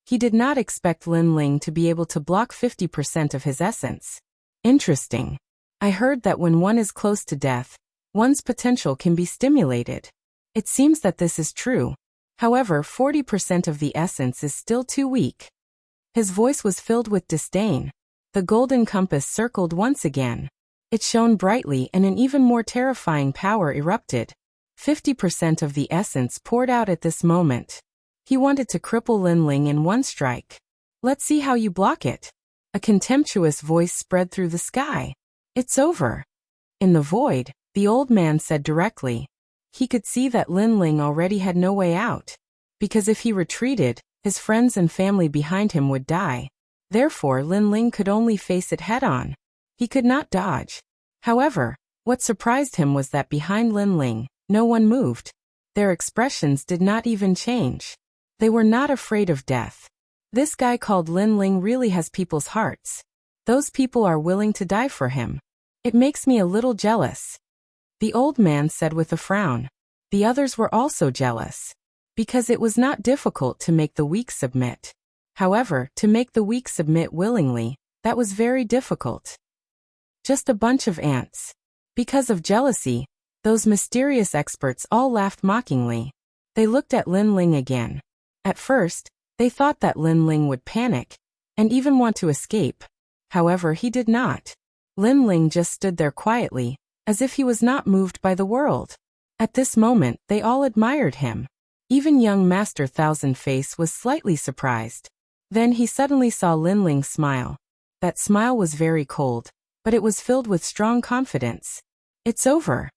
He did not expect Linling to be able to block 50% of his essence. Interesting. I heard that when one is close to death, one's potential can be stimulated. It seems that this is true. However, 40% of the essence is still too weak. His voice was filled with disdain. The golden compass circled once again. It shone brightly and an even more terrifying power erupted. 50% of the essence poured out at this moment. He wanted to cripple Linling in one strike. Let's see how you block it. A contemptuous voice spread through the sky. It's over. In the void, the old man said directly. He could see that Linling already had no way out. Because if he retreated, his friends and family behind him would die. Therefore, Linling could only face it head-on. He could not dodge. However, what surprised him was that behind Linling, no one moved. Their expressions did not even change. They were not afraid of death. This guy called Linling really has people's hearts. Those people are willing to die for him. It makes me a little jealous. The old man said with a frown. The others were also jealous. Because it was not difficult to make the weak submit. However, to make the weak submit willingly, that was very difficult. Just a bunch of ants. Because of jealousy, those mysterious experts all laughed mockingly. They looked at Linling again. At first, they thought that Linling would panic, and even want to escape. However, he did not. Linling just stood there quietly, as if he was not moved by the world. At this moment, they all admired him. Even young Master Thousand Face was slightly surprised. Then he suddenly saw Linling smile. That smile was very cold, but it was filled with strong confidence. It's over.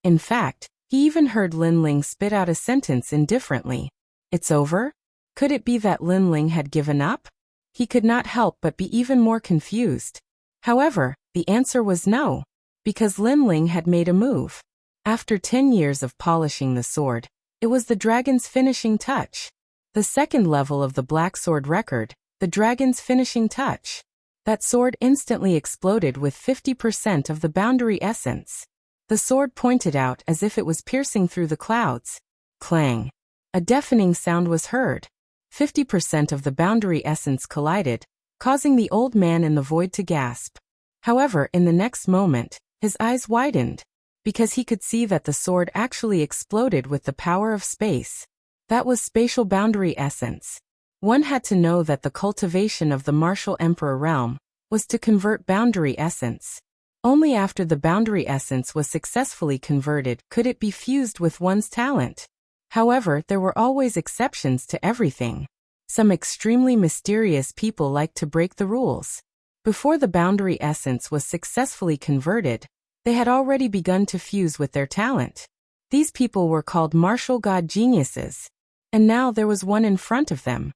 In fact, he even heard Linling spit out a sentence indifferently. It's over? Could it be that Linling had given up? He could not help but be even more confused. However, the answer was no, because Linling had made a move. After 10 years of polishing the sword, it was the dragon's finishing touch. The second level of the Black Sword record, the dragon's finishing touch. That sword instantly exploded with 50% of the boundary essence. The sword pointed out as if it was piercing through the clouds. Clang! A deafening sound was heard. 50% of the boundary essence collided, causing the old man in the void to gasp. However, in the next moment, his eyes widened, because he could see that the sword actually exploded with the power of space. That was spatial boundary essence. One had to know that the cultivation of the martial emperor realm was to convert boundary essence. Only after the boundary essence was successfully converted could it be fused with one's talent. However, there were always exceptions to everything. Some extremely mysterious people liked to break the rules. Before the boundary essence was successfully converted, they had already begun to fuse with their talent. These people were called martial god geniuses. And now there was one in front of them.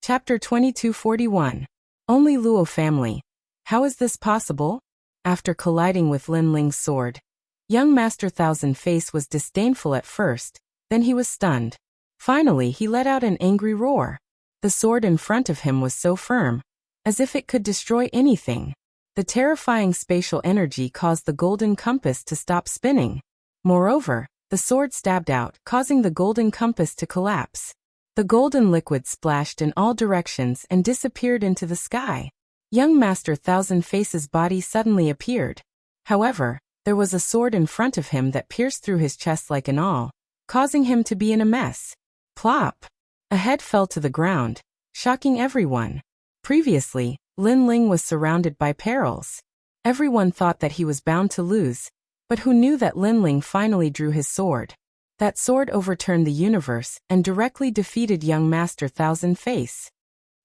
Chapter 2241. Only Luo family. How is this possible? After colliding with Linling's sword, young Master Thousand Face was disdainful at first, then he was stunned. Finally, he let out an angry roar. The sword in front of him was so firm, as if it could destroy anything. The terrifying spatial energy caused the golden compass to stop spinning. Moreover, the sword stabbed out, causing the golden compass to collapse. The golden liquid splashed in all directions and disappeared into the sky. Young Master Thousand Face's body suddenly appeared. However, there was a sword in front of him that pierced through his chest like an awl, causing him to be in a mess. Plop! A head fell to the ground, shocking everyone. Previously, Lin Ling was surrounded by perils. Everyone thought that he was bound to lose, but who knew that Lin Ling finally drew his sword? That sword overturned the universe and directly defeated young Master Thousand Face.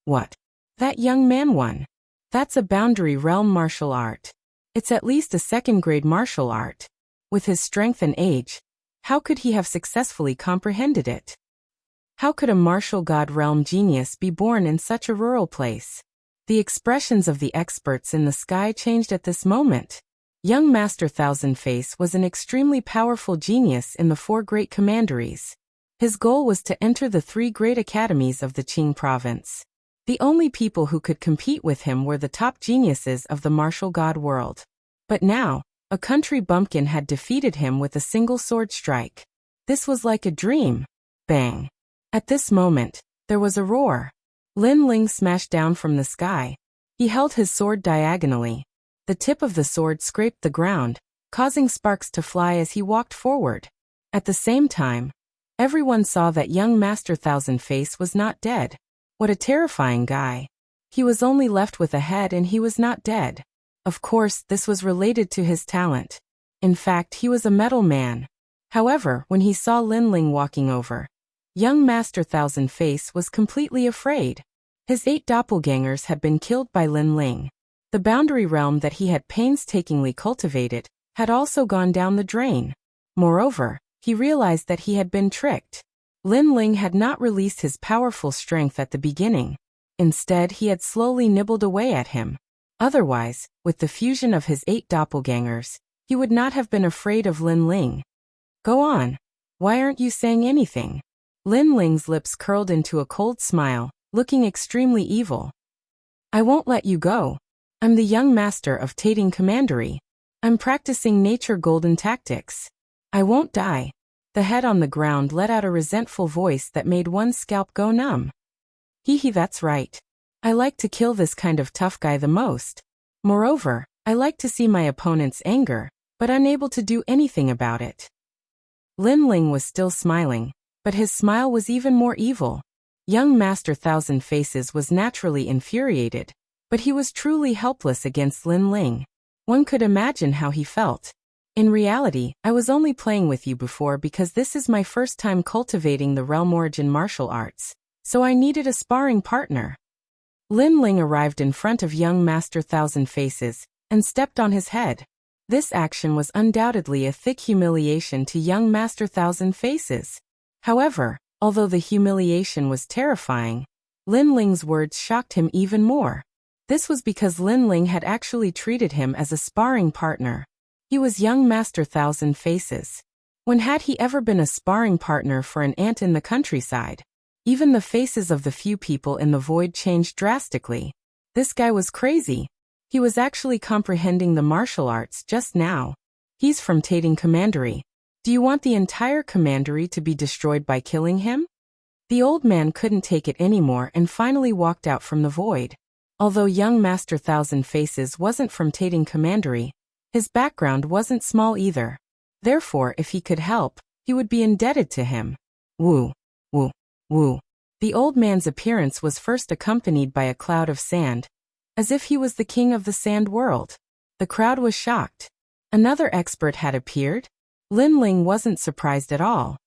What? That young man won. That's a boundary realm martial art. It's at least a second-grade martial art. With his strength and age, how could he have successfully comprehended it? How could a martial god realm genius be born in such a rural place? The expressions of the experts in the sky changed at this moment. Young Master Thousand Face was an extremely powerful genius in the 4 great commanderies. His goal was to enter the 3 great academies of the Qing province. The only people who could compete with him were the top geniuses of the martial god world. But now, a country bumpkin had defeated him with a single sword strike. This was like a dream. Bang! At this moment, there was a roar. Lin Ling smashed down from the sky. He held his sword diagonally. The tip of the sword scraped the ground, causing sparks to fly as he walked forward. At the same time, everyone saw that young Master Thousand Face was not dead. What a terrifying guy. He was only left with a head and he was not dead. Of course, this was related to his talent. In fact, he was a metal man. However, when he saw Lin Ling walking over, young Master Thousand Face was completely afraid. His 8 doppelgangers had been killed by Lin Ling. The boundary realm that he had painstakingly cultivated had also gone down the drain. Moreover, he realized that he had been tricked. Lin Ling had not released his powerful strength at the beginning. Instead, he had slowly nibbled away at him. Otherwise, with the fusion of his 8 doppelgangers, he would not have been afraid of Lin Ling. Go on. Why aren't you saying anything? Lin Ling's lips curled into a cold smile, looking extremely evil. I won't let you go. I'm the young master of Tating Commandery. I'm practicing nature golden tactics. I won't die. The head on the ground let out a resentful voice that made one's scalp go numb. Hee hee, that's right. I like to kill this kind of tough guy the most. Moreover, I like to see my opponent's anger, but unable to do anything about it. Lin Ling was still smiling, but his smile was even more evil. Young Master Thousand Faces was naturally infuriated, but he was truly helpless against Lin Ling. One could imagine how he felt. In reality, I was only playing with you before because this is my first time cultivating the realm origin martial arts, so I needed a sparring partner. Lin Ling arrived in front of young Master Thousand Faces and stepped on his head. This action was undoubtedly a thick humiliation to young Master Thousand Faces. However, although the humiliation was terrifying, Lin Ling's words shocked him even more. This was because Lin Ling had actually treated him as a sparring partner. He was young Master Thousand Faces. When had he ever been a sparring partner for an ant in the countryside? Even the faces of the few people in the void changed drastically. This guy was crazy. He was actually comprehending the martial arts just now. He's from Tating Commandery. Do you want the entire commandery to be destroyed by killing him? The old man couldn't take it anymore and finally walked out from the void. Although young Master Thousand Faces wasn't from Tating Commandery, his background wasn't small either. Therefore, if he could help, he would be indebted to him. Woo, woo, woo. The old man's appearance was first accompanied by a cloud of sand, as if he was the king of the sand world. The crowd was shocked. Another expert had appeared. Lin Ling wasn't surprised at all.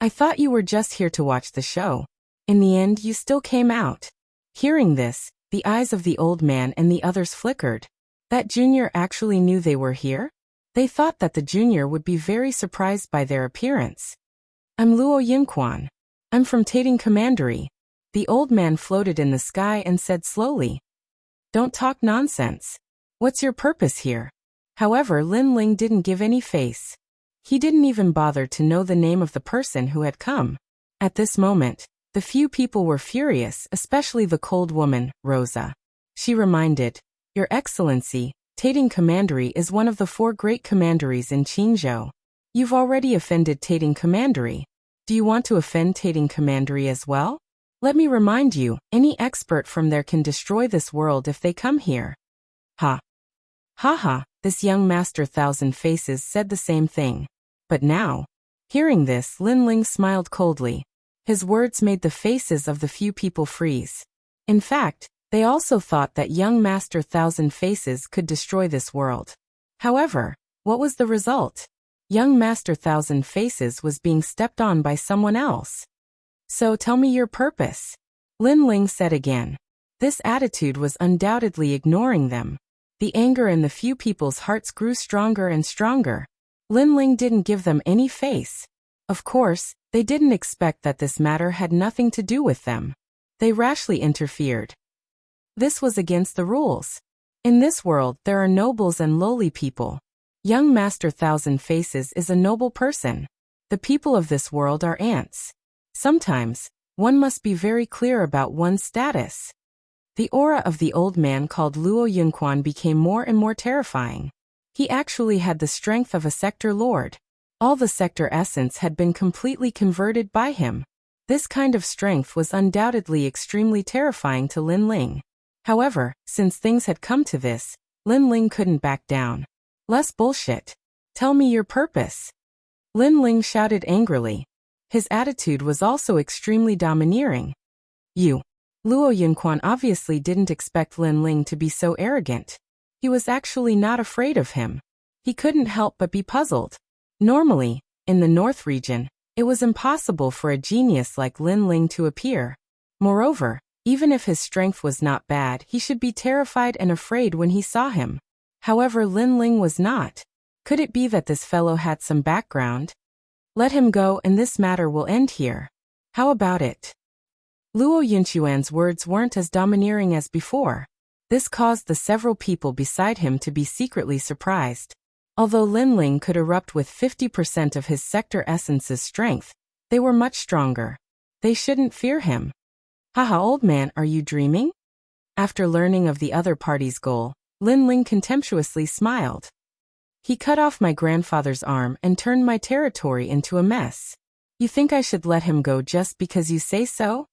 I thought you were just here to watch the show. In the end, you still came out. Hearing this, the eyes of the old man and the others flickered. That junior actually knew they were here? They thought that the junior would be very surprised by their appearance. I'm Luo Yinquan. I'm from Tating Commandery. The old man floated in the sky and said slowly. Don't talk nonsense. What's your purpose here? However, Lin Ling didn't give any face. He didn't even bother to know the name of the person who had come. At this moment, the few people were furious, especially the cold woman, Rosa. She reminded, Your Excellency, Tating Commandery is one of the 4 great commanderies in Qingzhou. You've already offended Tating Commandery. Do you want to offend Tating Commandery as well? Let me remind you, any expert from there can destroy this world if they come here. Ha. Ha ha, this young Master Thousand Faces said the same thing. But now, hearing this, Lin Ling smiled coldly. His words made the faces of the few people freeze. In fact, They also thought that young Master Thousand Faces could destroy this world. However, what was the result? Young Master Thousand Faces was being stepped on by someone else. So tell me your purpose, Lin Ling said again. This attitude was undoubtedly ignoring them. The anger in the few people's hearts grew stronger and stronger. Lin Ling didn't give them any face. Of course, they didn't expect that this matter had nothing to do with them. They rashly interfered. This was against the rules. In this world there are nobles and lowly people. Young Master Thousand Faces is a noble person. The people of this world are ants. Sometimes, one must be very clear about one's status. The aura of the old man called Luo Yunquan became more and more terrifying. He actually had the strength of a sector lord. All the sector essence had been completely converted by him. This kind of strength was undoubtedly extremely terrifying to Lin Ling. However, since things had come to this, Lin Ling couldn't back down. Less bullshit. Tell me your purpose, Lin Ling shouted angrily. His attitude was also extremely domineering. Luo Yunquan obviously didn't expect Lin Ling to be so arrogant. He was actually not afraid of him. He couldn't help but be puzzled. Normally, in the North region, it was impossible for a genius like Lin Ling to appear. Moreover, even if his strength was not bad, he should be terrified and afraid when he saw him. However, Lin Ling was not. Could it be that this fellow had some background? Let him go and this matter will end here. How about it? Luo Yunquan's words weren't as domineering as before. This caused the several people beside him to be secretly surprised. Although Lin Ling could erupt with 50% of his sector essence's strength, they were much stronger. They shouldn't fear him. Haha, old man, are you dreaming? After learning of the other party's goal, Lin Ling contemptuously smiled. He cut off my grandfather's arm and turned my territory into a mess. You think I should let him go just because you say so?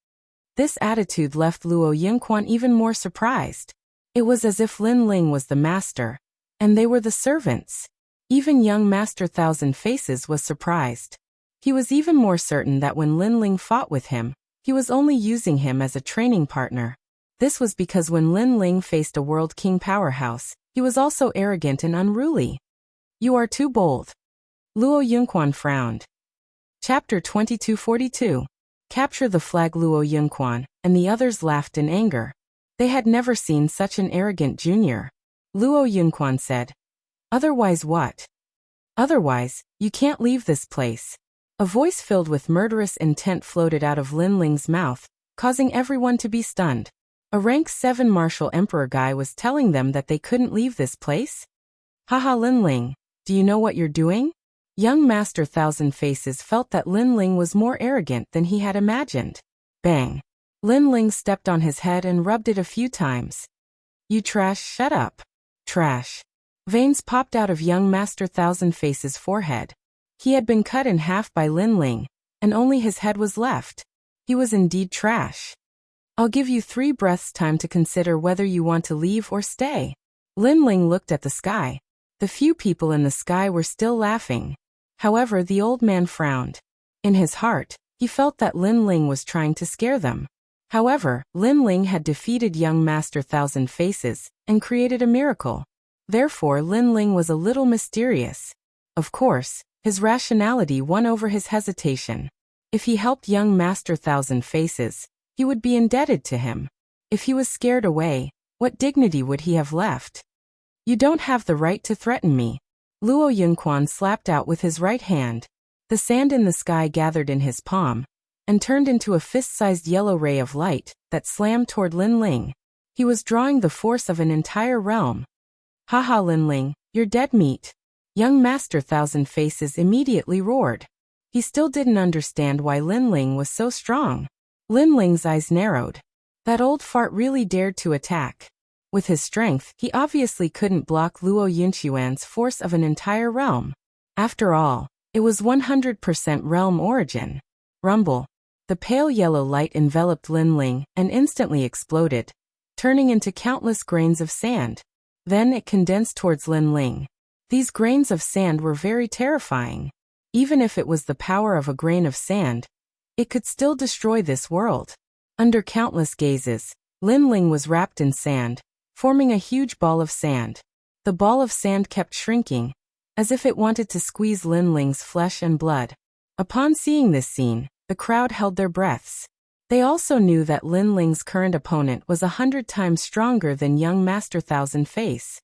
This attitude left Luo Yunquan even more surprised. It was as if Lin Ling was the master, and they were the servants. Even young Master Thousand Faces was surprised. He was even more certain that when Lin Ling fought with him, he was only using him as a training partner. This was because when Lin Ling faced a World King powerhouse, he was also arrogant and unruly. You are too bold. Luo Yunquan frowned. Chapter 2242. Capture the flag. Luo Yunquan and the others laughed in anger. They had never seen such an arrogant junior. Luo Yunquan said, "Otherwise what?" "Otherwise, you can't leave this place." A voice filled with murderous intent floated out of Lin Ling's mouth, causing everyone to be stunned. A rank 7 martial emperor guy was telling them that they couldn't leave this place? Haha, Lin Ling, do you know what you're doing? Young Master Thousand Faces felt that Lin Ling was more arrogant than he had imagined. Bang! Lin Ling stepped on his head and rubbed it a few times. You trash, shut up. Trash. Veins popped out of young Master Thousand Faces' forehead. He had been cut in half by Lin Ling, and only his head was left. He was indeed trash. I'll give you 3 breaths time to consider whether you want to leave or stay. Lin Ling looked at the sky. The few people in the sky were still laughing. However, the old man frowned. In his heart, he felt that Lin Ling was trying to scare them. However, Lin Ling had defeated young Master Thousand Faces and created a miracle. Therefore, Lin Ling was a little mysterious. Of course, his rationality won over his hesitation. If he helped young Master Thousand Faces, he would be indebted to him. If he was scared away, what dignity would he have left? You don't have the right to threaten me. Luo Yunquan slapped out with his right hand. The sand in the sky gathered in his palm and turned into a fist-sized yellow ray of light that slammed toward Lin Ling. He was drawing the force of an entire realm. Haha, Lin Ling, you're dead meat. Young Master Thousand Faces immediately roared. He still didn't understand why Lin Ling was so strong. Lin Ling's eyes narrowed. That old fart really dared to attack. With his strength, he obviously couldn't block Luo Yunquan's force of an entire realm. After all, it was 100% realm origin. Rumble. The pale yellow light enveloped Lin Ling and instantly exploded, turning into countless grains of sand. Then it condensed towards Lin Ling. These grains of sand were very terrifying. Even if it was the power of a grain of sand, it could still destroy this world. Under countless gazes, Lin Ling was wrapped in sand, forming a huge ball of sand. The ball of sand kept shrinking, as if it wanted to squeeze Lin Ling's flesh and blood. Upon seeing this scene, the crowd held their breaths. They also knew that Lin Ling's current opponent was 100 times stronger than young Master Thousand Face.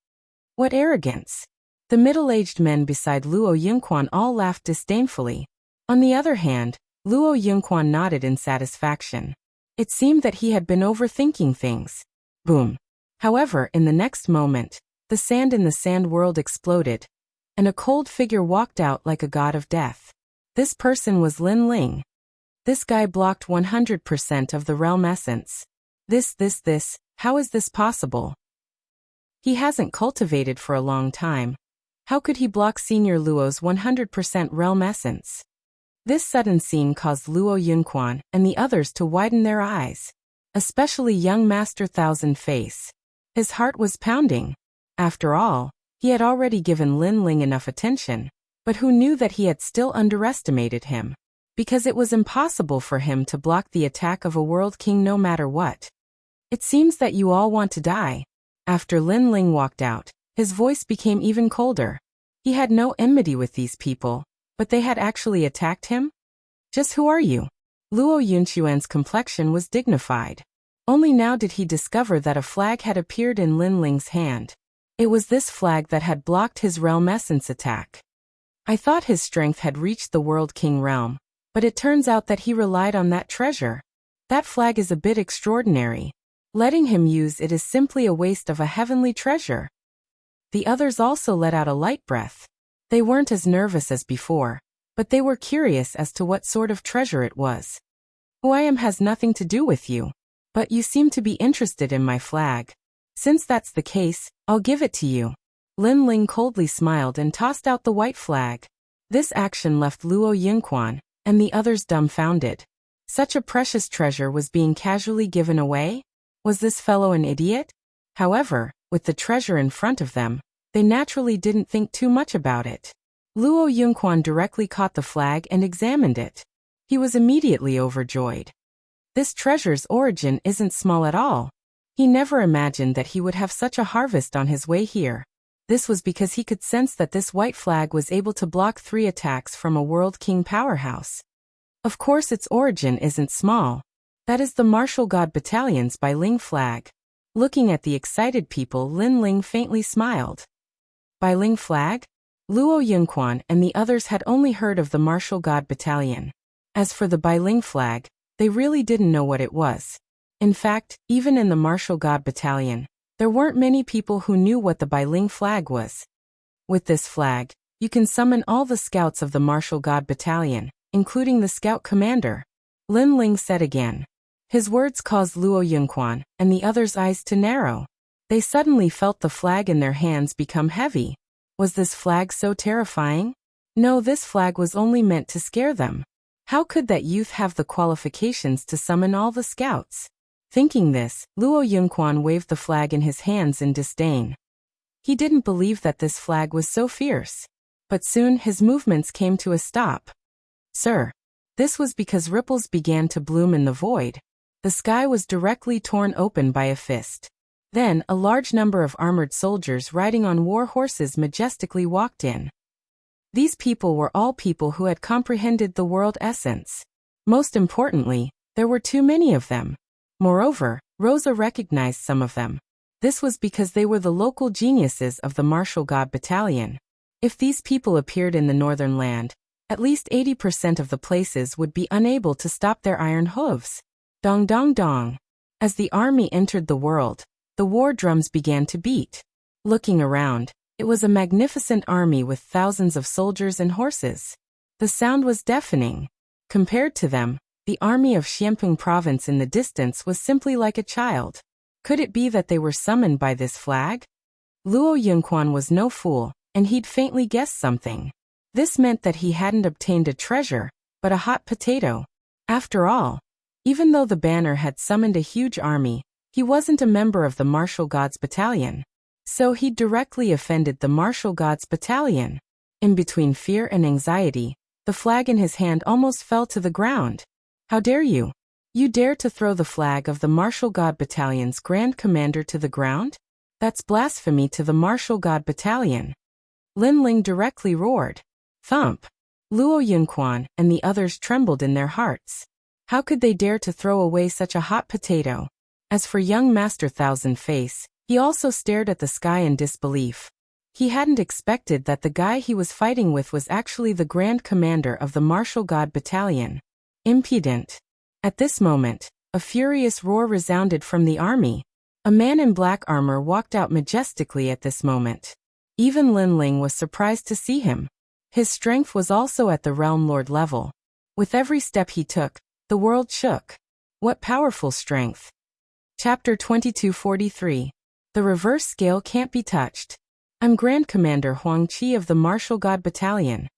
What arrogance! The middle-aged men beside Luo Yunquan all laughed disdainfully. On the other hand, Luo Yunquan nodded in satisfaction. It seemed that he had been overthinking things. Boom. However, in the next moment, the sand in the sand world exploded, and a cold figure walked out like a god of death. This person was Lin Ling. This guy blocked 100% of the realm essence. How is this possible? He hasn't cultivated for a long time. How could he block Senior Luo's 100% realm essence? This sudden scene caused Luo Yunquan and the others to widen their eyes, especially young Master Thousand Face. His heart was pounding. After all, he had already given Lin Ling enough attention, but who knew that he had still underestimated him? Because it was impossible for him to block the attack of a world king no matter what. It seems that you all want to die. After Lin Ling walked out, his voice became even colder. He had no enmity with these people, but they had actually attacked him? Just who are you? Luo Yunquan's complexion was dignified. Only now did he discover that a flag had appeared in Lin Ling's hand. It was this flag that had blocked his realm essence attack. I thought his strength had reached the World King realm, but it turns out that he relied on that treasure. That flag is a bit extraordinary. Letting him use it is simply a waste of a heavenly treasure. The others also let out a light breath. They weren't as nervous as before, but they were curious as to what sort of treasure it was. Who I am has nothing to do with you, but you seem to be interested in my flag. Since that's the case, I'll give it to you. Lin Ling coldly smiled and tossed out the white flag. This action left Luo Yunquan and the others dumbfounded. Such a precious treasure was being casually given away? Was this fellow an idiot? However, with the treasure in front of them, they naturally didn't think too much about it. Luo Yunquan directly caught the flag and examined it. He was immediately overjoyed. This treasure's origin isn't small at all. He never imagined that he would have such a harvest on his way here. This was because he could sense that this white flag was able to block 3 attacks from a World King powerhouse. Of course its origin isn't small. That is the Martial God Battalion's Bailing flag. Looking at the excited people, Lin Ling faintly smiled. Bailing flag? Luo Yunquan and the others had only heard of the Martial God Battalion. As for the Bailing flag, they really didn't know what it was. In fact, even in the Martial God Battalion, there weren't many people who knew what the Bailing flag was. With this flag, you can summon all the scouts of the Martial God Battalion, including the scout commander. Lin Ling said again. His words caused Luo Yunquan and the others' eyes to narrow. They suddenly felt the flag in their hands become heavy. Was this flag so terrifying? No, this flag was only meant to scare them. How could that youth have the qualifications to summon all the scouts? Thinking this, Luo Yunquan waved the flag in his hands in disdain. He didn't believe that this flag was so fierce. But soon his movements came to a stop. Sir. This was because ripples began to bloom in the void. The sky was directly torn open by a fist. Then, a large number of armored soldiers riding on war horses majestically walked in. These people were all people who had comprehended the world essence. Most importantly, there were too many of them. Moreover, Rosa recognized some of them. This was because they were the local geniuses of the Martial God Battalion. If these people appeared in the northern land, at least 80% of the places would be unable to stop their iron hooves. Dong dong dong. As the army entered the world, the war drums began to beat. Looking around, it was a magnificent army with thousands of soldiers and horses. The sound was deafening. Compared to them, the army of Xianping province in the distance was simply like a child. Could it be that they were summoned by this flag? Luo Yunquan was no fool, and he'd faintly guessed something. This meant that he hadn't obtained a treasure, but a hot potato. After all, even though the banner had summoned a huge army, he wasn't a member of the Martial Gods Battalion. So he directly offended the Martial Gods Battalion. In between fear and anxiety, the flag in his hand almost fell to the ground. How dare you? You dare to throw the flag of the Martial God Battalion's Grand Commander to the ground? That's blasphemy to the Martial God Battalion. Lin Ling directly roared. Thump! Luo Yunquan and the others trembled in their hearts. How could they dare to throw away such a hot potato? As for young Master Thousand Face, he also stared at the sky in disbelief. He hadn't expected that the guy he was fighting with was actually the Grand Commander of the Martial God Battalion. Impudent. At this moment, a furious roar resounded from the army. A man in black armor walked out majestically at this moment. Even Lin Ling was surprised to see him. His strength was also at the Realm Lord level. With every step he took, the world shook. What powerful strength! Chapter 2243. The reverse scale can't be touched. I'm Grand Commander Huang Qi of the Martial God Battalion.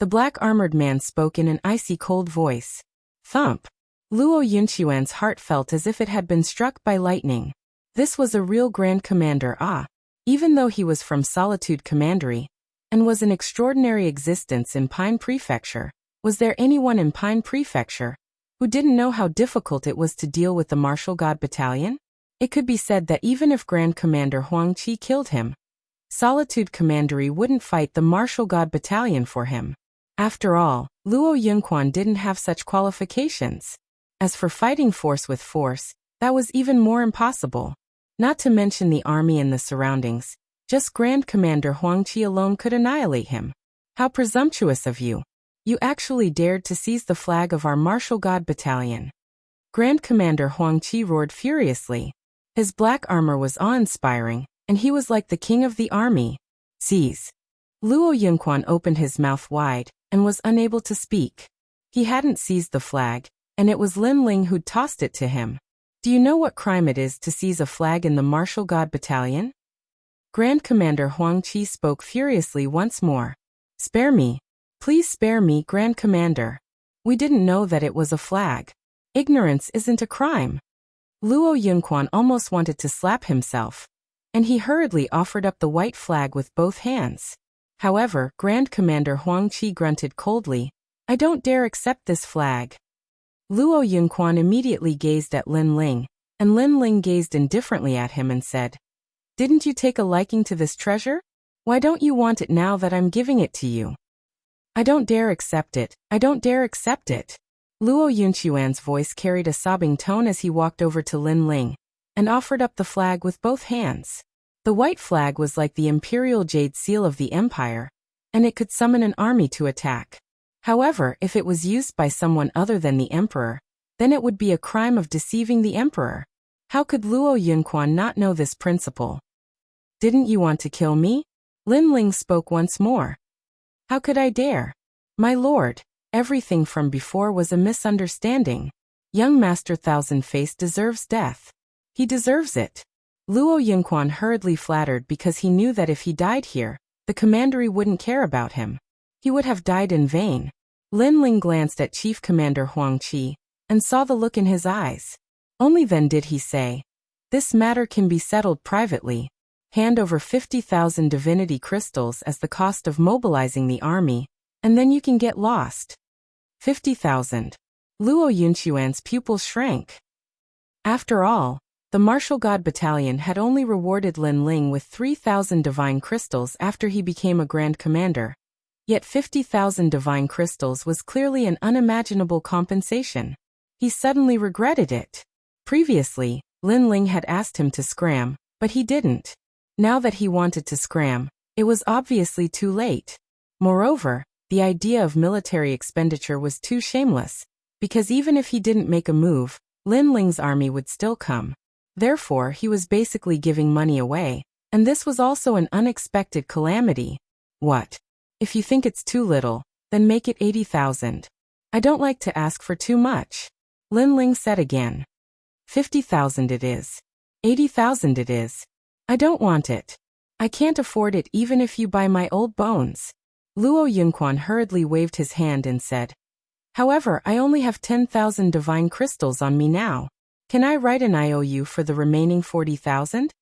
The black-armored man spoke in an icy cold voice. Thump! Luo Yunquan's heart felt as if it had been struck by lightning. This was a real Grand Commander, even though he was from Solitude Commandery, and was an extraordinary existence in Pine Prefecture. Was there anyone in Pine Prefecture who didn't know how difficult it was to deal with the Martial God Battalion? It could be said that even if Grand Commander Huang Qi killed him, Solitude Commandery wouldn't fight the Martial God Battalion for him. After all, Luo Yunquan didn't have such qualifications. As for fighting force with force, that was even more impossible. Not to mention the army and the surroundings, just Grand Commander Huang Qi alone could annihilate him. How presumptuous of you! You actually dared to seize the flag of our Martial God Battalion. Grand Commander Huang Qi roared furiously. His black armor was awe-inspiring, and he was like the king of the army. Seize! Luo Yunquan opened his mouth wide, and was unable to speak. He hadn't seized the flag, and it was Lin Ling who'd tossed it to him. Do you know what crime it is to seize a flag in the Martial God Battalion? Grand Commander Huang Qi spoke furiously once more. Spare me. Please spare me, Grand Commander. We didn't know that it was a flag. Ignorance isn't a crime. Luo Yunquan almost wanted to slap himself, and he hurriedly offered up the white flag with both hands. However, Grand Commander Huang Qi grunted coldly. I don't dare accept this flag. Luo Yunquan immediately gazed at Lin Ling, and Lin Ling gazed indifferently at him and said, Didn't you take a liking to this treasure? Why don't you want it now that I'm giving it to you? I don't dare accept it. I don't dare accept it. Luo Yunquan's voice carried a sobbing tone as he walked over to Lin Ling and offered up the flag with both hands. The white flag was like the imperial jade seal of the empire, and it could summon an army to attack. However, if it was used by someone other than the emperor, then it would be a crime of deceiving the emperor. How could Luo Yunquan not know this principle? Didn't you want to kill me? Lin Ling spoke once more. How could I dare? My lord, everything from before was a misunderstanding. Young Master Thousand Face deserves death. He deserves it. Luo Yunquan hurriedly flattered because he knew that if he died here, the commandery wouldn't care about him. He would have died in vain. Lin Ling glanced at Chief Commander Huang Qi and saw the look in his eyes. Only then did he say, This matter can be settled privately. Hand over 50,000 divinity crystals as the cost of mobilizing the army, and then you can get lost. 50,000. Luo Yunquan's pupils shrank. After all, the Martial God Battalion had only rewarded Lin Ling with 3,000 divine crystals after he became a Grand Commander. Yet 50,000 divine crystals was clearly an unimaginable compensation. He suddenly regretted it. Previously, Lin Ling had asked him to scram, but he didn't. Now that he wanted to scram, it was obviously too late. Moreover, the idea of military expenditure was too shameless, because even if he didn't make a move, Lin Ling's army would still come. Therefore, he was basically giving money away, and this was also an unexpected calamity. What? If you think it's too little, then make it 80,000. I don't like to ask for too much. Lin Ling said again. 50,000 it is. 80,000 it is. I don't want it. I can't afford it even if you buy my old bones. Luo Yunquan hurriedly waved his hand and said, However, I only have 10,000 divine crystals on me now. Can I write an IOU for the remaining 40,000?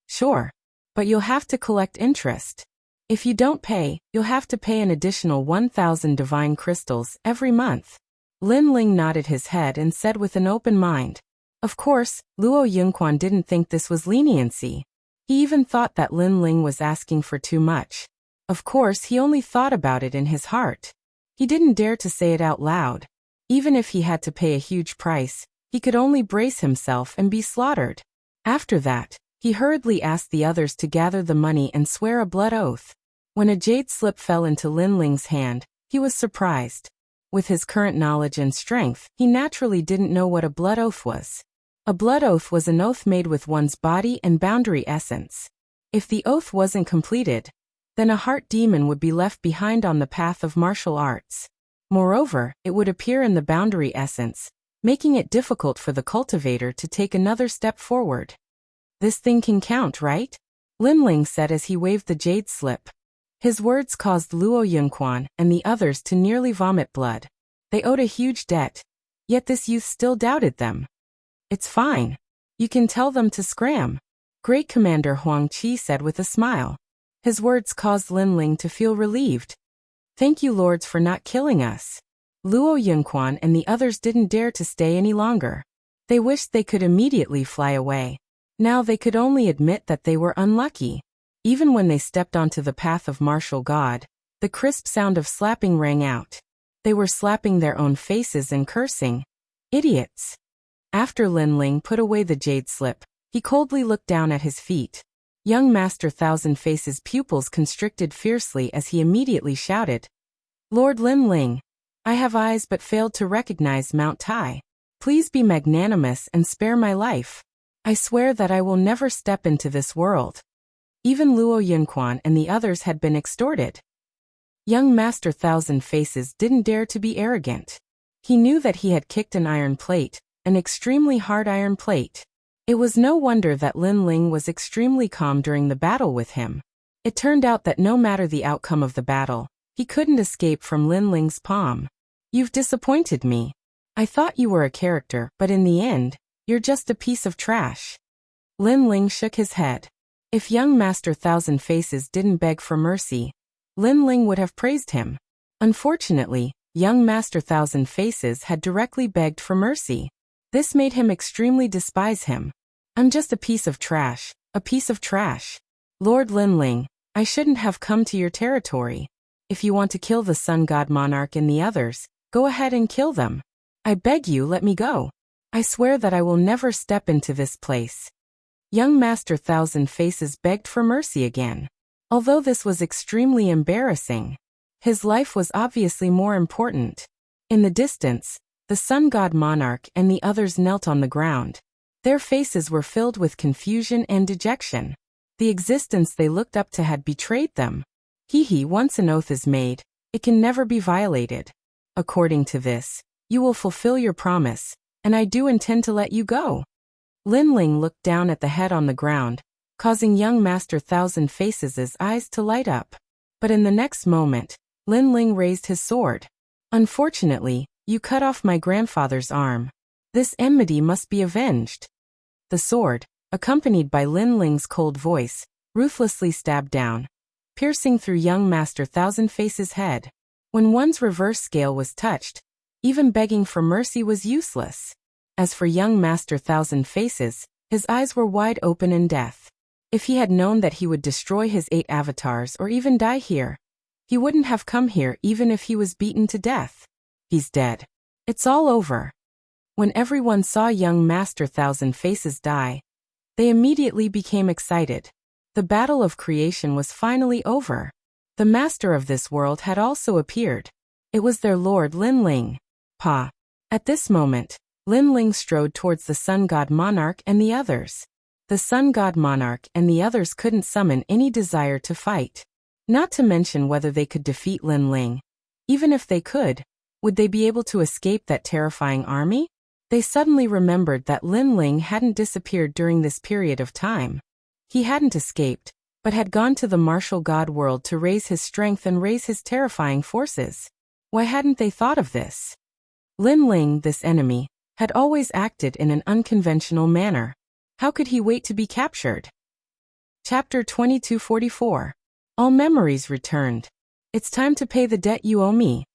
Sure. But you'll have to collect interest. If you don't pay, you'll have to pay an additional 1,000 divine crystals every month. Lin Ling nodded his head and said with an open mind. Of course, Luo Yunquan didn't think this was leniency. He even thought that Lin Ling was asking for too much. Of course, he only thought about it in his heart. He didn't dare to say it out loud. Even if he had to pay a huge price, he could only brace himself and be slaughtered. After that, he hurriedly asked the others to gather the money and swear a blood oath. When a jade slip fell into Lin Ling's hand, he was surprised. With his current knowledge and strength, he naturally didn't know what a blood oath was. A blood oath was an oath made with one's body and boundary essence. If the oath wasn't completed, then a heart demon would be left behind on the path of martial arts. Moreover, it would appear in the boundary essence, making it difficult for the cultivator to take another step forward. This thing can count, right? Lin Ling said as he waved the jade slip. His words caused Luo Yunquan and the others to nearly vomit blood. They owed a huge debt, yet this youth still doubted them. It's fine. You can tell them to scram, Great Commander Huang Qi said with a smile. His words caused Lin Ling to feel relieved. Thank you, lords, for not killing us. Luo Yunquan and the others didn't dare to stay any longer. They wished they could immediately fly away. Now they could only admit that they were unlucky. Even when they stepped onto the path of martial god, the crisp sound of slapping rang out. They were slapping their own faces and cursing. Idiots. After Lin Ling put away the jade slip, he coldly looked down at his feet. Young Master Thousand Faces' pupils constricted fiercely as he immediately shouted, Lord Lin Ling, I have eyes but failed to recognize Mount Tai. Please be magnanimous and spare my life. I swear that I will never step into this world. Even Luo Yunquan and the others had been extorted. Young Master Thousand Faces didn't dare to be arrogant. He knew that he had kicked an iron plate, an extremely hard iron plate. It was no wonder that Lin Ling was extremely calm during the battle with him. It turned out that no matter the outcome of the battle, he couldn't escape from Lin Ling's palm. You've disappointed me. I thought you were a character, but in the end, you're just a piece of trash. Lin Ling shook his head. If young Master Thousand Faces didn't beg for mercy, Lin Ling would have praised him. Unfortunately, young Master Thousand Faces had directly begged for mercy. This made him extremely despise him. I'm just a piece of trash, a piece of trash. Lord Lin Ling, I shouldn't have come to your territory. If you want to kill the Sun God Monarch and the others, go ahead and kill them. I beg you, let me go. I swear that I will never step into this place. Young Master Thousand Faces begged for mercy again. Although this was extremely embarrassing, his life was obviously more important. In the distance, the Sun God Monarch and the others knelt on the ground. Their faces were filled with confusion and dejection. The existence they looked up to had betrayed them. Once an oath is made, it can never be violated. According to this, you will fulfill your promise, and I do intend to let you go. Lin Ling looked down at the head on the ground, causing young Master Thousand Faces' eyes to light up. But in the next moment, Lin Ling raised his sword. Unfortunately, you cut off my grandfather's arm. This enmity must be avenged. The sword, accompanied by Lin Ling's cold voice, ruthlessly stabbed down, piercing through young Master Thousand Faces' head. When one's reverse scale was touched, even begging for mercy was useless. As for young Master Thousand Faces, his eyes were wide open in death. If he had known that he would destroy his 8 avatars or even die here, he wouldn't have come here even if he was beaten to death. He's dead. It's all over. When everyone saw young Master Thousand Faces die, they immediately became excited. The battle of creation was finally over. The master of this world had also appeared. It was their lord Lin Ling. At this moment, Lin Ling strode towards the Sun God Monarch and the others. The Sun God Monarch and the others couldn't summon any desire to fight. Not to mention whether they could defeat Lin Ling. Even if they could, would they be able to escape that terrifying army? They suddenly remembered that Lin Ling hadn't disappeared during this period of time. He hadn't escaped, but had gone to the martial god world to raise his strength and raise his terrifying forces. Why hadn't they thought of this? Lin Ling, this enemy, had always acted in an unconventional manner. How could he wait to be captured? Chapter 2244. All memories returned. It's time to pay the debt you owe me.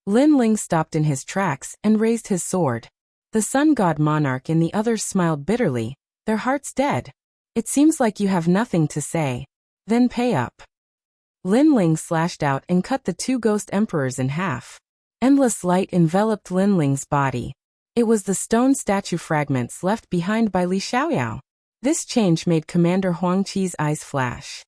Lin Ling stopped in his tracks and raised his sword. The sun god monarch and the others smiled bitterly, their hearts dead. It seems like you have nothing to say. Then pay up. Lin Ling slashed out and cut the two ghost emperors in half. Endless light enveloped Lin Ling's body. It was the stone statue fragments left behind by Li Xiaoyao. This change made Commander Huang Qi's eyes flash.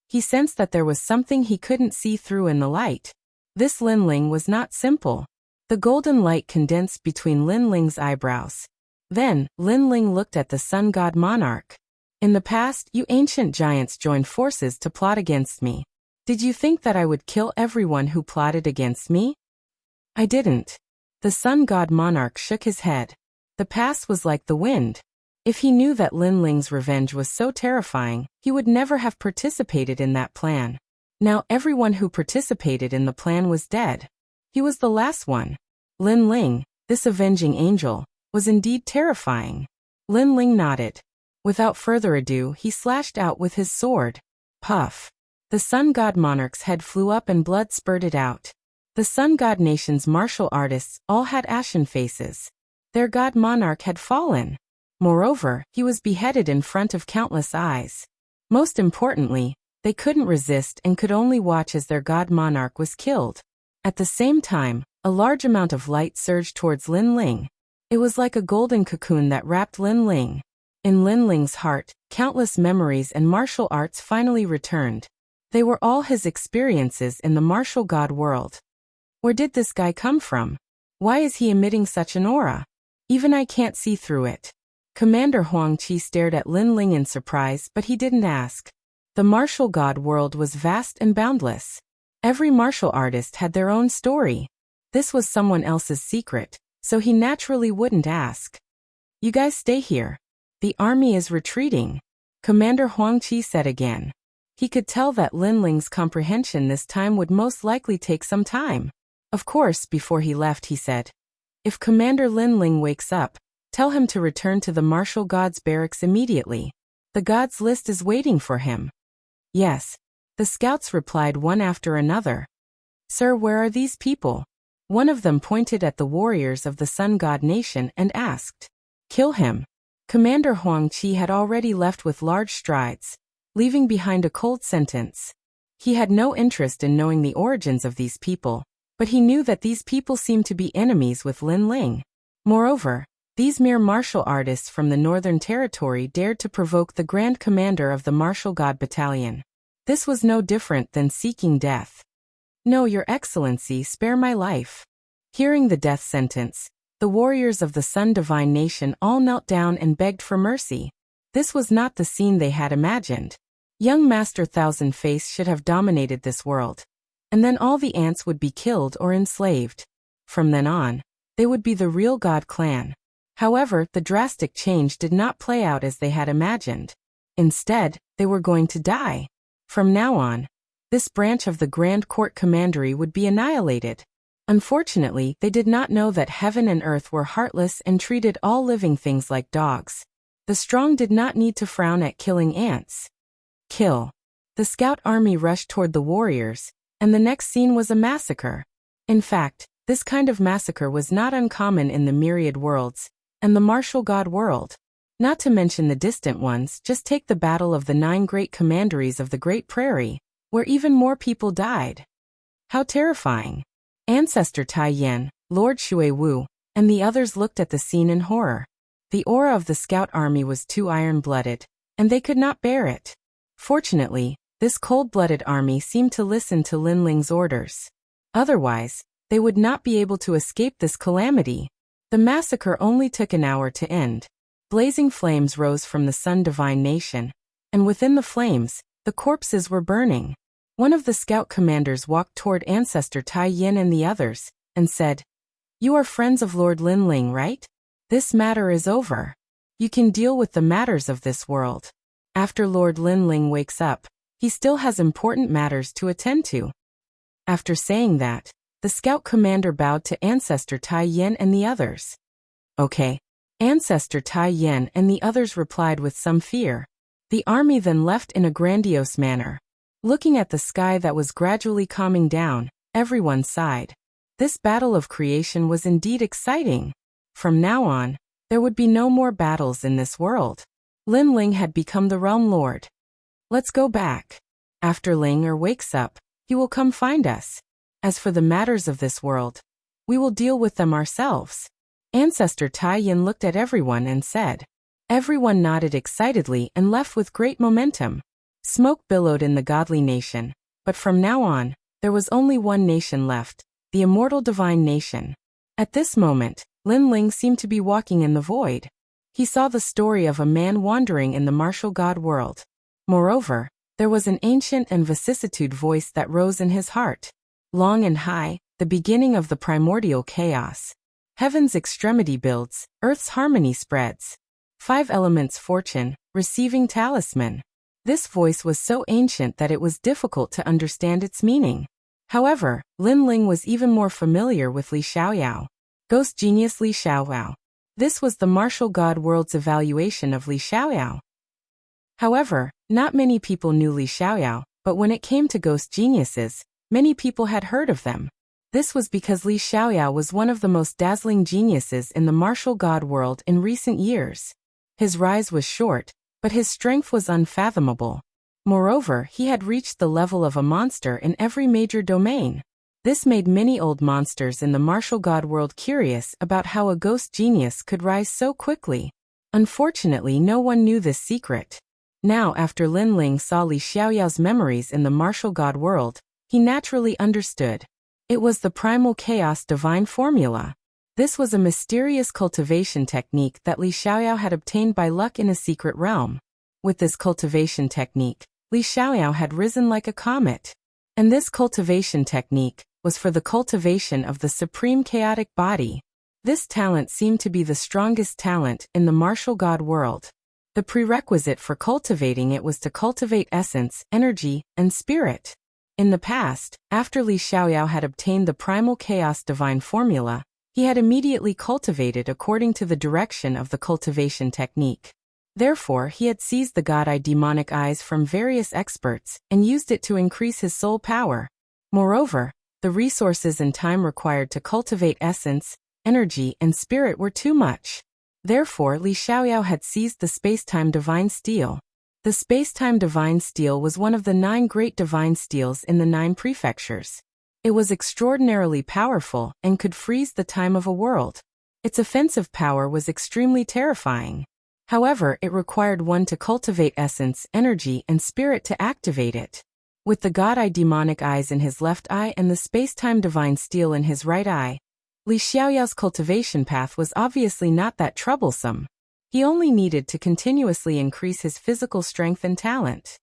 He sensed that there was something he couldn't see through in the light. This Lin Ling was not simple. The golden light condensed between Lin Ling's eyebrows. Then, Lin Ling looked at the sun god monarch. In the past, you ancient giants joined forces to plot against me. Did you think that I would kill everyone who plotted against me? I didn't. The sun god monarch shook his head. The past was like the wind. If he knew that Lin Ling's revenge was so terrifying, he would never have participated in that plan. Now everyone who participated in the plan was dead. He was the last one. Lin Ling, this avenging angel, was indeed terrifying. Lin Ling nodded. Without further ado, he slashed out with his sword. Puff. The sun god monarch's head flew up and blood spurted out. The sun god nation's martial artists all had ashen faces. Their god monarch had fallen. Moreover, he was beheaded in front of countless eyes. Most importantly, they couldn't resist and could only watch as their god monarch was killed. At the same time, a large amount of light surged towards Lin Ling. It was like a golden cocoon that wrapped Lin Ling. In Lin Ling's heart, countless memories and martial arts finally returned. They were all his experiences in the martial god world. Where did this guy come from? Why is he emitting such an aura? Even I can't see through it. Commander Huang Qi stared at Lin Ling in surprise, but he didn't ask. The martial god world was vast and boundless. Every martial artist had their own story. This was someone else's secret, so he naturally wouldn't ask. You guys stay here. The army is retreating, Commander Huang Qi said again. He could tell that Lin Ling's comprehension this time would most likely take some time. Of course, before he left he said, if Commander Lin Ling wakes up, tell him to return to the martial gods barracks immediately. The gods list is waiting for him. Yes. The scouts replied one after another. Sir, where are these people? One of them pointed at the warriors of the sun god nation and asked. Kill him. Commander Huang Qi had already left with large strides, leaving behind a cold sentence. He had no interest in knowing the origins of these people, but he knew that these people seemed to be enemies with Lin Ling. Moreover, these mere martial artists from the Northern Territory dared to provoke the Grand Commander of the Martial God Battalion. This was no different than seeking death. No, Your Excellency, spare my life. Hearing the death sentence, the warriors of the Sun Divine Nation all knelt down and begged for mercy. This was not the scene they had imagined. Young Master Thousand Face should have dominated this world. And then all the ants would be killed or enslaved. From then on, they would be the real God clan. However, the drastic change did not play out as they had imagined. Instead, they were going to die. From now on, this branch of the Grand Court Commandery would be annihilated. Unfortunately, they did not know that heaven and earth were heartless and treated all living things like dogs. The strong did not need to frown at killing ants. Kill. The scout army rushed toward the warriors, and the next scene was a massacre. In fact, this kind of massacre was not uncommon in the myriad worlds, and the martial god world. Not to mention the distant ones, just take the battle of the 9 great commanderies of the Great Prairie, where even more people died. How terrifying. Ancestor Tai Yan, Lord Shui Wu, and the others looked at the scene in horror. The aura of the scout army was too iron-blooded, and they could not bear it. Fortunately, this cold-blooded army seemed to listen to Lin Ling's orders. Otherwise, they would not be able to escape this calamity. The massacre only took an hour to end. Blazing flames rose from the Sun Divine Nation, and within the flames, the corpses were burning. One of the scout commanders walked toward Ancestor Tai Yin and the others, and said, "You are friends of Lord Lin Ling, right? This matter is over. You can deal with the matters of this world. After Lord Lin Ling wakes up, he still has important matters to attend to." After saying that, the scout commander bowed to Ancestor Tai Yin and the others. Okay. Ancestor Tai Yin and the others replied with some fear. The army then left in a grandiose manner. Looking at the sky that was gradually calming down, everyone sighed. This battle of creation was indeed exciting. From now on, there would be no more battles in this world. Lin Ling had become the realm lord. Let's go back. After Ling wakes up, he will come find us. As for the matters of this world, we will deal with them ourselves. Ancestor Tai Yin looked at everyone and said. Everyone nodded excitedly and left with great momentum. Smoke billowed in the godly nation, but from now on, there was only one nation left, the immortal divine nation. At this moment, Lin Ling seemed to be walking in the void. He saw the story of a man wandering in the martial god world. Moreover, there was an ancient and vicissitude voice that rose in his heart. Long and high, the beginning of the primordial chaos. Heaven's extremity builds, earth's harmony spreads. 5 elements fortune, receiving talisman. This voice was so ancient that it was difficult to understand its meaning. However, Lin Ling was even more familiar with Li Xiaoyao. Ghost genius Li Xiaoyao. This was the martial god world's evaluation of Li Xiaoyao. However, not many people knew Li Xiaoyao, but when it came to ghost geniuses, many people had heard of them. This was because Li Xiaoyao was one of the most dazzling geniuses in the martial god world in recent years. His rise was short, but his strength was unfathomable. Moreover, he had reached the level of a monster in every major domain. This made many old monsters in the martial god world curious about how a ghost genius could rise so quickly. Unfortunately, no one knew this secret. Now, after Lin Ling saw Li Xiaoyao's memories in the martial god world, he naturally understood. It was the primal chaos divine formula. This was a mysterious cultivation technique that Li Xiaoyao had obtained by luck in a secret realm. With this cultivation technique, Li Xiaoyao had risen like a comet. And this cultivation technique was for the cultivation of the supreme chaotic body. This talent seemed to be the strongest talent in the martial god world. The prerequisite for cultivating it was to cultivate essence, energy, and spirit. In the past, after Li Xiaoyao had obtained the primal chaos divine formula, he had immediately cultivated according to the direction of the cultivation technique. Therefore, he had seized the god-eye demonic eyes from various experts and used it to increase his soul power. Moreover, the resources and time required to cultivate essence, energy, and spirit were too much. Therefore, Li Xiaoyao had seized the space-time divine steel. The space-time divine steel was one of the 9 great divine steels in the 9 prefectures. It was extraordinarily powerful and could freeze the time of a world. Its offensive power was extremely terrifying. However, it required one to cultivate essence, energy, and spirit to activate it. With the god-eye demonic eyes in his left eye and the space-time divine steel in his right eye, Li Xiaoyao's cultivation path was obviously not that troublesome. He only needed to continuously increase his physical strength and talent.